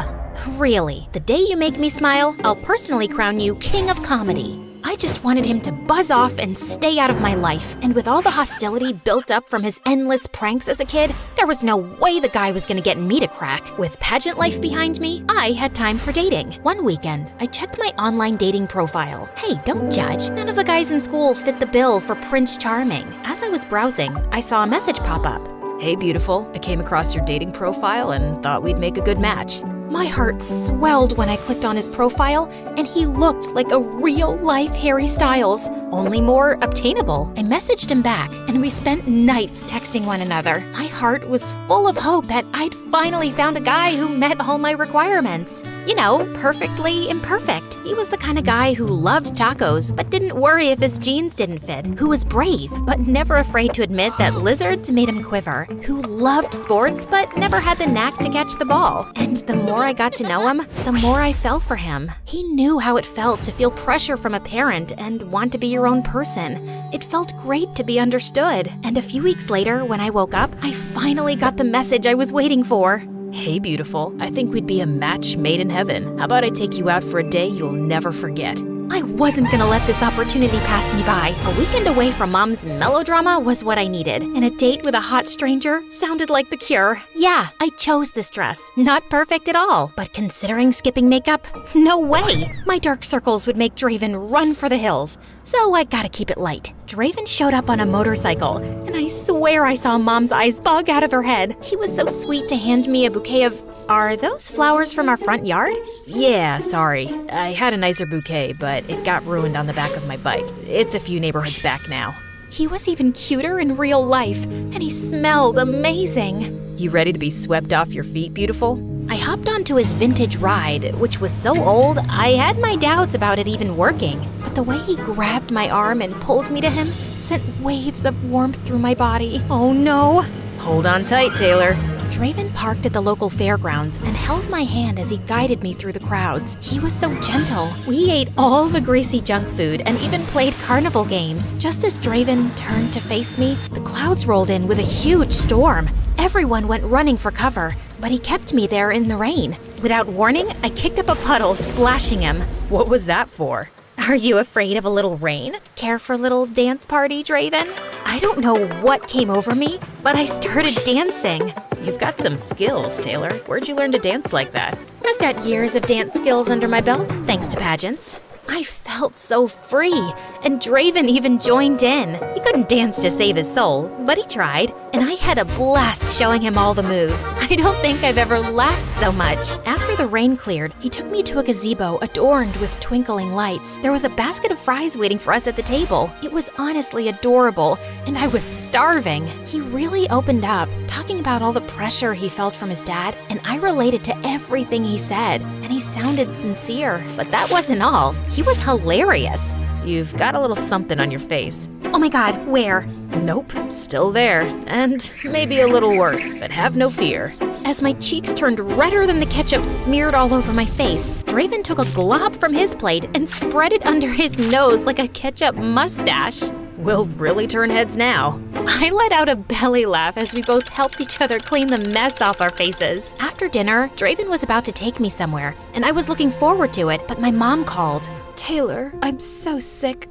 Really, the day you make me smile, I'll personally crown you king of comedy. I just wanted him to buzz off and stay out of my life. And with all the hostility built up from his endless pranks as a kid, there was no way the guy was gonna get me to crack. With pageant life behind me, I had time for dating. One weekend, I checked my online dating profile. Hey, don't judge. None of the guys in school fit the bill for Prince Charming. As I was browsing, I saw a message pop up. Hey, beautiful. I came across your dating profile and thought we'd make a good match. My heart swelled when I clicked on his profile, and he looked like a real-life Harry Styles, only more obtainable. I messaged him back, and we spent nights texting one another. My heart was full of hope that I'd finally found a guy who met all my requirements. You know, perfectly imperfect. He was the kind of guy who loved tacos, but didn't worry if his jeans didn't fit. Who was brave, but never afraid to admit that lizards made him quiver. Who loved sports, but never had the knack to catch the ball. And the more I got to know him, the more I fell for him. He knew how it felt to feel pressure from a parent and want to be your own person. It felt great to be understood. And a few weeks later, when I woke up, I finally got the message I was waiting for. Hey, beautiful. I think we'd be a match made in heaven. How about I take you out for a day you'll never forget? I wasn't gonna let this opportunity pass me by. A weekend away from Mom's melodrama was what I needed, and a date with a hot stranger sounded like the cure. Yeah, I chose this dress. Not perfect at all, but considering skipping makeup, no way! My dark circles would make Draven run for the hills, so I gotta keep it light. Draven showed up on a motorcycle, and I swear I saw Mom's eyes bug out of her head. He was so sweet to hand me a bouquet of... Are those flowers from our front yard? Yeah, sorry. I had a nicer bouquet, but it got ruined on the back of my bike. It's a few neighborhoods back now. He was even cuter in real life, and he smelled amazing. You ready to be swept off your feet, beautiful? I hopped onto his vintage ride, which was so old, I had my doubts about it even working. But the way he grabbed my arm and pulled me to him sent waves of warmth through my body. Oh no. Hold on tight, Taylor. Draven parked at the local fairgrounds and held my hand as he guided me through the crowds. He was so gentle. We ate all the greasy junk food and even played carnival games. Just as Draven turned to face me, the clouds rolled in with a huge storm. Everyone went running for cover, but he kept me there in the rain. Without warning, I kicked up a puddle, splashing him. What was that for? Are you afraid of a little rain? Care for a little dance party, Draven? I don't know what came over me, but I started dancing. You've got some skills, Taylor. Where'd you learn to dance like that? I've got years of dance skills under my belt, thanks to pageants. I felt so free, and Draven even joined in. He couldn't dance to save his soul, but he tried, and I had a blast showing him all the moves. I don't think I've ever laughed so much. After the rain cleared, he took me to a gazebo adorned with twinkling lights. There was a basket of fries waiting for us at the table. It was honestly adorable, and I was starving. He really opened up, talking about all the pressure he felt from his dad, and I related to everything he said, and he sounded sincere. But that wasn't all. He was hilarious. You've got a little something on your face. Oh my god, where? Nope, still there. And maybe a little worse, but have no fear. As my cheeks turned redder than the ketchup smeared all over my face, Draven took a glob from his plate and spread it under his nose like a ketchup mustache. We'll really turn heads now. I let out a belly laugh as we both helped each other clean the mess off our faces. After dinner, Draven was about to take me somewhere, and I was looking forward to it, but my mom called. Taylor, I'm so sick.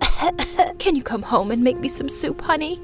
Can you come home and make me some soup, honey?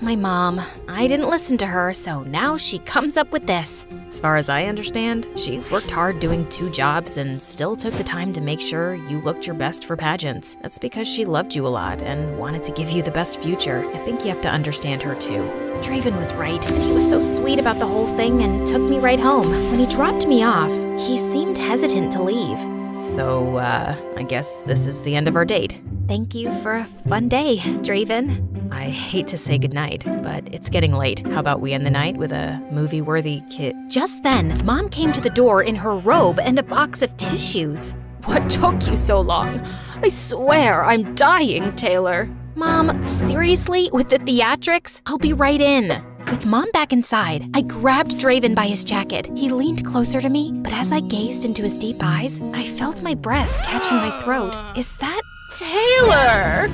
My mom. I didn't listen to her, so now she comes up with this. As far as I understand, she's worked hard doing 2 jobs and still took the time to make sure you looked your best for pageants. That's because she loved you a lot and wanted to give you the best future. I think you have to understand her too. Draven was right, and he was so sweet about the whole thing and took me right home. When he dropped me off, he seemed hesitant to leave. So, I guess this is the end of our date. Thank you for a fun day, Draven. I hate to say goodnight, but it's getting late. How about we end the night with a movie-worthy Just then, Mom came to the door in her robe and a box of tissues. What took you so long? I swear I'm dying, Taylor. Mom, seriously? With the theatrics? I'll be right in. With Mom back inside, I grabbed Draven by his jacket. He leaned closer to me, but as I gazed into his deep eyes, I felt my breath catching my throat. Is that Taylor?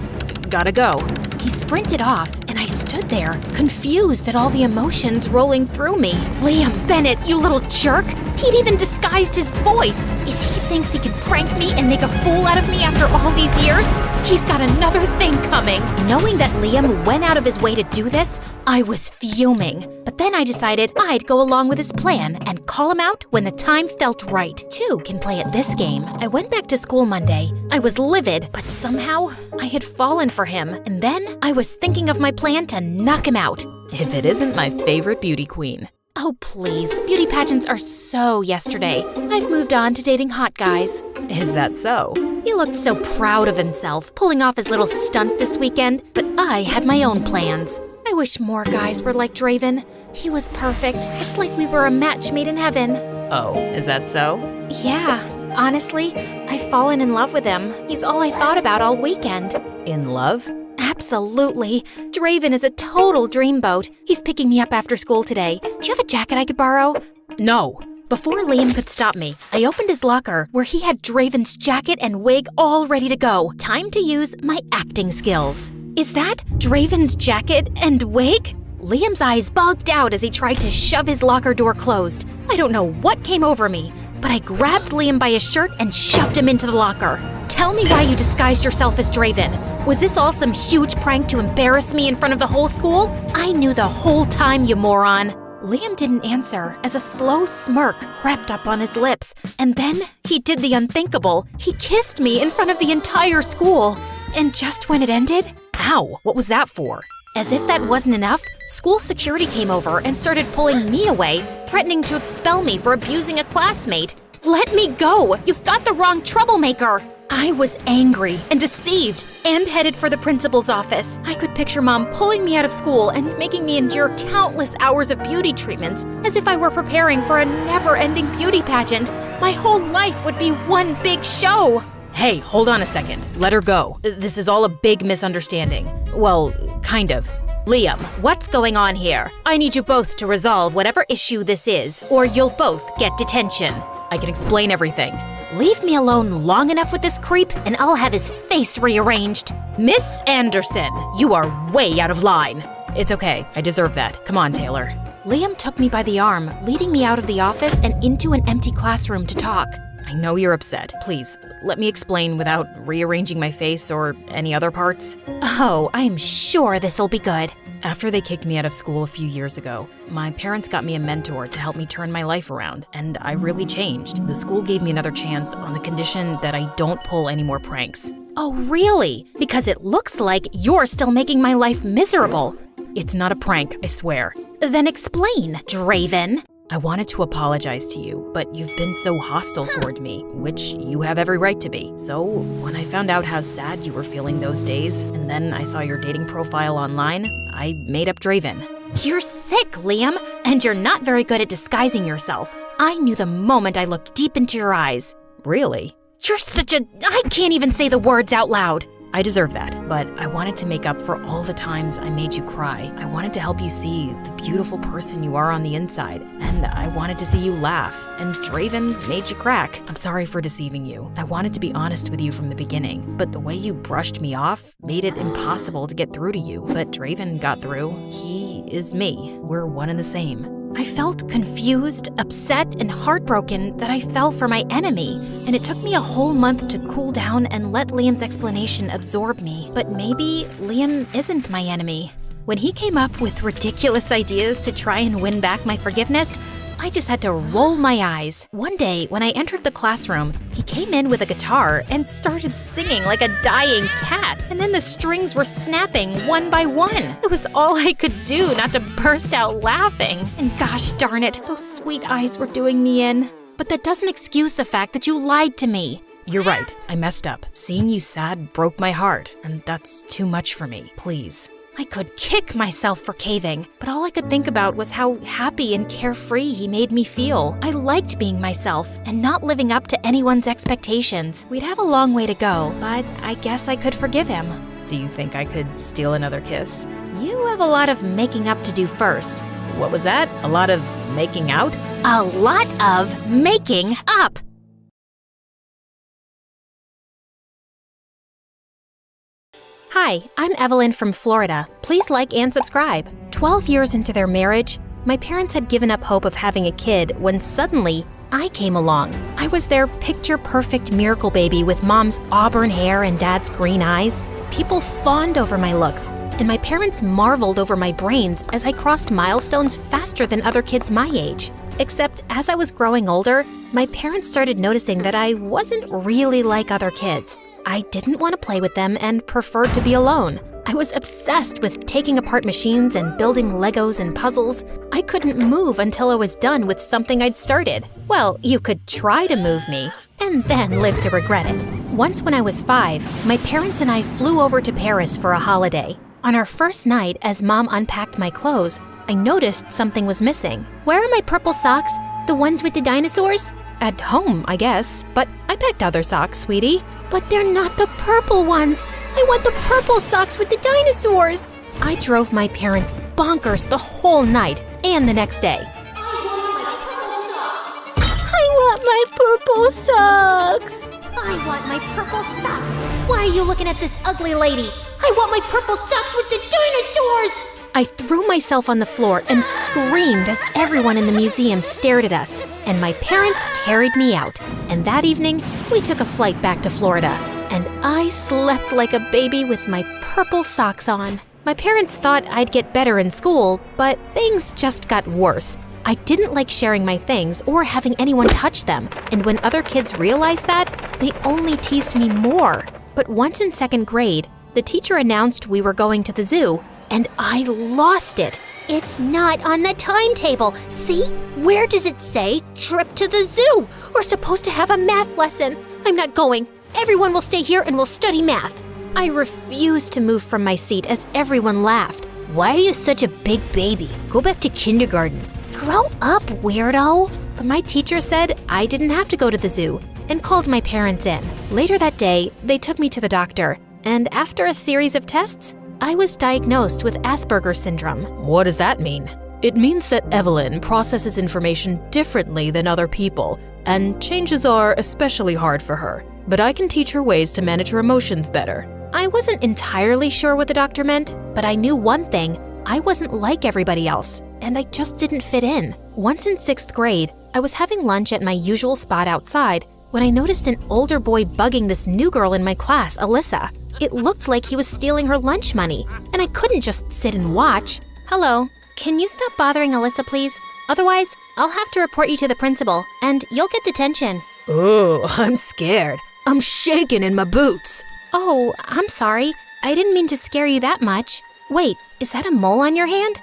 Gotta go. He sprinted off, and I stood there, confused at all the emotions rolling through me. Liam Bennett, you little jerk! He'd even disguised his voice. If he thinks he can prank me and make a fool out of me after all these years, he's got another thing coming. Knowing that Liam went out of his way to do this, I was fuming. But then I decided I'd go along with his plan and call him out when the time felt right. 2 can play at this game. I went back to school Monday. I was livid, but somehow I had fallen for him. And then I was thinking of my plan to knock him out. If it isn't my favorite beauty queen. Oh, please. Beauty pageants are so yesterday. I've moved on to dating hot guys. Is that so? He looked so proud of himself, pulling off his little stunt this weekend, but I had my own plans. I wish more guys were like Draven. He was perfect. It's like we were a match made in heaven. Oh, is that so? Yeah. Honestly, I've fallen in love with him. He's all I thought about all weekend. In love? Absolutely. Draven is a total dreamboat. He's picking me up after school today. Do you have a jacket I could borrow? No. Before Liam could stop me, I opened his locker where he had Draven's jacket and wig all ready to go. Time to use my acting skills. Is that Draven's jacket and wig? Liam's eyes bugged out as he tried to shove his locker door closed. I don't know what came over me, but I grabbed Liam by his shirt and shoved him into the locker. Tell me why you disguised yourself as Draven. Was this all some huge prank to embarrass me in front of the whole school? I knew the whole time, you moron. Liam didn't answer as a slow smirk crept up on his lips. And then he did the unthinkable. He kissed me in front of the entire school. And just when it ended, ow, what was that for? As if that wasn't enough, school security came over and started pulling me away, threatening to expel me for abusing a classmate. Let me go! You've got the wrong troublemaker! I was angry and deceived and headed for the principal's office. I could picture Mom pulling me out of school and making me endure countless hours of beauty treatments as if I were preparing for a never-ending beauty pageant. My whole life would be one big show. Hey, hold on a second. Let her go. This is all a big misunderstanding. Well, kind of. Liam, what's going on here? I need you both to resolve whatever issue this is, or you'll both get detention. I can explain everything. Leave me alone long enough with this creep, and I'll have his face rearranged. Miss Anderson, you are way out of line. It's okay, I deserve that. Come on, Taylor. Liam took me by the arm, leading me out of the office and into an empty classroom to talk. I know you're upset. Please, let me explain without rearranging my face or any other parts. Oh, I'm sure this'll be good. After they kicked me out of school a few years ago, my parents got me a mentor to help me turn my life around, and I really changed. The school gave me another chance on the condition that I don't pull any more pranks. Oh, really? Because it looks like you're still making my life miserable. It's not a prank, I swear. Then explain, Draven. I wanted to apologize to you, but you've been so hostile toward me, which you have every right to be. So when I found out how sad you were feeling those days, and then I saw your dating profile online, I made up Draven. You're sick, Liam, and you're not very good at disguising yourself. I knew the moment I looked deep into your eyes. Really? You're such a... I can't even say the words out loud. I deserve that, but I wanted to make up for all the times I made you cry. I wanted to help you see the beautiful person you are on the inside, and I wanted to see you laugh, and Draven made you crack. I'm sorry for deceiving you. I wanted to be honest with you from the beginning, but the way you brushed me off made it impossible to get through to you. But Draven got through. He is me. We're one and the same. I felt confused, upset, and heartbroken that I fell for my enemy, and it took me a whole month to cool down and let Liam's explanation absorb me. But maybe Liam isn't my enemy. When he came up with ridiculous ideas to try and win back my forgiveness, I just had to roll my eyes. One day, when I entered the classroom, he came in with a guitar and started singing like a dying cat. And then the strings were snapping one by one. It was all I could do not to burst out laughing. And gosh darn it, those sweet eyes were doing me in. But that doesn't excuse the fact that you lied to me. You're right, I messed up. Seeing you sad broke my heart, and that's too much for me. Please. I could kick myself for caving, but all I could think about was how happy and carefree he made me feel. I liked being myself and not living up to anyone's expectations. We'd have a long way to go, but I guess I could forgive him. Do you think I could steal another kiss? You have a lot of making up to do first. What was that? A lot of making out? A lot of making up! Hi, I'm Evelyn from Florida. Please like and subscribe. 12 years into their marriage, my parents had given up hope of having a kid when suddenly I came along. I was their picture-perfect miracle baby with mom's auburn hair and dad's green eyes. People fawned over my looks, and my parents marveled over my brains as I crossed milestones faster than other kids my age. Except as I was growing older, my parents started noticing that I wasn't really like other kids. I didn't want to play with them and preferred to be alone. I was obsessed with taking apart machines and building Legos and puzzles. I couldn't move until I was done with something I'd started. Well, you could try to move me, and then live to regret it. Once when I was 5, my parents and I flew over to Paris for a holiday. On our first night, as Mom unpacked my clothes, I noticed something was missing. Where are my purple socks? The ones with the dinosaurs? At home, I guess. But I packed other socks, sweetie. But they're not the purple ones. I want the purple socks with the dinosaurs. I drove my parents bonkers the whole night and the next day. I want my purple socks. I want my purple socks. Why are you looking at this ugly lady? I want my purple socks with the dinosaurs. I threw myself on the floor and screamed as everyone in the museum stared at us, and my parents carried me out. And that evening, we took a flight back to Florida, and I slept like a baby with my purple socks on. My parents thought I'd get better in school, but things just got worse. I didn't like sharing my things or having anyone touch them, and when other kids realized that, they only teased me more. But once in 2nd grade, the teacher announced we were going to the zoo, and I lost it. It's not on the timetable. See? Where does it say trip to the zoo? We're supposed to have a math lesson. I'm not going. Everyone will stay here and we'll study math. I refused to move from my seat as everyone laughed. Why are you such a big baby? Go back to kindergarten. Grow up, weirdo. But my teacher said I didn't have to go to the zoo and called my parents in. Later that day, they took me to the doctor, and after a series of tests, I was diagnosed with Asperger's syndrome. What does that mean? It means that Evelyn processes information differently than other people, and changes are especially hard for her. But I can teach her ways to manage her emotions better. I wasn't entirely sure what the doctor meant, but I knew one thing. I wasn't like everybody else, and I just didn't fit in. Once in 6th grade, I was having lunch at my usual spot outside when I noticed an older boy bugging this new girl in my class, Alyssa. It looked like he was stealing her lunch money, and I couldn't just sit and watch. Hello, can you stop bothering Alyssa, please? Otherwise, I'll have to report you to the principal, and you'll get detention. Ooh, I'm scared. I'm shaking in my boots. Oh, I'm sorry. I didn't mean to scare you that much. Wait, is that a mole on your hand?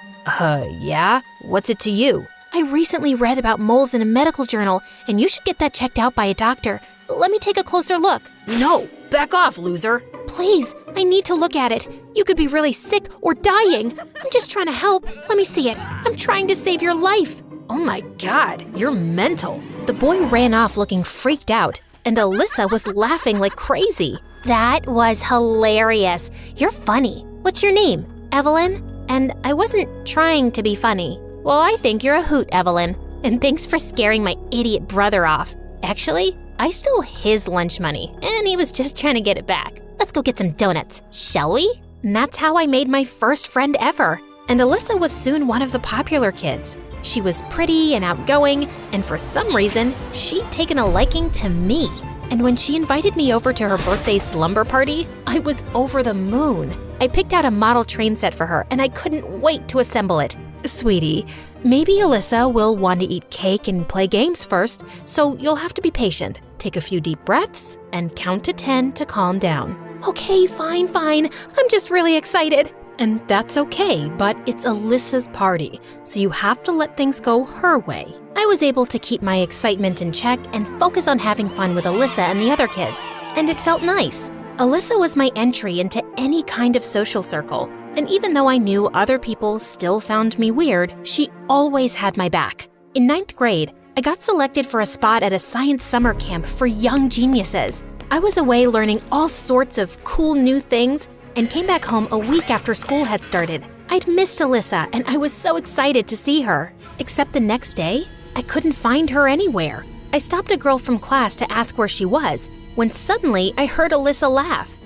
Yeah? What's it to you? I recently read about moles in a medical journal, and you should get that checked out by a doctor. Let me take a closer look. No, back off, loser. Please, I need to look at it. You could be really sick or dying. I'm just trying to help. Let me see it. I'm trying to save your life. Oh my God, you're mental. The boy ran off looking freaked out, and Alyssa was laughing like crazy. That was hilarious. You're funny. What's your name? Evelyn? And I wasn't trying to be funny. Well, I think you're a hoot, Evelyn. And thanks for scaring my idiot brother off. Actually, I stole his lunch money, and he was just trying to get it back. Let's go get some donuts, shall we? And that's how I made my first friend ever. And Alyssa was soon one of the popular kids. She was pretty and outgoing, and for some reason, she'd taken a liking to me. And when she invited me over to her birthday slumber party, I was over the moon. I picked out a model train set for her, and I couldn't wait to assemble it. Sweetie, maybe Alyssa will want to eat cake and play games first, so you'll have to be patient. Take a few deep breaths and count to 10 to calm down. Okay, fine. I'm just really excited. And that's okay, but it's Alyssa's party, so you have to let things go her way. I was able to keep my excitement in check and focus on having fun with Alyssa and the other kids, and it felt nice. Alyssa was my entry into any kind of social circle, and even though I knew other people still found me weird, she always had my back. In 9th grade, I got selected for a spot at a science summer camp for young geniuses. I was away learning all sorts of cool new things and came back home a week after school had started. I'd missed Alyssa, and I was so excited to see her. Except the next day, I couldn't find her anywhere. I stopped a girl from class to ask where she was, when suddenly I heard Alyssa laugh.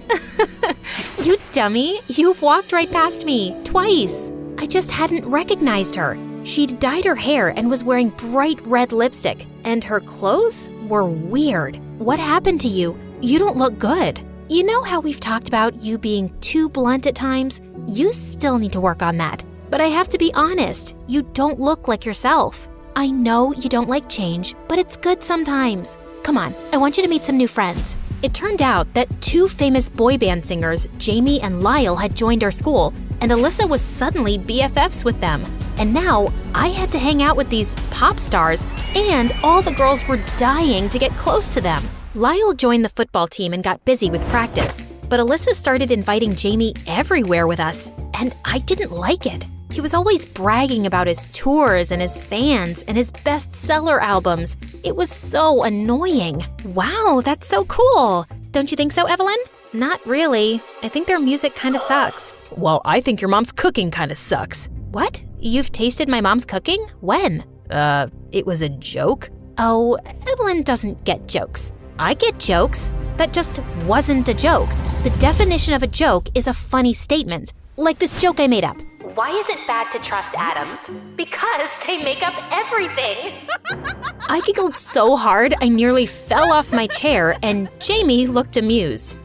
You dummy, you've walked right past me, twice. I just hadn't recognized her. She'd dyed her hair and was wearing bright red lipstick, and her clothes were weird. What happened to you? You don't look good. You know how we've talked about you being too blunt at times? You still need to work on that. But I have to be honest, you don't look like yourself. I know you don't like change, but it's good sometimes. Come on, I want you to meet some new friends. It turned out that 2 famous boy band singers, Jamie and Lyle, had joined our school, and Alyssa was suddenly BFFs with them. And now I had to hang out with these pop stars, and all the girls were dying to get close to them. Lyle joined the football team and got busy with practice, but Alyssa started inviting Jamie everywhere with us, and I didn't like it. He was always bragging about his tours and his fans and his bestseller albums. It was so annoying. Wow, that's so cool. Don't you think so, Evelyn? Not really. I think their music kind of sucks. Well, I think your mom's cooking kind of sucks. What? You've tasted my mom's cooking? When? It was a joke? Oh, Evelyn doesn't get jokes. I get jokes. That just wasn't a joke. The definition of a joke is a funny statement, like this joke I made up. Why is it bad to trust atoms? Because they make up everything. I giggled so hard I nearly fell off my chair, and Jamie looked amused.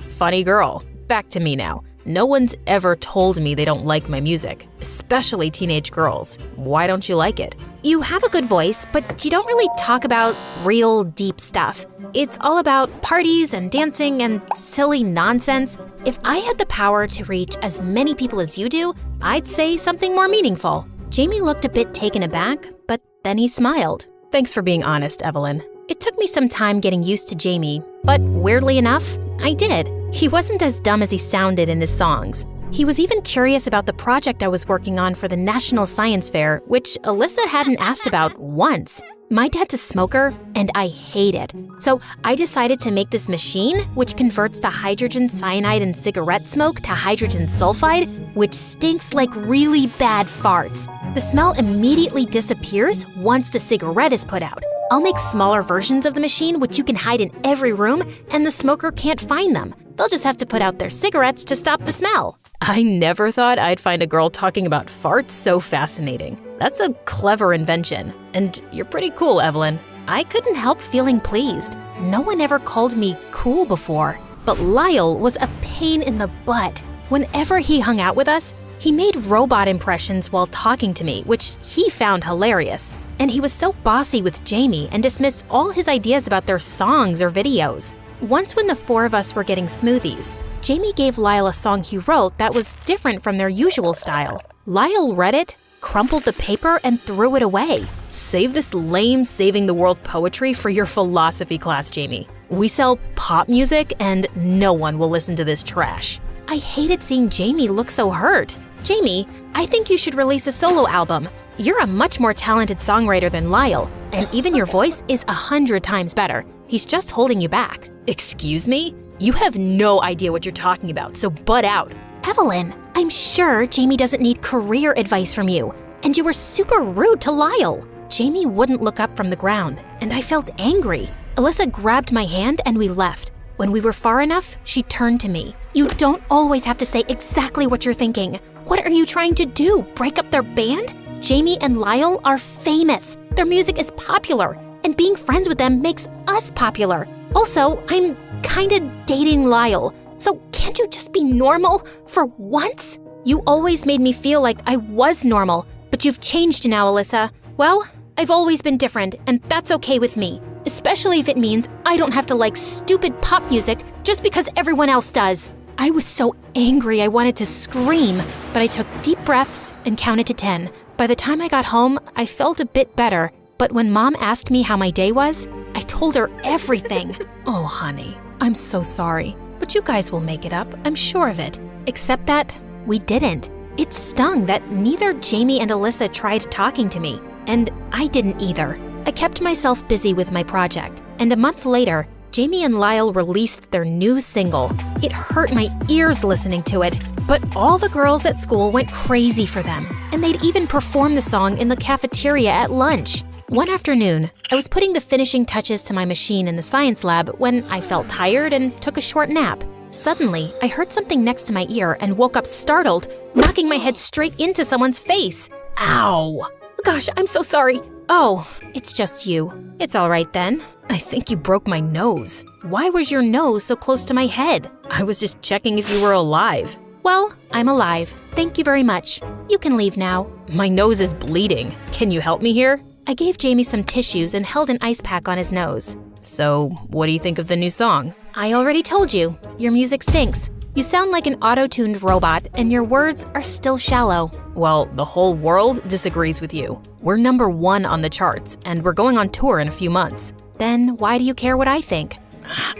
Funny girl. Back to me now. No one's ever told me they don't like my music, especially teenage girls. Why don't you like it? You have a good voice, but you don't really talk about real deep stuff. It's all about parties and dancing and silly nonsense. If I had the power to reach as many people as you do, I'd say something more meaningful. Jamie looked a bit taken aback, but then he smiled. Thanks for being honest, Evelyn. It took me some time getting used to Jamie, but weirdly enough, I did. He wasn't as dumb as he sounded in his songs. He was even curious about the project I was working on for the National Science Fair, which Alyssa hadn't asked about once. My dad's a smoker, and I hate it. So I decided to make this machine, which converts the hydrogen cyanide in cigarette smoke to hydrogen sulfide, which stinks like really bad farts. The smell immediately disappears once the cigarette is put out. I'll make smaller versions of the machine, which you can hide in every room, and the smoker can't find them. They'll just have to put out their cigarettes to stop the smell. I never thought I'd find a girl talking about farts so fascinating. That's a clever invention. And you're pretty cool, Evelyn. I couldn't help feeling pleased. No one ever called me cool before. But Lyle was a pain in the butt. Whenever he hung out with us, he made robot impressions while talking to me, which he found hilarious. And he was so bossy with Jamie and dismissed all his ideas about their songs or videos. Once when the four of us were getting smoothies, Jamie gave Lyle a song he wrote that was different from their usual style. Lyle read it, crumpled the paper, and threw it away. Save this lame saving the world poetry for your philosophy class, Jamie. We sell pop music and no one will listen to this trash. I hated seeing Jamie look so hurt. Jamie, I think you should release a solo album. You're a much more talented songwriter than Lyle, and even your voice is 100 times better. He's just holding you back. Excuse me? You have no idea what you're talking about, so butt out. Evelyn, I'm sure Jamie doesn't need career advice from you, and you were super rude to Lyle. Jamie wouldn't look up from the ground, and I felt angry. Alyssa grabbed my hand and we left. When we were far enough, she turned to me. You don't always have to say exactly what you're thinking. What are you trying to do, break up their band? Jamie and Lyle are famous. Their music is popular, and being friends with them makes us popular. Also, I'm kinda dating Lyle, so can't you just be normal for once? You always made me feel like I was normal, but you've changed now, Alyssa. Well, I've always been different, and that's okay with me, especially if it means I don't have to like stupid pop music just because everyone else does. I was so angry I wanted to scream, but I took deep breaths and counted to 10. By the time I got home, I felt a bit better, but when Mom asked me how my day was, I told her everything. Oh, honey, I'm so sorry, but you guys will make it up, I'm sure of it. Except that we didn't. It stung that neither Jamie and Alyssa tried talking to me, and I didn't either. I kept myself busy with my project, and a month later, Jamie and Lyle released their new single. It hurt my ears listening to it, but all the girls at school went crazy for them, and they'd even perform the song in the cafeteria at lunch. One afternoon, I was putting the finishing touches to my machine in the science lab when I felt tired and took a short nap. Suddenly, I heard something next to my ear and woke up startled, knocking my head straight into someone's face. Ow! Gosh, I'm so sorry. Oh, it's just you. It's all right then. I think you broke my nose. Why was your nose so close to my head? I was just checking if you were alive. Well, I'm alive. Thank you very much. You can leave now. My nose is bleeding. Can you help me here? I gave Jamie some tissues and held an ice pack on his nose. So, what do you think of the new song? I already told you. Your music stinks. You sound like an auto-tuned robot, and your words are still shallow. Well, the whole world disagrees with you. We're #1 on the charts, and we're going on tour in a few months. Then why do you care what I think?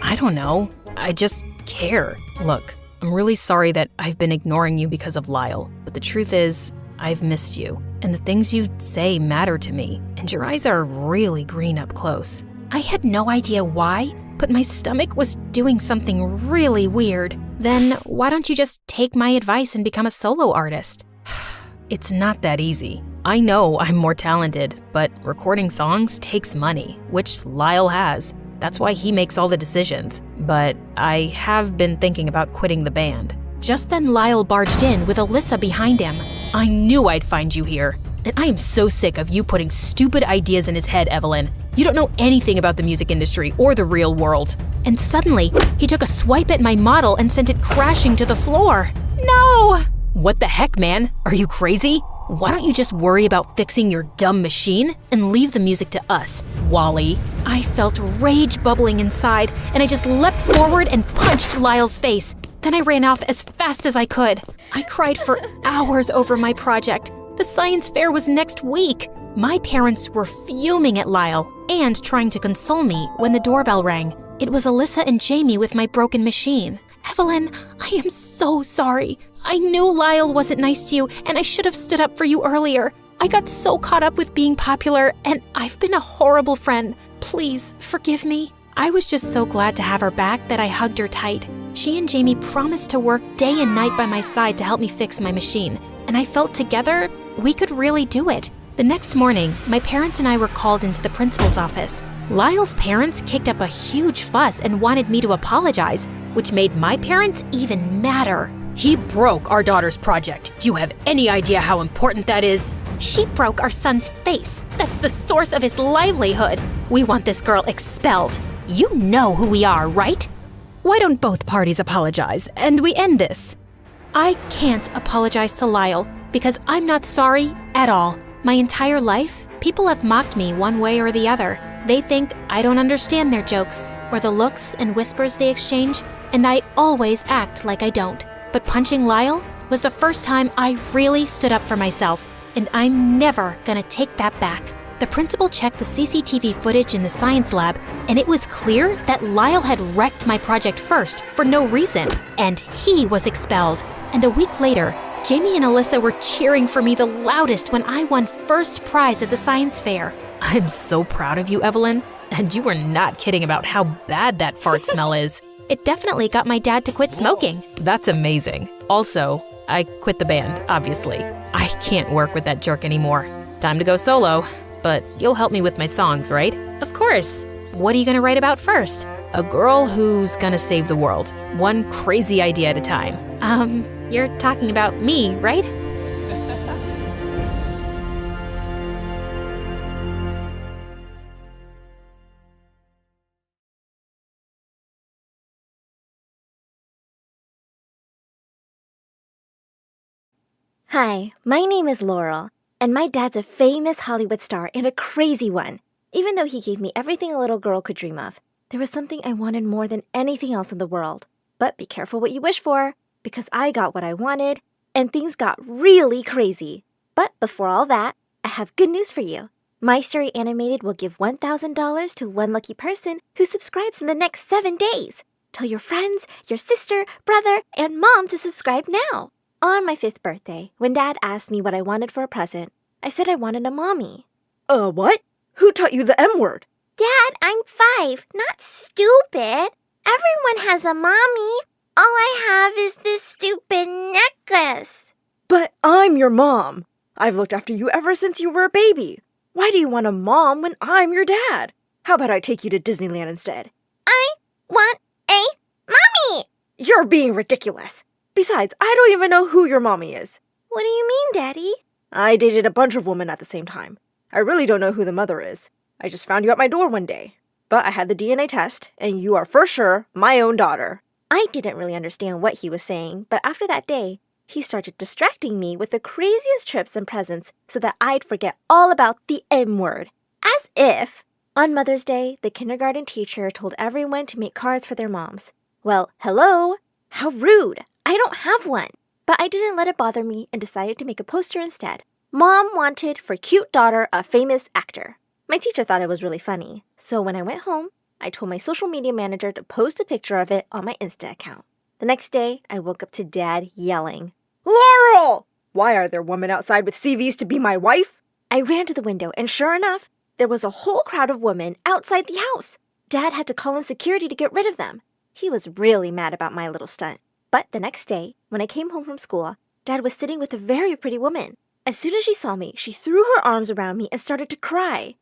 I don't know. I just care. Look, I'm really sorry that I've been ignoring you because of Lyle, but the truth is, I've missed you, and the things you say matter to me, and your eyes are really green up close. I had no idea why, but my stomach was doing something really weird. Then why don't you just take my advice and become a solo artist? It's not that easy. I know I'm more talented, but recording songs takes money, which Lyle has. That's why he makes all the decisions. But I have been thinking about quitting the band. Just then Lyle barged in with Alyssa behind him. I knew I'd find you here. And I am so sick of you putting stupid ideas in his head, Evelyn. You don't know anything about the music industry or the real world. And suddenly, he took a swipe at my model and sent it crashing to the floor. No! What the heck, man? Are you crazy? Why don't you just worry about fixing your dumb machine and leave the music to us, Wally? I felt rage bubbling inside, and I just leapt forward and punched Lyle's face. Then I ran off as fast as I could. I cried for hours over my project. The science fair was next week. My parents were fuming at Lyle and trying to console me when the doorbell rang. It was Alyssa and Jamie with my broken machine. Evelyn, I am so sorry. I knew Lyle wasn't nice to you, and I should have stood up for you earlier. I got so caught up with being popular, and I've been a horrible friend. Please, forgive me. I was just so glad to have her back that I hugged her tight. She and Jamie promised to work day and night by my side to help me fix my machine, and I felt together we could really do it. The next morning, my parents and I were called into the principal's office. Lyle's parents kicked up a huge fuss and wanted me to apologize, which made my parents even madder. He broke our daughter's project. Do you have any idea how important that is? She broke our son's face. That's the source of his livelihood. We want this girl expelled. You know who we are, right? Why don't both parties apologize and we end this? I can't apologize to Lyle because I'm not sorry at all. My entire life, people have mocked me one way or the other. They think I don't understand their jokes or the looks and whispers they exchange, and I always act like I don't. But punching Lyle was the first time I really stood up for myself, and I'm never gonna take that back. The principal checked the CCTV footage in the science lab, and it was clear that Lyle had wrecked my project first for no reason, and he was expelled. And a week later, Jamie and Alyssa were cheering for me the loudest when I won first prize at the science fair. I'm so proud of you, Evelyn. And you were not kidding about how bad that fart smell is. It definitely got my dad to quit smoking. That's amazing. Also, I quit the band, obviously. I can't work with that jerk anymore. Time to go solo. But you'll help me with my songs, right? Of course. What are you gonna write about first? A girl who's gonna save the world. One crazy idea at a time. You're talking about me, right? Hi, my name is Laurel, and my dad's a famous Hollywood star and a crazy one. Even though he gave me everything a little girl could dream of, there was something I wanted more than anything else in the world. But be careful what you wish for, because I got what I wanted, and things got really crazy. But before all that, I have good news for you. My Story Animated will give $1,000 to one lucky person who subscribes in the next 7 days. Tell your friends, your sister, brother, and mom to subscribe now. On my 5th birthday, when Dad asked me what I wanted for a present, I said I wanted a mommy. What? Who taught you the M word? Dad, I'm 5, not stupid. Everyone has a mommy. All I have is this stupid necklace. But I'm your mom. I've looked after you ever since you were a baby. Why do you want a mom when I'm your dad? How about I take you to Disneyland instead? I want a mommy. You're being ridiculous. Besides, I don't even know who your mommy is. What do you mean, Daddy? I dated a bunch of women at the same time. I really don't know who the mother is. I just found you at my door one day. But I had the DNA test, and you are for sure my own daughter. I didn't really understand what he was saying, but after that day, he started distracting me with the craziest trips and presents so that I'd forget all about the M word. As if! On Mother's Day, the kindergarten teacher told everyone to make cards for their moms. Well, hello! How rude! I don't have one. But I didn't let it bother me and decided to make a poster instead. Mom wanted for cute daughter a famous actor. My teacher thought it was really funny, so when I went home, I told my social media manager to post a picture of it on my Insta account. The next day, I woke up to Dad yelling, "Laurel! Why are there women outside with CVs to be my wife?" I ran to the window, and sure enough, there was a whole crowd of women outside the house. Dad had to call in security to get rid of them. He was really mad about my little stunt. But the next day, when I came home from school, Dad was sitting with a very pretty woman. As soon as she saw me, she threw her arms around me and started to cry.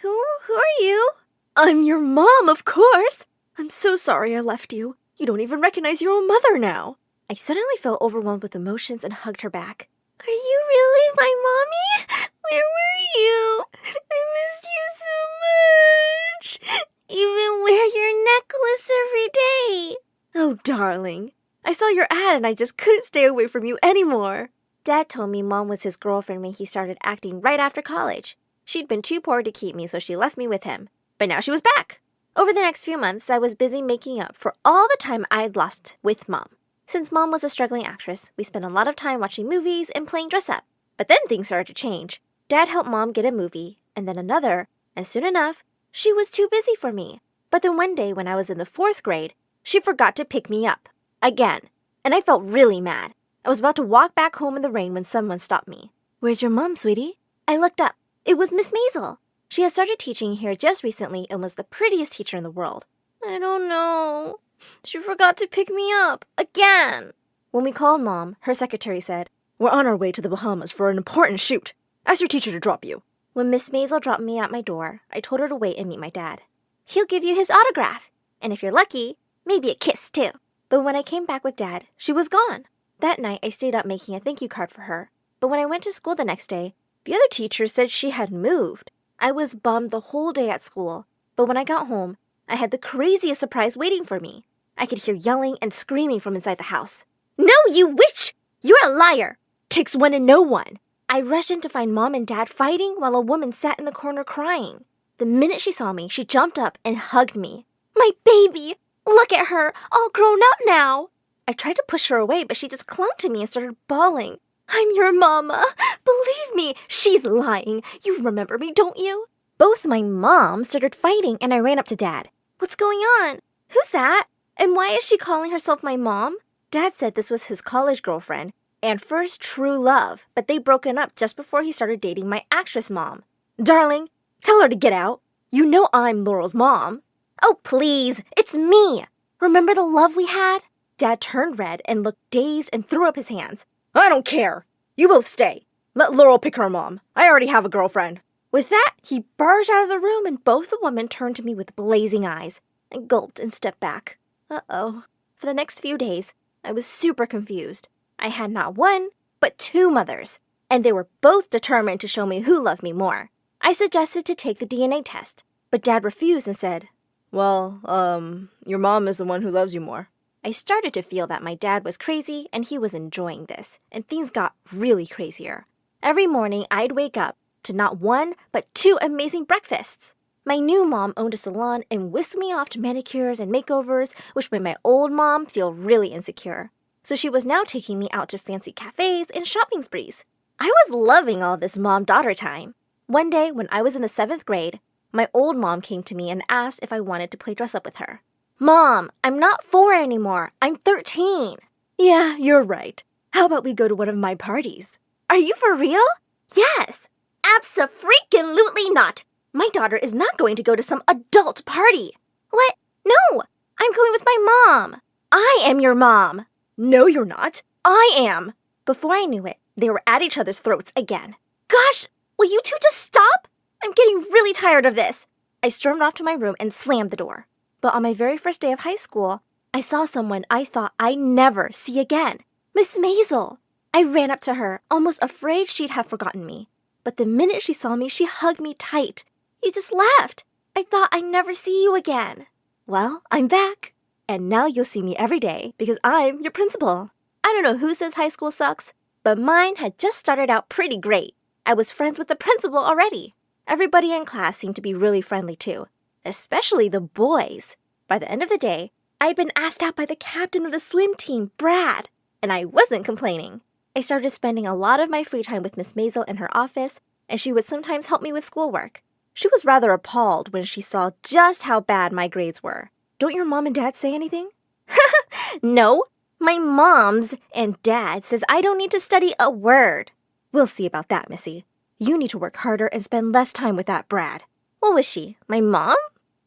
Who are you? I'm your mom, of course. I'm so sorry I left you. You don't even recognize your own mother now. I suddenly felt overwhelmed with emotions and hugged her back. Are you really my mommy? Where were you? I missed you so much. Even wear your necklace every day. Oh, darling. I saw your ad and I just couldn't stay away from you anymore. Dad told me Mom was his girlfriend when he started acting right after college. She'd been too poor to keep me, so she left me with him. But now she was back. Over the next few months, I was busy making up for all the time I'd lost with Mom. Since Mom was a struggling actress, we spent a lot of time watching movies and playing dress-up. But then things started to change. Dad helped Mom get a movie, and then another, and soon enough, she was too busy for me. But then one day when I was in the 4th grade, she forgot to pick me up. Again. and I felt really mad. I was about to walk back home in the rain when someone stopped me. "Where's your mom, sweetie?" I looked up. It was Miss Maisel. She had started teaching here just recently and was the prettiest teacher in the world. "I don't know. She forgot to pick me up. Again." When we called Mom, her secretary said, "We're on our way to the Bahamas for an important shoot. Ask your teacher to drop you." When Miss Maisel dropped me at my door, I told her to wait and meet my dad. "He'll give you his autograph. And if you're lucky, maybe a kiss too." But when I came back with Dad, she was gone. That night, I stayed up making a thank you card for her. But when I went to school the next day, the other teachers said she had moved. I was bummed the whole day at school. But when I got home, I had the craziest surprise waiting for me. I could hear yelling and screaming from inside the house. "No, you witch! You're a liar! Ticks one and no one!" I rushed in to find Mom and Dad fighting while a woman sat in the corner crying. The minute she saw me, she jumped up and hugged me. "My baby! Look at her, all grown up now!" I tried to push her away, but she just clung to me and started bawling. "I'm your mama. Believe me, she's lying. You remember me, don't you?" Both my moms started fighting, and I ran up to Dad. "What's going on? Who's that? And why is she calling herself my mom?" Dad said this was his college girlfriend and first true love, but they'd broken up just before he started dating my actress mom. "Darling, tell her to get out. You know I'm Laurel's mom." "Oh, please, it's me. Remember the love we had?" Dad turned red and looked dazed and threw up his hands. "I don't care. You both stay. Let Laurel pick her mom. I already have a girlfriend." With that, he barged out of the room and both the women turned to me with blazing eyes. I gulped and stepped back. Uh-oh. For the next few days, I was super confused. I had not one, but two mothers, and they were both determined to show me who loved me more. I suggested to take the DNA test, but Dad refused and said, "Well, your mom is the one who loves you more." I started to feel that my dad was crazy and he was enjoying this, and things got really crazier. Every morning, I'd wake up to not one, but two amazing breakfasts. My new mom owned a salon and whisked me off to manicures and makeovers, which made my old mom feel really insecure. So she was now taking me out to fancy cafes and shopping sprees. I was loving all this mom-daughter time. One day, when I was in the 7th grade, my old mom came to me and asked if I wanted to play dress-up with her. "Mom, I'm not 4 anymore. I'm 13. "Yeah, you're right. How about we go to one of my parties?" "Are you for real?" "Yes." "Abso-freaking-lutely not. My daughter is not going to go to some adult party." "What? No, I'm going with my mom." "I am your mom." "No, you're not. I am." Before I knew it, they were at each other's throats again. "Gosh, will you two just stop? I'm getting really tired of this." I stormed off to my room and slammed the door. But on my very first day of high school, I saw someone I thought I'd never see again. Miss Maisel. I ran up to her, almost afraid she'd have forgotten me. But the minute she saw me, she hugged me tight. "You just left. I thought I'd never see you again." "Well, I'm back. And now you'll see me every day because I'm your principal." I don't know who says high school sucks, but mine had just started out pretty great. I was friends with the principal already. Everybody in class seemed to be really friendly too, especially the boys. By the end of the day, I'd been asked out by the captain of the swim team, Brad, and I wasn't complaining. I started spending a lot of my free time with Miss Maisel in her office, and she would sometimes help me with schoolwork. She was rather appalled when she saw just how bad my grades were. "Don't your mom and dad say anything?" "No, my mom's and dad says I don't need to study a word." "We'll see about that, Missy. You need to work harder and spend less time with that Brad." "What was she, my mom?"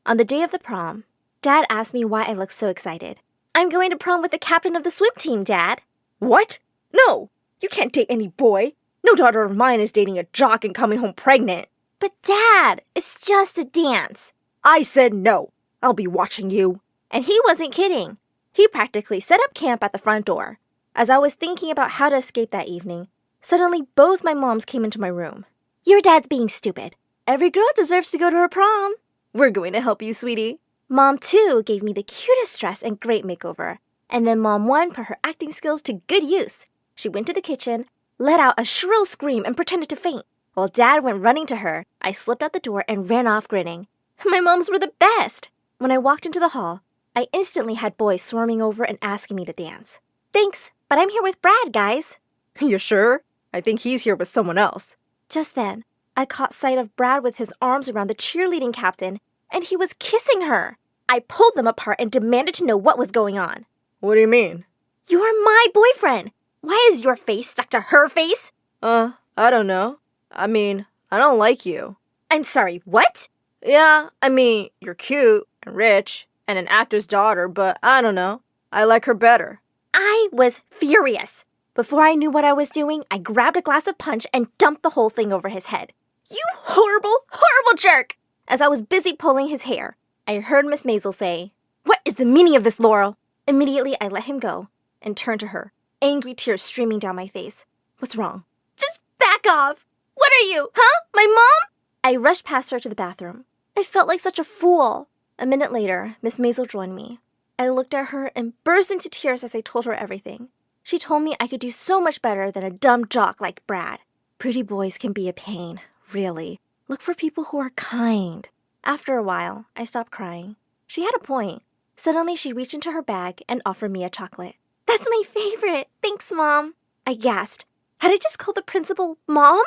On the day of the prom, Dad asked me why I looked so excited. "I'm going to prom with the captain of the swim team, Dad." "What? No, you can't date any boy. No daughter of mine is dating a jock and coming home pregnant." "But Dad, it's just a dance." "I said no. I'll be watching you." And he wasn't kidding. He practically set up camp at the front door. As I was thinking about how to escape that evening, suddenly both my moms came into my room. "Your dad's being stupid. Every girl deserves to go to her prom." "We're going to help you, sweetie." Mom 2 gave me the cutest dress and great makeover. And then Mom 1 put her acting skills to good use. She went to the kitchen, let out a shrill scream, and pretended to faint. While Dad went running to her, I slipped out the door and ran off grinning. My moms were the best. When I walked into the hall, I instantly had boys swarming over and asking me to dance. "Thanks, but I'm here with Brad, guys." "You're sure? I think he's here with someone else." Just then, I caught sight of Brad with his arms around the cheerleading captain, and he was kissing her. I pulled them apart and demanded to know what was going on. "What do you mean?" You're my boyfriend. Why is your face stuck to her face? I don't know. I mean, I don't like you. I'm sorry, what? Yeah, I mean, you're cute and rich and an actor's daughter, but I don't know. I like her better. I was furious. Before I knew what I was doing, I grabbed a glass of punch and dumped the whole thing over his head. You horrible, horrible jerk! As I was busy pulling his hair, I heard Miss Maisel say, "What is the meaning of this, Laurel?" Immediately, I let him go and turned to her, angry tears streaming down my face. What's wrong? Just back off! What are you, huh? My mom? I rushed past her to the bathroom. I felt like such a fool. A minute later, Miss Maisel joined me. I looked at her and burst into tears as I told her everything. She told me I could do so much better than a dumb jock like Brad. Pretty boys can be a pain, really. Look for people who are kind. After a while, I stopped crying. She had a point. Suddenly, she reached into her bag and offered me a chocolate. That's my favorite. Thanks, Mom. I gasped. Had I just called the principal Mom?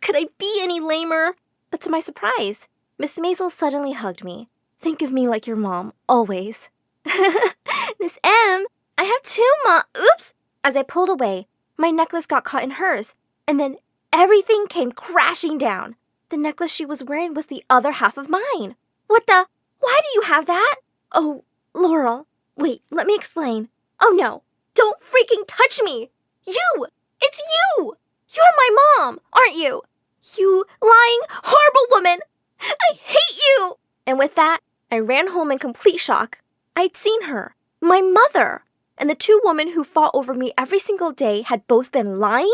Could I be any lamer? But to my surprise, Miss Maisel suddenly hugged me. Think of me like your mom, always. Miss M, I have two Oops! As I pulled away, my necklace got caught in hers, and then everything came crashing down. The necklace she was wearing was the other half of mine. What the? Why do you have that? Oh, Laurel. Wait, let me explain. Oh no, don't freaking touch me! You! It's you! You're my mom, aren't you? You lying, horrible woman! I hate you! And with that, I ran home in complete shock. I'd seen her, my mother, and the two women who fought over me every single day had both been lying?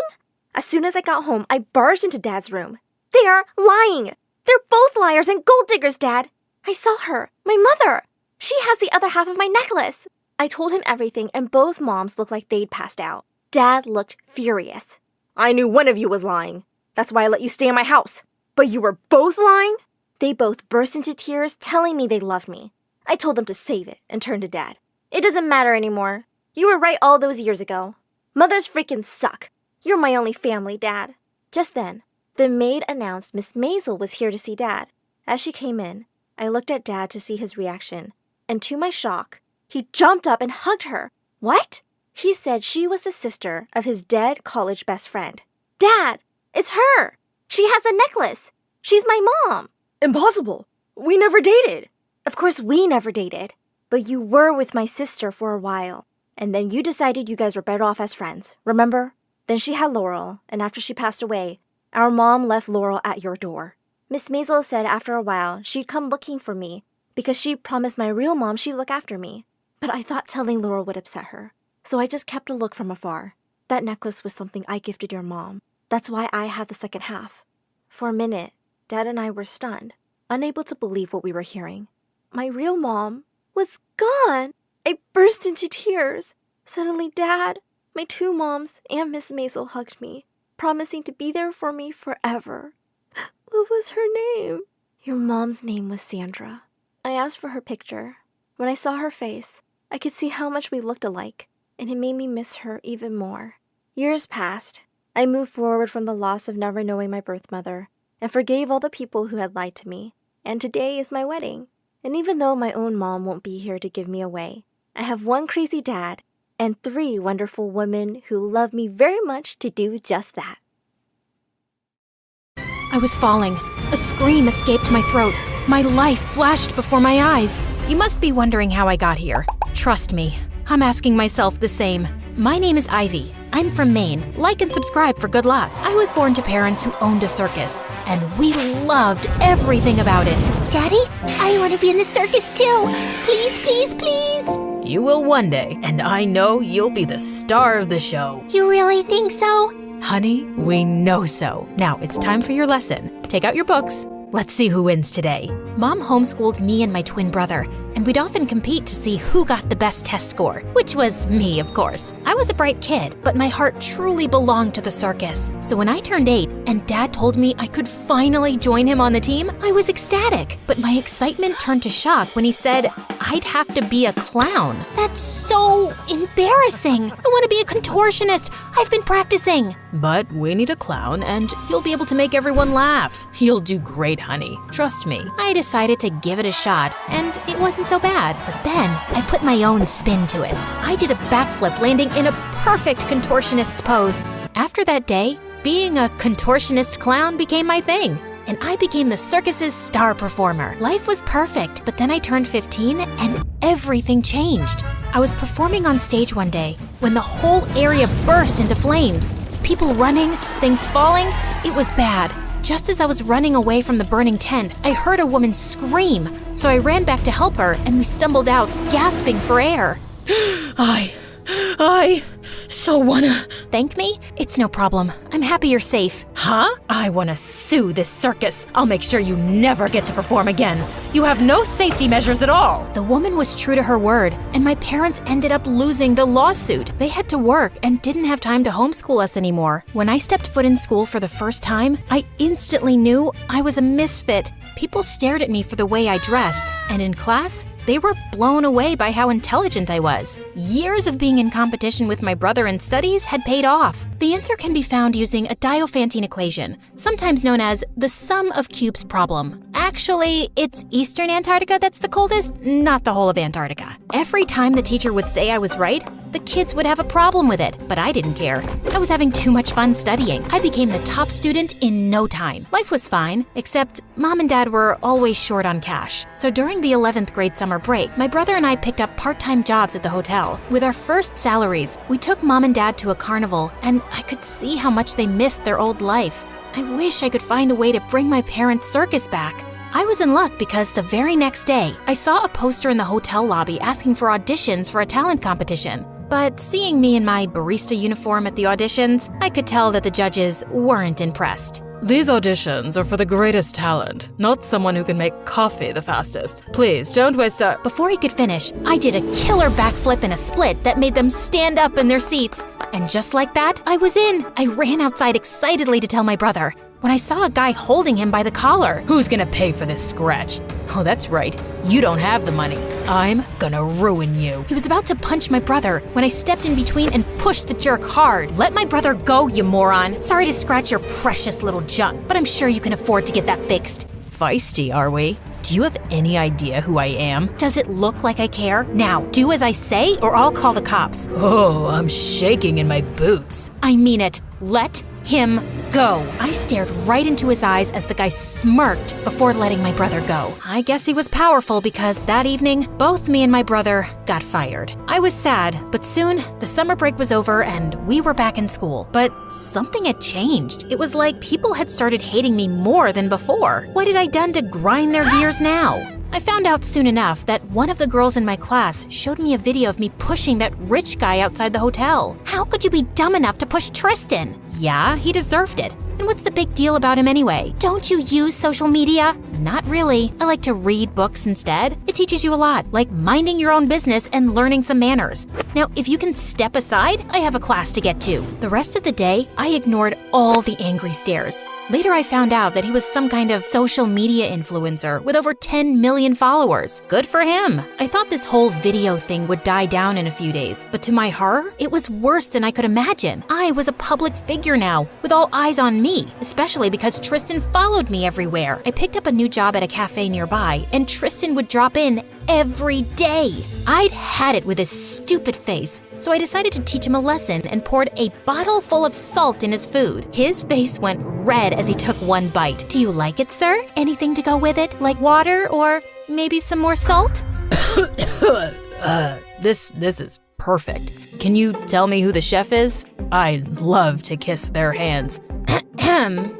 As soon as I got home, I barged into Dad's room. They are lying! They're both liars and gold diggers, Dad! I saw her, my mother! She has the other half of my necklace! I told him everything, and both moms looked like they'd passed out. Dad looked furious. I knew one of you was lying. That's why I let you stay in my house. But you were both lying? They both burst into tears, telling me they loved me. I told them to save it and turned to Dad. It doesn't matter anymore. You were right all those years ago. Mothers freaking suck. You're my only family, Dad. Just then, the maid announced Miss Maisel was here to see Dad. As she came in, I looked at Dad to see his reaction, and to my shock, he jumped up and hugged her. What? He said she was the sister of his dead college best friend. Dad, it's her. She has the necklace. She's my mom. Impossible. We never dated. Of course we never dated, but you were with my sister for a while, and then you decided you guys were better off as friends, remember? Then she had Laurel, and after she passed away, our mom left Laurel at your door. Miss Maisel said after a while she'd come looking for me because she promised my real mom she'd look after me. But I thought telling Laurel would upset her, so I just kept a look from afar. That necklace was something I gifted your mom. That's why I had the second half. For a minute, Dad and I were stunned, unable to believe what we were hearing. My real mom was gone. I burst into tears. Suddenly, Dad, my two moms, and Miss Maisel hugged me, promising to be there for me forever. What was her name? Your mom's name was Sandra. I asked for her picture. When I saw her face, I could see how much we looked alike, and it made me miss her even more. Years passed. I moved forward from the loss of never knowing my birth mother, and forgave all the people who had lied to me. And today is my wedding. And even though my own mom won't be here to give me away, I have one crazy dad and 3 wonderful women who love me very much to do just that. I was falling. A scream escaped my throat. My life flashed before my eyes. You must be wondering how I got here. Trust me, I'm asking myself the same. My name is Ivy. I'm from Maine. Like and subscribe for good luck. I was born to parents who owned a circus, and we loved everything about it. Daddy, I want to be in the circus too. Please, please, please. You will one day, and I know you'll be the star of the show. You really think so? Honey, we know so. Now it's time for your lesson. Take out your books. Let's see who wins today. Mom homeschooled me and my twin brother, and we'd often compete to see who got the best test score, which was me, of course. I was a bright kid, but my heart truly belonged to the circus. So when I turned 8 and Dad told me I could finally join him on the team, I was ecstatic. But my excitement turned to shock when he said I'd have to be a clown. That's so embarrassing. I want to be a contortionist. I've been practicing. But we need a clown, and you'll be able to make everyone laugh. You'll do great, honey. Trust me. I decided to give it a shot, and it wasn't so bad. But then, I put my own spin to it. I did a backflip landing in a perfect contortionist's pose. After that day, being a contortionist clown became my thing, and I became the circus's star performer. Life was perfect, but then I turned 15 and everything changed. I was performing on stage one day when the whole area burst into flames. People running, things falling, it was bad. Just as I was running away from the burning tent, I heard a woman scream, so I ran back to help her and we stumbled out, gasping for air. I so wanna... Thank me? It's no problem. I'm happy you're safe. Huh? I wanna sue this circus. I'll make sure you never get to perform again. You have no safety measures at all. The woman was true to her word, and my parents ended up losing the lawsuit. They had to work and didn't have time to homeschool us anymore. When I stepped foot in school for the first time, I instantly knew I was a misfit. People stared at me for the way I dressed, and in class, they were blown away by how intelligent I was. Years of being in competition with my brother in studies had paid off. The answer can be found using a Diophantine equation, sometimes known as the sum of cubes problem. Actually, it's Eastern Antarctica that's the coldest, not the whole of Antarctica. Every time the teacher would say I was right, the kids would have a problem with it, but I didn't care. I was having too much fun studying. I became the top student in no time. Life was fine, except Mom and Dad were always short on cash. So during the 11th grade summer break, my brother and I picked up part-time jobs at the hotel. With our first salaries, we took Mom and Dad to a carnival, and I could see how much they missed their old life. I wish I could find a way to bring my parents' circus back. I was in luck because the very next day, I saw a poster in the hotel lobby asking for auditions for a talent competition. But seeing me in my barista uniform at the auditions, I could tell that the judges weren't impressed. These auditions are for the greatest talent, not someone who can make coffee the fastest. Please, don't waste a... Before he could finish, I did a killer backflip and a split that made them stand up in their seats. And just like that, I was in. I ran outside excitedly to tell my brother, when I saw a guy holding him by the collar. Who's gonna pay for this scratch? Oh, that's right. You don't have the money. I'm gonna ruin you. He was about to punch my brother when I stepped in between and pushed the jerk hard. Let my brother go, you moron. Sorry to scratch your precious little junk, but I'm sure you can afford to get that fixed. Feisty, are we? Do you have any idea who I am? Does it look like I care? Now, do as I say or I'll call the cops. Oh, I'm shaking in my boots. I mean it. Let him go. I stared right into his eyes as the guy smirked before letting my brother go. I guess he was powerful because that evening, both me and my brother got fired. I was sad, but soon the summer break was over and we were back in school. But something had changed. It was like people had started hating me more than before. What had I done to grind their gears now? I found out soon enough that one of the girls in my class showed me a video of me pushing that rich guy outside the hotel. How could you be dumb enough to push Tristan? Yeah, he deserved it. And what's the big deal about him anyway? Don't you use social media? Not really. I like to read books instead. It teaches you a lot, like minding your own business and learning some manners. Now, if you can step aside, I have a class to get to. The rest of the day, I ignored all the angry stares. Later, I found out that he was some kind of social media influencer with over 10 million followers. Good for him. I thought this whole video thing would die down in a few days, but to my horror, it was worse than I could imagine. I was a public figure now, with all eyes on me, especially because Tristan followed me everywhere. I picked up a new job at a cafe nearby, and Tristan would drop in every day. I'd had it with his stupid face, so I decided to teach him a lesson and poured a bottle full of salt in his food. His face went red as he took one bite. Do you like it, sir? Anything to go with it, like water or maybe some more salt? This is perfect. Can you tell me who the chef is? I'd love to kiss their hands.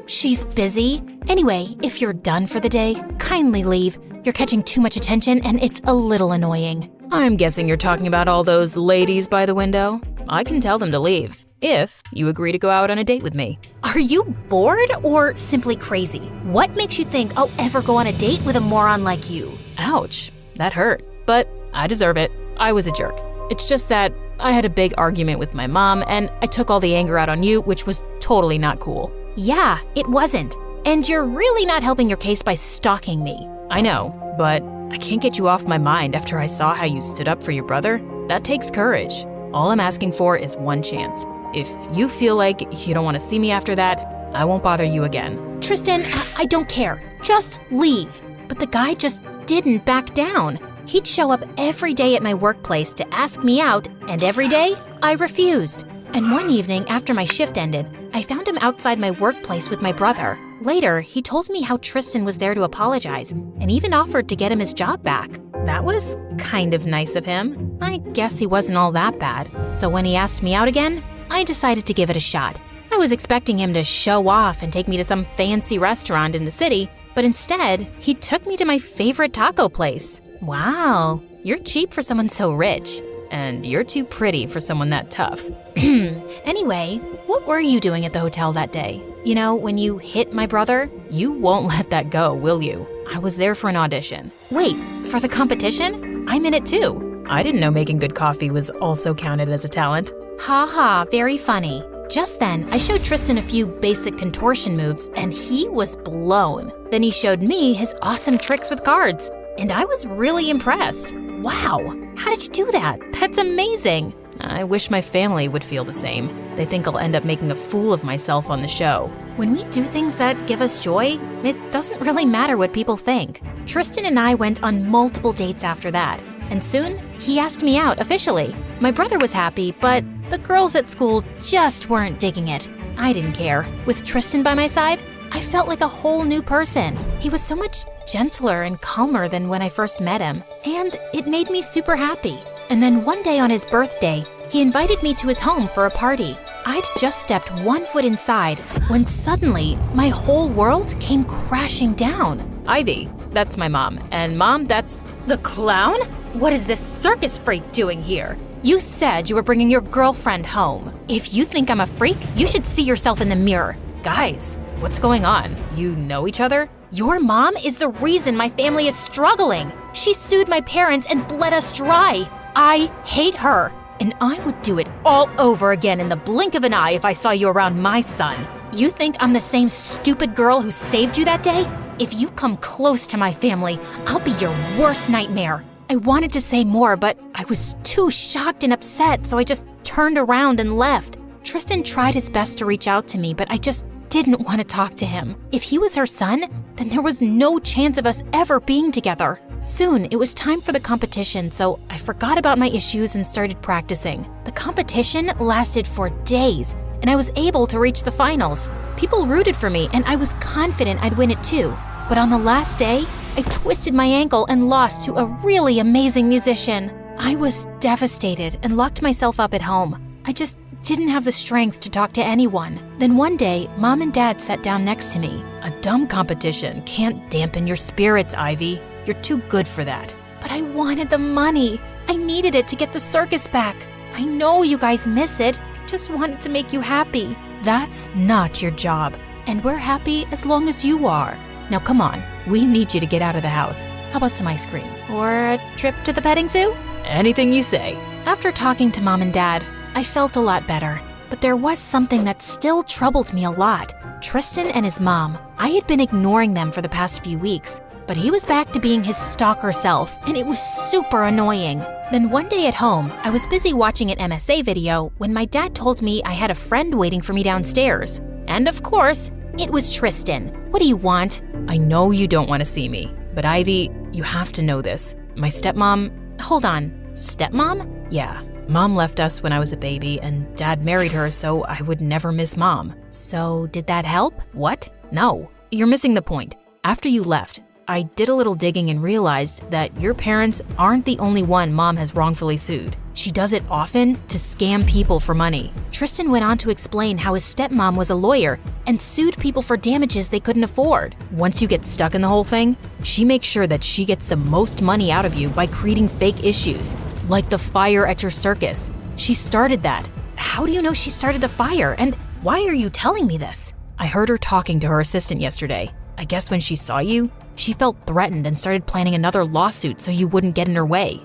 She's busy. Anyway, if you're done for the day, kindly leave. You're catching too much attention and it's a little annoying. I'm guessing you're talking about all those ladies by the window. I can tell them to leave, if you agree to go out on a date with me. Are you bored or simply crazy? What makes you think I'll ever go on a date with a moron like you? Ouch, that hurt. But I deserve it. I was a jerk. It's just that I had a big argument with my mom and I took all the anger out on you, which was totally not cool. Yeah, it wasn't. And you're really not helping your case by stalking me. I know, but I can't get you off my mind after I saw how you stood up for your brother. That takes courage. All I'm asking for is one chance. If you feel like you don't want to see me after that, I won't bother you again. Tristan, I don't care. Just leave. but the guy just didn't back down. He'd show up every day at my workplace to ask me out, and every day, I refused. And one evening after my shift ended, I found him outside my workplace with my brother. Later, he told me how Tristan was there to apologize, and even offered to get him his job back. That was kind of nice of him. I guess he wasn't all that bad. So when he asked me out again, I decided to give it a shot. I was expecting him to show off and take me to some fancy restaurant in the city, but instead, he took me to my favorite taco place. Wow, you're cheap for someone so rich. And you're too pretty for someone that tough. Anyway, what were you doing at the hotel that day? You know, when you hit my brother, you won't let that go, will you? I was there for an audition. Wait, for the competition? I'm in it too. I didn't know making good coffee was also counted as a talent. Ha, very funny. Just then, I showed Tristan a few basic contortion moves, and he was blown. Then he showed me his awesome tricks with cards, and I was really impressed. Wow, how did you do that? That's amazing. I wish my family would feel the same. They think I'll end up making a fool of myself on the show. When we do things that give us joy, it doesn't really matter what people think. Tristan and I went on multiple dates after that, and soon he asked me out officially. My brother was happy, but the girls at school just weren't digging it. I didn't care. With Tristan by my side, I felt like a whole new person. He was so much gentler and calmer than when I first met him, and it made me super happy. And then one day on his birthday, he invited me to his home for a party. I'd just stepped one foot inside when suddenly my whole world came crashing down. Ivy, that's my mom. And Mom, that's the clown? What is this circus freak doing here? You said you were bringing your girlfriend home. If you think I'm a freak, you should see yourself in the mirror. Guys, what's going on? You know each other? Your mom is the reason my family is struggling. She sued my parents and bled us dry. I hate her. And I would do it all over again in the blink of an eye if I saw you around my son. You think I'm the same stupid girl who saved you that day? If you come close to my family, I'll be your worst nightmare. I wanted to say more, but I was too shocked and upset, so I just turned around and left. Tristan tried his best to reach out to me, but I just didn't want to talk to him. If he was her son, then there was no chance of us ever being together. Soon, it was time for the competition, so I forgot about my issues and started practicing. The competition lasted for days, and I was able to reach the finals. People rooted for me, and I was confident I'd win it too. But on the last day, I twisted my ankle and lost to a really amazing musician. I was devastated and locked myself up at home. I just didn't have the strength to talk to anyone. Then one day, Mom and Dad sat down next to me. A dumb competition can't dampen your spirits, Ivy. You're too good for that. But I wanted the money. I needed it to get the circus back. I know you guys miss it. I just wanted to make you happy. That's not your job. And we're happy as long as you are. Now come on, we need you to get out of the house. How about some ice cream? Or a trip to the petting zoo? Anything you say. After talking to Mom and Dad, I felt a lot better. But there was something that still troubled me a lot. Tristan and his mom. I had been ignoring them for the past few weeks, but he was back to being his stalker self, and it was super annoying. Then one day at home, I was busy watching an MSA video when my dad told me I had a friend waiting for me downstairs. And of course, it was Tristan. What do you want? I know you don't want to see me, but Ivy, you have to know this. My stepmom... Hold on, stepmom? Yeah. Mom left us when I was a baby, and Dad married her so I would never miss Mom. So did that help? What? No. You're missing the point. After you left, I did a little digging and realized that your parents aren't the only one Mom has wrongfully sued. She does it often to scam people for money. Tristan went on to explain how his stepmom was a lawyer and sued people for damages they couldn't afford. Once you get stuck in the whole thing, she makes sure that she gets the most money out of you by creating fake issues, like the fire at your circus. She started that. How do you know she started a fire, and why are you telling me this? I heard her talking to her assistant yesterday. I guess when she saw you, she felt threatened and started planning another lawsuit so you wouldn't get in her way.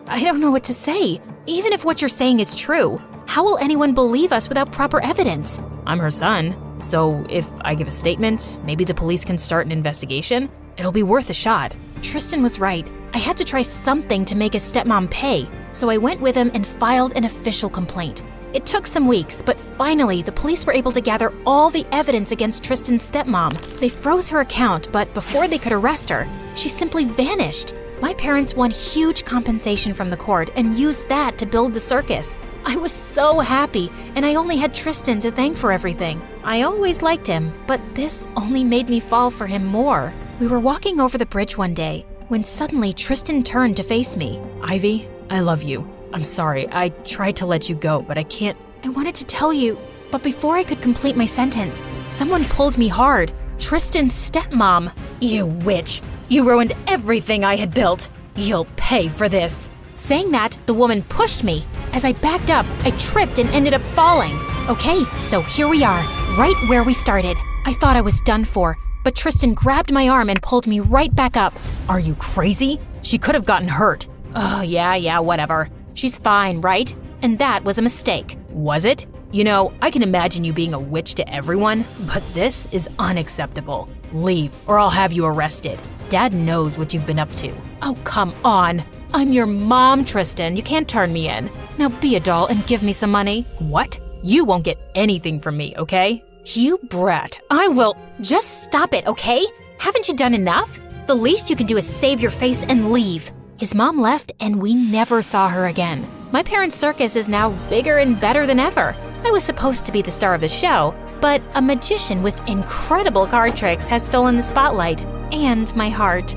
I don't know what to say. Even if what you're saying is true, how will anyone believe us without proper evidence? I'm her son, so if I give a statement, maybe the police can start an investigation. It'll be worth a shot. Tristan was right. I had to try something to make his stepmom pay, so I went with him and filed an official complaint. It took some weeks, but finally, the police were able to gather all the evidence against Tristan's stepmom. They froze her account, but before they could arrest her, she simply vanished. My parents won huge compensation from the court and used that to build the circus. I was so happy, and I only had Tristan to thank for everything. I always liked him, but this only made me fall for him more. We were walking over the bridge one day when suddenly Tristan turned to face me. Ivy, I love you. I'm sorry, I tried to let you go, but I can't. I wanted to tell you, but before I could complete my sentence, someone pulled me hard. Tristan's stepmom. You witch! You ruined everything I had built! You'll pay for this! Saying that, the woman pushed me. As I backed up, I tripped and ended up falling. Okay, so here we are, right where we started. I thought I was done for, but Tristan grabbed my arm and pulled me right back up. Are you crazy? She could have gotten hurt. Oh, yeah, whatever. She's fine, right? And that was a mistake. Was it? You know, I can imagine you being a witch to everyone, but this is unacceptable. Leave, or I'll have you arrested. Dad knows what you've been up to. Oh, come on. I'm your mom, Tristan. You can't turn me in. Now be a doll and give me some money. What? You won't get anything from me, okay? You brat. I will. Just stop it, okay? Haven't you done enough? The least you can do is save your face and leave. His mom left, and we never saw her again. My parents' circus is now bigger and better than ever. I was supposed to be the star of the show, but a magician with incredible card tricks has stolen the spotlight and my heart.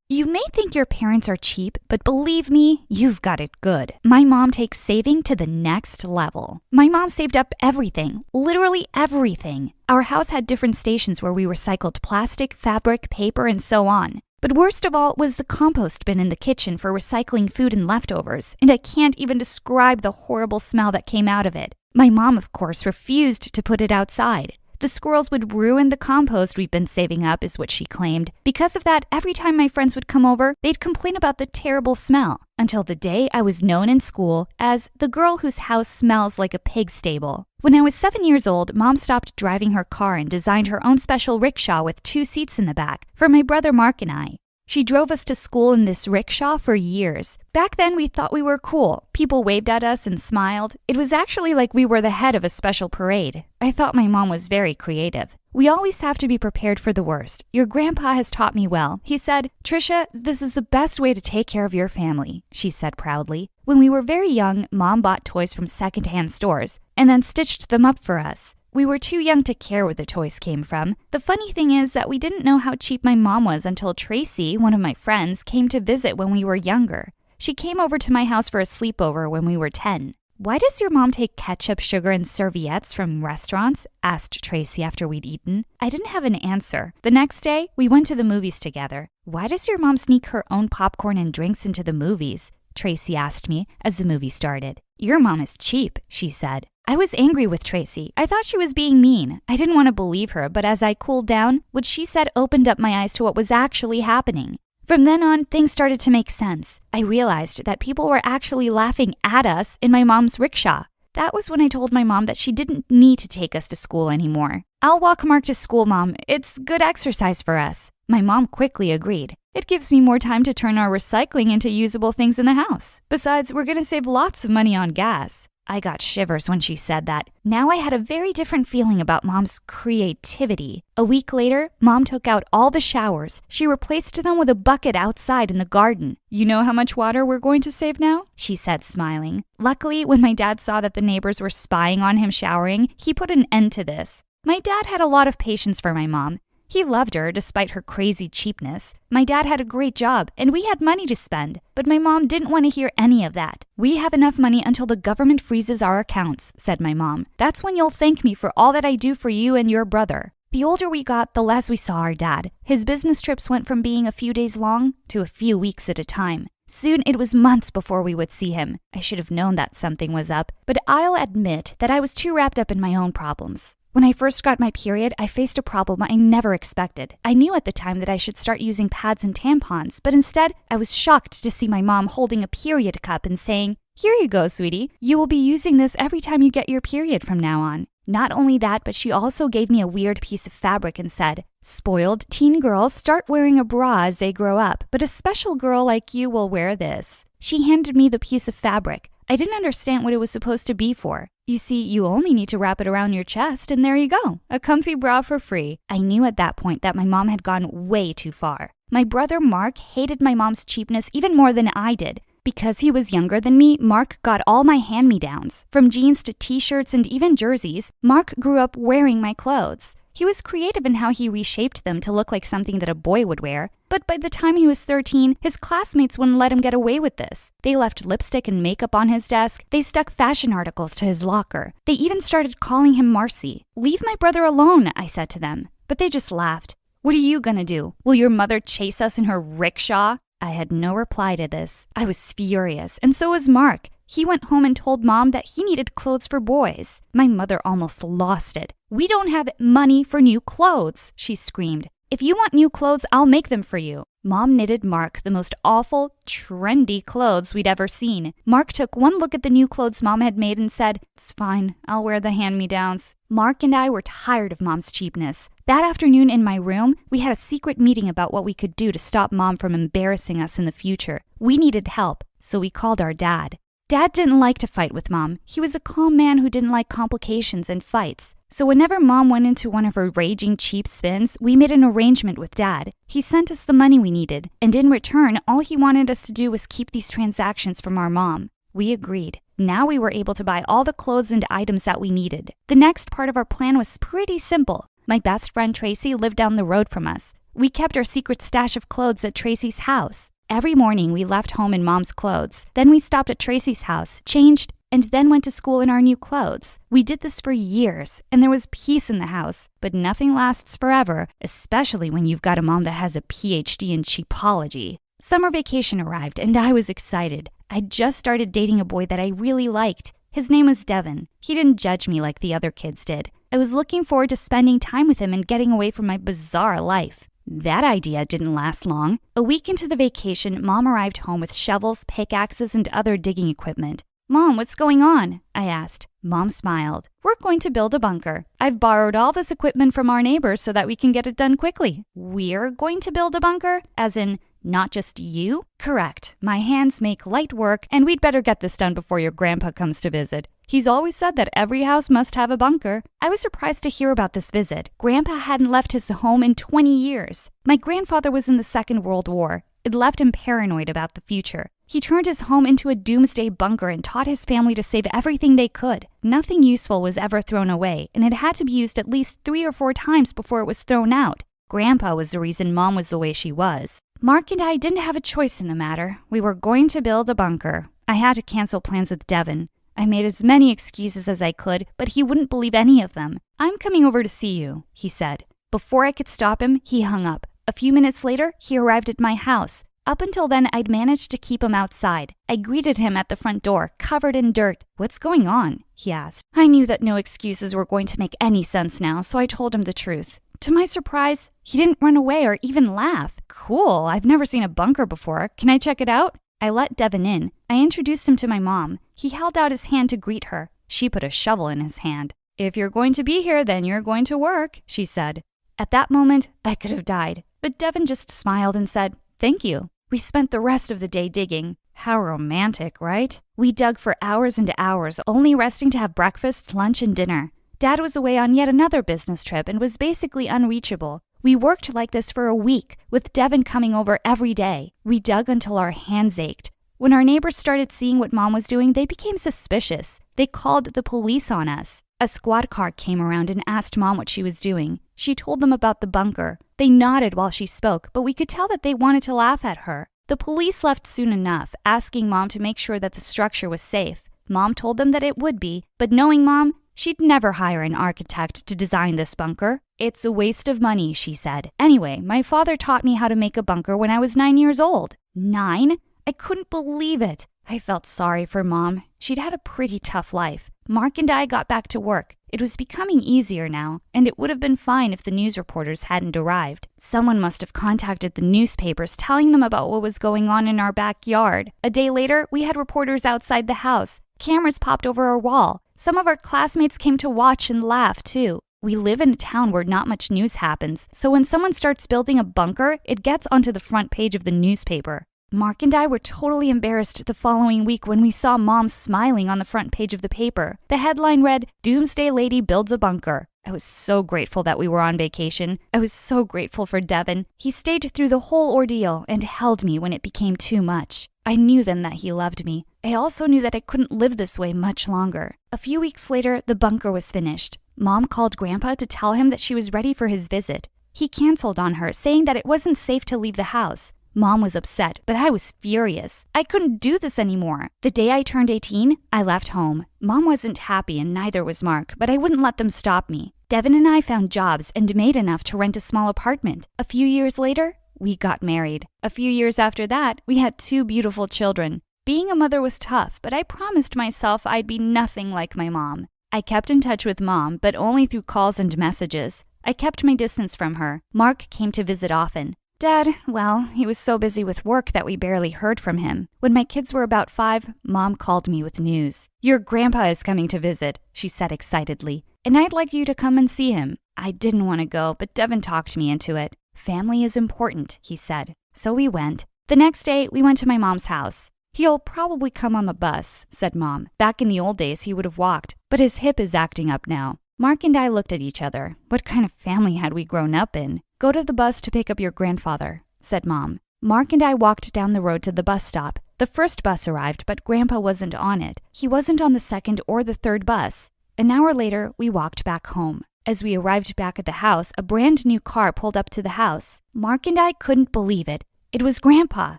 You may think your parents are cheap, but believe me, you've got it good. My mom takes saving to the next level. My mom saved up everything, literally everything. Our house had different stations where we recycled plastic, fabric, paper, and so on. But worst of all was the compost bin in the kitchen for recycling food and leftovers, and I can't even describe the horrible smell that came out of it. My mom, of course, refused to put it outside. The squirrels would ruin the compost we've been saving up, is what she claimed. Because of that, every time my friends would come over, they'd complain about the terrible smell. Until the day I was known in school as the girl whose house smells like a pig stable. When I was 7 years old, Mom stopped driving her car and designed her own special rickshaw with 2 seats in the back for my brother Mark and I. She drove us to school in this rickshaw for years. Back then, we thought we were cool. People waved at us and smiled. It was actually like we were the head of a special parade. I thought my mom was very creative. We always have to be prepared for the worst. Your grandpa has taught me well. He said, "Trisha, this is the best way to take care of your family," she said proudly. When we were very young, Mom bought toys from secondhand stores and then stitched them up for us. We were too young to care where the toys came from. The funny thing is that we didn't know how cheap my mom was until Tracy, one of my friends, came to visit when we were younger. She came over to my house for a sleepover when we were 10. "Why does your mom take ketchup, sugar, and serviettes from restaurants?" asked Tracy after we'd eaten. I didn't have an answer. The next day, we went to the movies together. "Why does your mom sneak her own popcorn and drinks into the movies?" Tracy asked me as the movie started. "Your mom is cheap," she said. I was angry with Tracy. I thought she was being mean. I didn't want to believe her, but as I cooled down, what she said opened up my eyes to what was actually happening. From then on, things started to make sense. I realized that people were actually laughing at us in my mom's rickshaw. That was when I told my mom that she didn't need to take us to school anymore. "I'll walk Mark to school, Mom. It's good exercise for us." My mom quickly agreed. "It gives me more time to turn our recycling into usable things in the house. Besides, we're going to save lots of money on gas." I got shivers when she said that. Now I had a very different feeling about Mom's creativity. A week later, Mom took out all the showers. She replaced them with a bucket outside in the garden. "You know how much water we're going to save now?" she said, smiling. Luckily, when my dad saw that the neighbors were spying on him showering, he put an end to this. My dad had a lot of patience for my mom. He loved her despite her crazy cheapness. My dad had a great job, and we had money to spend, but my mom didn't want to hear any of that. "We have enough money until the government freezes our accounts," said my mom. "That's when you'll thank me for all that I do for you and your brother." The older we got, the less we saw our dad. His business trips went from being a few days long to a few weeks at a time. Soon it was months before we would see him. I should have known that something was up, but I'll admit that I was too wrapped up in my own problems. When I first got my period, I faced a problem I never expected. I knew at the time that I should start using pads and tampons, but instead, I was shocked to see my mom holding a period cup and saying, "Here you go, sweetie. You will be using this every time you get your period from now on." Not only that, but she also gave me a weird piece of fabric and said, "Spoiled teen girls start wearing a bra as they grow up, but a special girl like you will wear this." She handed me the piece of fabric. I didn't understand what it was supposed to be for. You see, you only need to wrap it around your chest and there you go, a comfy bra for free. I knew at that point that my mom had gone way too far. My brother Mark hated my mom's cheapness even more than I did. Because he was younger than me, Mark got all my hand-me-downs. From jeans to t-shirts and even jerseys, Mark grew up wearing my clothes. He was creative in how he reshaped them to look like something that a boy would wear. But by the time he was 13, his classmates wouldn't let him get away with this. They left lipstick and makeup on his desk. They stuck fashion articles to his locker. They even started calling him Marcy. "Leave my brother alone," I said to them. But they just laughed. "What are you gonna do? Will your mother chase us in her rickshaw?" I had no reply to this. I was furious, and so was Mark. He went home and told Mom that he needed clothes for boys. My mother almost lost it. "We don't have money for new clothes," she screamed. "If you want new clothes, I'll make them for you." Mom knitted Mark the most awful, trendy clothes we'd ever seen. Mark took one look at the new clothes Mom had made and said, "It's fine, I'll wear the hand-me-downs." Mark and I were tired of Mom's cheapness. That afternoon in my room, we had a secret meeting about what we could do to stop Mom from embarrassing us in the future. We needed help, so we called our dad. Dad didn't like to fight with Mom. He was a calm man who didn't like complications and fights. So whenever Mom went into one of her raging cheap spins, we made an arrangement with Dad. He sent us the money we needed, and in return, all he wanted us to do was keep these transactions from our mom. We agreed. Now we were able to buy all the clothes and items that we needed. The next part of our plan was pretty simple. My best friend Tracy lived down the road from us. We kept our secret stash of clothes at Tracy's house. Every morning we left home in Mom's clothes. Then we stopped at Tracy's house, changed, and then went to school in our new clothes. We did this for years, and there was peace in the house. But nothing lasts forever, especially when you've got a mom that has a PhD in cheapology. Summer vacation arrived, and I was excited. I'd just started dating a boy that I really liked. His name was Devin. He didn't judge me like the other kids did. I was looking forward to spending time with him and getting away from my bizarre life. That idea didn't last long. A week into the vacation, Mom arrived home with shovels, pickaxes, and other digging equipment. "Mom, what's going on?" I asked. Mom smiled. "We're going to build a bunker. I've borrowed all this equipment from our neighbors so that we can get it done quickly." "We're going to build a bunker? As in, not just you?" "Correct. My hands make light work, and we'd better get this done before your grandpa comes to visit. He's always said that every house must have a bunker." I was surprised to hear about this visit. Grandpa hadn't left his home in 20 years. My grandfather was in the Second World War. It left him paranoid about the future. He turned his home into a doomsday bunker and taught his family to save everything they could. Nothing useful was ever thrown away, and it had to be used at least 3 or 4 times before it was thrown out. Grandpa was the reason Mom was the way she was. Mark and I didn't have a choice in the matter. We were going to build a bunker. I had to cancel plans with Devin. I made as many excuses as I could, but he wouldn't believe any of them. "I'm coming over to see you," he said. Before I could stop him, he hung up. A few minutes later, he arrived at my house. Up until then, I'd managed to keep him outside. I greeted him at the front door, covered in dirt. "What's going on?" he asked. I knew that no excuses were going to make any sense now, so I told him the truth. To my surprise, he didn't run away or even laugh. "Cool, I've never seen a bunker before. Can I check it out?" I let Devin in. I introduced him to my mom. He held out his hand to greet her. She put a shovel in his hand. "If you're going to be here, then you're going to work," she said. At that moment, I could have died. But Devin just smiled and said, "Thank you." We spent the rest of the day digging. How romantic, right? We dug for hours and hours, only resting to have breakfast, lunch, and dinner. Dad was away on yet another business trip and was basically unreachable. We worked like this for a week, with Devin coming over every day. We dug until our hands ached. When our neighbors started seeing what Mom was doing, they became suspicious. They called the police on us. A squad car came around and asked Mom what she was doing. She told them about the bunker. They nodded while she spoke, but we could tell that they wanted to laugh at her. The police left soon enough, asking Mom to make sure that the structure was safe. Mom told them that it would be, but knowing Mom, she'd never hire an architect to design this bunker. "It's a waste of money," she said. Anyway, my father taught me how to make a bunker when I was 9 years old. 9? I couldn't believe it. I felt sorry for Mom. She'd had a pretty tough life. Mark and I got back to work. It was becoming easier now, and it would have been fine if the news reporters hadn't arrived. Someone must have contacted the newspapers telling them about what was going on in our backyard. A day later, we had reporters outside the house. Cameras popped over our wall. Some of our classmates came to watch and laugh, too. We live in a town where not much news happens, so when someone starts building a bunker, it gets onto the front page of the newspaper. Mark and I were totally embarrassed the following week when we saw Mom smiling on the front page of the paper. The headline read, "Doomsday Lady Builds a Bunker." I was so grateful that we were on vacation. I was so grateful for Devin. He stayed through the whole ordeal and held me when it became too much. I knew then that he loved me. I also knew that I couldn't live this way much longer. A few weeks later, the bunker was finished. Mom called Grandpa to tell him that she was ready for his visit. He canceled on her, saying that it wasn't safe to leave the house. Mom was upset, but I was furious. I couldn't do this anymore. The day I turned 18, I left home. Mom wasn't happy and neither was Mark, but I wouldn't let them stop me. Devin and I found jobs and made enough to rent a small apartment. A few years later, we got married. A few years after that, we had 2 beautiful children. Being a mother was tough, but I promised myself I'd be nothing like my mom. I kept in touch with Mom, but only through calls and messages. I kept my distance from her. Mark came to visit often. Dad, well, he was so busy with work that we barely heard from him. When my kids were about 5, Mom called me with news. "Your grandpa is coming to visit," she said excitedly, "and I'd like you to come and see him." I didn't want to go, but Devin talked me into it. "Family is important," he said. So we went. The next day, we went to my mom's house. "He'll probably come on the bus," said Mom. "Back in the old days, he would have walked, but his hip is acting up now." Mark and I looked at each other. What kind of family had we grown up in? "Go to the bus to pick up your grandfather," said Mom. Mark and I walked down the road to the bus stop. The first bus arrived, but Grandpa wasn't on it. He wasn't on the second or the third bus. An hour later, we walked back home. As we arrived back at the house, a brand new car pulled up to the house. Mark and I couldn't believe it. It was Grandpa.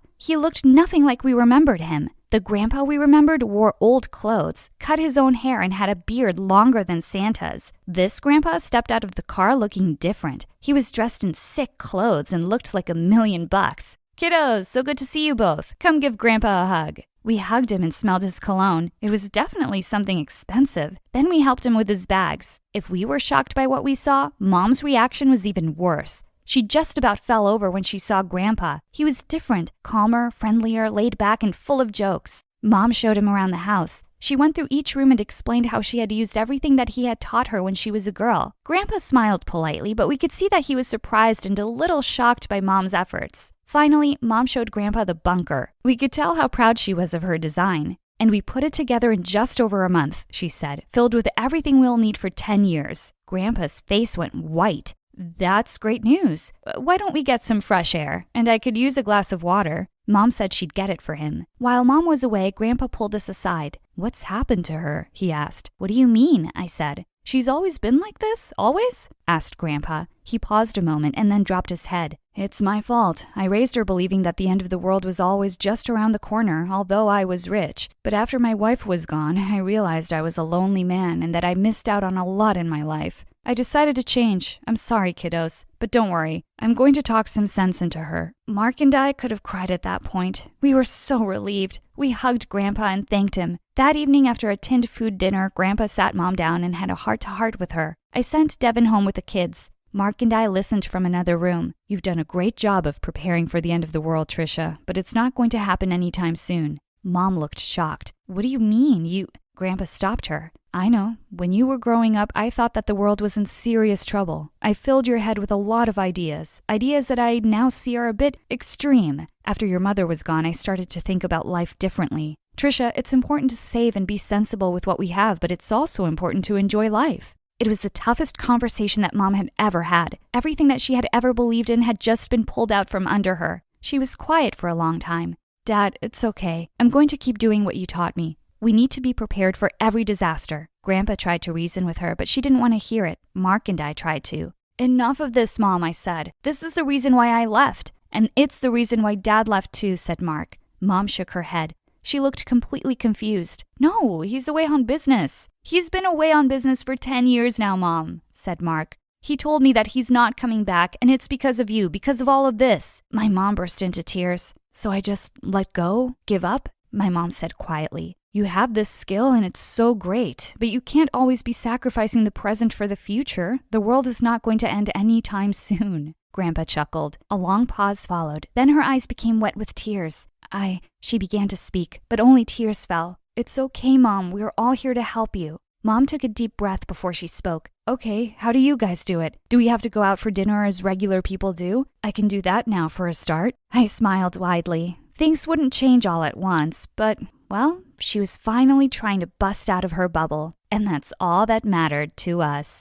He looked nothing like we remembered him. The Grandpa we remembered wore old clothes, cut his own hair, and had a beard longer than Santa's. This Grandpa stepped out of the car looking different. He was dressed in sick clothes and looked like $1,000,000. "Kiddos, so good to see you both. Come give Grandpa a hug." We hugged him and smelled his cologne. It was definitely something expensive. Then we helped him with his bags. If we were shocked by what we saw, Mom's reaction was even worse. She just about fell over when she saw Grandpa. He was different, calmer, friendlier, laid back, and full of jokes. Mom showed him around the house. She went through each room and explained how she had used everything that he had taught her when she was a girl. Grandpa smiled politely, but we could see that he was surprised and a little shocked by Mom's efforts. Finally, Mom showed Grandpa the bunker. We could tell how proud she was of her design. "And we put it together in just over a month," she said, "filled with everything we'll need for 10 years. Grandpa's face went white. "That's great news. Why don't we get some fresh air? And I could use a glass of water." Mom said she'd get it for him. While Mom was away, Grandpa pulled us aside. "What's happened to her?" he asked. "What do you mean?" I said. "She's always been like this? Always?" asked Grandpa. He paused a moment and then dropped his head. "It's my fault. I raised her believing that the end of the world was always just around the corner, although I was rich. But after my wife was gone, I realized I was a lonely man and that I missed out on a lot in my life. I decided to change. I'm sorry, kiddos. But don't worry. I'm going to talk some sense into her." Mark and I could have cried at that point. We were so relieved. We hugged Grandpa and thanked him. That evening after a tinned food dinner, Grandpa sat Mom down and had a heart-to-heart with her. I sent Devin home with the kids. Mark and I listened from another room. "You've done a great job of preparing for the end of the world, Trisha, but it's not going to happen anytime soon." Mom looked shocked. "What do you mean? Grandpa stopped her. "I know. When you were growing up, I thought that the world was in serious trouble. I filled your head with a lot of ideas that I now see are a bit extreme. After your mother was gone, I started to think about life differently. Trisha, it's important to save and be sensible with what we have, but it's also important to enjoy life." It was the toughest conversation that Mom had ever had. Everything that she had ever believed in had just been pulled out from under her. She was quiet for a long time. "Dad, it's okay. I'm going to keep doing what you taught me. We need to be prepared for every disaster." Grandpa tried to reason with her, but she didn't want to hear it. Mark and I tried to. "Enough of this, Mom," I said. "This is the reason why I left. And it's the reason why Dad left too," said Mark. Mom shook her head. She looked completely confused. "No, he's away on business." "He's been away on business for 10 years now, Mom," said Mark. "He told me that he's not coming back, and it's because of you, because of all of this." My mom burst into tears. "So I just let go? Give up?" My mom said quietly. "You have this skill and it's so great, but you can't always be sacrificing the present for the future. The world is not going to end anytime soon." Grandpa chuckled. A long pause followed. Then her eyes became wet with tears. She began to speak, but only tears fell. "It's okay, Mom. We're all here to help you." Mom took a deep breath before she spoke. "Okay, how do you guys do it? Do we have to go out for dinner as regular people do? I can do that now for a start." I smiled widely. Things wouldn't change all at once, but, well, she was finally trying to bust out of her bubble, and that's all that mattered to us.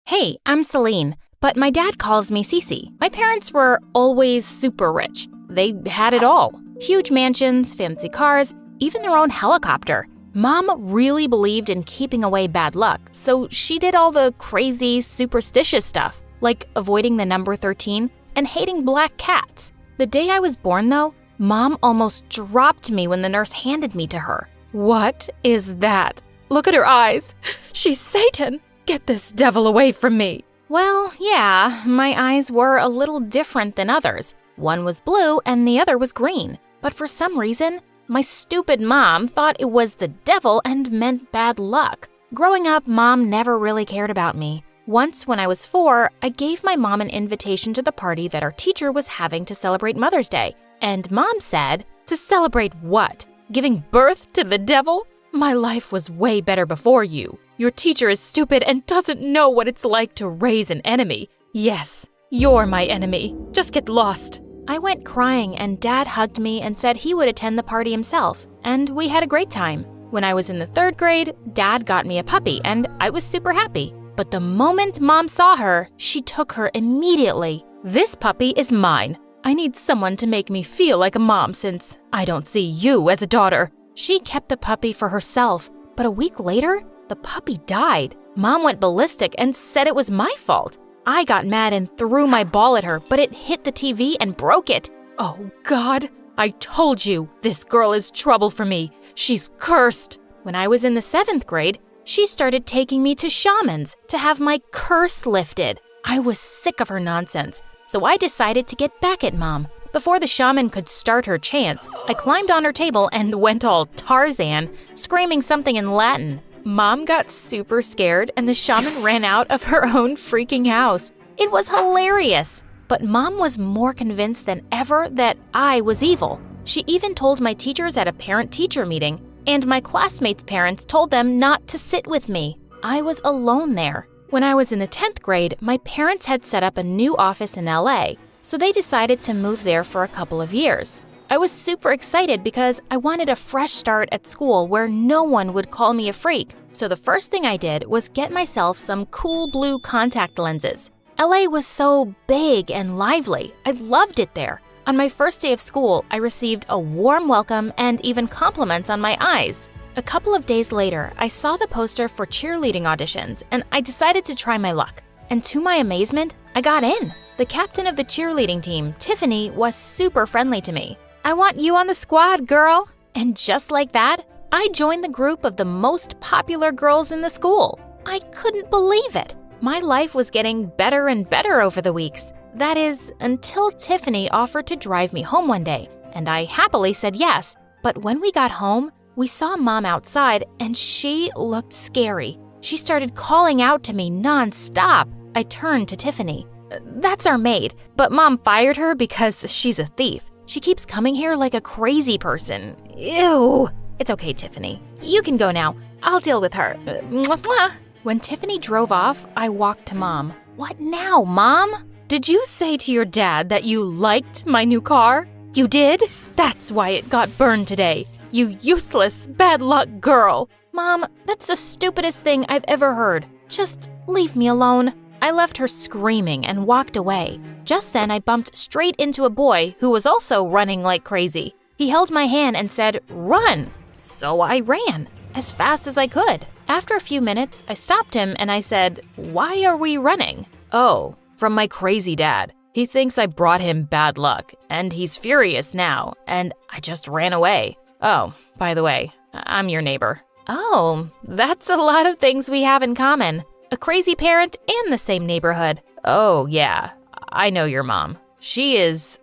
Hey, I'm Celine, but my dad calls me Cece. My parents were always super rich. They had it all. Huge mansions, fancy cars, even their own helicopter. Mom really believed in keeping away bad luck, so she did all the crazy, superstitious stuff, like avoiding the number 13 and hating black cats. The day I was born, though, Mom almost dropped me when the nurse handed me to her. What is that? Look at her eyes. She's Satan. Get this devil away from me. Well, yeah, my eyes were a little different than others. One was blue and the other was green. But for some reason, my stupid mom thought it was the devil and meant bad luck. Growing up, Mom never really cared about me. Once, when I was 4, I gave my mom an invitation to the party that our teacher was having to celebrate Mother's Day. And Mom said, to celebrate what? Giving birth to the devil? My life was way better before you. Your teacher is stupid and doesn't know what it's like to raise an enemy. Yes, you're my enemy. Just get lost. I went crying and Dad hugged me and said he would attend the party himself. And we had a great time. When I was in the 3rd grade, Dad got me a puppy and I was super happy. But the moment Mom saw her, she took her immediately. This puppy is mine. I need someone to make me feel like a mom since I don't see you as a daughter. She kept the puppy for herself, but a week later, the puppy died. Mom went ballistic and said it was my fault. I got mad and threw my ball at her, but it hit the TV and broke it. Oh God, I told you, this girl is trouble for me. She's cursed. When I was in the 7th grade, she started taking me to shamans to have my curse lifted. I was sick of her nonsense, so I decided to get back at Mom. Before the shaman could start her chants, I climbed on her table and went all Tarzan, screaming something in Latin. Mom got super scared and the shaman ran out of her own freaking house. It was hilarious. But Mom was more convinced than ever that I was evil. She even told my teachers at a parent-teacher meeting, and my classmates' parents told them not to sit with me. I was alone there. When I was in the 10th grade, my parents had set up a new office in LA, so they decided to move there for a couple of years. I was super excited because I wanted a fresh start at school where no one would call me a freak. So the first thing I did was get myself some cool blue contact lenses. LA was so big and lively. I loved it there. On my first day of school, I received a warm welcome and even compliments on my eyes. A couple of days later, I saw the poster for cheerleading auditions and I decided to try my luck. And to my amazement, I got in. The captain of the cheerleading team, Tiffany, was super friendly to me. I want you on the squad, girl. And just like that, I joined the group of the most popular girls in the school. I couldn't believe it. My life was getting better and better over the weeks. That is, until Tiffany offered to drive me home one day, and I happily said yes. But when we got home, we saw Mom outside, and she looked scary. She started calling out to me non-stop. I turned to Tiffany. That's our maid, but Mom fired her because she's a thief. She keeps coming here like a crazy person. Ew. It's okay, Tiffany. You can go now. I'll deal with her. Mwah, mwah. When Tiffany drove off, I walked to Mom. What now, Mom? Did you say to your dad that you liked my new car? You did? That's why it got burned today. You useless, bad luck girl. Mom, that's the stupidest thing I've ever heard. Just leave me alone. I left her screaming and walked away. Just then, I bumped straight into a boy who was also running like crazy. He held my hand and said, "Run!" So I ran, as fast as I could. After a few minutes, I stopped him and I said, "Why are we running?" "Oh, from my crazy dad. He thinks I brought him bad luck, and he's furious now, and I just ran away. Oh, by the way, I'm your neighbor." Oh, that's a lot of things we have in common. A crazy parent and the same neighborhood. Oh, yeah, I know your mom. She is...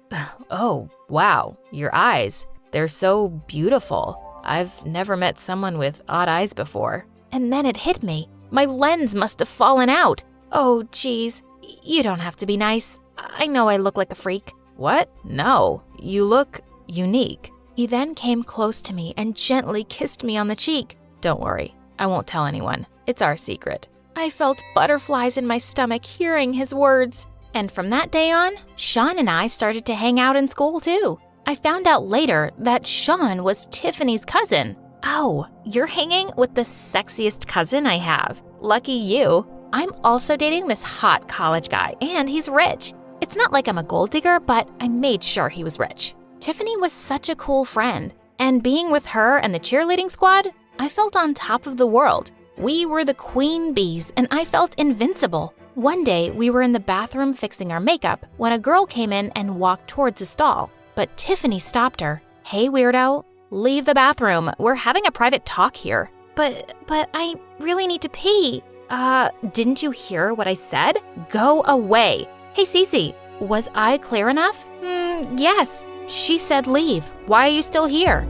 Oh, wow, your eyes. They're so beautiful. I've never met someone with odd eyes before. And then it hit me. My lens must have fallen out. Oh, geez. You don't have to be nice. I know I look like a freak. What? No, you look unique. He then came close to me and gently kissed me on the cheek. Don't worry, I won't tell anyone. It's our secret. I felt butterflies in my stomach hearing his words. And from that day on, Sean and I started to hang out in school too. I found out later that Sean was Tiffany's cousin. Oh, you're hanging with the sexiest cousin I have. Lucky you. I'm also dating this hot college guy, and he's rich. It's not like I'm a gold digger, but I made sure he was rich. Tiffany was such a cool friend, and being with her and the cheerleading squad, I felt on top of the world. We were the queen bees, and I felt invincible. One day, we were in the bathroom fixing our makeup when a girl came in and walked towards a stall, but Tiffany stopped her. Hey, weirdo, leave the bathroom. We're having a private talk here. But I really need to pee. Didn't you hear what I said? Go away. Hey, Cece, was I clear enough? Yes. She said leave. Why are you still here?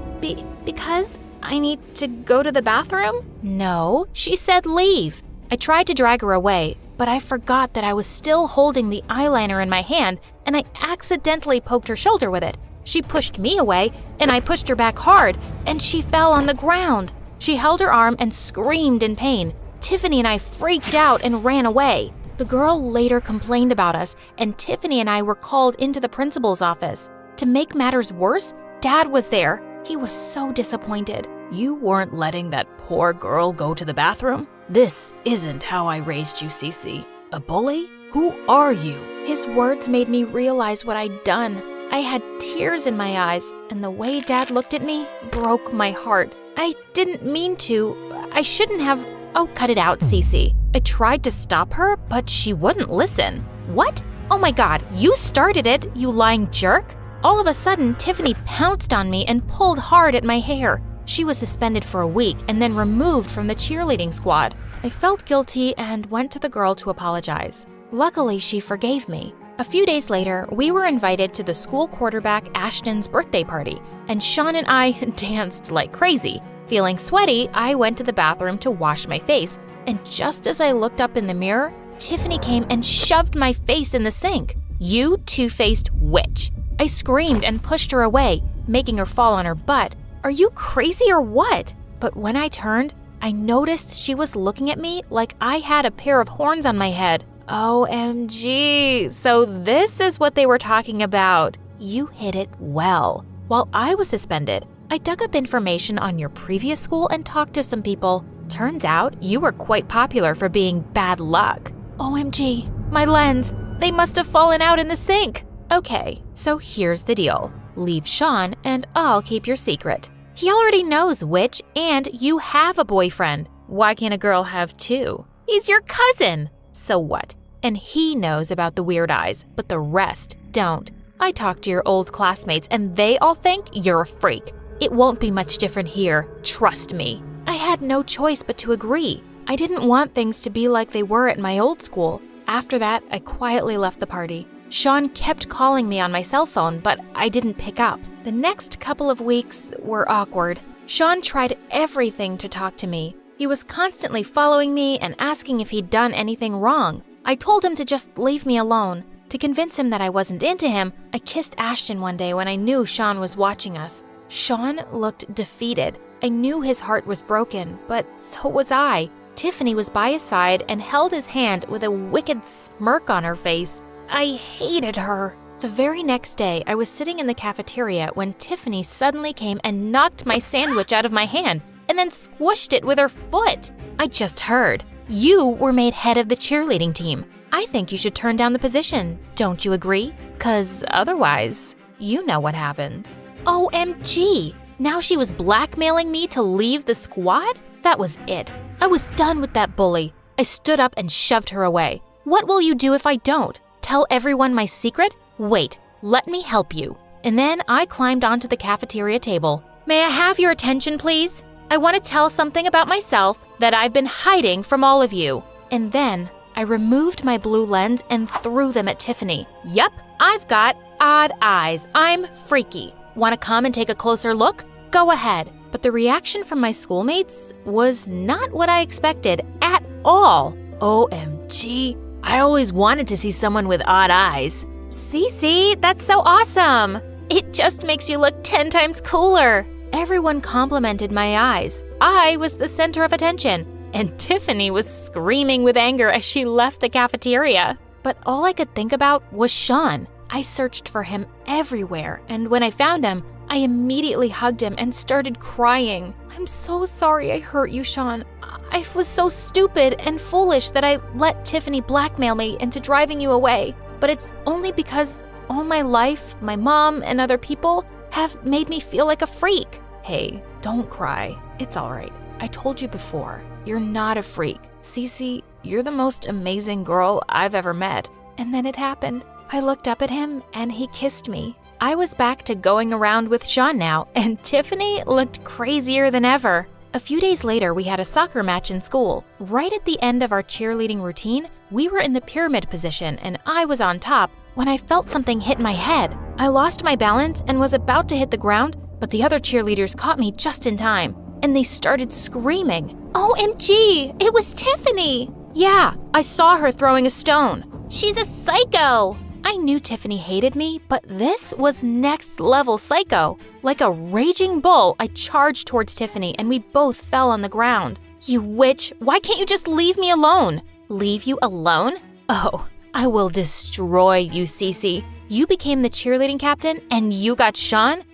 Because I need to go to the bathroom? No, she said leave. I tried to drag her away, but I forgot that I was still holding the eyeliner in my hand, and I accidentally poked her shoulder with it. She pushed me away, and I pushed her back hard, and she fell on the ground. She held her arm and screamed in pain. Tiffany and I freaked out and ran away. The girl later complained about us, and Tiffany and I were called into the principal's office. To make matters worse, Dad was there. He was so disappointed. You weren't letting that poor girl go to the bathroom? This isn't how I raised you, Cece. A bully? Who are you? His words made me realize what I'd done. I had tears in my eyes, and the way Dad looked at me broke my heart. I didn't mean to. I shouldn't have. Oh, cut it out, Cece. I tried to stop her, but she wouldn't listen. What? Oh my God, you started it, you lying jerk. All of a sudden, Tiffany pounced on me and pulled hard at my hair. She was suspended for a week and then removed from the cheerleading squad. I felt guilty and went to the girl to apologize. Luckily, she forgave me. A few days later, we were invited to the school quarterback Ashton's birthday party, and Sean and I danced like crazy. Feeling sweaty, I went to the bathroom to wash my face, and just as I looked up in the mirror, Tiffany came and shoved my face in the sink. You two-faced witch. I screamed and pushed her away, making her fall on her butt. Are you crazy or what? But when I turned, I noticed she was looking at me like I had a pair of horns on my head. OMG, so this is what they were talking about. You hit it well. While I was suspended, I dug up information on your previous school and talked to some people. Turns out you were quite popular for being bad luck. OMG, my lens, they must have fallen out in the sink. Okay, so here's the deal. Leave Sean and I'll keep your secret. He already knows which, and you have a boyfriend. Why can't a girl have two? He's your cousin. So what? And he knows about the weird eyes, but the rest don't. I talked to your old classmates and they all think you're a freak. It won't be much different here, trust me. I had no choice but to agree. I didn't want things to be like they were at my old school. After that, I quietly left the party. Sean kept calling me on my cell phone, but I didn't pick up. The next couple of weeks were awkward. Sean tried everything to talk to me. He was constantly following me and asking if he'd done anything wrong. I told him to just leave me alone. To convince him that I wasn't into him, I kissed Ashton one day when I knew Sean was watching us. Sean looked defeated. I knew his heart was broken, but so was I. Tiffany was by his side and held his hand with a wicked smirk on her face. I hated her. The very next day, I was sitting in the cafeteria when Tiffany suddenly came and knocked my sandwich out of my hand and then squished it with her foot. I just heard. You were made head of the cheerleading team. I think you should turn down the position. Don't you agree? 'Cause otherwise, you know what happens. OMG! Now she was blackmailing me to leave the squad? That was it. I was done with that bully. I stood up and shoved her away. What will you do if I don't? Tell everyone my secret? Wait, let me help you. And then I climbed onto the cafeteria table. May I have your attention, please? I want to tell something about myself that I've been hiding from all of you. And then I removed my blue lens and threw them at Tiffany. Yup, I've got odd eyes. I'm freaky. Want to come and take a closer look? Go ahead. But the reaction from my schoolmates was not what I expected at all. OMG, I always wanted to see someone with odd eyes. Cece, that's so awesome. It just makes you look 10 times cooler. Everyone complimented my eyes. I was the center of attention, and Tiffany was screaming with anger as she left the cafeteria. But all I could think about was Sean. I searched for him everywhere, and when I found him, I immediately hugged him and started crying. I'm so sorry I hurt you, Sean. I was so stupid and foolish that I let Tiffany blackmail me into driving you away. But it's only because all my life, my mom and other people have made me feel like a freak. Hey, don't cry. It's all right. I told you before, you're not a freak. Cece, you're the most amazing girl I've ever met. And then it happened. I looked up at him and he kissed me. I was back to going around with Sean now, and Tiffany looked crazier than ever. A few days later, we had a soccer match in school. Right at the end of our cheerleading routine, we were in the pyramid position and I was on top when I felt something hit my head. I lost my balance and was about to hit the ground, but the other cheerleaders caught me just in time, and they started screaming. OMG, it was Tiffany! Yeah, I saw her throwing a stone. She's a psycho! I knew Tiffany hated me, but this was next level psycho. Like a raging bull, I charged towards Tiffany and we both fell on the ground. You witch, why can't you just leave me alone? Leave you alone? Oh, I will destroy you, Cece. You became the cheerleading captain and you got Sean?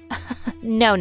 No.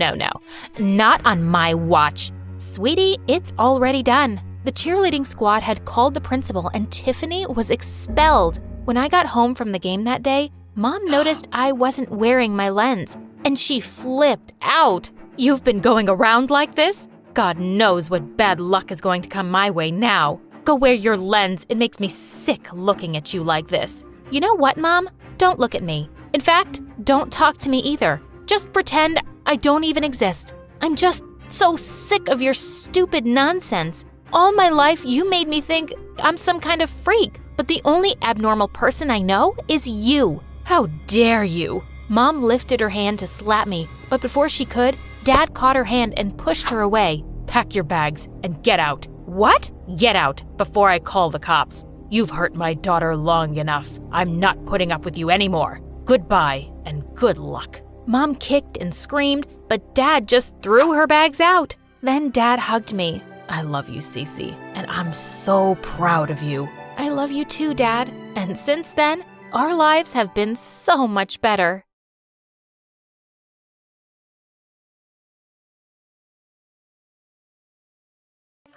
Not on my watch. Sweetie, it's already done. The cheerleading squad had called the principal and Tiffany was expelled. When I got home from the game that day, Mom noticed I wasn't wearing my lens, and she flipped out. You've been going around like this? God knows what bad luck is going to come my way now. Go wear your lens. It makes me sick looking at you like this. You know what, Mom? Don't look at me. In fact, don't talk to me either. Just pretend I don't even exist. I'm just so sick of your stupid nonsense. All my life, you made me think I'm some kind of freak. But the only abnormal person I know is you. How dare you? Mom lifted her hand to slap me, but before she could, Dad caught her hand and pushed her away. Pack your bags and get out. What? Get out before I call the cops. You've hurt my daughter long enough. I'm not putting up with you anymore. Goodbye and good luck. Mom kicked and screamed, but Dad just threw her bags out. Then Dad hugged me. I love you, Cece, and I'm so proud of you. I love you too, Dad. And since then, our lives have been so much better.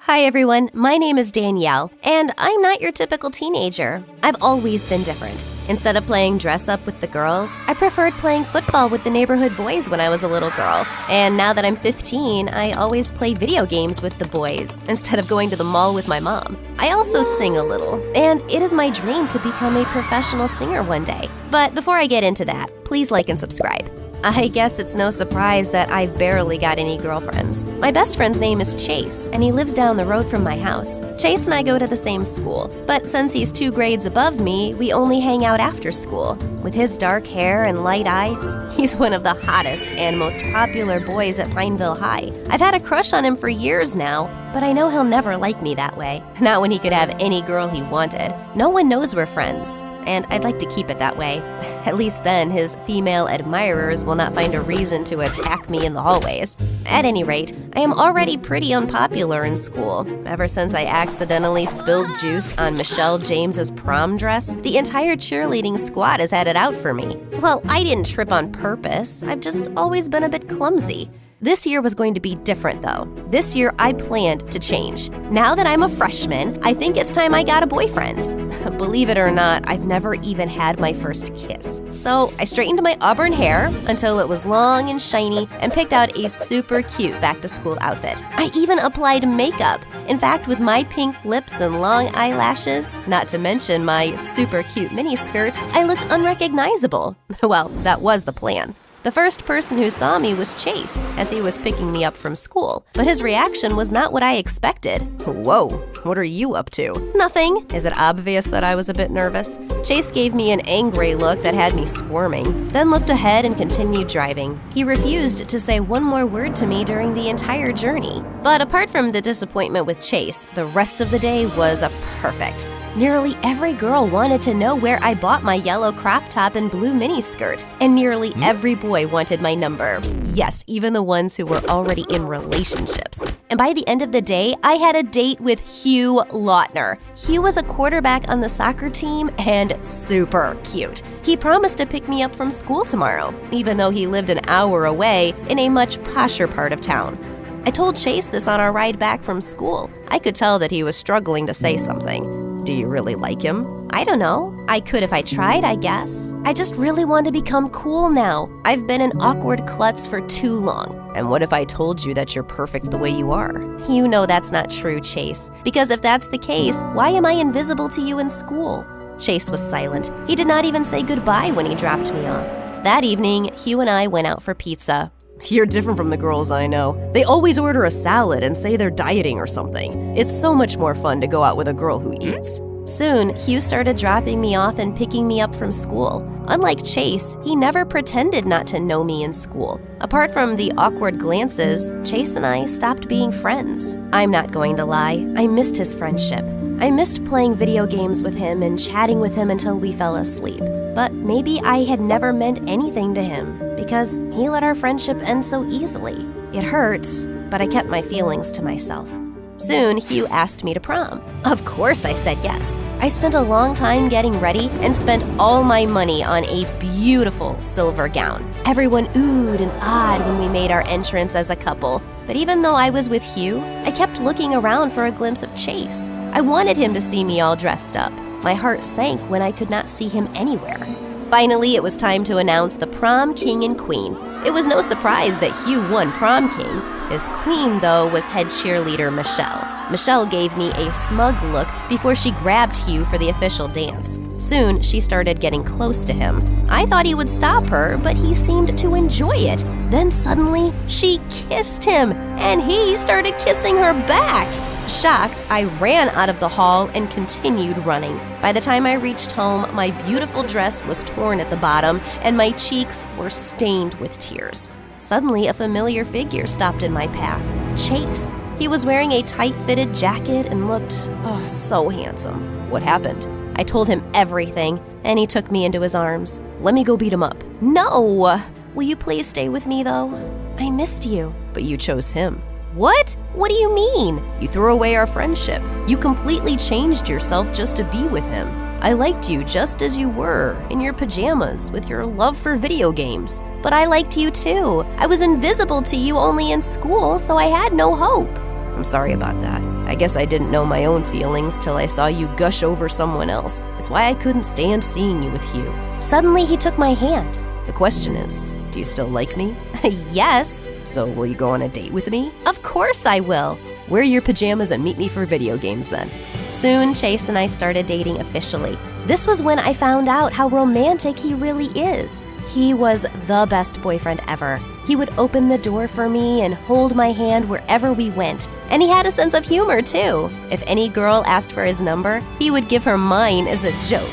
Hi everyone, my name is Danielle, and I'm not your typical teenager. I've always been different. Instead of playing dress up with the girls, I preferred playing football with the neighborhood boys when I was a little girl. And now that I'm 15, I always play video games with the boys instead of going to the mall with my mom. I also sing a little, and it is my dream to become a professional singer one day. But before I get into that, please like and subscribe. I guess it's no surprise that I've barely got any girlfriends. My best friend's name is Chase, and he lives down the road from my house. Chase and I go to the same school, but since he's 2 grades above me, we only hang out after school. With his dark hair and light eyes, he's one of the hottest and most popular boys at Pineville High. I've had a crush on him for years now, but I know he'll never like me that way. Not when he could have any girl he wanted. No one knows we're friends, and I'd like to keep it that way. At least then, his female admirers will not find a reason to attack me in the hallways. At any rate, I am already pretty unpopular in school. Ever since I accidentally spilled juice on Michelle James's prom dress, the entire cheerleading squad has had it out for me. Well, I didn't trip on purpose. I've just always been a bit clumsy. This year was going to be different, though. This year, I planned to change. Now that I'm a freshman, I think it's time I got a boyfriend. Believe it or not, I've never even had my first kiss. So I straightened my auburn hair until it was long and shiny and picked out a super cute back-to-school outfit. I even applied makeup. In fact, with my pink lips and long eyelashes, not to mention my super cute miniskirt, I looked unrecognizable. Well, that was the plan. The first person who saw me was Chase, as he was picking me up from school. But his reaction was not what I expected. Whoa, what are you up to? Nothing. Is it obvious that I was a bit nervous? Chase gave me an angry look that had me squirming, then looked ahead and continued driving. He refused to say one more word to me during the entire journey. But apart from the disappointment with Chase, the rest of the day was perfect. Nearly every girl wanted to know where I bought my yellow crop top and blue miniskirt, and nearly every boy wanted my number. Yes, even the ones who were already in relationships. And by the end of the day, I had a date with Hugh Lautner. Hugh was a quarterback on the soccer team and super cute. He promised to pick me up from school tomorrow, even though he lived an hour away in a much posher part of town. I told Chase this on our ride back from school. I could tell that he was struggling to say something. Do you really like him? I don't know. I could if I tried, I guess. I just really want to become cool now. I've been an awkward klutz for too long. And what if I told you that you're perfect the way you are? You know that's not true, Chase. Because if that's the case, why am I invisible to you in school? Chase was silent. He did not even say goodbye when he dropped me off. That evening, Hugh and I went out for pizza. You're different from the girls I know. They always order a salad and say they're dieting or something. It's so much more fun to go out with a girl who eats. Soon, Hugh started dropping me off and picking me up from school. Unlike Chase, he never pretended not to know me in school. Apart from the awkward glances, Chase and I stopped being friends. I'm not going to lie, I missed his friendship. I missed playing video games with him and chatting with him until we fell asleep. But maybe I had never meant anything to him because he let our friendship end so easily. It hurt, but I kept my feelings to myself. Soon, Hugh asked me to prom. Of course I said yes. I spent a long time getting ready and spent all my money on a beautiful silver gown. Everyone oohed and ahed when we made our entrance as a couple. But even though I was with Hugh, I kept looking around for a glimpse of Chase. I wanted him to see me all dressed up. My heart sank when I could not see him anywhere. Finally, it was time to announce the prom king and queen. It was no surprise that Hugh won prom king. His queen, though, was head cheerleader Michelle. Michelle gave me a smug look before she grabbed Hugh for the official dance. Soon, she started getting close to him. I thought he would stop her, but he seemed to enjoy it. Then suddenly, she kissed him, and he started kissing her back. Shocked, I ran out of the hall and continued running. By the time I reached home, my beautiful dress was torn at the bottom and my cheeks were stained with tears. Suddenly, a familiar figure stopped in my path. Chase. He was wearing a tight-fitted jacket and looked, so handsome. What happened? I told him everything, and he took me into his arms. Let me go beat him up. No! Will you please stay with me, though? I missed you. But you chose him. What? What do you mean? You threw away our friendship. You completely changed yourself just to be with him. I liked you just as you were, in your pajamas, with your love for video games. But I liked you too. I was invisible to you only in school, so I had no hope. I'm sorry about that. I guess I didn't know my own feelings till I saw you gush over someone else. It's why I couldn't stand seeing you with Hugh. Suddenly, he took my hand. The question is, do you still like me? Yes. So will you go on a date with me? Of course I will. Wear your pajamas and meet me for video games then. Soon, Chase and I started dating officially. This was when I found out how romantic he really is. He was the best boyfriend ever. He would open the door for me and hold my hand wherever we went. And he had a sense of humor too. If any girl asked for his number, he would give her mine as a joke.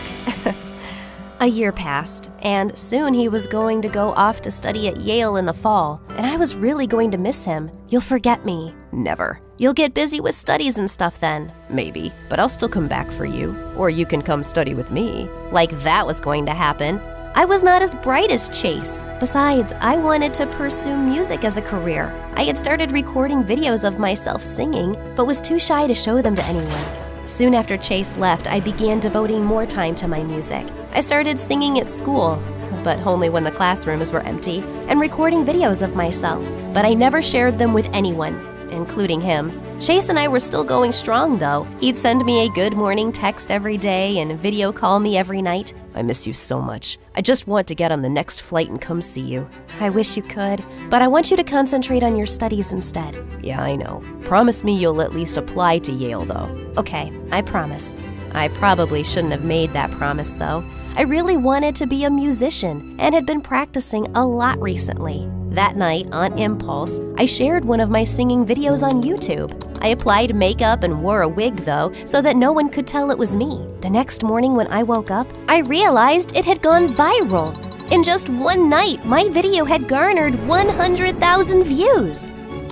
A year passed, and soon he was going to go off to study at Yale in the fall, and I was really going to miss him. You'll forget me. Never. You'll get busy with studies and stuff then. Maybe, but I'll still come back for you. Or you can come study with me. Like that was going to happen. I was not as bright as Chase. Besides, I wanted to pursue music as a career. I had started recording videos of myself singing, but was too shy to show them to anyone. Soon after Chase left, I began devoting more time to my music. I started singing at school, but only when the classrooms were empty, and recording videos of myself. But I never shared them with anyone, including him. Chase and I were still going strong, though. He'd send me a good morning text every day and video call me every night. I miss you so much. I just want to get on the next flight and come see you. I wish you could, but I want you to concentrate on your studies instead. Yeah, I know. Promise me you'll at least apply to Yale, though. Okay, I promise. I probably shouldn't have made that promise, though. I really wanted to be a musician and had been practicing a lot recently. That night, on impulse, I shared one of my singing videos on YouTube. I applied makeup and wore a wig, though, so that no one could tell it was me. The next morning when I woke up, I realized it had gone viral. In just one night, my video had garnered 100,000 views.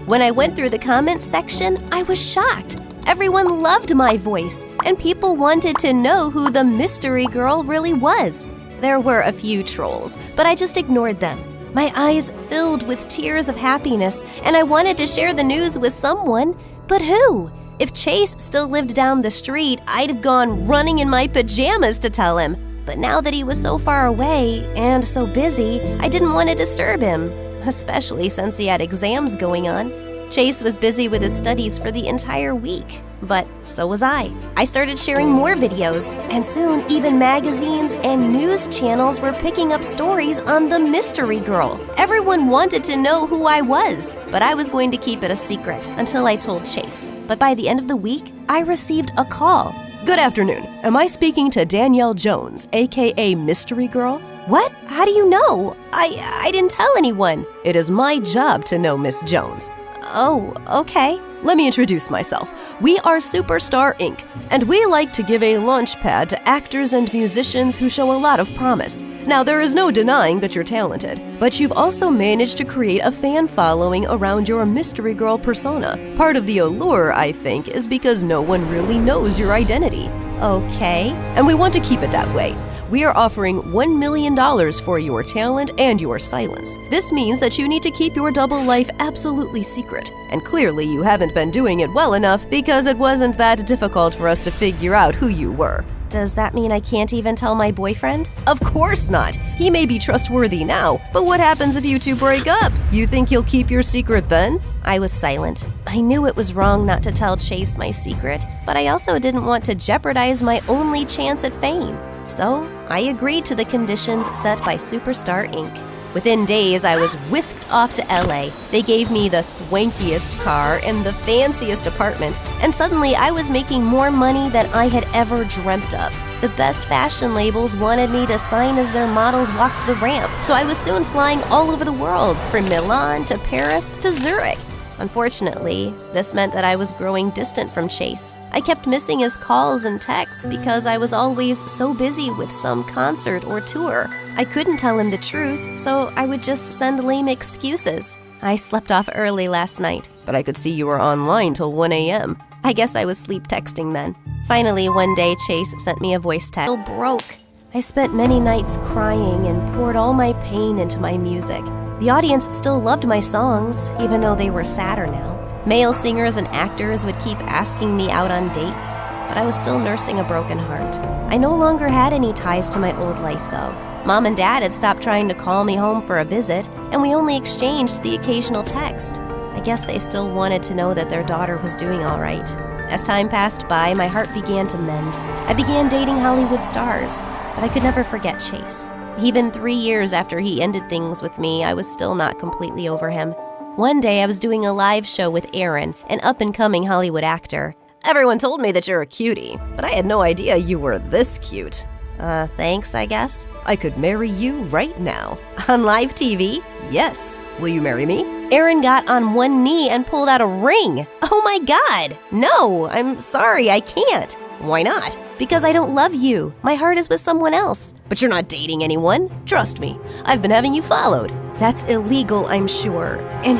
When I went through the comments section, I was shocked. Everyone loved my voice, and people wanted to know who the mystery girl really was. There were a few trolls, but I just ignored them. My eyes filled with tears of happiness, and I wanted to share the news with someone. But who? If Chase still lived down the street, I'd have gone running in my pajamas to tell him. But now that he was so far away and so busy, I didn't want to disturb him, especially since he had exams going on. Chase was busy with his studies for the entire week, but so was I. I started sharing more videos, and soon even magazines and news channels were picking up stories on the mystery girl. Everyone wanted to know who I was, but I was going to keep it a secret until I told Chase. But by the end of the week, I received a call. Good afternoon. Am I speaking to Danielle Jones, aka Mystery Girl? What? How do you know? I didn't tell anyone. It is my job to know Miss Jones. Oh, okay. Let me introduce myself. We are Superstar Inc., and we like to give a launch pad to actors and musicians who show a lot of promise. Now, there is no denying that you're talented, but you've also managed to create a fan following around your mystery girl persona. Part of the allure, I think, is because no one really knows your identity. Okay. And we want to keep it that way. We are offering $1 million for your talent and your silence. This means that you need to keep your double life absolutely secret. And clearly you haven't been doing it well enough because it wasn't that difficult for us to figure out who you were. Does that mean I can't even tell my boyfriend? Of course not! He may be trustworthy now, but what happens if you two break up? You think you'll keep your secret then? I was silent. I knew it was wrong not to tell Chase my secret, but I also didn't want to jeopardize my only chance at fame. So, I agreed to the conditions set by Superstar Inc. Within days, I was whisked off to LA. They gave me the swankiest car and the fanciest apartment, and suddenly I was making more money than I had ever dreamt of. The best fashion labels wanted me to sign as their models walked the ramp, so I was soon flying all over the world, from Milan to Paris to Zurich. Unfortunately, this meant that I was growing distant from Chase. I kept missing his calls and texts because I was always so busy with some concert or tour. I couldn't tell him the truth, so I would just send lame excuses. I slept off early last night, but I could see you were online till 1 a.m. I guess I was sleep texting then. Finally, one day, Chase sent me a voice text. I broke. I spent many nights crying and poured all my pain into my music. The audience still loved my songs, even though they were sadder now. Male singers and actors would keep asking me out on dates, but I was still nursing a broken heart. I no longer had any ties to my old life, though. Mom and Dad had stopped trying to call me home for a visit, and we only exchanged the occasional text. I guess they still wanted to know that their daughter was doing all right. As time passed by, my heart began to mend. I began dating Hollywood stars, but I could never forget Chase. Even 3 years after he ended things with me, I was still not completely over him. One day, I was doing a live show with Aaron, an up-and-coming Hollywood actor. Everyone told me that you're a cutie, but I had no idea you were this cute. Thanks, I guess. I could marry you right now. On live TV? Yes. Will you marry me? Aaron got on one knee and pulled out a ring. Oh my God! No, I'm sorry, I can't. Why not? Because I don't love you. My heart is with someone else. But you're not dating anyone. Trust me, I've been having you followed. That's illegal, I'm sure. And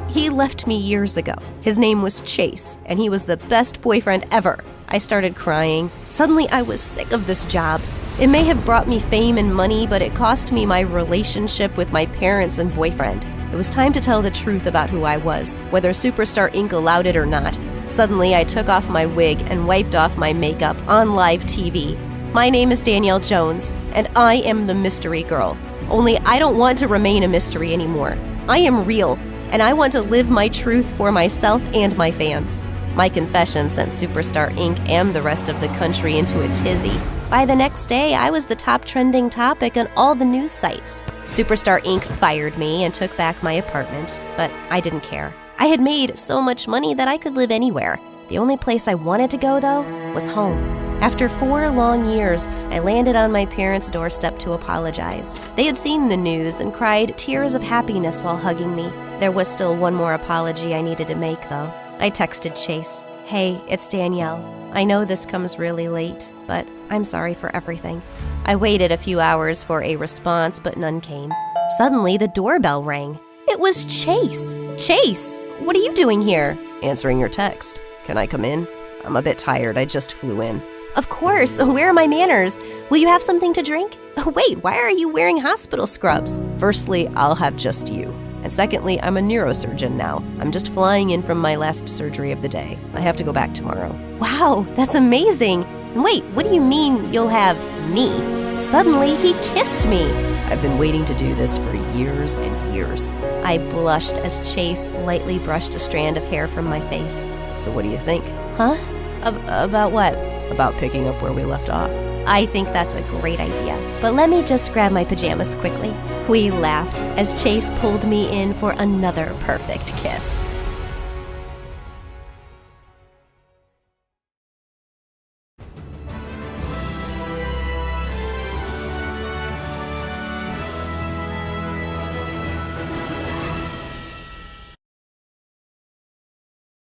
he left me years ago. His name was Chase, and he was the best boyfriend ever. I started crying. Suddenly, I was sick of this job. It may have brought me fame and money, but it cost me my relationship with my parents and boyfriend. It was time to tell the truth about who I was, whether Superstar Inc. allowed it or not. Suddenly, I took off my wig and wiped off my makeup on live TV. My name is Danielle Jones, and I am the mystery girl. Only I don't want to remain a mystery anymore. I am real, and I want to live my truth for myself and my fans. My confession sent Superstar Inc. and the rest of the country into a tizzy. By the next day, I was the top trending topic on all the news sites. Superstar Inc. fired me and took back my apartment, but I didn't care. I had made so much money that I could live anywhere. The only place I wanted to go, though, was home. After 4 long years, I landed on my parents' doorstep to apologize. They had seen the news and cried tears of happiness while hugging me. There was still one more apology I needed to make, though. I texted Chase, "Hey, it's Danielle. I know this comes really late, but I'm sorry for everything." I waited a few hours for a response, but none came. Suddenly, the doorbell rang. It was Chase. "Chase, what are you doing here?" "Answering your text. Can I come in?" I'm a bit tired, I just flew in. Of course, where are my manners? Will you have something to drink? Wait, why are you wearing hospital scrubs? Firstly, I'll have just you. And secondly, I'm a neurosurgeon now. I'm just flying in from my last surgery of the day. I have to go back tomorrow. Wow, that's amazing. And wait, what do you mean you'll have me? Suddenly, he kissed me. I've been waiting to do this for years and years. I blushed as Chase lightly brushed a strand of hair from my face. So what do you think? Huh? About what? About picking up where we left off. I think that's a great idea. But let me just grab my pajamas quickly. We laughed as Chase pulled me in for another perfect kiss.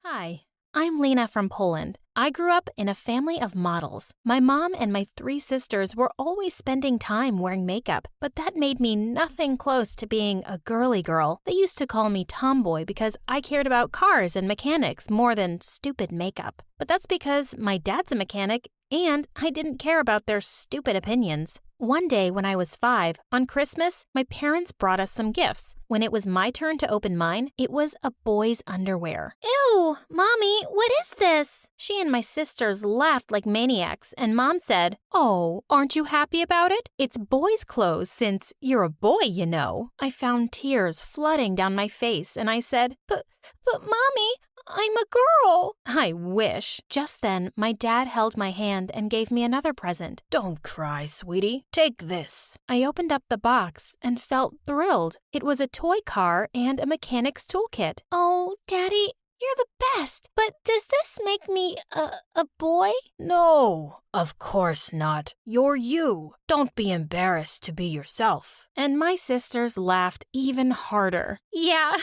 Hi, I'm Lena from Poland. I grew up in a family of models. My mom and my 3 sisters were always spending time wearing makeup, but that made me nothing close to being a girly girl. They used to call me tomboy because I cared about cars and mechanics more than stupid makeup. But that's because my dad's a mechanic and I didn't care about their stupid opinions. One day when I was 5, on Christmas, my parents brought us some gifts. When it was my turn to open mine, it was a boy's underwear. Ew, Mommy, what is this? She and my sisters laughed like maniacs, and Mom said, "Oh, aren't you happy about it? It's boys' clothes since you're a boy, you know." I found tears flooding down my face, and I said, But Mommy, I'm a girl." I wish. Just then, my dad held my hand and gave me another present. Don't cry, sweetie. Take this. I opened up the box and felt thrilled. It was a toy car and a mechanic's toolkit. Oh, Daddy, you're the best. But does this make me a boy? No, of course not. You're you. Don't be embarrassed to be yourself. And my sisters laughed even harder. Yeah,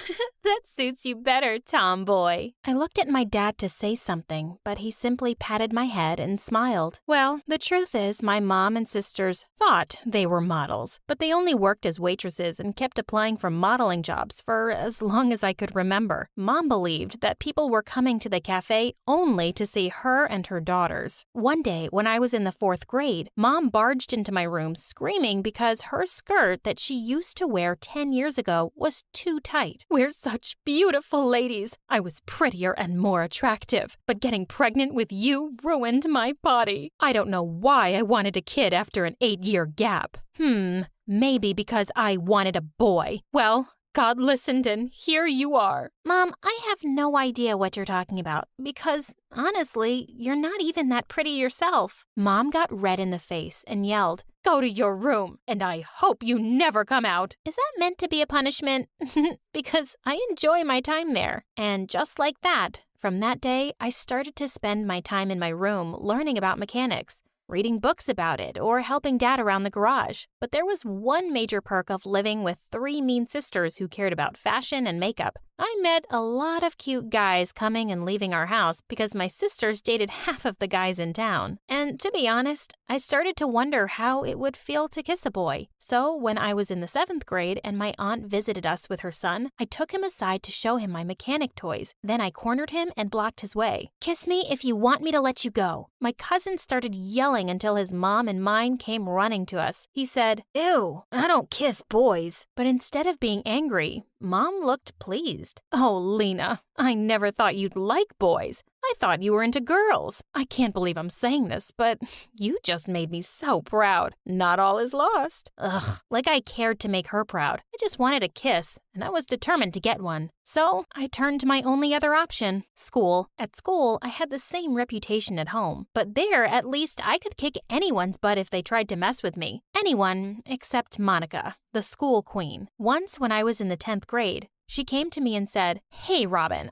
that suits you better, tomboy. I looked at my dad to say something, but he simply patted my head and smiled. Well, the truth is my mom and sisters thought they were models, but they only worked as waitresses and kept applying for modeling jobs for as long as I could remember. Mom believed that people were coming to the cafe only to see her and her daughters. One day, when I was in the 4th grade, Mom barged into my room screaming because her skirt that she used to wear 10 years ago was too tight. We're such beautiful ladies. I was prettier and more attractive, but getting pregnant with you ruined my body. I don't know why I wanted a kid after an 8-year gap. Maybe because I wanted a boy. Well, God listened and here you are. Mom, I have no idea what you're talking about because, honestly, you're not even that pretty yourself. Mom got red in the face and yelled, "Go to your room, and I hope you never come out." Is that meant to be a punishment? Because I enjoy my time there. And just like that, from that day, I started to spend my time in my room learning about mechanics, reading books about it, or helping Dad around the garage. But there was one major perk of living with 3 mean sisters who cared about fashion and makeup. I met a lot of cute guys coming and leaving our house because my sisters dated half of the guys in town. And to be honest, I started to wonder how it would feel to kiss a boy. So when I was in the 7th grade and my aunt visited us with her son, I took him aside to show him my mechanic toys. Then I cornered him and blocked his way. "Kiss me if you want me to let you go." My cousin started yelling until his mom and mine came running to us. He said, "Ew, I don't kiss boys." But instead of being angry, Mom looked pleased. "Oh, Lena, I never thought you'd like boys. I thought you were into girls. I can't believe I'm saying this, but you just made me so proud. Not all is lost." Ugh, like I cared to make her proud. I just wanted a kiss, and I was determined to get one. So I turned to my only other option, school. At school, I had the same reputation at home, but there, at least, I could kick anyone's butt if they tried to mess with me. Anyone except Monica, the school queen. Once when I was in the 10th grade, she came to me and said, "Hey, Robin,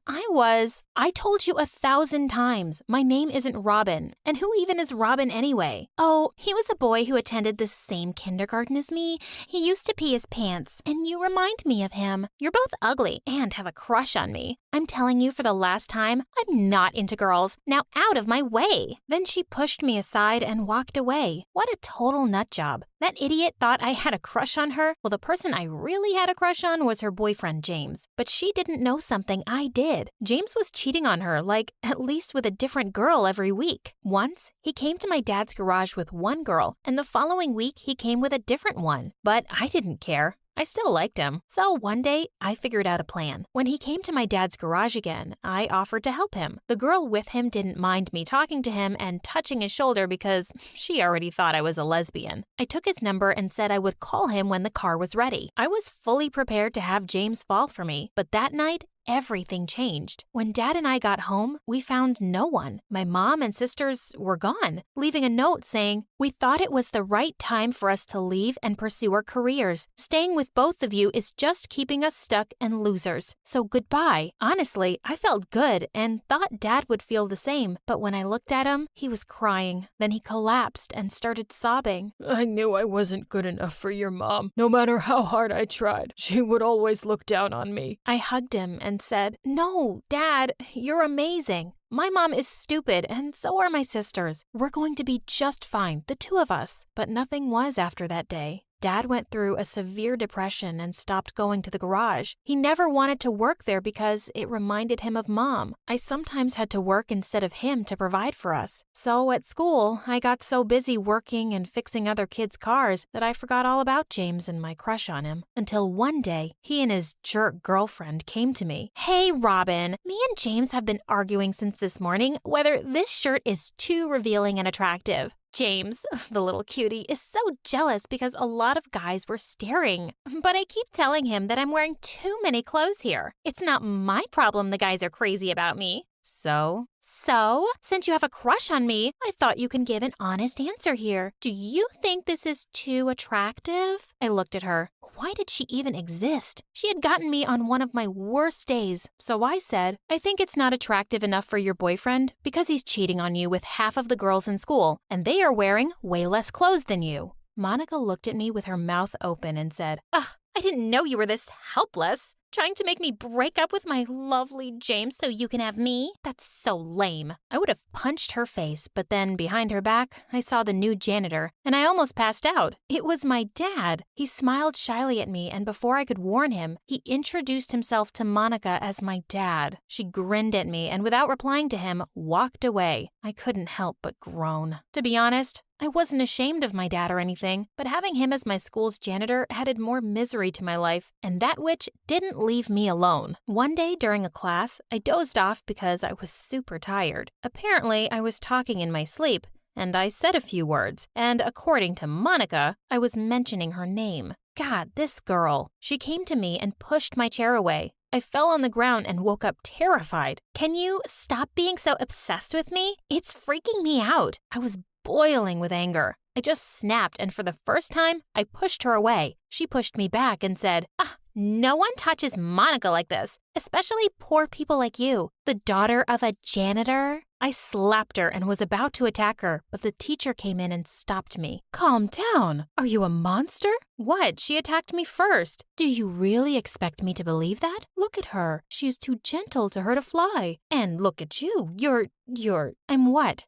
I told you 1,000 times, my name isn't Robin. And who even is Robin anyway?" "Oh, he was a boy who attended the same kindergarten as me. He used to pee his pants, and you remind me of him. You're both ugly and have a crush on me. I'm telling you for the last time, I'm not into girls. Now out of my way." Then she pushed me aside and walked away. What a total nut job. That idiot thought I had a crush on her. Well, the person I really had a crush on was her boyfriend, James. But she didn't know something I did. James was cheating on her, like, at least with a different girl every week. Once, he came to my dad's garage with one girl, and the following week he came with a different one. But I didn't care. I still liked him. So one day, I figured out a plan. When he came to my dad's garage again, I offered to help him. The girl with him didn't mind me talking to him and touching his shoulder because she already thought I was a lesbian. I took his number and said I would call him when the car was ready. I was fully prepared to have James fall for me, but that night, everything changed. When Dad and I got home, we found no one. My mom and sisters were gone, leaving a note saying, "We thought it was the right time for us to leave and pursue our careers. Staying with both of you is just keeping us stuck and losers. So goodbye." Honestly, I felt good and thought Dad would feel the same, but when I looked at him, he was crying. Then he collapsed and started sobbing. I knew I wasn't good enough for your mom. No matter how hard I tried, she would always look down on me. I hugged him and said, "No, Dad, you're amazing. My mom is stupid, and so are my sisters. We're going to be just fine, the two of us." But nothing was after that day. Dad went through a severe depression and stopped going to the garage. He never wanted to work there because it reminded him of Mom. I sometimes had to work instead of him to provide for us. So at school, I got so busy working and fixing other kids' cars that I forgot all about James and my crush on him. Until one day, he and his jerk girlfriend came to me. "Hey, Robin, me and James have been arguing since this morning whether this shirt is too revealing and attractive." James, the little cutie, is so jealous because a lot of guys were staring. But I keep telling him that I'm wearing too many clothes here. It's not my problem the guys are crazy about me. So, since you have a crush on me, I thought you can give an honest answer here. Do you think this is too attractive? I looked at her. Why did she even exist? She had gotten me on one of my worst days. So I said, "I think it's not attractive enough for your boyfriend because he's cheating on you with half of the girls in school, and they are wearing way less clothes than you." Monica looked at me with her mouth open and said, "Ugh, I didn't know you were this helpless. Trying to make me break up with my lovely James so you can have me? That's so lame." I would have punched her face, but then behind her back, I saw the new janitor, and I almost passed out. It was my dad. He smiled shyly at me, and before I could warn him, he introduced himself to Monica as my dad. She grinned at me, and without replying to him, walked away. I couldn't help but groan. To be honest, I wasn't ashamed of my dad or anything, but having him as my school's janitor added more misery to my life, and that witch didn't leave me alone. One day during a class, I dozed off because I was super tired. Apparently, I was talking in my sleep, and I said a few words, and according to Monica, I was mentioning her name. God, this girl. She came to me and pushed my chair away. I fell on the ground and woke up terrified. "Can you stop being so obsessed with me? It's freaking me out." I was boiling with anger. I just snapped, and for the first time, I pushed her away. She pushed me back and said, "No one touches Monica like this, especially poor people like you, the daughter of a janitor." I slapped her and was about to attack her, but the teacher came in and stopped me. "Calm down. Are you a monster?" "What? She attacked me first." "Do you really expect me to believe that? Look at her. She's too gentle to hurt a fly. And look at you. I'm what?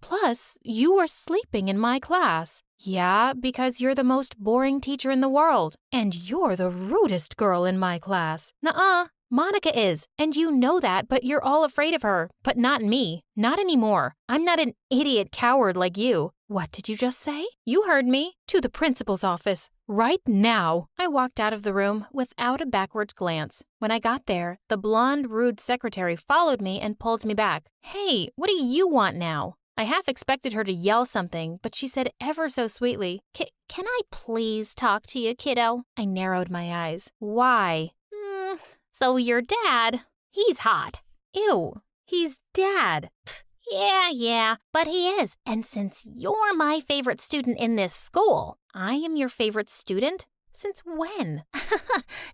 Plus, you were sleeping in my class." "Yeah, because you're the most boring teacher in the world. And you're the rudest girl in my class." "Nuh-uh. Monica is, and you know that, but you're all afraid of her. But not me. Not anymore. I'm not an idiot coward like you." "What did you just say?" "You heard me. To the principal's office. Right now." I walked out of the room without a backwards glance. When I got there, the blonde, rude secretary followed me and pulled me back. "Hey, what do you want now?" I half expected her to yell something, but she said ever so sweetly, Can I please talk to you, kiddo?" I narrowed my eyes. "Why?" So your dad, he's hot." "Ew, he's Dad." Yeah, but he is. And since you're my favorite student in this school." "I am your favorite student? Since when?"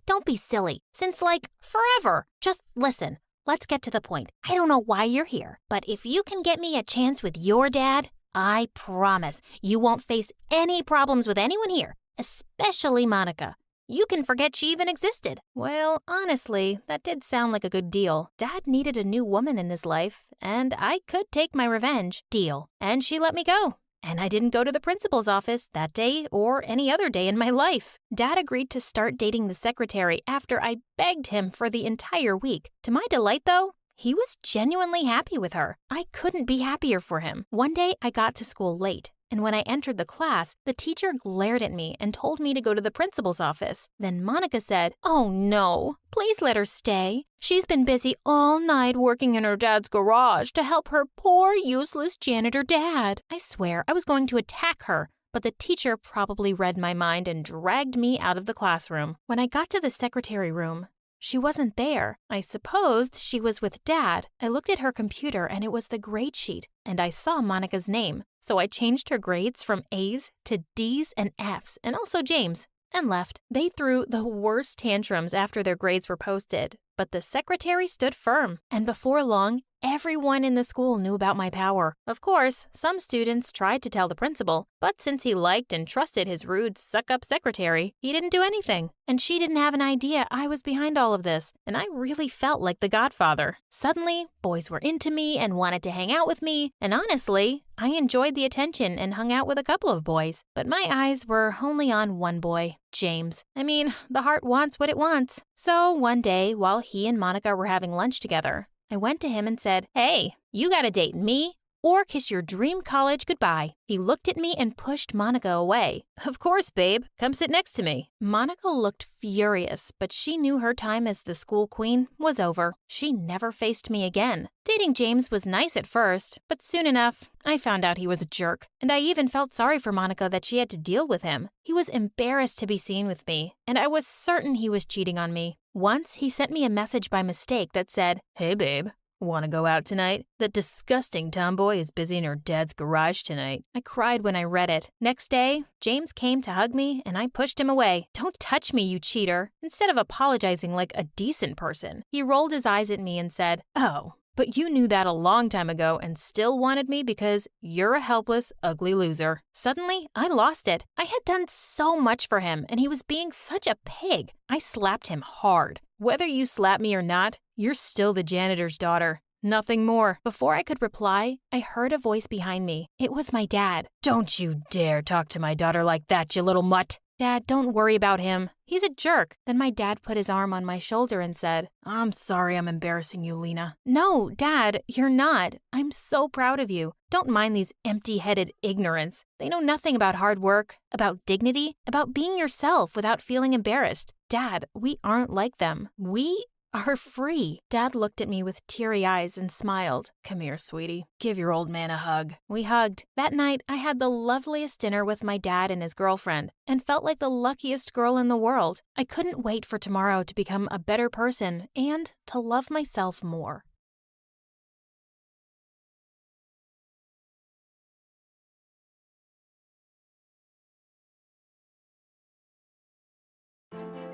"Don't be silly. Since, forever. Just listen. Let's get to the point. I don't know why you're here, but if you can get me a chance with your dad, I promise you won't face any problems with anyone here, especially Monica. You can forget she even existed." Well, honestly, that did sound like a good deal. Dad needed a new woman in his life, and I could take my revenge. Deal. And she let me go. And I didn't go to the principal's office that day or any other day in my life. Dad agreed to start dating the secretary after I begged him for the entire week. To my delight, though, he was genuinely happy with her. I couldn't be happier for him. One day, I got to school late. And when I entered the class, the teacher glared at me and told me to go to the principal's office. Then Monica said, "Oh no, please let her stay. She's been busy all night working in her dad's garage to help her poor, useless janitor dad." I swear I was going to attack her, but the teacher probably read my mind and dragged me out of the classroom. When I got to the secretary room, she wasn't there. I supposed she was with Dad. I looked at her computer and it was the grade sheet, and I saw Monica's name. So I changed her grades from A's to D's and F's, and also James, and left. They threw the worst tantrums after their grades were posted, but the secretary stood firm, and before long, everyone in the school knew about my power. Of course, some students tried to tell the principal, but since he liked and trusted his rude, suck-up secretary, he didn't do anything. And she didn't have an idea I was behind all of this, and I really felt like the godfather. Suddenly, boys were into me and wanted to hang out with me, and honestly, I enjoyed the attention and hung out with a couple of boys. But my eyes were only on one boy, James. I mean, the heart wants what it wants. So one day, while he and Monica were having lunch together, I went to him and said, "Hey, you gotta date me or kiss your dream college goodbye." He looked at me and pushed Monica away. "Of course, babe. Come sit next to me." Monica looked furious, but she knew her time as the school queen was over. She never faced me again. Dating James was nice at first, but soon enough, I found out he was a jerk. And I even felt sorry for Monica that she had to deal with him. He was embarrassed to be seen with me, and I was certain he was cheating on me. Once, he sent me a message by mistake that said, "Hey, babe. Want to go out tonight? That disgusting tomboy is busy in her dad's garage tonight." I cried when I read it. Next day, James came to hug me and I pushed him away. "Don't touch me, you cheater." Instead of apologizing like a decent person, he rolled his eyes at me and said, "Oh, but you knew that a long time ago and still wanted me because you're a helpless, ugly loser." Suddenly, I lost it. I had done so much for him and he was being such a pig. I slapped him hard. "Whether you slap me or not, you're still the janitor's daughter. Nothing more." Before I could reply, I heard a voice behind me. It was my dad. "Don't you dare talk to my daughter like that, you little mutt." "Dad, don't worry about him. He's a jerk." Then my dad put his arm on my shoulder and said, "I'm sorry I'm embarrassing you, Lena." "No, Dad, you're not. I'm so proud of you. Don't mind these empty-headed ignorants. They know nothing about hard work, about dignity, about being yourself without feeling embarrassed. Dad, we aren't like them. We are free." Dad looked at me with teary eyes and smiled. "Come here, sweetie. Give your old man a hug." We hugged. That night, I had the loveliest dinner with my dad and his girlfriend and felt like the luckiest girl in the world. I couldn't wait for tomorrow to become a better person and to love myself more.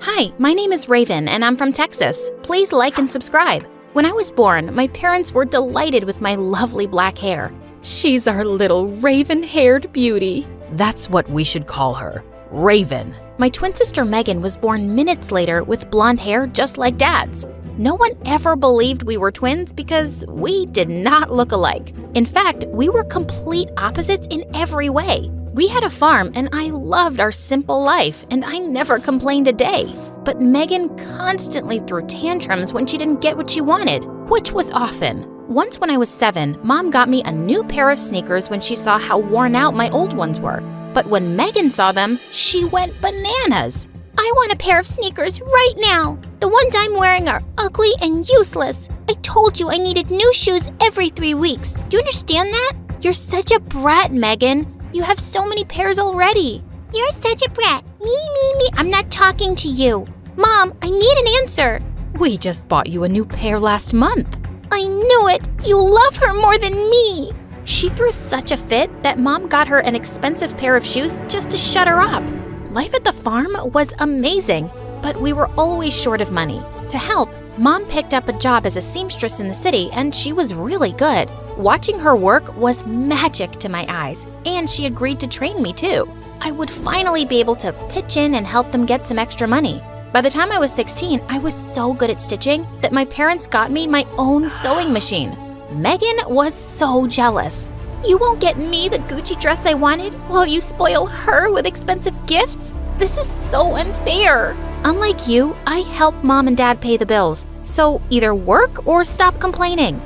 Hi, my name is Raven and I'm from Texas. Please like and subscribe. When I was born, my parents were delighted with my lovely black hair. "She's our little raven-haired beauty." That's what we should call her, Raven. My twin sister Megan was born minutes later with blonde hair just like Dad's. No one ever believed we were twins because we did not look alike. In fact, we were complete opposites in every way. We had a farm and I loved our simple life and I never complained a day. But Megan constantly threw tantrums when she didn't get what she wanted, which was often. Once when I was 7, Mom got me a new pair of sneakers when she saw how worn out my old ones were. But when Megan saw them, she went bananas. "I want a pair of sneakers right now. The ones I'm wearing are ugly and useless. I told you I needed new shoes every 3 weeks. Do you understand that?" "You're such a brat, Megan. You have so many pairs already." "You're such a brat. Me. I'm not talking to you. Mom, I need an answer." "We just bought you a new pair last month." "I knew it. You love her more than me." She threw such a fit that Mom got her an expensive pair of shoes just to shut her up. Life at the farm was amazing, but we were always short of money. To help, Mom picked up a job as a seamstress in the city and she was really good. Watching her work was magic to my eyes, and she agreed to train me too. I would finally be able to pitch in and help them get some extra money. By the time I was 16, I was so good at stitching that my parents got me my own sewing machine. Megan was so jealous. You won't get me the Gucci dress I wanted while you spoil her with expensive gifts? This is so unfair. Unlike you, I help Mom and Dad pay the bills. So either work or stop complaining.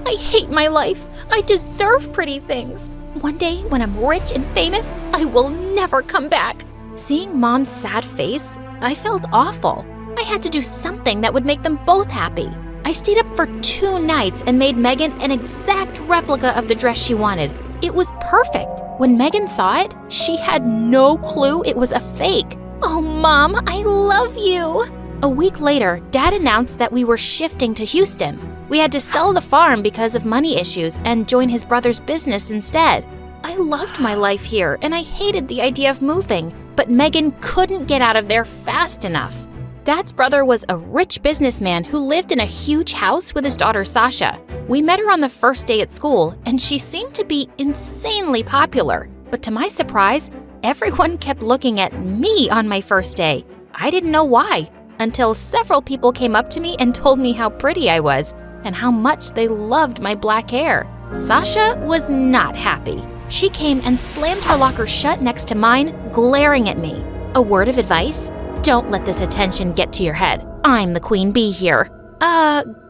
I hate my life. I deserve pretty things. One day, when I'm rich and famous, I will never come back. Seeing Mom's sad face, I felt awful. I had to do something that would make them both happy. I stayed up for 2 nights and made Megan an exact replica of the dress she wanted. It was perfect. When Megan saw it, she had no clue it was a fake. Oh, Mom, I love you. A week later, Dad announced that we were shifting to Houston. We had to sell the farm because of money issues and join his brother's business instead. I loved my life here and I hated the idea of moving, but Megan couldn't get out of there fast enough. Dad's brother was a rich businessman who lived in a huge house with his daughter Sasha. We met her on the first day at school and she seemed to be insanely popular. But to my surprise, everyone kept looking at me on my first day. I didn't know why, until several people came up to me and told me how pretty I was and how much they loved my black hair. Sasha was not happy. She came and slammed her locker shut next to mine, glaring at me. A word of advice? Don't let this attention get to your head. I'm the queen bee here.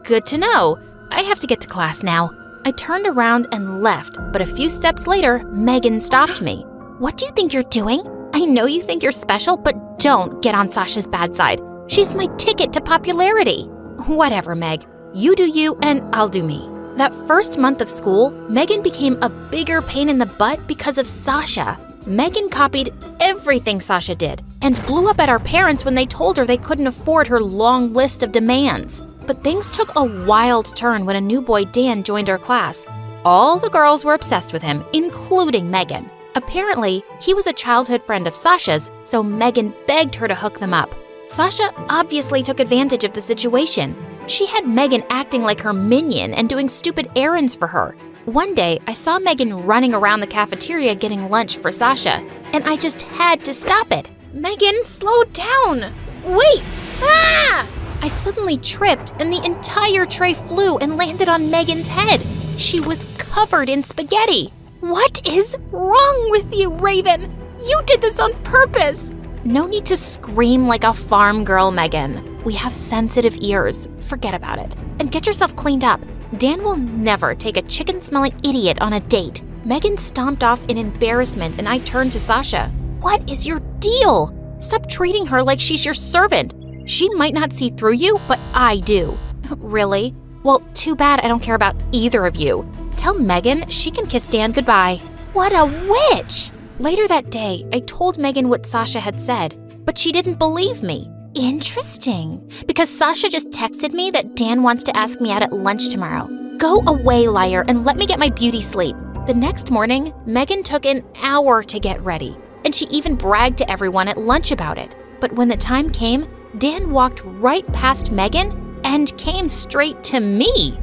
Good to know. I have to get to class now. I turned around and left, but a few steps later, Megan stopped me. What do you think you're doing? I know you think you're special, but don't get on Sasha's bad side. She's my ticket to popularity. Whatever, Meg. You do you, and I'll do me. That first month of school, Megan became a bigger pain in the butt because of Sasha. Megan copied everything Sasha did and blew up at our parents when they told her they couldn't afford her long list of demands. But things took a wild turn when a new boy, Dan, joined our class. All the girls were obsessed with him, including Megan. Apparently, he was a childhood friend of Sasha's, so Megan begged her to hook them up. Sasha obviously took advantage of the situation. She had Megan acting like her minion and doing stupid errands for her. One day, I saw Megan running around the cafeteria getting lunch for Sasha, and I just had to stop it. Megan, slow down! Wait! Ah! I suddenly tripped, and the entire tray flew and landed on Megan's head. She was covered in spaghetti. What is wrong with you, Raven? You did this on purpose! No need to scream like a farm girl, Megan. We have sensitive ears. Forget about it. And get yourself cleaned up. Dan will never take a chicken-smelling idiot on a date. Megan stomped off in embarrassment and I turned to Sasha. What is your deal? Stop treating her like she's your servant. She might not see through you, but I do. Really? Well, too bad I don't care about either of you. Tell Megan she can kiss Dan goodbye. What a witch! Later that day, I told Megan what Sasha had said, but she didn't believe me. Interesting. Because Sasha just texted me that Dan wants to ask me out at lunch tomorrow. Go away, liar, and let me get my beauty sleep. The next morning, Megan took an hour to get ready, and she even bragged to everyone at lunch about it. But when the time came, Dan walked right past Megan and came straight to me.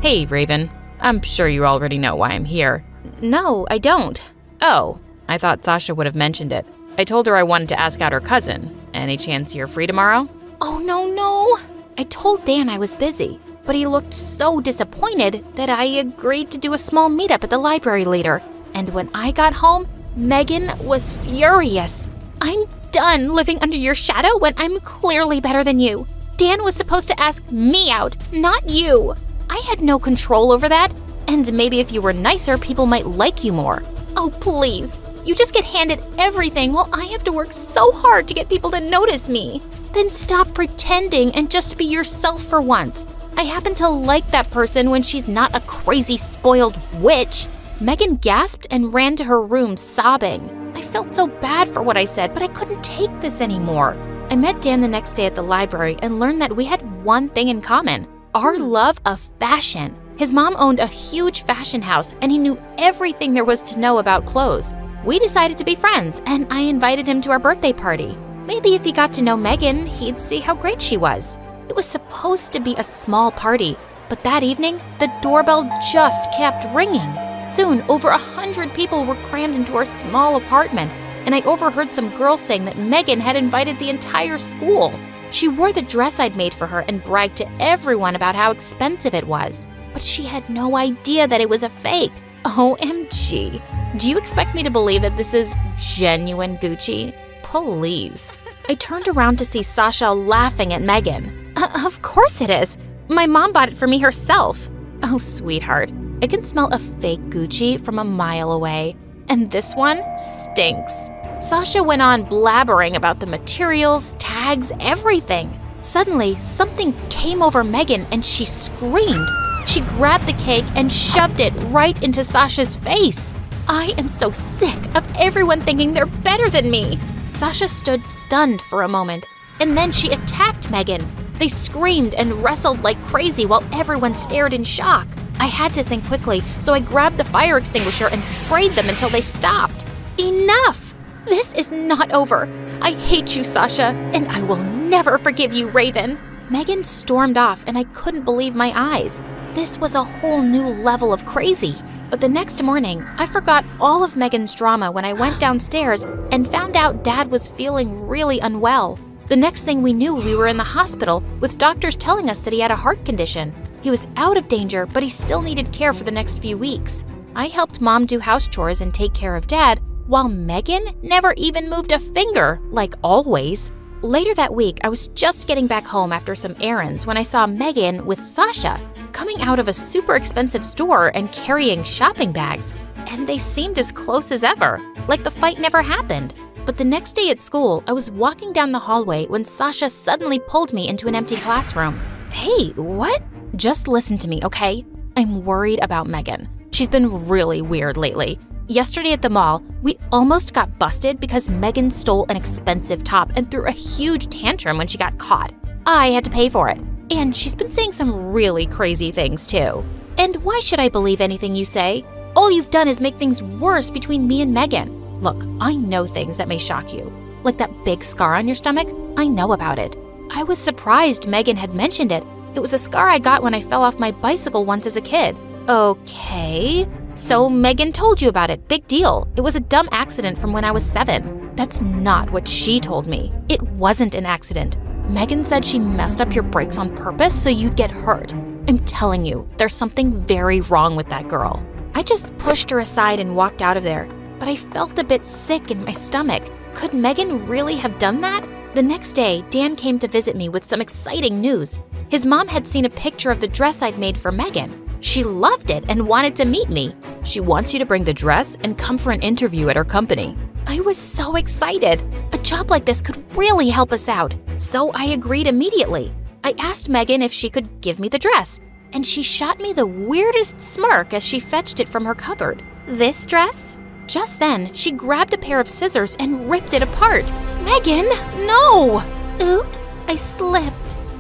Hey, Raven. I'm sure you already know why I'm here. No, I don't. Oh, I thought Sasha would have mentioned it. I told her I wanted to ask out her cousin. Any chance you're free tomorrow? Oh, no. I told Dan I was busy, but he looked so disappointed that I agreed to do a small meetup at the library later. And when I got home, Megan was furious. I'm done living under your shadow when I'm clearly better than you. Dan was supposed to ask me out, not you. I had no control over that, and maybe if you were nicer, people might like you more. Oh, please. You just get handed everything while I have to work so hard to get people to notice me. Then stop pretending and just be yourself for once. I happen to like that person when she's not a crazy, spoiled witch. Megan gasped and ran to her room sobbing. I felt so bad for what I said, but I couldn't take this anymore. I met Dan the next day at the library and learned that we had one thing in common: our love of fashion. His mom owned a huge fashion house and he knew everything there was to know about clothes. We decided to be friends and I invited him to our birthday party. Maybe if he got to know Megan, he'd see how great she was. It was supposed to be a small party, but that evening, the doorbell just kept ringing. Soon, over 100 people were crammed into our small apartment, and I overheard some girls saying that Megan had invited the entire school. She wore the dress I'd made for her and bragged to everyone about how expensive it was. But she had no idea that it was a fake. OMG. Do you expect me to believe that this is genuine Gucci? Please. I turned around to see Sasha laughing at Megan. Of course it is. My mom bought it for me herself. Oh, sweetheart. I can smell a fake Gucci from a mile away. And this one stinks. Sasha went on blabbering about the materials, tags, everything. Suddenly, something came over Megan and she screamed. She grabbed the cake and shoved it right into Sasha's face. I am so sick of everyone thinking they're better than me. Sasha stood stunned for a moment, and then she attacked Megan. They screamed and wrestled like crazy while everyone stared in shock. I had to think quickly, so I grabbed the fire extinguisher and sprayed them until they stopped. Enough! This is not over. I hate you, Sasha, and I will never forgive you, Raven. Megan stormed off, and I couldn't believe my eyes. This was a whole new level of crazy. But the next morning, I forgot all of Megan's drama when I went downstairs and found out Dad was feeling really unwell. The next thing we knew, we were in the hospital with doctors telling us that he had a heart condition. He was out of danger, but he still needed care for the next few weeks. I helped Mom do house chores and take care of Dad, while Megan never even moved a finger, like always. Later that week, I was just getting back home after some errands when I saw Megan with Sasha coming out of a super expensive store and carrying shopping bags. And they seemed as close as ever, like the fight never happened. But the next day at school, I was walking down the hallway when Sasha suddenly pulled me into an empty classroom. Hey, what? Just listen to me, okay? I'm worried about Megan. She's been really weird lately. Yesterday at the mall, we almost got busted because Megan stole an expensive top and threw a huge tantrum when she got caught. I had to pay for it. And she's been saying some really crazy things too. And why should I believe anything you say? All you've done is make things worse between me and Megan. Look, I know things that may shock you. Like that big scar on your stomach, I know about it. I was surprised Megan had mentioned it. It was a scar I got when I fell off my bicycle once as a kid. Okay. So Megan told you about it. Big deal. It was a dumb accident from when I was 7. That's not what she told me. It wasn't an accident. Megan said she messed up your brakes on purpose so you'd get hurt. I'm telling you, there's something very wrong with that girl. I just pushed her aside and walked out of there, but I felt a bit sick in my stomach. Could Megan really have done that? The next day, Dan came to visit me with some exciting news. His mom had seen a picture of the dress I'd made for Megan. She loved it and wanted to meet me. She wants you to bring the dress and come for an interview at her company. I was so excited. A job like this could really help us out, so I agreed immediately. I asked Megan if she could give me the dress, and she shot me the weirdest smirk as she fetched it from her cupboard. This dress? Just then, she grabbed a pair of scissors and ripped it apart. Megan, no! Oops, I slipped.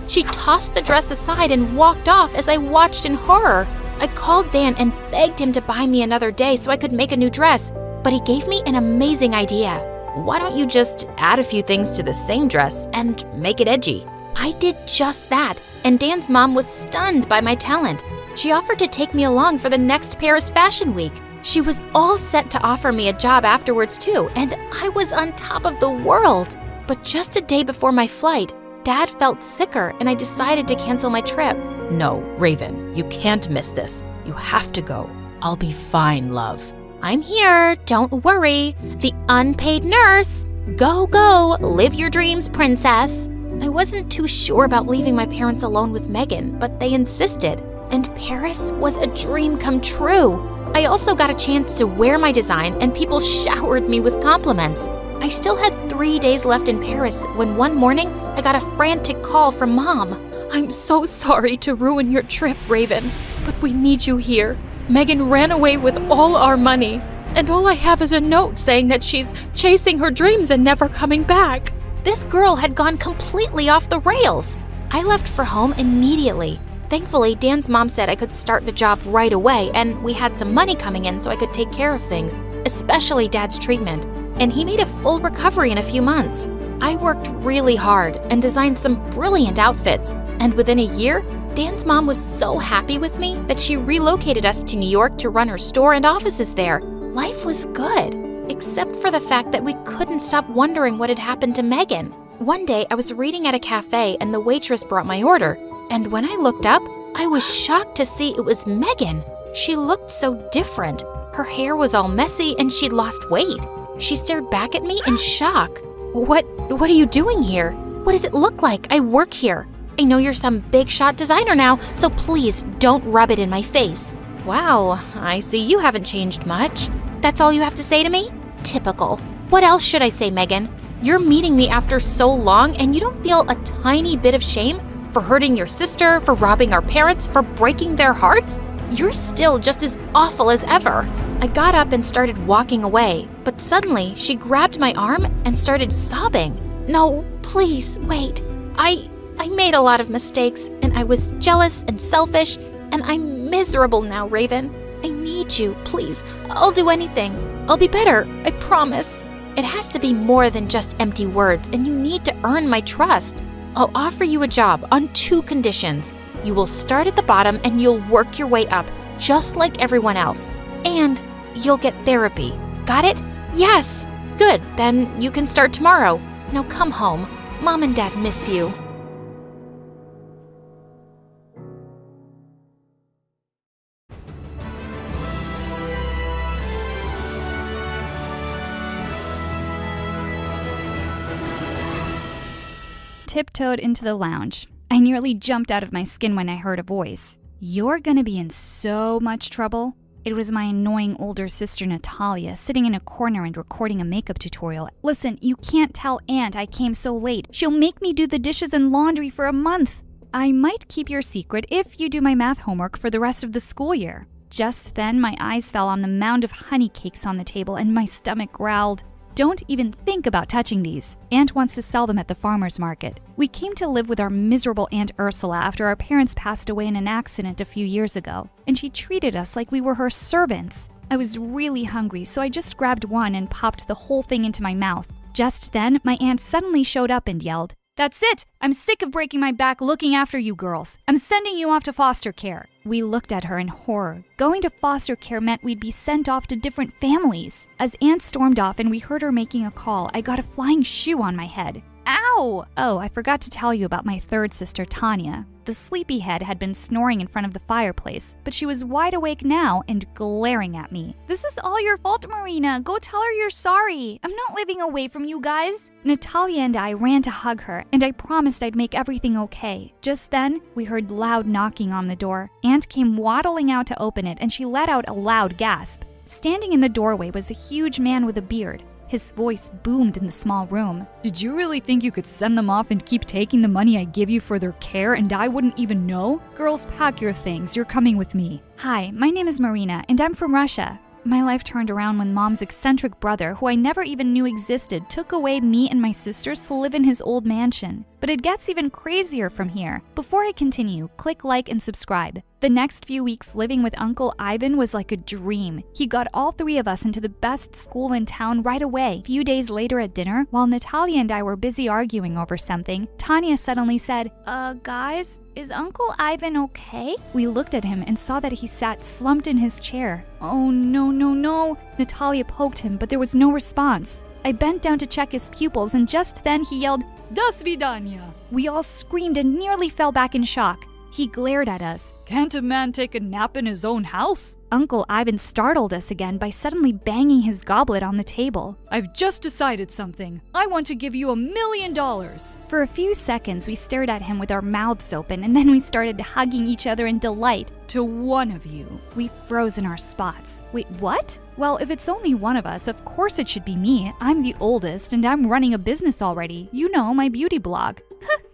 She tossed the dress aside and walked off as I watched in horror. I called Dan and begged him to buy me another day so I could make a new dress, but he gave me an amazing idea. Why don't you just add a few things to the same dress and make it edgy? I did just that, and Dan's mom was stunned by my talent. She offered to take me along for the next Paris Fashion Week. She was all set to offer me a job afterwards too, and I was on top of the world. But just a day before my flight, Dad felt sicker and I decided to cancel my trip. No, Raven, you can't miss this. You have to go. I'll be fine, love. I'm here, don't worry. The unpaid nurse. Go, go, live your dreams, princess. I wasn't too sure about leaving my parents alone with Megan, but they insisted. And Paris was a dream come true. I also got a chance to wear my design and people showered me with compliments. I still had 3 days left in Paris when one morning I got a frantic call from Mom. I'm so sorry to ruin your trip, Raven, but we need you here. Megan ran away with all our money, and all I have is a note saying that she's chasing her dreams and never coming back. This girl had gone completely off the rails. I left for home immediately. Thankfully, Dan's mom said I could start the job right away, and we had some money coming in so I could take care of things, especially Dad's treatment. And he made a full recovery in a few months. I worked really hard and designed some brilliant outfits, and within a year, Dan's mom was so happy with me that she relocated us to New York to run her store and offices there. Life was good, except for the fact that we couldn't stop wondering what had happened to Megan. One day, I was reading at a cafe and the waitress brought my order, and when I looked up, I was shocked to see it was Megan. She looked so different. Her hair was all messy and she'd lost weight. She stared back at me in shock. What are you doing here? What does it look like? I work here. I know you're some big shot designer now, so please don't rub it in my face. Wow, I see you haven't changed much. That's all you have to say to me? Typical. What else should I say, Megan? You're meeting me after so long and you don't feel a tiny bit of shame for hurting your sister, for robbing our parents, for breaking their hearts? You're still just as awful as ever. I got up and started walking away, but suddenly she grabbed my arm and started sobbing. No, please, wait. I made a lot of mistakes and I was jealous and selfish and I'm miserable now, Raven. I need you, please. I'll do anything. I'll be better, I promise. It has to be more than just empty words and you need to earn my trust. I'll offer you a job on 2 conditions. You will start at the bottom and you'll work your way up, just like everyone else. And you'll get therapy. Got it? Yes. Good, then you can start tomorrow. Now come home. Mom and Dad miss you. Tiptoed into the lounge. I nearly jumped out of my skin when I heard a voice. You're gonna be in so much trouble. It was my annoying older sister Natalia sitting in a corner and recording a makeup tutorial. Listen, you can't tell Aunt I came so late. She'll make me do the dishes and laundry for a month. I might keep your secret if you do my math homework for the rest of the school year. Just then, my eyes fell on the mound of honey cakes on the table and my stomach growled. Don't even think about touching these. Aunt wants to sell them at the farmer's market. We came to live with our miserable Aunt Ursula after our parents passed away in an accident a few years ago, and she treated us like we were her servants. I was really hungry, so I just grabbed one and popped the whole thing into my mouth. Just then, my aunt suddenly showed up and yelled, "That's it! I'm sick of breaking my back looking after you girls. I'm sending you off to foster care." We looked at her in horror. Going to foster care meant we'd be sent off to different families. As Aunt stormed off and we heard her making a call, I got a flying shoe on my head. Ow! Oh, I forgot to tell you about my third sister, Tanya. The sleepyhead had been snoring in front of the fireplace, but she was wide awake now and glaring at me. "This is all your fault, Marina. Go tell her you're sorry. I'm not living away from you guys." Natalia and I ran to hug her, and I promised I'd make everything okay. Just then, we heard loud knocking on the door. Aunt came waddling out to open it, and she let out a loud gasp. Standing in the doorway was a huge man with a beard. His voice boomed in the small room. "Did you really think you could send them off and keep taking the money I give you for their care and I wouldn't even know? Girls, pack your things. You're coming with me." "Hi, my name is Marina, and I'm from Russia." My life turned around when Mom's eccentric brother, who I never even knew existed, took away me and my sisters to live in his old mansion. But it gets even crazier from here. Before I continue, click like and subscribe. The next few weeks living with Uncle Ivan was like a dream. He got all 3 of us into the best school in town right away. A few days later at dinner, while Natalia and I were busy arguing over something, Tanya suddenly said, Guys, is Uncle Ivan okay?" We looked at him and saw that he sat slumped in his chair. "Oh, no. Natalia poked him, but there was no response. I bent down to check his pupils, and just then he yelled, "Do svidaniya!" We all screamed and nearly fell back in shock. He glared at us. "Can't a man take a nap in his own house?" Uncle Ivan startled us again by suddenly banging his goblet on the table. "I've just decided something. I want to give you $1 million. For a few seconds, we stared at him with our mouths open, and then we started hugging each other in delight. "To one of you." We froze in our spots. "Wait, what?" "Well, if it's only one of us, of course it should be me. I'm the oldest, and I'm running a business already. You know, my beauty blog."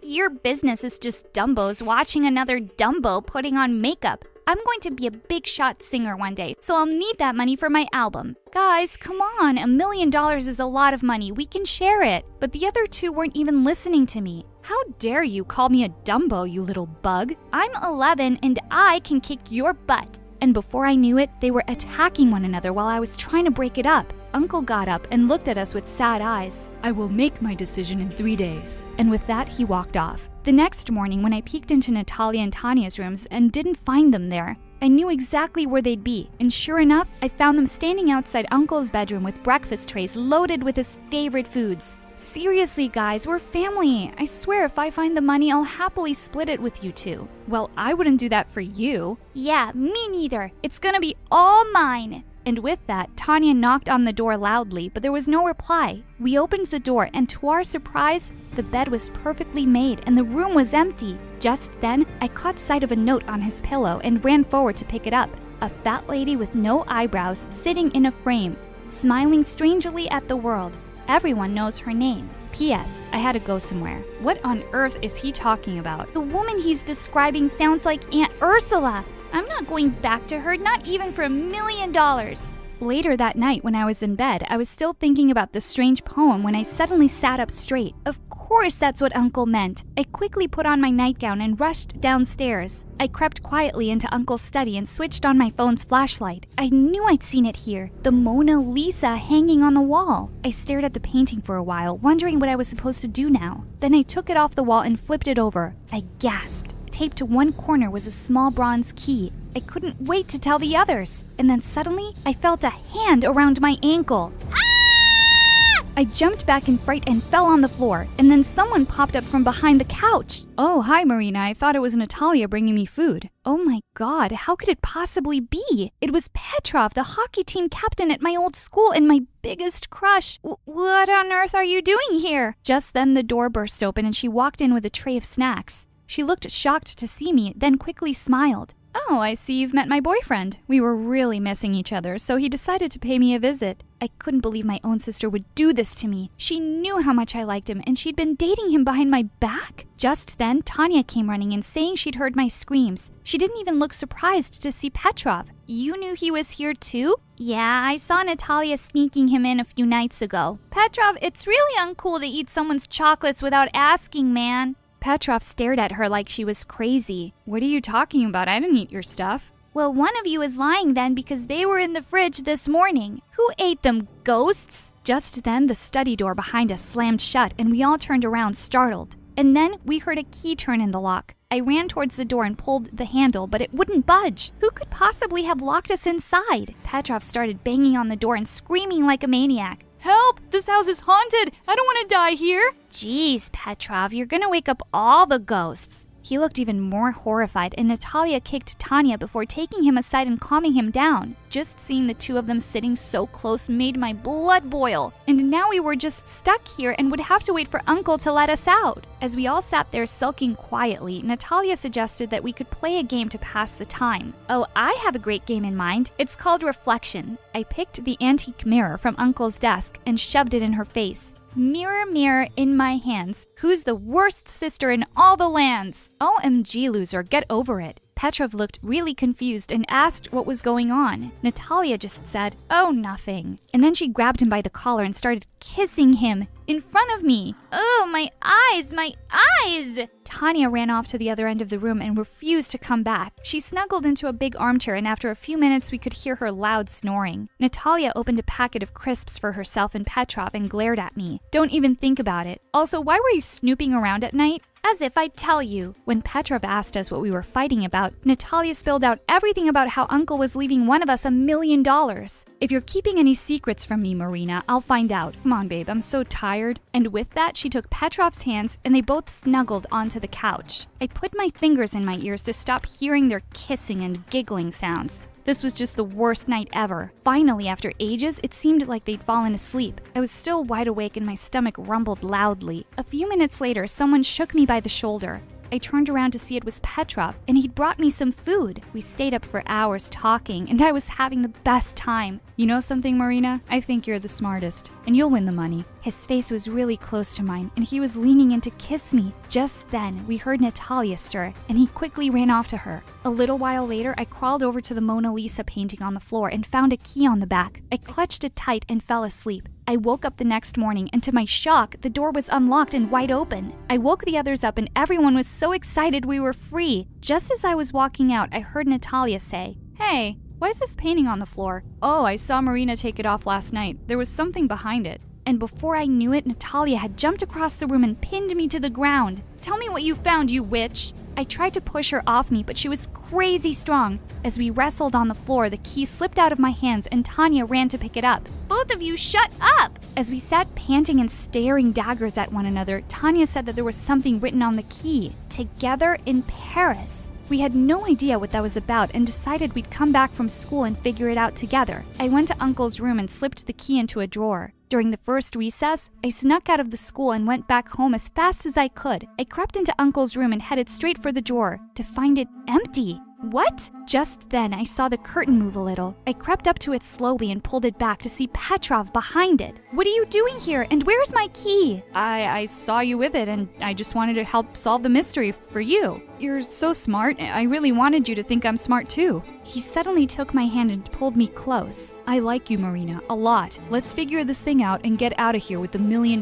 Your business is just Dumbos watching another Dumbo putting on makeup. I'm going to be a big shot singer one day, so I'll need that money for my album. Guys, come on, $1 million is a lot of money. We can share it. But the other 2 weren't even listening to me. How dare you call me a Dumbo, you little bug? I'm 11 and I can kick your butt. And before I knew it, they were attacking one another while I was trying to break it up. Uncle got up and looked at us with sad eyes. "I will make my decision in 3 days." And with that, he walked off. The next morning, when I peeked into Natalia and Tanya's rooms and didn't find them there, I knew exactly where they'd be. And sure enough, I found them standing outside Uncle's bedroom with breakfast trays loaded with his favorite foods. Seriously, guys, we're family. I swear if I find the money, I'll happily split it with you two. Well, I wouldn't do that for you. Yeah, me neither. It's gonna be all mine. And with that, Tanya knocked on the door loudly, but there was no reply. We opened the door, and to our surprise, the bed was perfectly made and the room was empty. Just then, I caught sight of a note on his pillow and ran forward to pick it up. A fat lady with no eyebrows sitting in a frame, smiling strangely at the world. Everyone knows her name. P.S. I had to go somewhere. What on earth is he talking about? The woman he's describing sounds like Aunt Ursula. I'm not going back to her, not even for $1 million. Later that night when I was in bed, I was still thinking about the strange poem when I suddenly sat up straight. Of course that's what Uncle meant. I quickly put on my nightgown and rushed downstairs. I crept quietly into Uncle's study and switched on my phone's flashlight. I knew I'd seen it here, the Mona Lisa hanging on the wall. I stared at the painting for a while, wondering what I was supposed to do now. Then I took it off the wall and flipped it over. I gasped. Taped to one corner was a small bronze key. I couldn't wait to tell the others. And then suddenly, I felt a hand around my ankle. I jumped back in fright and fell on the floor, and then someone popped up from behind the couch. Oh, hi, Marina. I thought it was Natalia bringing me food. Oh my God, how could it possibly be? It was Petrov, the hockey team captain at my old school and my biggest crush. What on earth are you doing here? Just then, the door burst open and she walked in with a tray of snacks. She looked shocked to see me, then quickly smiled. Oh, I see you've met my boyfriend. We were really missing each other, so he decided to pay me a visit. I couldn't believe my own sister would do this to me. She knew how much I liked him, and she'd been dating him behind my back. Just then, Tanya came running in, saying she'd heard my screams. She didn't even look surprised to see Petrov. You knew he was here too? Yeah, I saw Natalia sneaking him in a few nights ago. Petrov, it's really uncool to eat someone's chocolates without asking, man. Petrov stared at her like she was crazy. What are you talking about? I didn't eat your stuff. Well, one of you is lying then because they were in the fridge this morning. Who ate them, ghosts? Just then, the study door behind us slammed shut and we all turned around startled. And then we heard a key turn in the lock. I ran towards the door and pulled the handle, but it wouldn't budge. Who could possibly have locked us inside? Petrov started banging on the door and screaming like a maniac. Help! This house is haunted! I don't want to die here! Jeez, Petrov, you're gonna wake up all the ghosts. He looked even more horrified, and Natalia kicked Tanya before taking him aside and calming him down. Just seeing the two of them sitting so close made my blood boil. And now we were just stuck here and would have to wait for Uncle to let us out. As we all sat there sulking quietly, Natalia suggested that we could play a game to pass the time. Oh, I have a great game in mind. It's called Reflection. I picked the antique mirror from Uncle's desk and shoved it in her face. Mirror, mirror in my hands, who's the worst sister in all the lands? OMG, loser, get over it. Petrov looked really confused and asked what was going on. Natalia just said, oh, nothing. And then she grabbed him by the collar and started kissing him in front of me. Oh, my eyes, my eyes! Tanya ran off to the other end of the room and refused to come back. She snuggled into a big armchair, and after a few minutes we could hear her loud snoring. Natalia opened a packet of crisps for herself and Petrov and glared at me. Don't even think about it. Also, why were you snooping around at night? As if I'd tell you. When Petrov asked us what we were fighting about, Natalia spilled out everything about how Uncle was leaving one of us $1 million. If you're keeping any secrets from me, Marina, I'll find out. Come on, babe, I'm so tired. And with that, she took Petrov's hands and they both snuggled onto the couch. I put my fingers in my ears to stop hearing their kissing and giggling sounds. This was just the worst night ever. Finally, after ages, it seemed like they'd fallen asleep. I was still wide awake and my stomach rumbled loudly. A few minutes later, someone shook me by the shoulder. I turned around to see it was Petrov, and he'd brought me some food. We stayed up for hours talking, and I was having the best time. You know something, Marina? I think you're the smartest, and you'll win the money. His face was really close to mine, and he was leaning in to kiss me. Just then, we heard Natalia stir, and he quickly ran off to her. A little while later, I crawled over to the Mona Lisa painting on the floor and found a key on the back. I clutched it tight and fell asleep. I woke up the next morning, and to my shock, the door was unlocked and wide open. I woke the others up, and everyone was so excited we were free. Just as I was walking out, I heard Natalia say, "Hey, why is this painting on the floor?" "Oh, I saw Marina take it off last night. There was something behind it." And before I knew it, Natalia had jumped across the room and pinned me to the ground. "Tell me what you found, you witch!" I tried to push her off me, but she was crazy strong. As we wrestled on the floor, the key slipped out of my hands and Tanya ran to pick it up. Both of you shut up! As we sat panting and staring daggers at one another, Tanya said that there was something written on the key. Together in Paris. We had no idea what that was about and decided we'd come back from school and figure it out together. I went to Uncle's room and slipped the key into a drawer. During the first recess, I snuck out of the school and went back home as fast as I could. I crept into Uncle's room and headed straight for the drawer, to find it empty. What? Just then, I saw the curtain move a little. I crept up to it slowly and pulled it back to see Petrov behind it. What are you doing here? And where's my key? I saw you with it, and I just wanted to help solve the mystery for you. You're so smart. I really wanted you to think I'm smart too. He suddenly took my hand and pulled me close. I like you, Marina, a lot. Let's figure this thing out and get out of here with $1 million.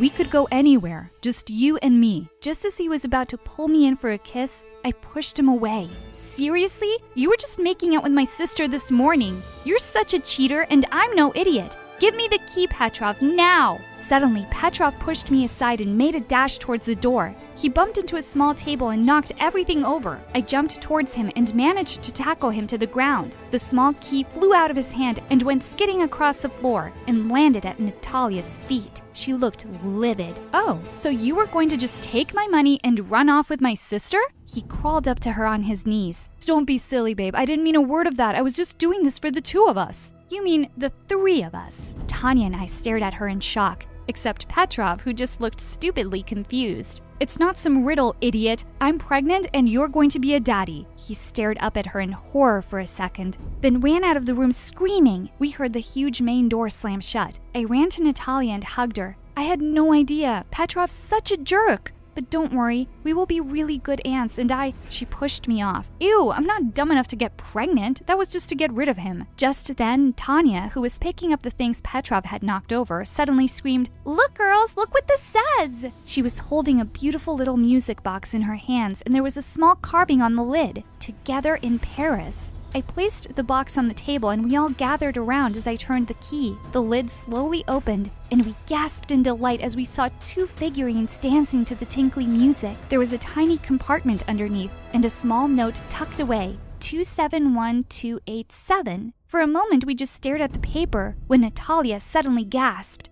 We could go anywhere, just you and me. Just as he was about to pull me in for a kiss, I pushed him away. Seriously? You were just making out with my sister this morning. You're such a cheater, and I'm no idiot. Give me the key, Petrov, now! Suddenly, Petrov pushed me aside and made a dash towards the door. He bumped into a small table and knocked everything over. I jumped towards him and managed to tackle him to the ground. The small key flew out of his hand and went skidding across the floor and landed at Natalia's feet. She looked livid. Oh, so you were going to just take my money and run off with my sister? He crawled up to her on his knees. Don't be silly, babe. I didn't mean a word of that. I was just doing this for the two of us. You mean the three of us? Tanya and I stared at her in shock, except Petrov, who just looked stupidly confused. It's not some riddle, idiot. I'm pregnant and you're going to be a daddy. He stared up at her in horror for a second, then ran out of the room screaming. We heard the huge main door slam shut. I ran to Natalia and hugged her. I had no idea. Petrov's such a jerk. But don't worry, we will be really good aunts, and She pushed me off. Ew, I'm not dumb enough to get pregnant. That was just to get rid of him. Just then, Tanya, who was picking up the things Petrov had knocked over, suddenly screamed, "Look, girls, look what this says!" She was holding a beautiful little music box in her hands, and there was a small carving on the lid. Together in Paris. I placed the box on the table and we all gathered around as I turned the key. The lid slowly opened and we gasped in delight as we saw two figurines dancing to the tinkly music. There was a tiny compartment underneath and a small note tucked away, 271287. For a moment we just stared at the paper when Natalia suddenly gasped.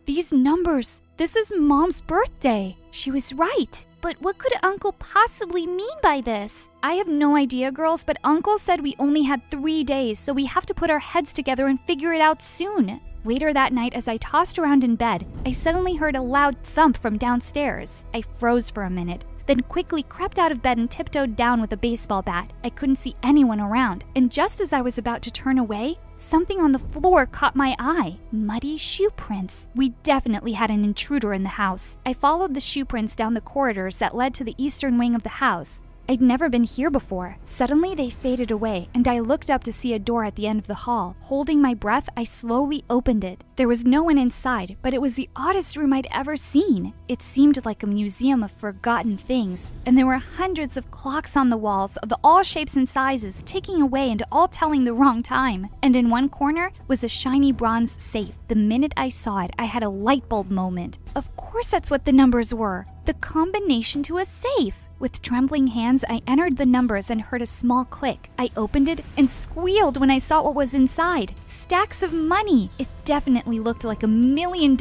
These numbers! This is Mom's birthday! She was right! But what could Uncle possibly mean by this? I have no idea, girls, but Uncle said we only had 3 days, so we have to put our heads together and figure it out soon. Later that night, as I tossed around in bed, I suddenly heard a loud thump from downstairs. I froze for a minute, then quickly crept out of bed and tiptoed down with a baseball bat. I couldn't see anyone around, and just as I was about to turn away, something on the floor caught my eye. Muddy shoe prints. We definitely had an intruder in the house. I followed the shoe prints down the corridors that led to the eastern wing of the house. I'd never been here before. Suddenly, they faded away, and I looked up to see a door at the end of the hall. Holding my breath, I slowly opened it. There was no one inside, but it was the oddest room I'd ever seen. It seemed like a museum of forgotten things, and there were hundreds of clocks on the walls of all shapes and sizes, ticking away and all telling the wrong time. And in one corner was a shiny bronze safe. The minute I saw it, I had a light bulb moment. Of course that's what the numbers were. The combination to a safe. With trembling hands, I entered the numbers and heard a small click. I opened it and squealed when I saw what was inside. Stacks of money. It definitely looked like $1 million.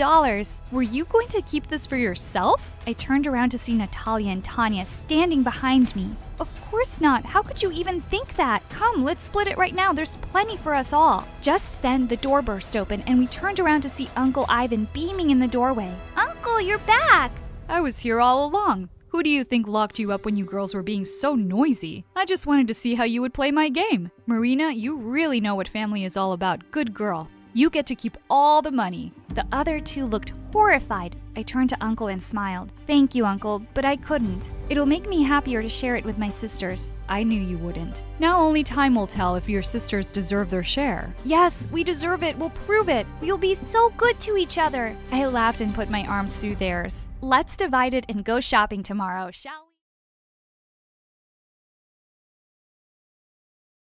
Were you going to keep this for yourself? I turned around to see Natalia and Tanya standing behind me. Of course not. How could you even think that? Come, let's split it right now. There's plenty for us all. Just then, the door burst open and we turned around to see Uncle Ivan beaming in the doorway. Uncle, you're back! I was here all along. Who do you think locked you up when you girls were being so noisy? I just wanted to see how you would play my game. Marina, you really know what family is all about. Good girl. You get to keep all the money. The other two looked horrified. I turned to Uncle and smiled. Thank you, Uncle, but I couldn't. It'll make me happier to share it with my sisters. I knew you wouldn't. Now only time will tell if your sisters deserve their share. Yes, we deserve it. We'll prove it. We'll be so good to each other. I laughed and put my arms through theirs. Let's divide it and go shopping tomorrow, shall we?